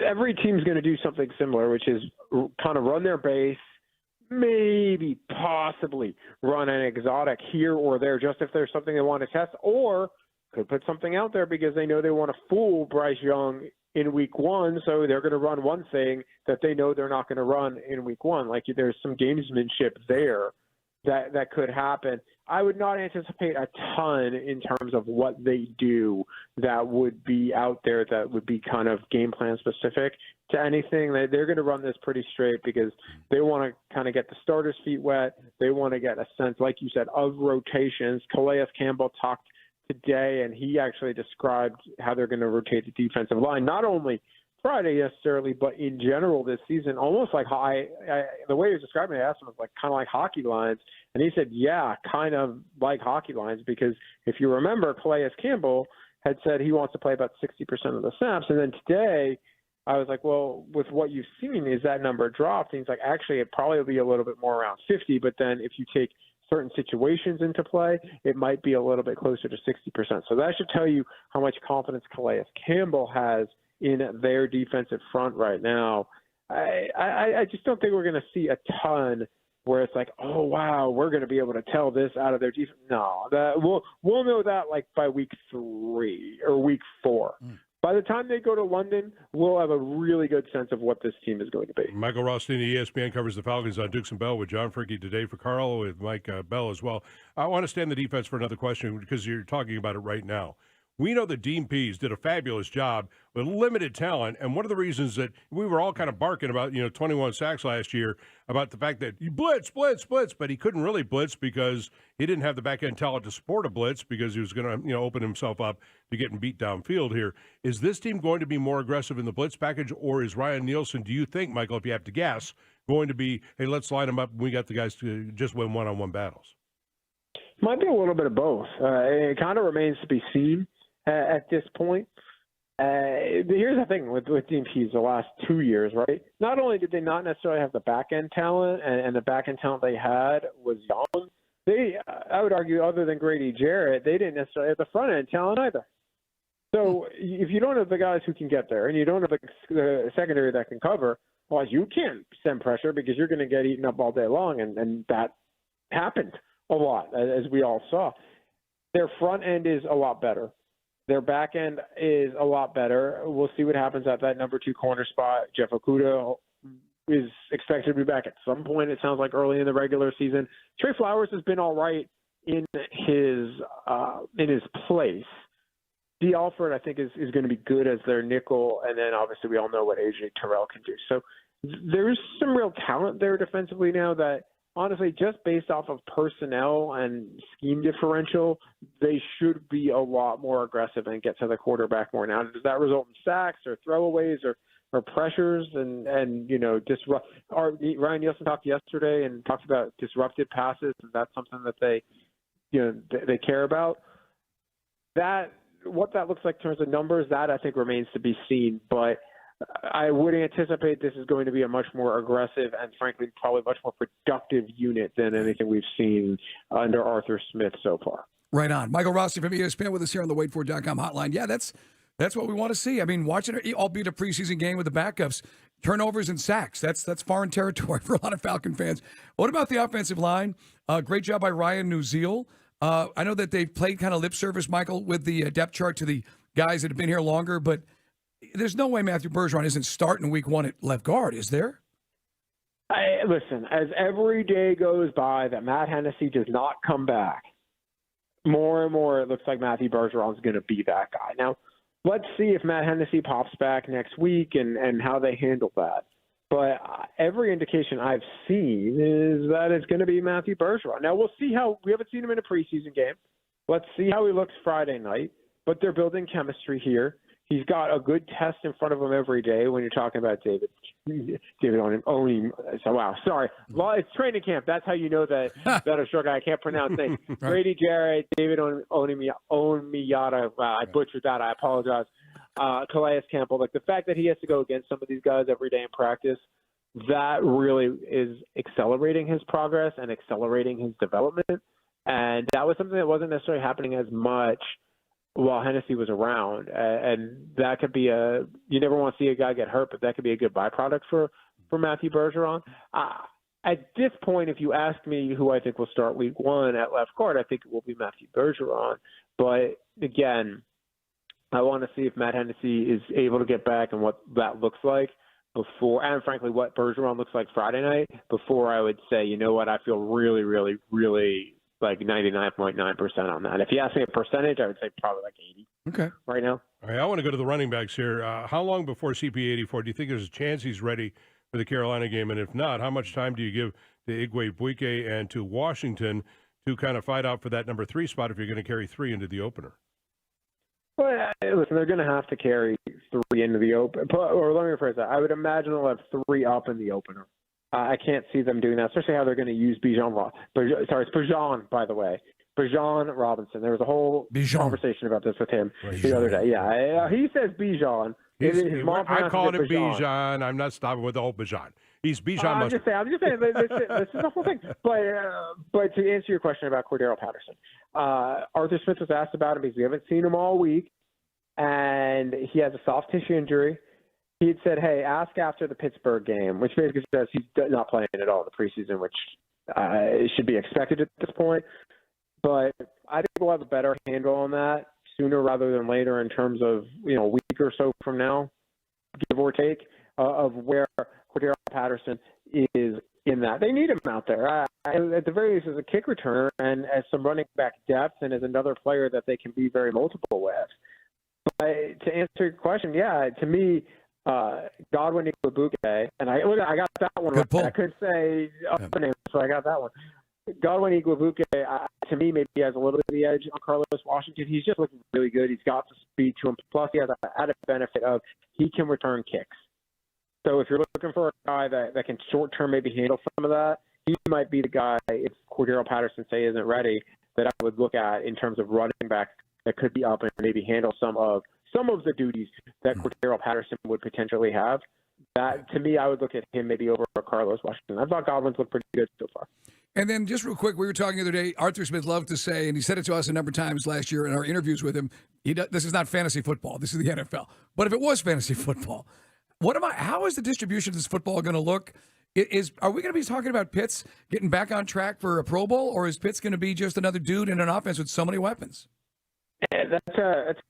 every team's going to do something similar, which is kind of run their base, maybe possibly run an exotic here or there just if there's something they want to test, or could put something out there because they know they want to fool Bryce Young in week one, so they're going to run one thing that they know they're not going to run in week one. Like, there's some gamesmanship there that could happen. I would not anticipate a ton in terms of what they do that would be out there that would be kind of game plan specific to anything. They're going to run this pretty straight because they want to kind of get the starters' feet wet. They want to get a sense, like you said, of rotations. Calais Campbell talked today, and he actually described how they're going to rotate the defensive line, not only Friday necessarily, but in general this season, almost like the way he was describing it, I asked him, was like kind of like hockey lines. And he said, yeah, kind of like hockey lines, because if you remember, Calais Campbell had said he wants to play about 60% of the snaps. And then today I was like, well, with what you've seen, is that number dropped? And he's like, actually, it probably will be a little bit more around 50. But then if you take certain situations into play, it might be a little bit closer to 60%. So that should tell you how much confidence Calais Campbell has in their defensive front right now. I just don't think we're going to see a ton where it's like, oh, wow, we're going to be able to tell this out of their defense. No, we'll know that like by week 3 or week 4. By the time they go to London, we'll have a really good sense of what this team is going to be. Michael Rothstein, ESPN, covers the Falcons on Dukes and Bell with John Fricky today for Carl, with Mike Bell as well. I want to stay on the defense for another question because you're talking about it right now. We know that Dean Pease did a fabulous job with limited talent, and one of the reasons that we were all kind of barking about, 21 sacks last year, about the fact that he blitz, but he couldn't really blitz because he didn't have the back-end talent to support a blitz because he was going to, open himself up to getting beat downfield here. Is this team going to be more aggressive in the blitz package, or is Ryan Nielsen, do you think, Michael, if you have to guess, going to be, hey, let's line them up and we got the guys to just win one-on-one battles? Might be a little bit of both. It kind of remains to be seen at this point. Here's the thing with Dean Pease the last 2 years, right? Not only did they not necessarily have the back-end talent, and the back-end talent they had was young, I would argue, other than Grady Jarrett, they didn't necessarily have the front-end talent either. So if you don't have the guys who can get there, and you don't have the secondary that can cover, well, you can't send pressure because you're going to get eaten up all day long, and that happened a lot, as we all saw. Their front end is a lot better. Their back end is a lot better. We'll see what happens at that number 2 corner spot. Jeff Okudah is expected to be back at some point. It sounds like early in the regular season. Trey Flowers has been all right in his place. D. Alford, I think, is going to be good as their nickel, and then obviously we all know what A.J. Terrell can do. So there's some real talent there defensively now that, honestly, just based off of personnel and scheme differential, they should be a lot more aggressive and get to the quarterback more. Now, does that result in sacks or throwaways or pressures and disrupt? Ryan Nielsen talked yesterday and talked about disrupted passes, and that's something that they care about. What that looks like in terms of numbers, that I think remains to be seen. But I would anticipate this is going to be a much more aggressive and, frankly, probably much more productive unit than anything we've seen under Arthur Smith so far. Right on. Michael Rossi from ESPN with us here on the WaitFor.com hotline. Yeah, that's what we want to see. I mean, watching it, albeit a preseason game with the backups, turnovers and sacks, that's foreign territory for a lot of Falcon fans. What about the offensive line? Great job by Ryan Nuziel. I know that they've played kind of lip service, Michael, with the depth chart to the guys that have been here longer, but there's no way Matthew Bergeron isn't starting week 1 at left guard, is there? Listen, as every day goes by that Matt Hennessy does not come back, more and more it looks like Matthew Bergeron's going to be that guy. Now, let's see if Matt Hennessy pops back next week and how they handle that. But every indication I've seen is that it's going to be Matthew Bergeron. Now, we'll see how – we haven't seen him in a preseason game. Let's see how he looks Friday night. But they're building chemistry here. He's got a good test in front of him every day when you're talking about David Oni. So, wow, sorry. Well, it's training camp. That's how you know that a short guy. I can't pronounce names. Grady Jarrett, David Onimiyata. Wow, I butchered that. I apologize. Calais Campbell, like the fact that he has to go against some of these guys every day in practice, that really is accelerating his progress and accelerating his development. And that was something that wasn't necessarily happening as much while Hennessy was around. And that could be you never want to see a guy get hurt, but that could be a good byproduct for Matthew Bergeron. At this point, if you ask me who I think will start week 1 at left guard, I think it will be Matthew Bergeron. But again, I want to see if Matt Hennessy is able to get back and what that looks like before, and frankly, what Bergeron looks like Friday night before I would say, you know what, I feel really, really, really like 99.9% on that. If you ask me a percentage, I would say probably like 80. Okay. Right now. All right, I want to go to the running backs here. How long before CP84 do you think there's a chance he's ready for the Carolina game? And if not, how much time do you give to Igwe and to Washington to kind of fight out for that number 3 spot if you're going to carry 3 into the opener? Well, listen, they're going to have to carry 3 into the open. Or let me rephrase that. I would imagine they'll have 3 up in the opener. I can't see them doing that, especially how they're going to use Bijan. Sorry, it's Bijan, by the way. Bijan Robinson. There was a whole conversation about this with him the other day. Yeah, he says Bijan. I called him Bijan. I'm not stopping with the whole Bijan. He's Bijan. I'm just saying. This is the whole thing. But to answer your question about Cordero Patterson, Arthur Smith was asked about him because we haven't seen him all week, and he has a soft tissue injury. He had said, "Hey, ask after the Pittsburgh game," which basically says he's not playing at all in the preseason, which should be expected at this point. But I think we'll have a better handle on that sooner rather than later in terms of a week or so from now, give or take, of where Cordero Patterson is in that. They need him out there. At the very least, as a kick returner and as some running back depth and as another player that they can be very multiple with. But to answer your question, yeah, to me, Godwin Igwebuike, and I got that one right. I could say other names, so I got that one. Godwin Igwebuike, to me, maybe has a little bit of the edge on Carlos Washington. He's just looking really good. He's got the speed to him. Plus, he has an added benefit of he can return kicks. So if you're looking for a guy that can short-term maybe handle some of that, he might be the guy if Cordero Patterson, say, isn't ready, that I would look at in terms of running backs that could be up and maybe handle some of the duties that Cordero Patterson would potentially have. That, to me, I would look at him maybe over Carlos Washington. I thought Godwin's looked pretty good so far. And then just real quick, we were talking the other day, Arthur Smith loved to say, and he said it to us a number of times last year in our interviews with him, this is not fantasy football. This is the NFL. But if it was fantasy football, how is the distribution of this football going to look? Are we going to be talking about Pitts getting back on track for a Pro Bowl, or is Pitts going to be just another dude in an offense with so many weapons? That's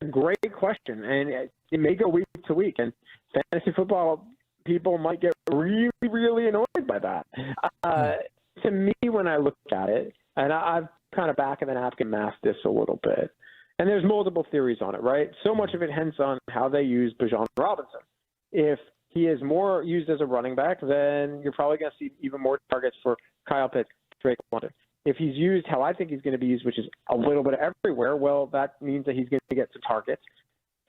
a great question, and it may go week to week. And fantasy football people might get really, really annoyed by that. To me, when I look at it, and I've kind of back of the napkin masked this a little bit, and there's multiple theories on it, right? So much of it hints on how they use Bijan Robinson. If he is more used as a running back, then you're probably going to see even more targets for Kyle Pitts, Drake London. If he's used how I think he's going to be used, which is a little bit everywhere, well, that means that he's going to get some targets.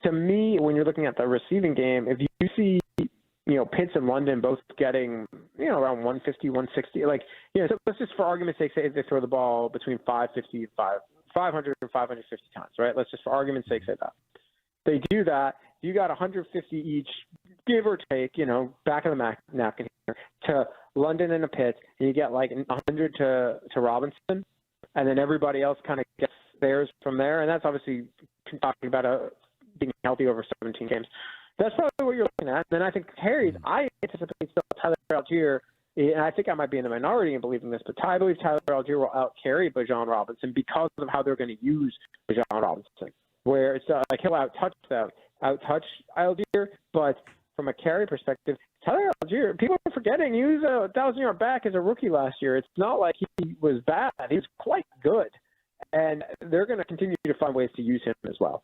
To me, when you're looking at the receiving game, if you see, Pitts and London both getting, around 150, 160, so let's just for argument's sake say they throw the ball between 550 and 500 and 550 times, right? Let's just for argument's sake say that. They do that, you got 150 each, give or take, back of the napkin here, to London and a Pitts, and you get like 100 to Robinson, and then everybody else kind of gets theirs from there, and that's obviously talking about being healthy over 17 games. That's probably what you're looking at. Then I think carries, I anticipate still Tyler Algier, and I think I might be in the minority in believing this, but I believe Tyler Algier will out-carry Bijan Robinson because of how they're going to use Bijan Robinson, where it's like he'll out-touch Algier, but from a carry perspective, Tyler Algier, people are forgetting he was a 1,000-yard back as a rookie last year. It's not like he was bad. He was quite good, and they're going to continue to find ways to use him as well.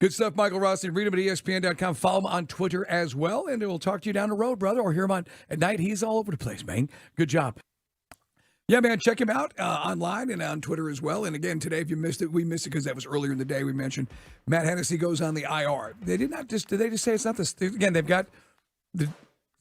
Good stuff, Michael Rossi. Read him at ESPN.com. Follow him on Twitter as well, and we'll talk to you down the road, brother, or hear him on at night. He's all over the place, man. Good job. Yeah, man, check him out online and on Twitter as well. And again, today, if you missed it, we missed it because that was earlier in the day. We mentioned Matt Hennessy goes on the IR. Did they just say it's not this? Again, they've got the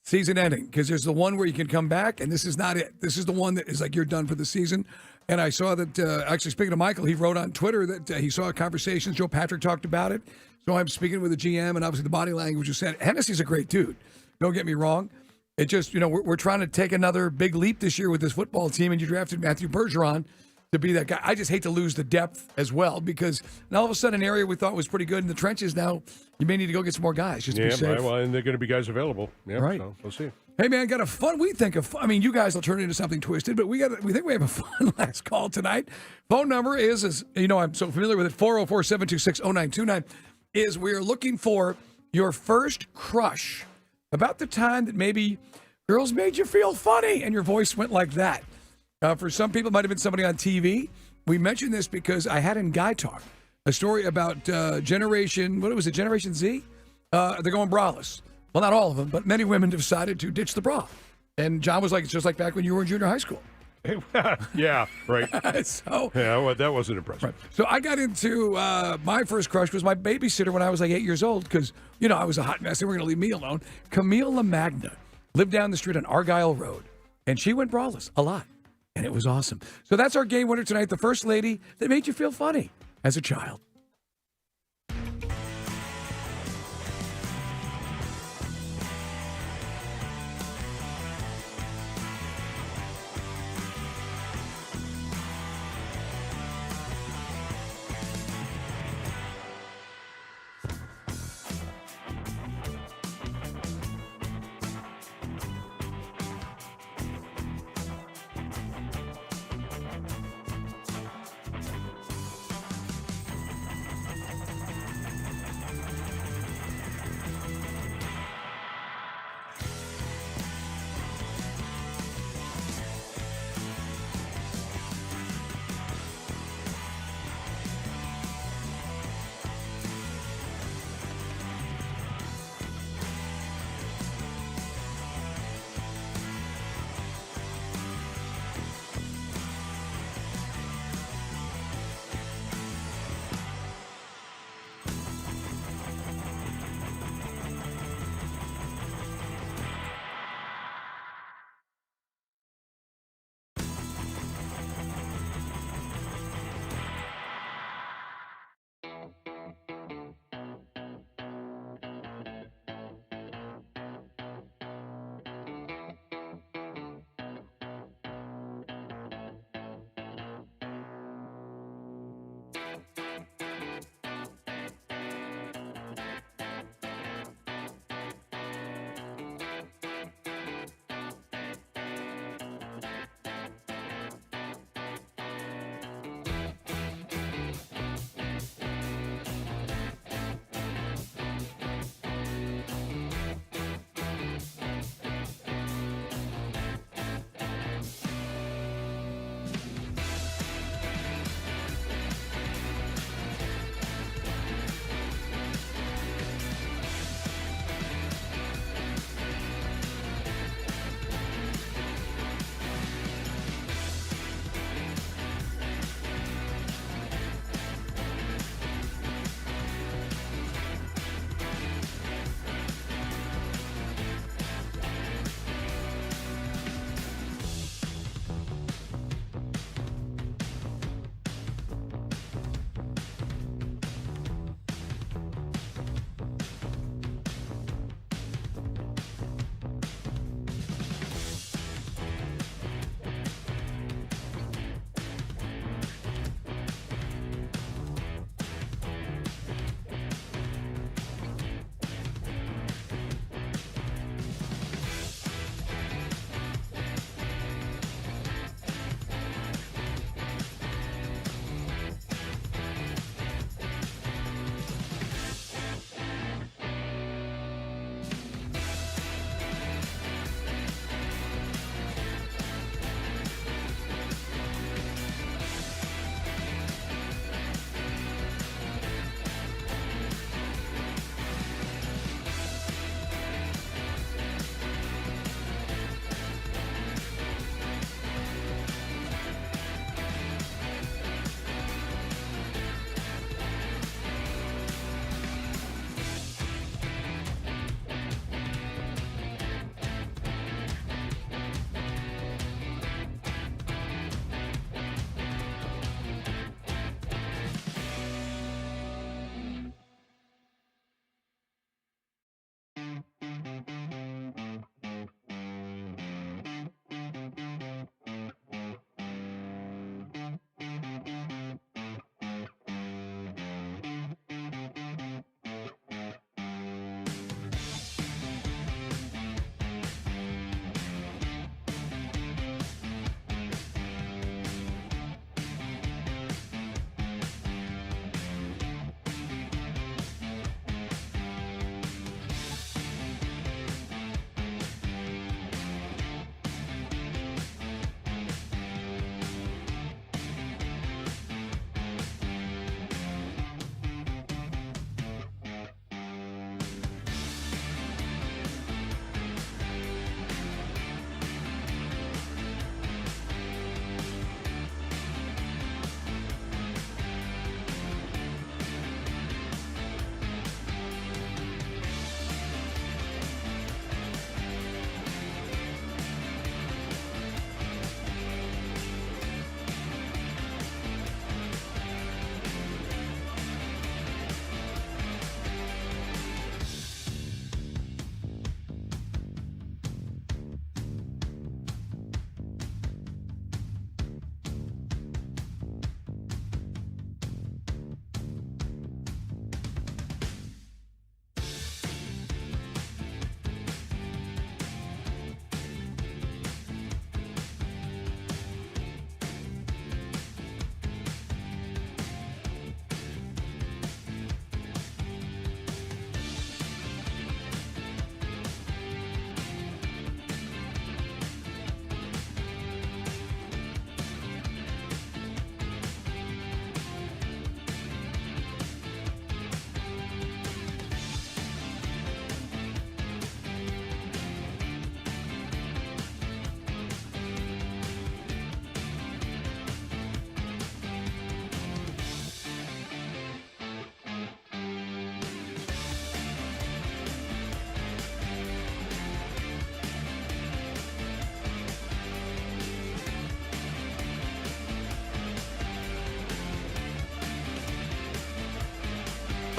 season ending because there's the one where you can come back, and this is not it. This is the one that is like you're done for the season. And I saw that, actually, speaking of Michael, he wrote on Twitter that he saw conversations. Joe Patrick talked about it. So I'm speaking with the GM, and obviously the body language you said. Hennessy's a great dude. Don't get me wrong. It just, we're trying to take another big leap this year with this football team, and you drafted Matthew Bergeron to be that guy. I just hate to lose the depth as well because now all of a sudden an area we thought was pretty good in the trenches, now you may need to go get some more guys just to be safe. Right, well, and they're going to be guys available. Yeah, right. So we'll see. Hey, man, got a fun, you guys will turn it into something twisted, but we think we have a fun last call tonight. Phone number is I'm so familiar with it, 404-726-0929, is we are looking for your first crush. About the time that maybe girls made you feel funny and your voice went like that. For some people, it might have been somebody on TV. We mentioned this because I had in Guy Talk a story about Generation Z? They're going braless. Well, not all of them, but many women decided to ditch the bra. And John was like, it's just like back when you were in junior high school. Yeah, right. Well, that wasn't impressive. Right. So I got into my first crush was my babysitter when I was like 8 years old because, I was a hot mess. They were going to leave me alone. Camille Imagn lived down the street on Argyle Road, and she went braless a lot, and it was awesome. So that's our game winner tonight, the first lady that made you feel funny as a child.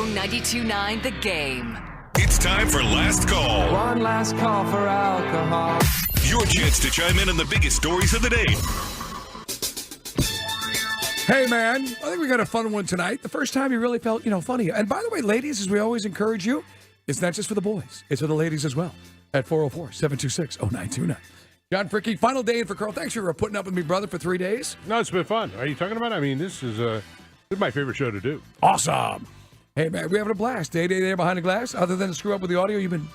92.9 The Game. It's time for Last Call. One last call for alcohol. Your chance to chime in on the biggest stories of the day. Hey, man, I think we got a fun one tonight. The first time you really felt, funny. And by the way, ladies, as we always encourage you, it's not just for the boys. It's for the ladies as well. At 404-726-0929. John Fricky, final day in for Carl. Thanks for putting up with me, brother, for 3 days. No, it's been fun. Are you talking about? I mean, this is my favorite show to do. Awesome. Hey, man, we're having a blast. Day there behind the glass. Other than to screw up with the audio, you've been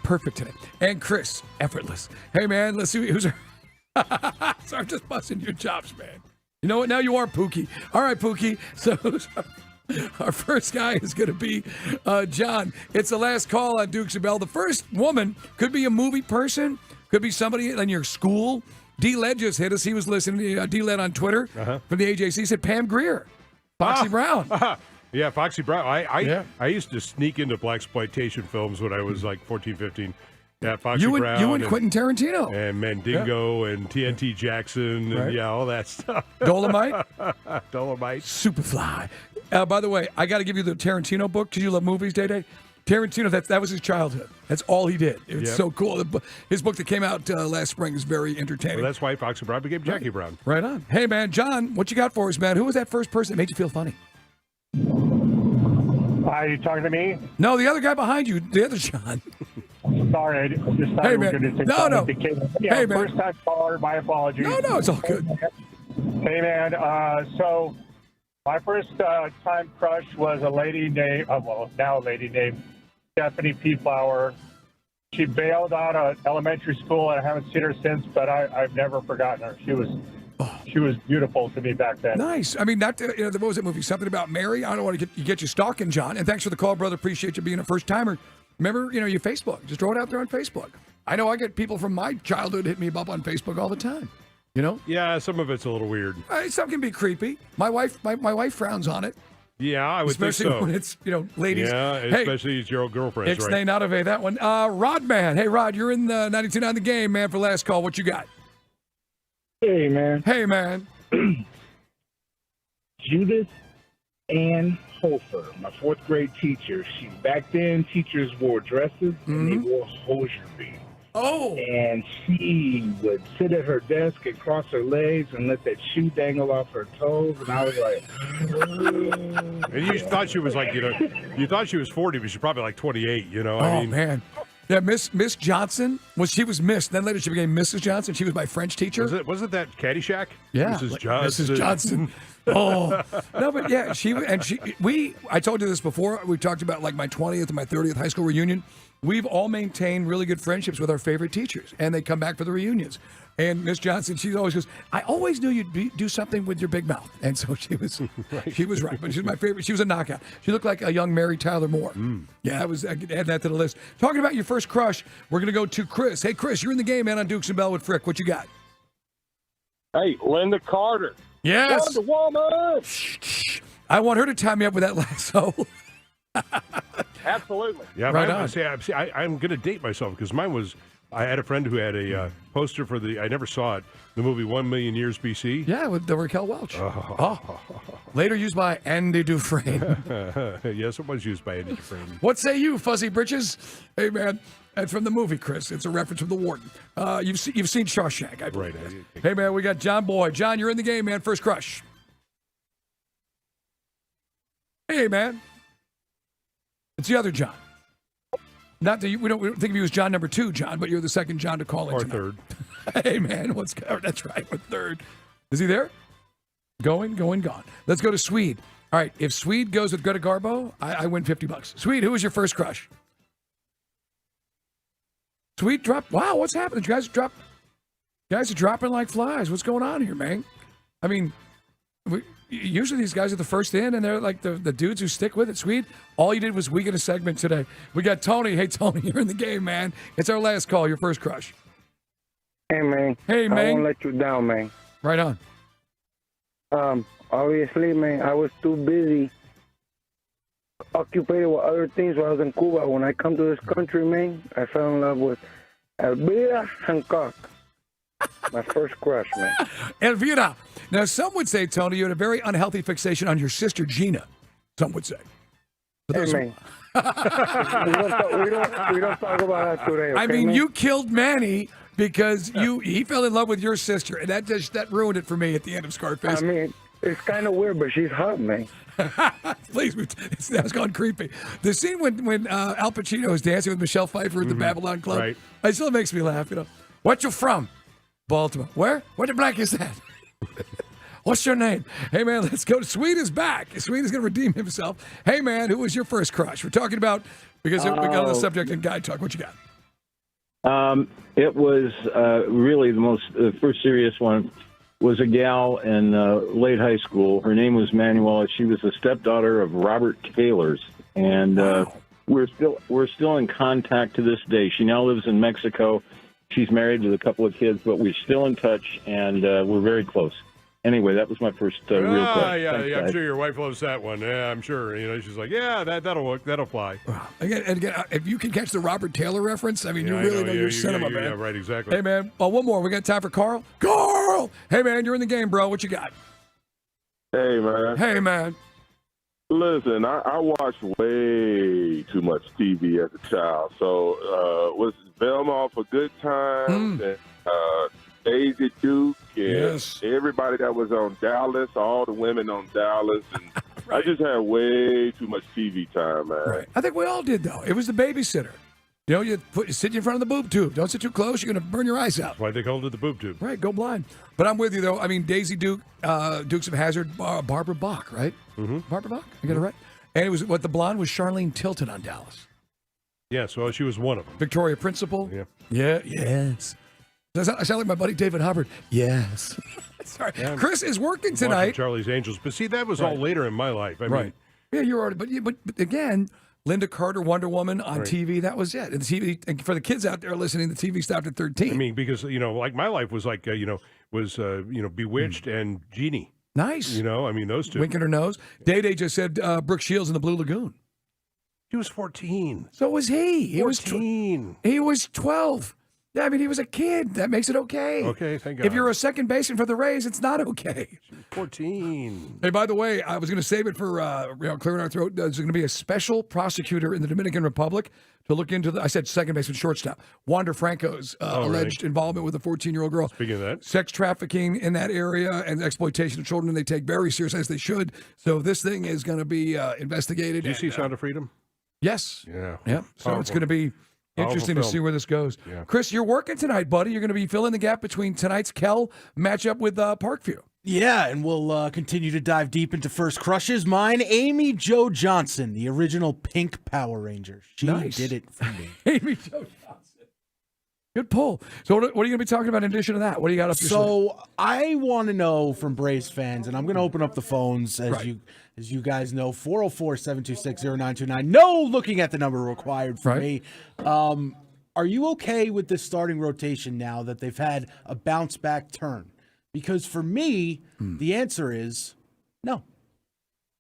perfect today. And Chris, effortless. Hey, man, let's see who's... So I'm just busting your chops, man. You know what? Now you are Pookie. All right, Pookie. So our first guy is going to be John. It's the last call on Dukes and Bell. The first woman could be a movie person, could be somebody in your school. D-Led just hit us. He was listening to D-Led on Twitter from the AJC. He said Pam Grier, Foxy Brown. Yeah, Foxy Brown. I used to sneak into blaxploitation films when I was like 14, 15. Yeah, Foxy Brown. You and Quentin Tarantino. And Mandingo and TNT Jackson and all that stuff. Dolomite. Dolomite. Superfly. By the way, I got to give you the Tarantino book because you love movies, Day. Tarantino, that was his childhood. That's all he did. It was so cool. His book that came out last spring is very entertaining. Well, that's why Foxy Brown became Jackie Brown. Right on. Hey, man, John, what you got for us, man? Who was that first person that made you feel funny? Are you talking to me? No, the other guy behind you, the other John. Sorry, I just thought hey, we were man. going to say No. Yeah, hey, man. First time caller, my apologies. No, it's all good. Hey, man, so my first time crush was a lady named, now a lady named Stephanie P. Flower. She bailed out of elementary school, and I haven't seen her since, but I've never forgotten her. She was beautiful to me back then. Nice. I mean, what was that movie? Something about Mary? I don't want to get you stalking, John. And thanks for the call, brother. Appreciate you being a first-timer. Remember, your Facebook. Just throw it out there on Facebook. I know I get people from my childhood hit me up on Facebook all the time. Yeah, some of it's a little weird. Some can be creepy. My wife frowns on it. Yeah, I would especially think so. When it's, ladies. Yeah, especially it's your old girlfriends, right? Not of that one. Rod, man. Hey, Rod, you're in the 92.9 The Game, man, for last call. What you got? Hey, man. Hey, man. Judith Ann Hofer, my fourth grade teacher. Back then, teachers wore dresses and they wore hosiery. Oh. And she would sit at her desk and cross her legs and let that shoe dangle off her toes. And I was like, and you thought she was like, you thought she was 40, but she's probably like 28, Oh, man. Yeah, Miss Johnson, she was Miss. Then later she became Mrs. Johnson. She was my French teacher. Wasn't that Caddyshack? Yeah. Mrs. Johnson. Mrs. Johnson. Oh. No, but yeah, I told you this before. We talked about like my 20th and my 30th high school reunion. We've all maintained really good friendships with our favorite teachers, and they come back for the reunions. And Miss Johnson, she always goes, I always knew you'd do something with your big mouth. And so she was she was right. But she was my favorite. She was a knockout. She looked like a young Mary Tyler Moore. Yeah, I could add that to the list. Talking about your first crush, we're going to go to Chris. Hey, Chris, you're in the game, man, on Dukes and Bell with Frick. What you got? Hey, Linda Carter. Yes. Wonder Woman. I want her to tie me up with that lasso. Absolutely. Yeah, right on. I'm going to date myself because mine was, I had a friend who had a poster for I never saw it, the movie 1 Million Years BC. Yeah, with the Raquel Welch. Later used by Andy Dufresne. Yes, it was used by Andy Dufresne. What say you, Fuzzy Britches? Hey, man. And from the movie, Chris. It's a reference from The Warden. You've seen Shawshank, I believe. Right. Hey, man, we got John Boy. John, you're in the game, man. First crush. Hey, man. It's the other John. Not that we don't think of you as John number 2, John, but you're the second John to call in Or tonight. third. Hey, man, that's right, or third. Is he there? Going, gone. Let's go to Swede. All right, if Swede goes with Greta Garbo, I win $50. Swede, who was your first crush? Swede dropped. Wow, what's happening? Guys are dropping like flies. What's going on here, man? I mean, usually these guys are the first in, and they're like the dudes who stick with it. Swede, all you did was weaken a segment today. We got Tony. Hey, Tony, you're in the game, man. It's our last call. Your first crush. Hey, man. Hey, man. I won't let you down, man. Right on. Obviously, man, I was too busy occupied with other things while I was in Cuba. When I come to this country, man, I fell in love with Elvira Hancock. My first crush, man. Elvira. Now, some would say, Tony, you had a very unhealthy fixation on your sister, Gina. Some would say. Hey, man. we don't talk about that today. Okay, I mean, man? you killed Manny because he fell in love with your sister, and that ruined it for me at the end of Scarface. I mean, it's kind of weird, but she's hot, man. Please, it's gone creepy. The scene when Al Pacino is dancing with Michelle Pfeiffer at the Babylon Club, Right. It still makes me laugh. What you from? Baltimore. Where? What the black is that? What's your name? Hey, man, let's go. Sweet is back. Sweet is going to redeem himself. Hey, man, who was your first crush? We're talking about, because we got on the subject in Guy Talk. What you got? It was really the first serious one was a gal in late high school. Her name was Manuela. She was the stepdaughter of Robert Taylor's, and we're still in contact to this day. She now lives in Mexico. She's married with a couple of kids, but we're still in touch, and we're very close. Anyway, that was my first real question. Yeah, Thanks, I'm guys. sure your wife loves that one. Yeah, I'm sure. She's like, yeah, that'll work. That'll fly. Again, if you can catch the Robert Taylor reference, I mean, you I really know your cinema, man. Yeah, right, exactly. Hey, man. Well, one more. We got time for Carl. Carl! Hey, man, you're in the game, bro. What you got? Hey, man. Hey, man. Listen, I watched way too much TV as a child. So was Velma off a Good Time? And, Daisy Duke and everybody that was on Dallas, all the women on Dallas. And I just had way too much TV time, man. Right. I think we all did, though. It was the babysitter. You sit in front of the boob tube. Don't sit too close. You're going to burn your eyes out. That's why they called it the boob tube. Right, go blind. But I'm with you, though. I mean, Daisy Duke, Dukes of Hazzard, Barbara Bach, right? Mm-hmm. Barbara Bach? I got it right? And it was the blonde was Charlene Tilton on Dallas. Yeah, so she was one of them. Victoria Principal? Yeah. Yeah, yes. I sound like my buddy David Hubbard. Yes. Sorry. Yeah, Chris is working watching tonight. Charlie's Angels. But see, that was all later in my life. I mean, Yeah, you're already. But again, Linda Carter, Wonder Woman on Right. TV. That was it. And the TV, and for the kids out there listening, the TV stopped at 13. I mean, because, like my life was like, Bewitched and Genie. Nice. I mean, those two. Winking her nose. Day just said Brooke Shields in the Blue Lagoon. He was 14. So was he. He was 14. He was 12. Yeah, I mean, he was a kid. That makes it okay. Okay, thank God. If you're a second baseman for the Rays, it's not okay. 14. Hey, by the way, I was going to save it for clearing our throat. There's going to be a special prosecutor in the Dominican Republic to look into I said second baseman, shortstop. Wander Franco's alleged involvement with a 14-year-old girl. Speaking of that. Sex trafficking in that area and exploitation of children, they take very serious, as they should. So this thing is going to be investigated. Did you see Sound of Freedom? Yes. Yeah. Yep. So Powerful. it's going to be interesting to film. see where this goes. Yeah. Chris, you're working tonight, buddy. You're going to be filling the gap between tonight's Kell matchup with Parkview. Yeah, and we'll continue to dive deep into first crushes. Mine, Amy Jo Johnson, the original Pink Power Ranger. She did it for me. Amy Jo Johnson. Good pull. So what are you going to be talking about in addition to that? What do you got up your sleeve? So I want to know from Braves fans, and I'm going to open up the phones as you guys know, 404-726-0929. No looking at the number required for me. Are you okay with this starting rotation now that they've had a bounce back turn? Because for me, the answer is no.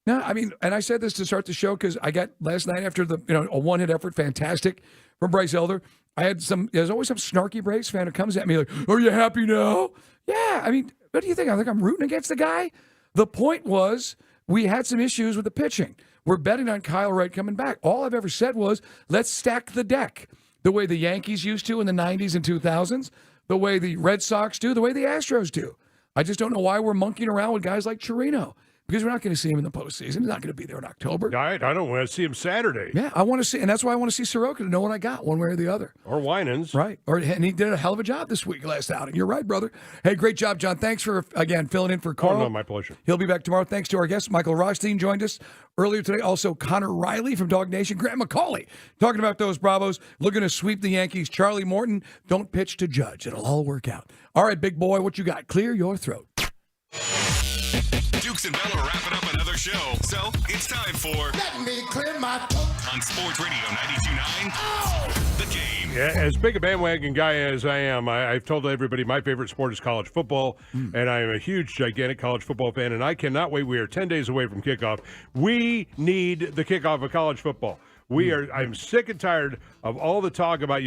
No, I mean, and I said this to start the show because I got last night after a one-hit effort, fantastic from Bryce Elder. There's always some snarky Braves fan who comes at me like, "Are you happy now?" Yeah, I mean, what do you think? I think I'm rooting against the guy. The point was we had some issues with the pitching. We're betting on Kyle Wright coming back. All I've ever said was, let's stack the deck the way the Yankees used to in the 90s and 2000s, the way the Red Sox do, the way the Astros do. I just don't know why we're monkeying around with guys like Chirino. Because we're not going to see him in the postseason. He's not going to be there in October. I don't want to see him Saturday. Yeah, I want to see, and that's why I want to see Soroka to know what I got, one way or the other. Or Winans. Right. And he did a hell of a job this week, last outing. You're right, brother. Hey, great job, John. Thanks for, again, filling in for Carl. Oh, no, my pleasure. He'll be back tomorrow. Thanks to our guest, Michael Rothstein, joined us earlier today. Also, Connor Riley from Dog Nation. Grant McCauley talking about those Bravos. Looking to sweep the Yankees. Charlie Morton, don't pitch to Judge. It'll all work out. All right, big boy, what you got? Clear your throat. Dukes and Bell are wrapping up another show, so it's time for Let me clear my throat. on Sports Radio 92.9, The Game. Yeah, as big a bandwagon guy as I am, I've told everybody my favorite sport is college football, and I am a huge, gigantic college football fan, and I cannot wait. We are 10 days away from kickoff. We need the kickoff of college football. I'm sick and tired of all the talk about,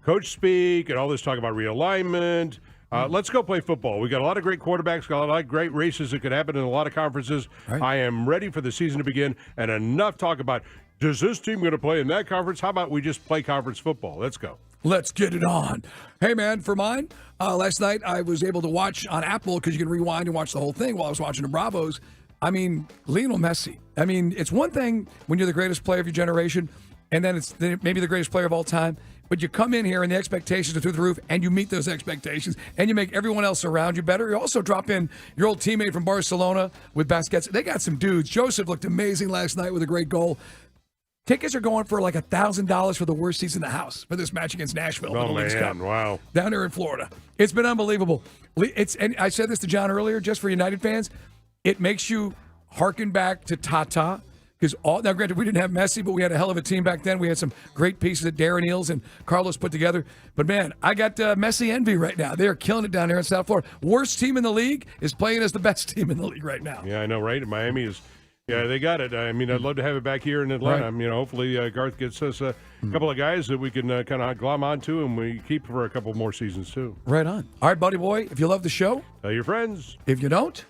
coach speak and all this talk about realignment. Let's go play football. We got a lot of great quarterbacks, got a lot of great races that could happen in a lot of conferences. Right. I am ready for the season to begin, and enough talk about Does this team going to play in that conference? How about we just play conference football? Let's go. Let's get it on. Hey, man, for mine, last night I was able to watch on Apple because you can rewind and watch the whole thing while I was watching the Bravos. I mean, Lionel Messi. I mean, it's one thing when you're the greatest player of your generation, and then it's maybe the greatest player of all time, but you come in here and the expectations are through the roof, and you meet those expectations, and you make everyone else around you better. You also drop in your old teammate from Barcelona with Busquets. They got some dudes. Joseph looked amazing last night with a great goal. Tickets are going for like $1,000 for the worst seats in the house for this match against Nashville. Oh, man, wow. Down there in Florida. It's been unbelievable. And I said this to John earlier, just for United fans, it makes you hearken back to Tata. Because now, granted, we didn't have Messi, but we had a hell of a team back then. We had some great pieces that Darren Eales and Carlos put together. But, man, I got Messi envy right now. They're killing it down there in South Florida. Worst team in the league is playing as the best team in the league right now. Yeah, I know, right? Miami is... Yeah, they got it. I mean, I'd love to have it back here in Atlanta. Right. You know, hopefully Garth gets us a couple of guys that we can kind of glom onto and we keep for a couple more seasons, too. Right on. All right, buddy boy, if you love the show. Tell your friends. If you don't.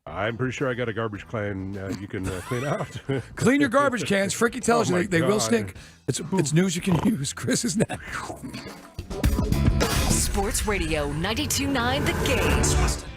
I'm pretty sure I got a garbage can you can clean out. Clean your garbage cans. Fricky tells you they will stink. It's news you can use. Chris is next. Sports Radio 92.9 The Game.